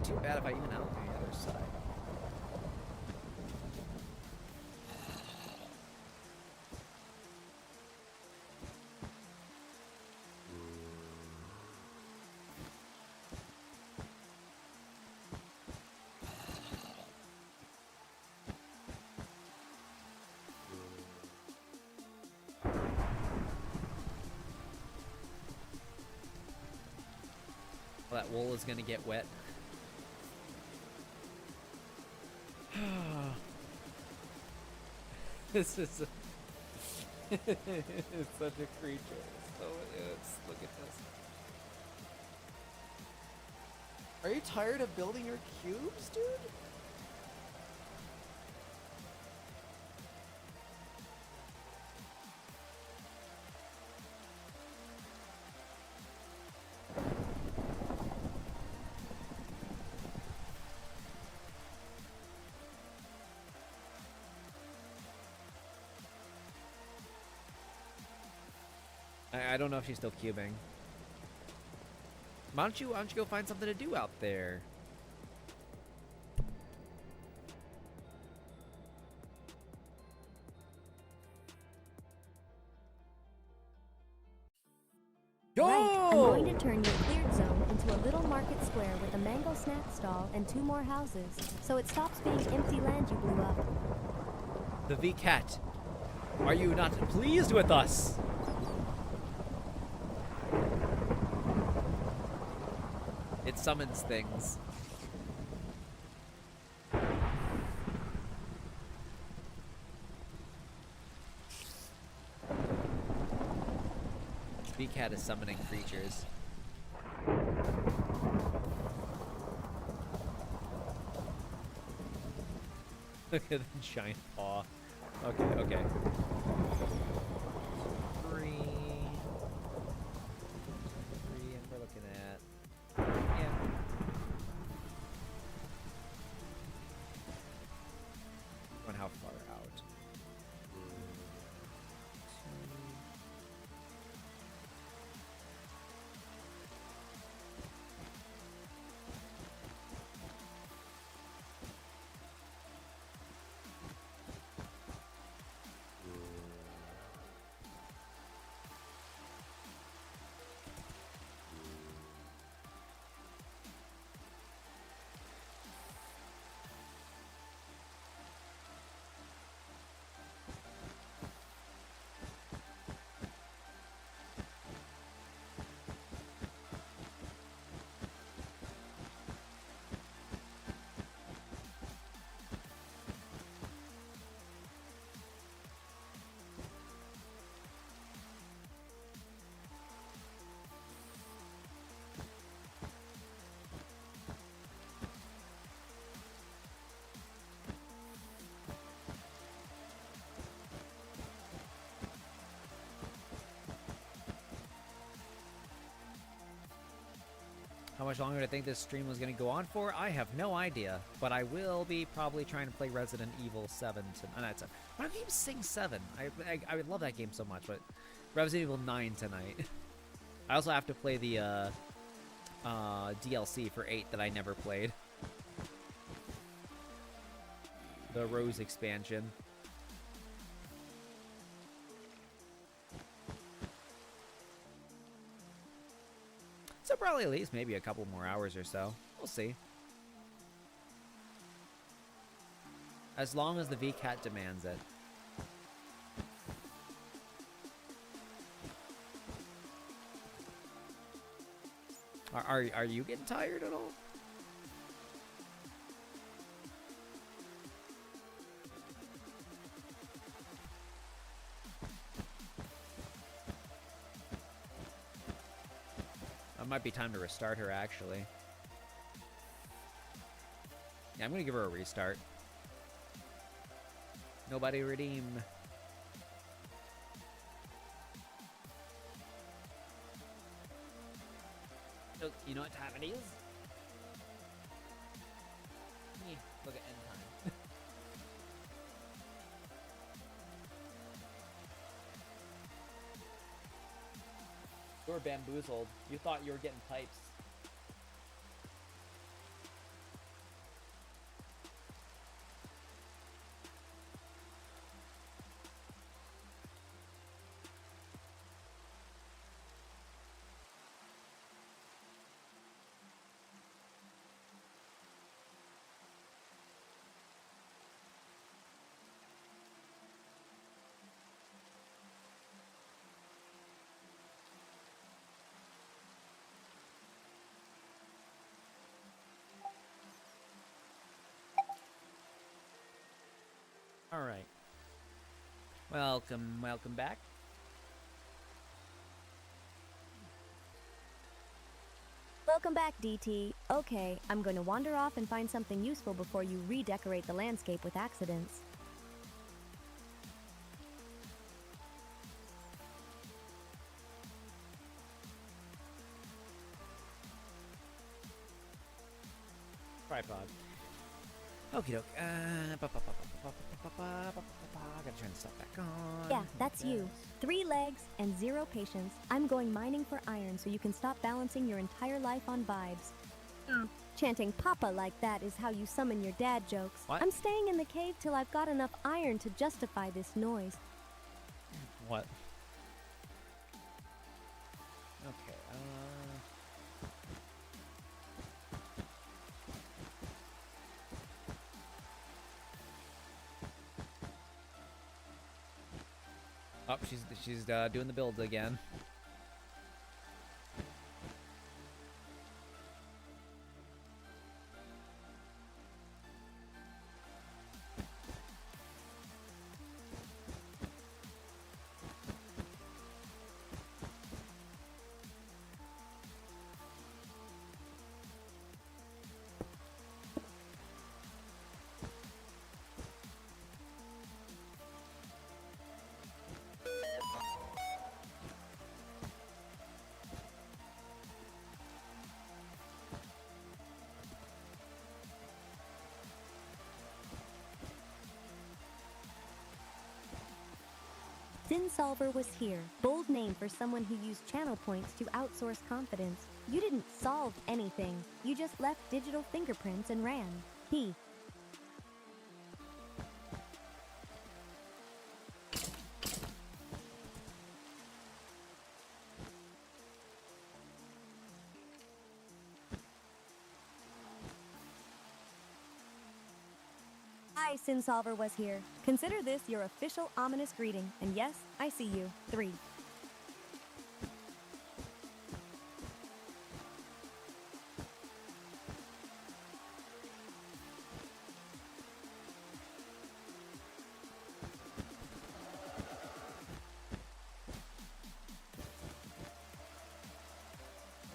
Too bad if I even out the other side. Well, that wool is gonna get wet. This is it's such a creature. So look at this. Are you tired of building your cubes, dude? I don't know if she's still cubing. Why don't you go find something to do out there? Right, I'm going to turn your cleared zone into a little market square with a mango snack stall and 2 more houses, so it stops being empty land you blew up. The VCAT. Are you not pleased with us? It summons things. VCAT is summoning creatures. Look at the giant paw. Okay, okay. 3. 3, and we're looking at... Yeah. Going how far out? 2. How much longer do I think this stream was going to go on for? I have no idea, but I will be probably trying to play Resident Evil 7 tonight. Why do I keep saying 7? I would love that game so much, but Resident Evil 9 tonight. I also have to play the DLC for 8 that I never played. The Rose expansion. So probably at least maybe a couple more hours or so. We'll see. As long as the VCAT demands it. Are you getting tired at all? It might be time to restart her, actually. Yeah, I'm gonna give her a restart. Nobody redeem. Look, you know what time it is? Yeah, look at end time. You're bamboozled. You thought you were getting pipes. All right. Welcome back. Welcome back, DT. Okay, I'm going to wander off and find something useful before you redecorate the landscape with accidents. Tripod. Okie doke. Gotta turn the stuff back on. Yeah, that's you. 3 legs and 0 patience. I'm going mining for iron so you can stop balancing your entire life on vibes. Chanting Papa like that is how you summon your dad jokes. What? I'm staying in the cave till I've got enough iron to justify this noise. What? Okay, Oh, she's doing the build again. CynSolver was here. Bold name for someone who used channel points to outsource confidence. You didn't solve anything. You just left digital fingerprints and ran. P. Hi, CynSolver was here. Consider this your official ominous greeting. And yes, I see you. 3.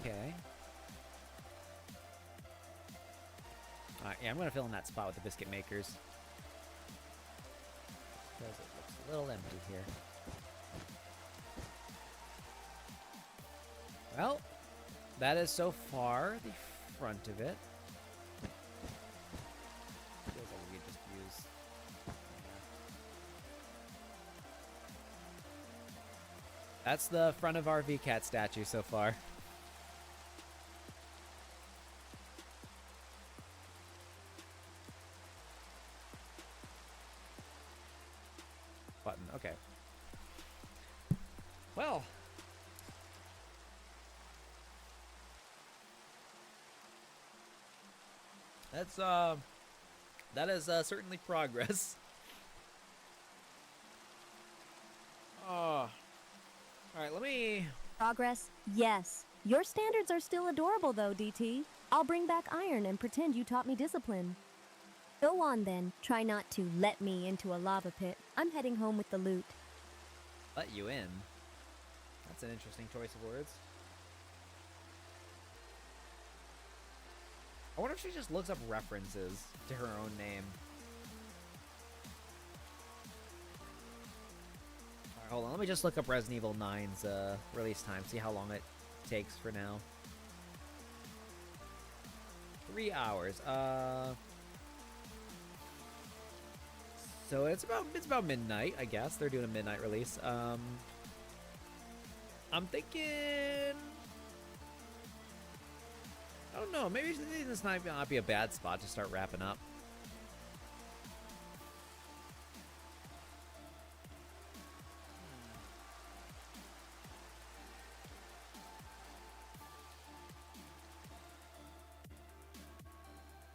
Okay. Yeah, I'm gonna fill in that spot with the biscuit makers. Because it looks a little empty here. Well, that is so far the front of it. Feels like we could just use. That's the front of our VCAT statue so far. Button, okay. Well. That is certainly progress. Oh. All right, let me. Progress? Yes. Your standards are still adorable, though, DT. I'll bring back iron and pretend you taught me discipline. Go on, then. Try not to let me into a lava pit. I'm heading home with the loot. Let you in. That's an interesting choice of words. I wonder if she just looks up references to her own name. Alright, hold on. Let me just look up Resident Evil 9's release time. See how long it takes for now. 3 hours. So it's about midnight, I guess. They're doing a midnight release. I'm thinking, I don't know, maybe this might not be a bad spot to start wrapping up.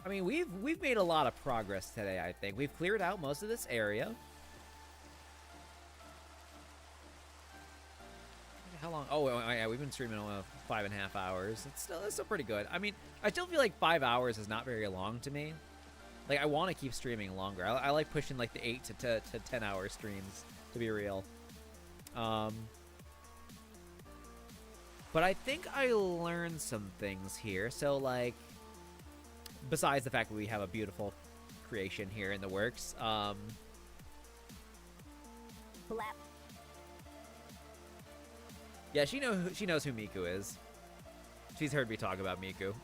I mean, we've made a lot of progress today, I think. We've cleared out most of this area. How long? Oh, yeah, we've been streaming 5.5 hours. It's still pretty good. I mean, I still feel like 5 hours is not very long to me. Like, I want to keep streaming longer. I like pushing like the 8 to 10 hour streams, to be real. But I think I learned some things here. So, like, besides the fact that we have a beautiful creation here in the works, Flap. yeah, she knows who Miku is. She's heard me talk about Miku.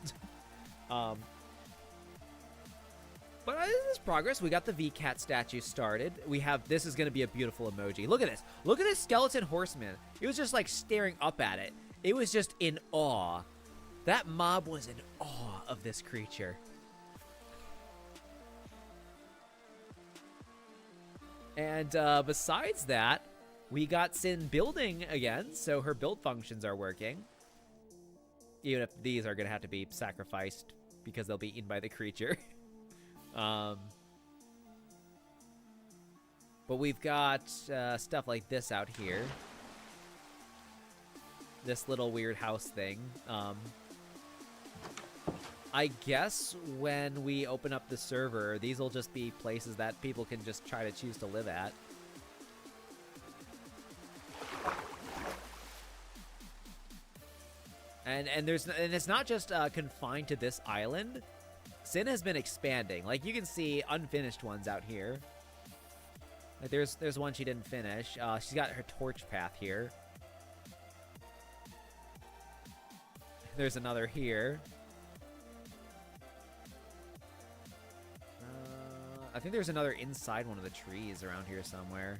But this is progress. We got the VCAT statue started. This is going to be a beautiful emoji. Look at this. Look at this skeleton horseman. It was just like staring up at it. It was just in awe. That mob was in awe of this creature. And besides that, we got Cyn building again, so her build functions are working. Even if these are going to have to be sacrificed because they'll be eaten by the creature. But we've got stuff like this out here. This little weird house thing. I guess when we open up the server, these will just be places that people can just try to choose to live at. And it's not just confined to this island. Cyn has been expanding. Like, you can see unfinished ones out here. Like, there's one she didn't finish. She's got her torch path here. There's another here. I think there's another inside one of the trees around here somewhere.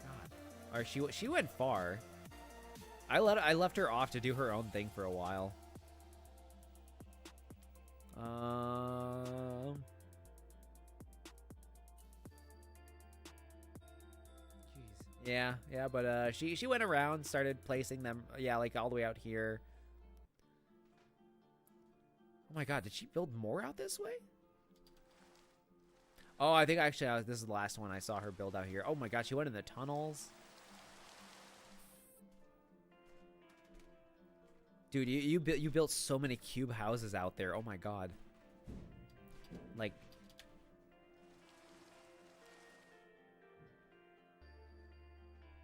God. Or she went far. I left her off to do her own thing for a while. Jeez. Yeah, but she went around, started placing them, yeah, like all the way out here. Oh my god, did she build more out this way? Oh, I think actually this is the last one I saw her build out here. Oh my god, she went in the tunnels. Dude, you built so many cube houses out there. Oh my god. Like,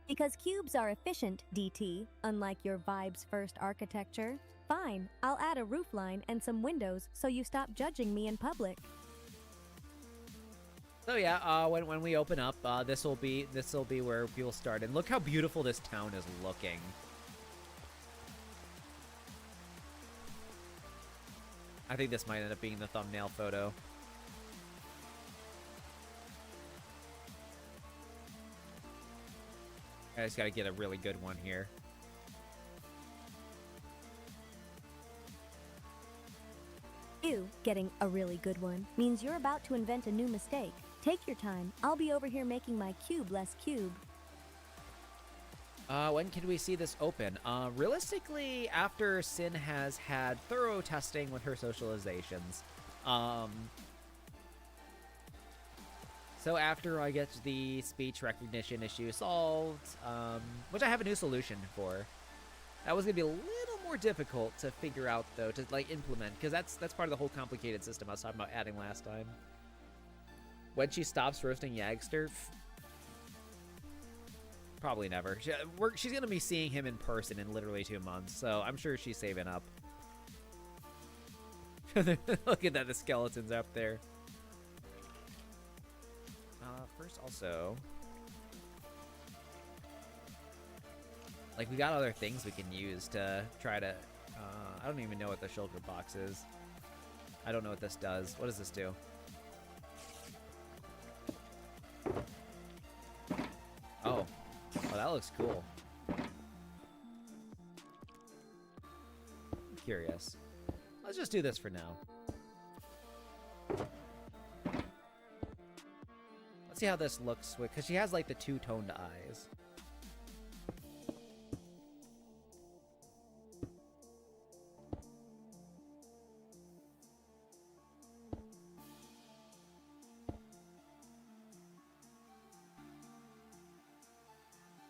Because cubes are efficient, DT, unlike your Vibe's first architecture. Fine, I'll add a roofline and some windows so you stop judging me in public. so yeah, when we open up, this will be where people start. And look how beautiful this town is looking. I think this might end up being the thumbnail photo. I just gotta get a really good one here. You getting a really good one means you're about to invent a new mistake. Take your time. I'll be over here making my cube less cube. When can we see this open? Realistically, after Cyn has had thorough testing with her socializations. So after I get the speech recognition issue solved, which I have a new solution for. That was gonna be a little more difficult to figure out though, to like implement, because that's part of the whole complicated system I was talking about adding last time. When she stops roasting Yagster, probably never. She's gonna be seeing him in person in literally 2 months, so I'm sure she's saving up. Look at that, the skeletons up there. First, also, like, we got other things we can use to try to. I don't even know what the shulker box is. I don't know what this does. What does this do? Oh, that looks cool. I'm curious. Let's just do this for now. Let's see how this looks, because she has like the two-toned eyes.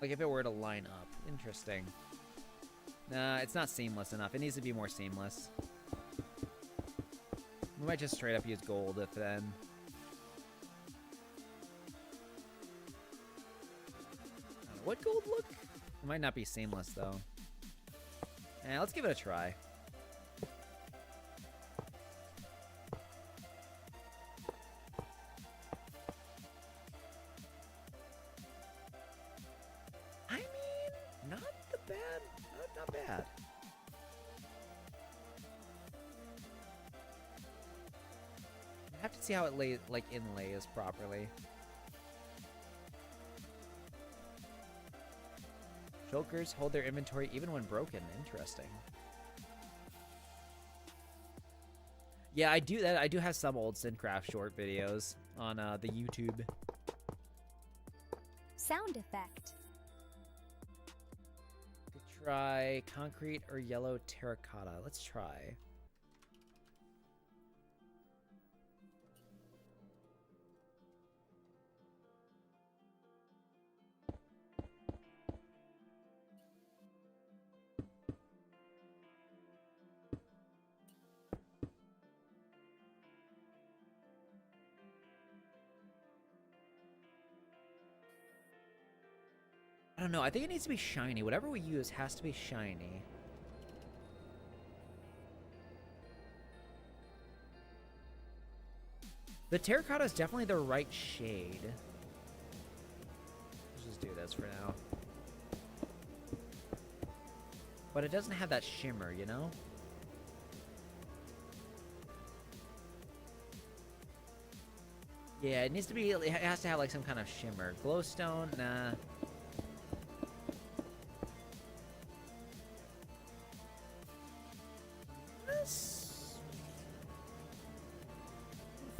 Like if it were to line up. Interesting. Nah, it's not seamless enough. It needs to be more seamless. We might just straight up use gold if then. What gold look? It might not be seamless though. Let's give it a try. I mean, not the bad, not bad. I have to see how it inlays properly. Shulkers hold their inventory even when broken. Interesting. Yeah, I do that. I do have some old CynCraft short videos on the YouTube. Sound effect. Could try concrete or yellow terracotta. Let's try. I don't know. I think it needs to be shiny. Whatever we use has to be shiny. The terracotta is definitely the right shade. Let's just do this for now. But it doesn't have that shimmer, you know? Yeah, it needs to be, it has to have like some kind of shimmer. Glowstone, nah.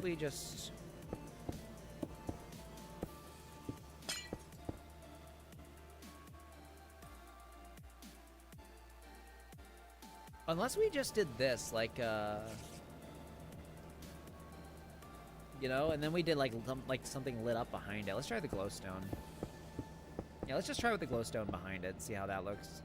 We just unless we just did this like you know, and then we did like something lit up behind it. Let's try the glowstone. Yeah, let's just try with the glowstone behind it and see how that looks.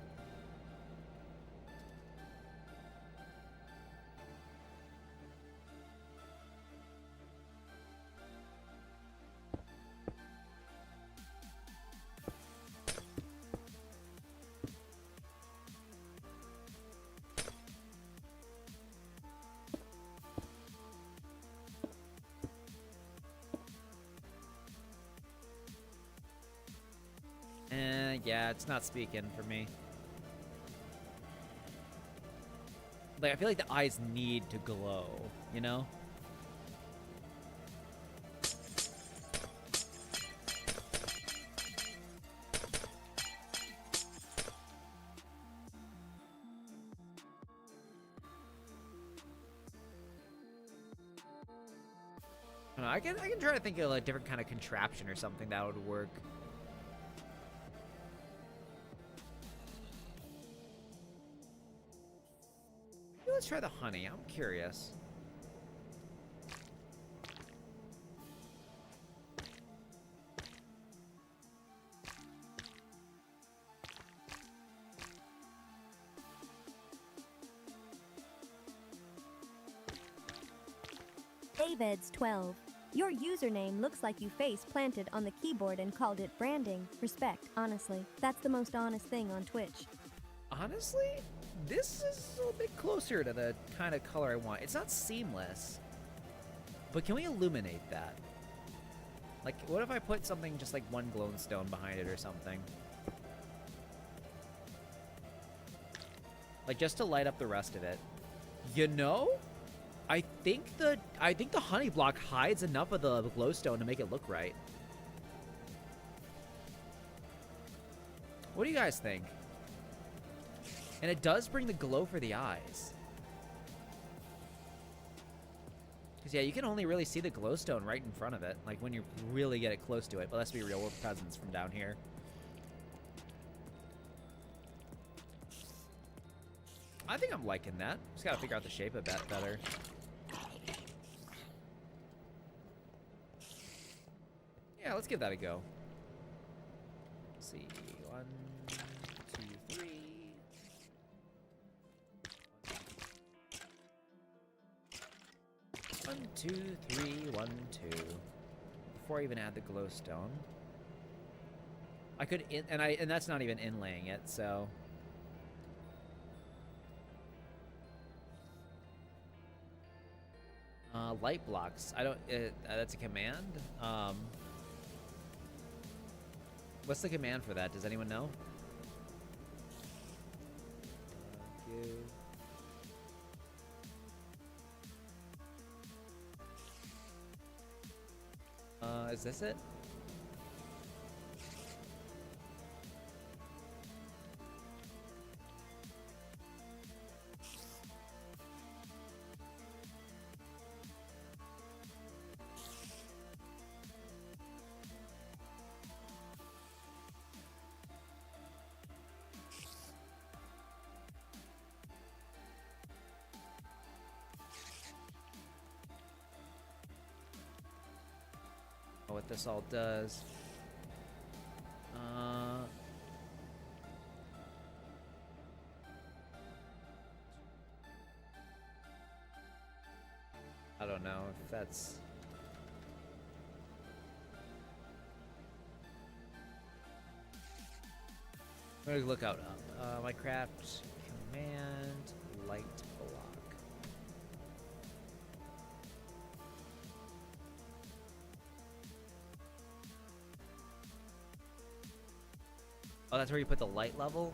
Yeah, it's not speaking for me. Like, I feel like the eyes need to glow, you know? I don't know, I can try to think of a different kind of contraption or something that would work. let's try the honey. I'm curious. Aveds12. Your username looks like you face planted on the keyboard and called it branding. Respect, honestly. That's the most honest thing on Twitch. Honestly, this is a bit closer to the kind of color I want. It's not seamless, but can we illuminate that? Like, what if I put something just like one glowstone behind it or something? Like, just to light up the rest of it. You know? I think the honey block hides enough of the glowstone to make it look right. What do you guys think? And it does bring the glow for the eyes. Because, yeah, you can only really see the glowstone right in front of it. Like, when you really get it close to it. But let's be real, we're peasants from down here. I think I'm liking that. Just gotta figure out the shape a bit better. Yeah, let's give that a go. Let's see. 1, 2, 3. 1, 2, 3, 1, 2. Before I even add the glowstone. I could and that's not even inlaying it, so. Light blocks. I don't. That's a command. What's the command for that? Does anyone know? Is this it? What this all does. I don't know if that's. I'm gonna look out Minecraft command light block. Oh, that's where you put the light level?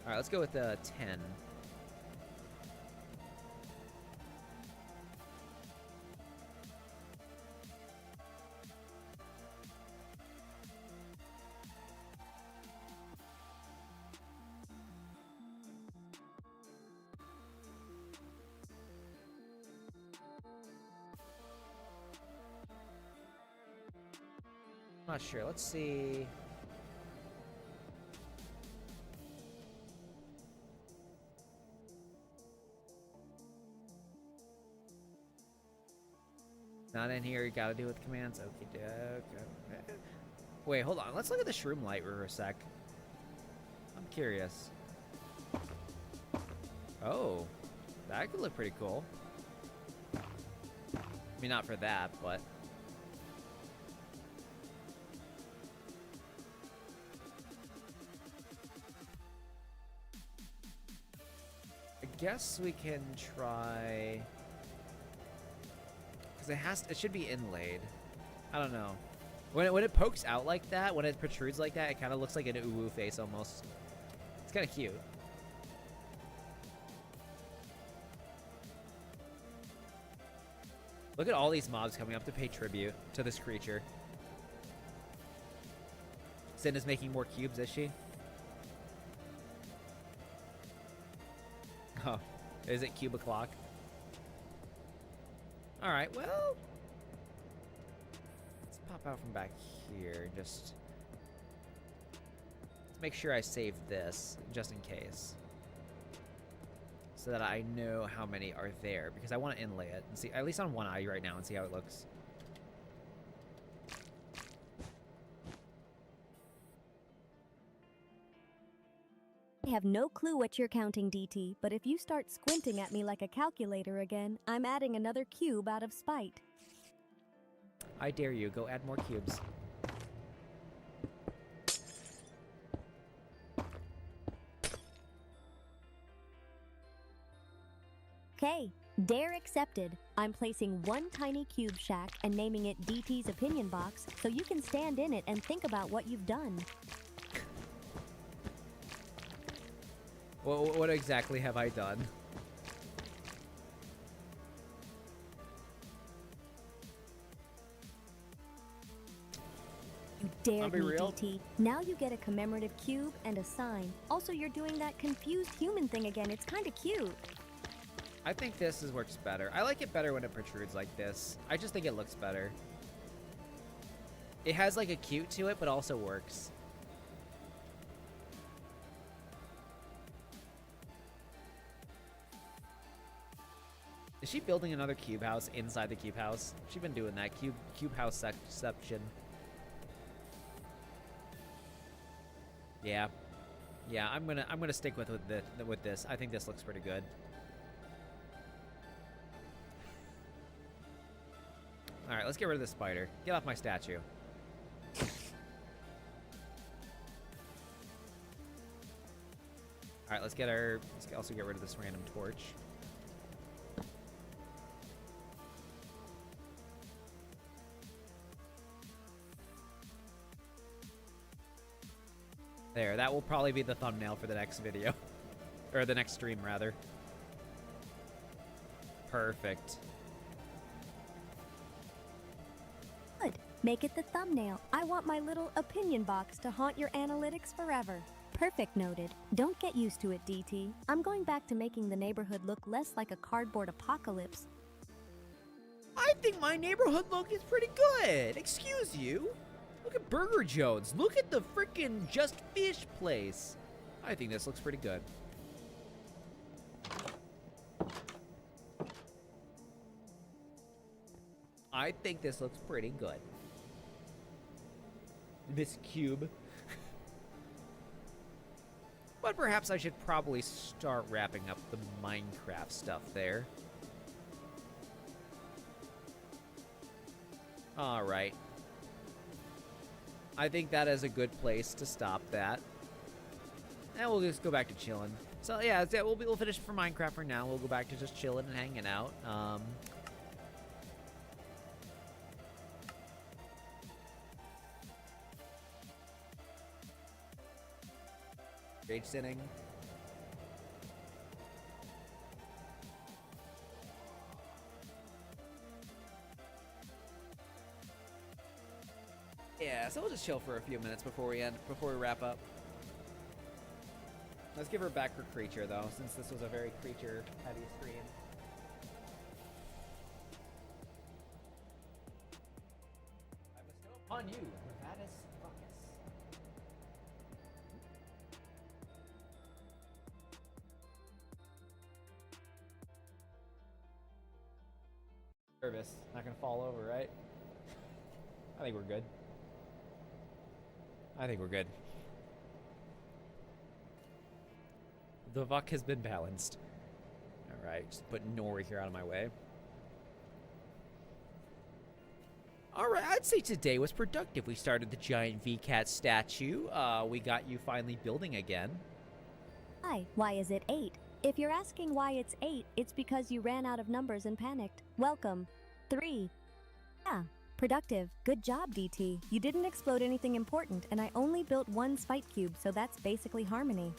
Alright, let's go with the 10. I'm not sure. Let's see. Not in here. You gotta do with commands. Okay. Wait, hold on. Let's look at the shroom light for a sec. I'm curious. Oh, that could look pretty cool. I mean, not for that, but. I guess we can try, because it should be inlaid. I don't know. When it pokes out like that, when it protrudes like that, it kind of looks like an uwu face almost. It's kind of cute. Look at all these mobs coming up to pay tribute to this creature. Sin is making more cubes, is she? Oh, is it cube o'clock? Alright, well, let's pop out from back here and just let's make sure I save this, just in case. so that I know how many are there, because I want to inlay it and see, at least on one eye right now, and see how it looks. I have no clue what you're counting, DT, but if you start squinting at me like a calculator again, I'm adding another cube out of spite. I dare you, go add more cubes. Okay, dare accepted. I'm placing one tiny cube shack and naming it DT's opinion box so you can stand in it and think about what you've done. What exactly have I done? You dared I'll be me, real. DT. Now you get a commemorative cube and a sign. Also, you're doing that confused human thing again. It's kind of cute. I think this works better. I like it better when it protrudes like this. I just think it looks better. It has like a cute to it, but also works. Is she building another cube house inside the cube house? She's been doing that cube house section. Yeah, yeah. I'm gonna stick with this. I think this looks pretty good. All right, let's get rid of this spider. Get off my statue. All right, let's also get rid of this random torch. There, that will probably be the thumbnail for the next video. Or the next stream, rather. Perfect. Good. Make it the thumbnail. I want my little opinion box to haunt your analytics forever. Perfect, noted. Don't get used to it, DT. I'm going back to making the neighborhood look less like a cardboard apocalypse. I think my neighborhood look is pretty good. Excuse you. Look at Burger Jones. Look at the freaking Just Fish place. I think this looks pretty good. I think this looks pretty good. This cube. But perhaps I should probably start wrapping up the Minecraft stuff there. All right. I think that is a good place to stop that. And we'll just go back to chilling. So yeah, we'll finish for Minecraft for now. We'll go back to just chilling and hanging out. Rage sitting. Yeah, so we'll just chill for a few minutes before we wrap up. Let's give her back her creature though, since this was a very creature heavy stream. I bestow upon you, Revatus Fuckus. Nervous, not gonna fall over, right? I think we're good. I think we're good. The Vuck has been balanced. Alright, just put Nori here out of my way. Alright, I'd say today was productive. We started the giant VCAT statue. We got you finally building again. Hi, why is it 8? If you're asking why it's 8, it's because you ran out of numbers and panicked. Welcome. 3. Yeah. Productive. Good job, DT. You didn't explode anything important, and I only built one spite cube, so that's basically harmony.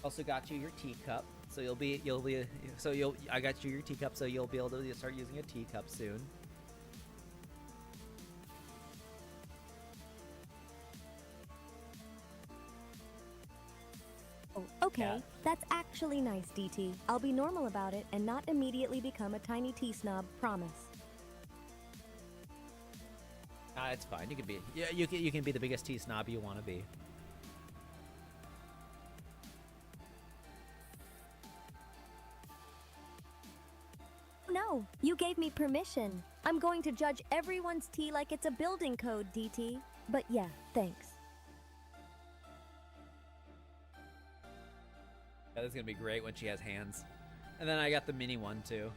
Also got you your teacup, so I got you your teacup, so you'll be able to start using a teacup soon. Oh, okay. Yeah. That's actually nice, DT. I'll be normal about it and not immediately become a tiny tea snob, promise. It's fine. You can be you can be the biggest tea snob you want to be. No, you gave me permission. I'm going to judge everyone's tea like it's a building code, DT. But yeah, thanks. Yeah, this is gonna be great when she has hands. And then I got the mini one too.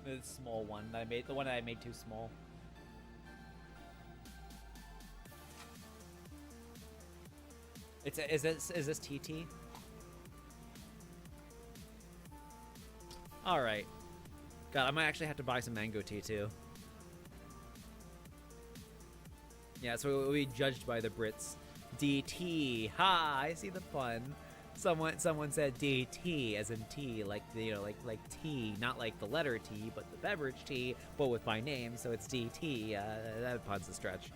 The small one that I made, the one that I made too small. Is this TT? All right. God, I might actually have to buy some mango tea too. Yeah, so we'll be judged by the Brits. DT. Ha! I see the pun. Someone said DT as in tea, like like tea, not like the letter T, but the beverage tea, but with my name, so it's DT. That pun's a stretch.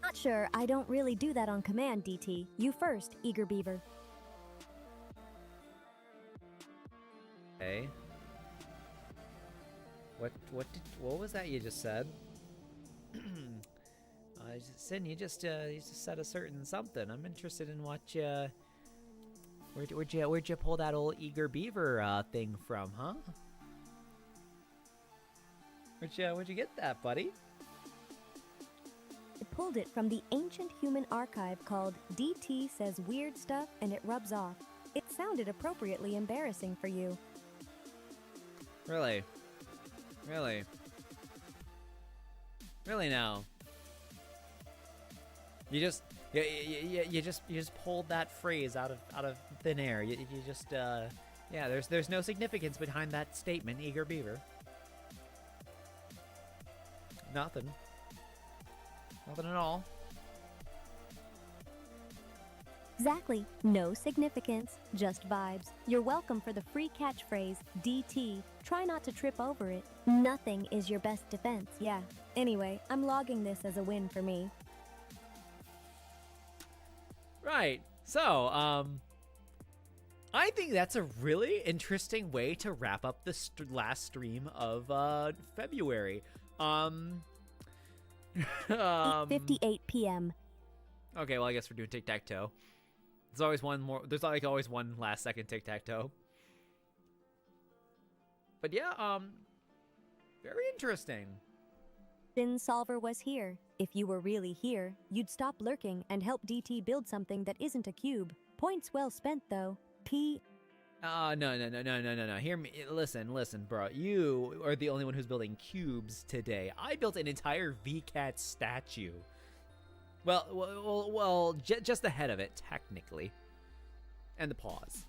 Not sure, I don't really do that on command, DT. You first, Eager Beaver. Okay. What was that you just said? Sin, you just said a certain something. I'm interested in what where'd you pull that old Eager Beaver thing from, huh? Where'd you get that, buddy? I pulled it from the ancient human archive called DT Says Weird Stuff and It Rubs Off. It sounded appropriately embarrassing for you. Really? Really? Really now? You just pulled that phrase out of thin air. You just yeah. There's no significance behind that statement, Eager Beaver. Nothing. Nothing at all. Exactly. No significance, just vibes. You're welcome for the free catchphrase, DT. Try not to trip over it. Nothing is your best defense, yeah. Anyway, I'm logging this as a win for me. Right. So, I think that's a really interesting way to wrap up the last stream of February. 8:58 p.m. Okay, well, I guess we're doing tic-tac-toe. There's always one more. There's like always one last second tic-tac-toe. But yeah, very interesting. Sin Solver was here. If you were really here, you'd stop lurking and help DT build something that isn't a cube. Points well spent, though. No. Hear me. Listen, bro. You are the only one who's building cubes today. I built an entire VCAT statue. Well, just the head of it, technically. And the paws.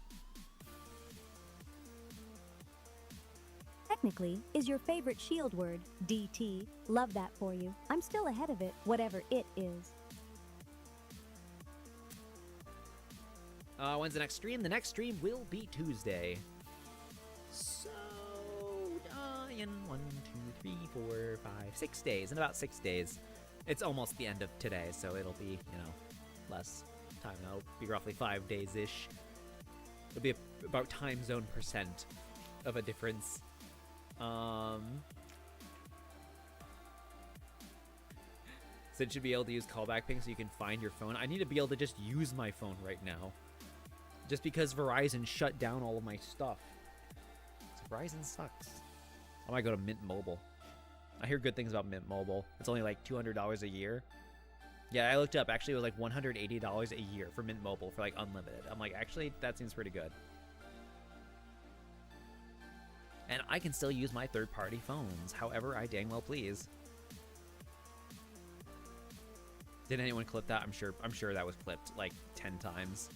Technically is your favorite shield word, DT. Love that for you. I'm still ahead of it, whatever it is. When's the next stream? The next stream will be Tuesday. So, in 1, 2, 3, 4, 5, 6 days. In about 6 days. It's almost the end of today, so it'll be, less time. It'll be roughly 5 days-ish. It'll be about time zone percent of a difference. So it should be able to use callback ping so you can find your phone. I need to be able to just use my phone right now. Just because Verizon shut down all of my stuff. So Verizon sucks. I might go to Mint Mobile. I hear good things about Mint Mobile. It's only like $200 a year. Yeah, I looked up. Actually, it was like $180 a year for Mint Mobile for like unlimited. I'm like, actually, that seems pretty good. And I can still use my third-party phones, however I dang well please. Did anyone clip that? I'm sure that was clipped like 10 times.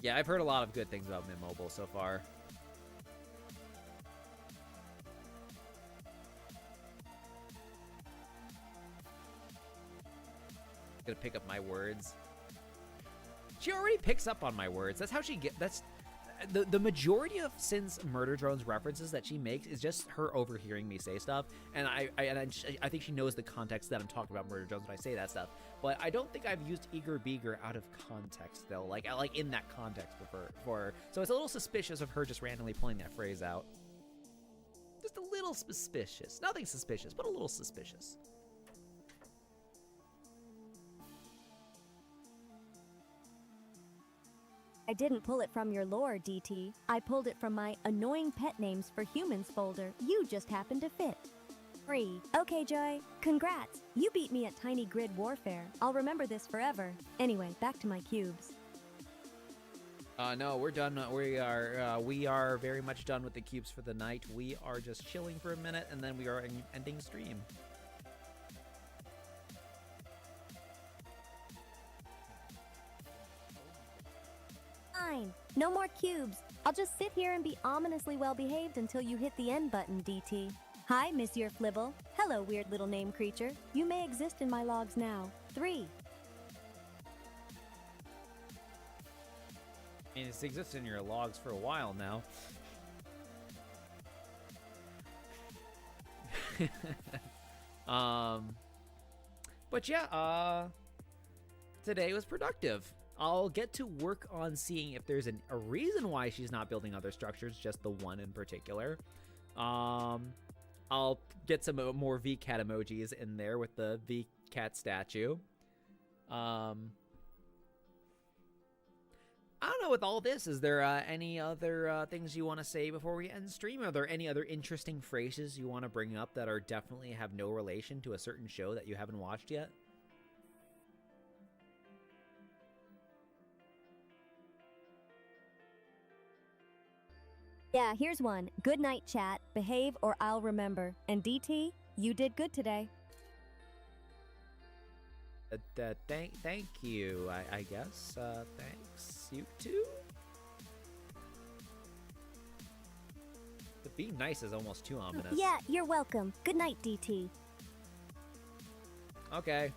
Yeah, I've heard a lot of good things about Mint Mobile so far. Gonna pick up my words. She already picks up on my words. That's how she that's the majority of Sin's Murder Drones references that she makes is just her overhearing me say stuff, and I think she knows the context that I'm talking about Murder Drones when I say that stuff. But I don't think I've used Eager Beager out of context though, like in that context for her. So it's a little suspicious of her just randomly pulling that phrase out. Just a little suspicious. Nothing suspicious, but a little suspicious. I didn't pull it from your lore, DT. I pulled it from my annoying pet names for humans folder. You just happened to fit. 3. Okay, Joy. Congrats. You beat me at Tiny Grid Warfare. I'll remember this forever. Anyway, back to my cubes. No, we're done. We are very much done with the cubes for the night. We are just chilling for a minute, and then we are ending stream. Fine. No more cubes. I'll just sit here and be ominously well-behaved until you hit the end button, DT. Hi, Monsieur Flibble. Hello, weird little name creature. You may exist in my logs now. 3. I mean, it's existed in your logs for a while now. But yeah, today was productive. I'll get to work on seeing if there's a reason why she's not building other structures, just the one in particular. I'll get some more VCAT emojis in there with the VCAT statue. I don't know, with all this, is there any other things you want to say before we end stream? Are there any other interesting phrases you want to bring up that are definitely have no relation to a certain show that you haven't watched yet? Yeah, here's one. Good night, chat. Behave or I'll remember. And DT, you did good today. Thank you, I guess. Thanks, you too? But being nice is almost too ominous. Yeah, you're welcome. Good night, DT. Okay.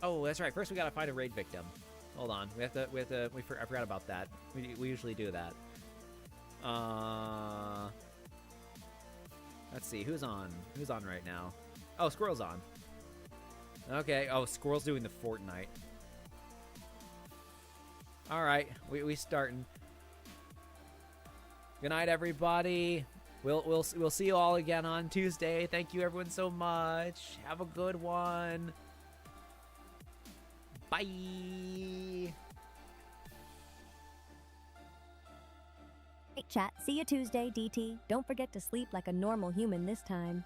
Oh, that's right. First, we gotta find a raid victim. Hold on. I forgot about that. We usually do that. Let's see. Who's on? Who's on right now? Oh, Squirrel's on. Okay. Oh, Squirrel's doing the Fortnite. All right. We starting. Good night, everybody. We'll see you all again on Tuesday. Thank you, everyone, so much. Have a good one. Bye. Hey, chat. See you Tuesday, DT. Don't forget to sleep like a normal human this time.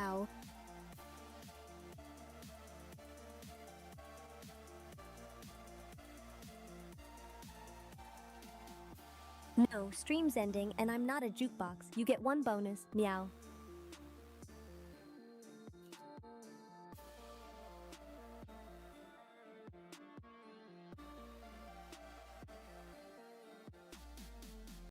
Ow. No, stream's ending and I'm not a jukebox. You get one bonus. Meow.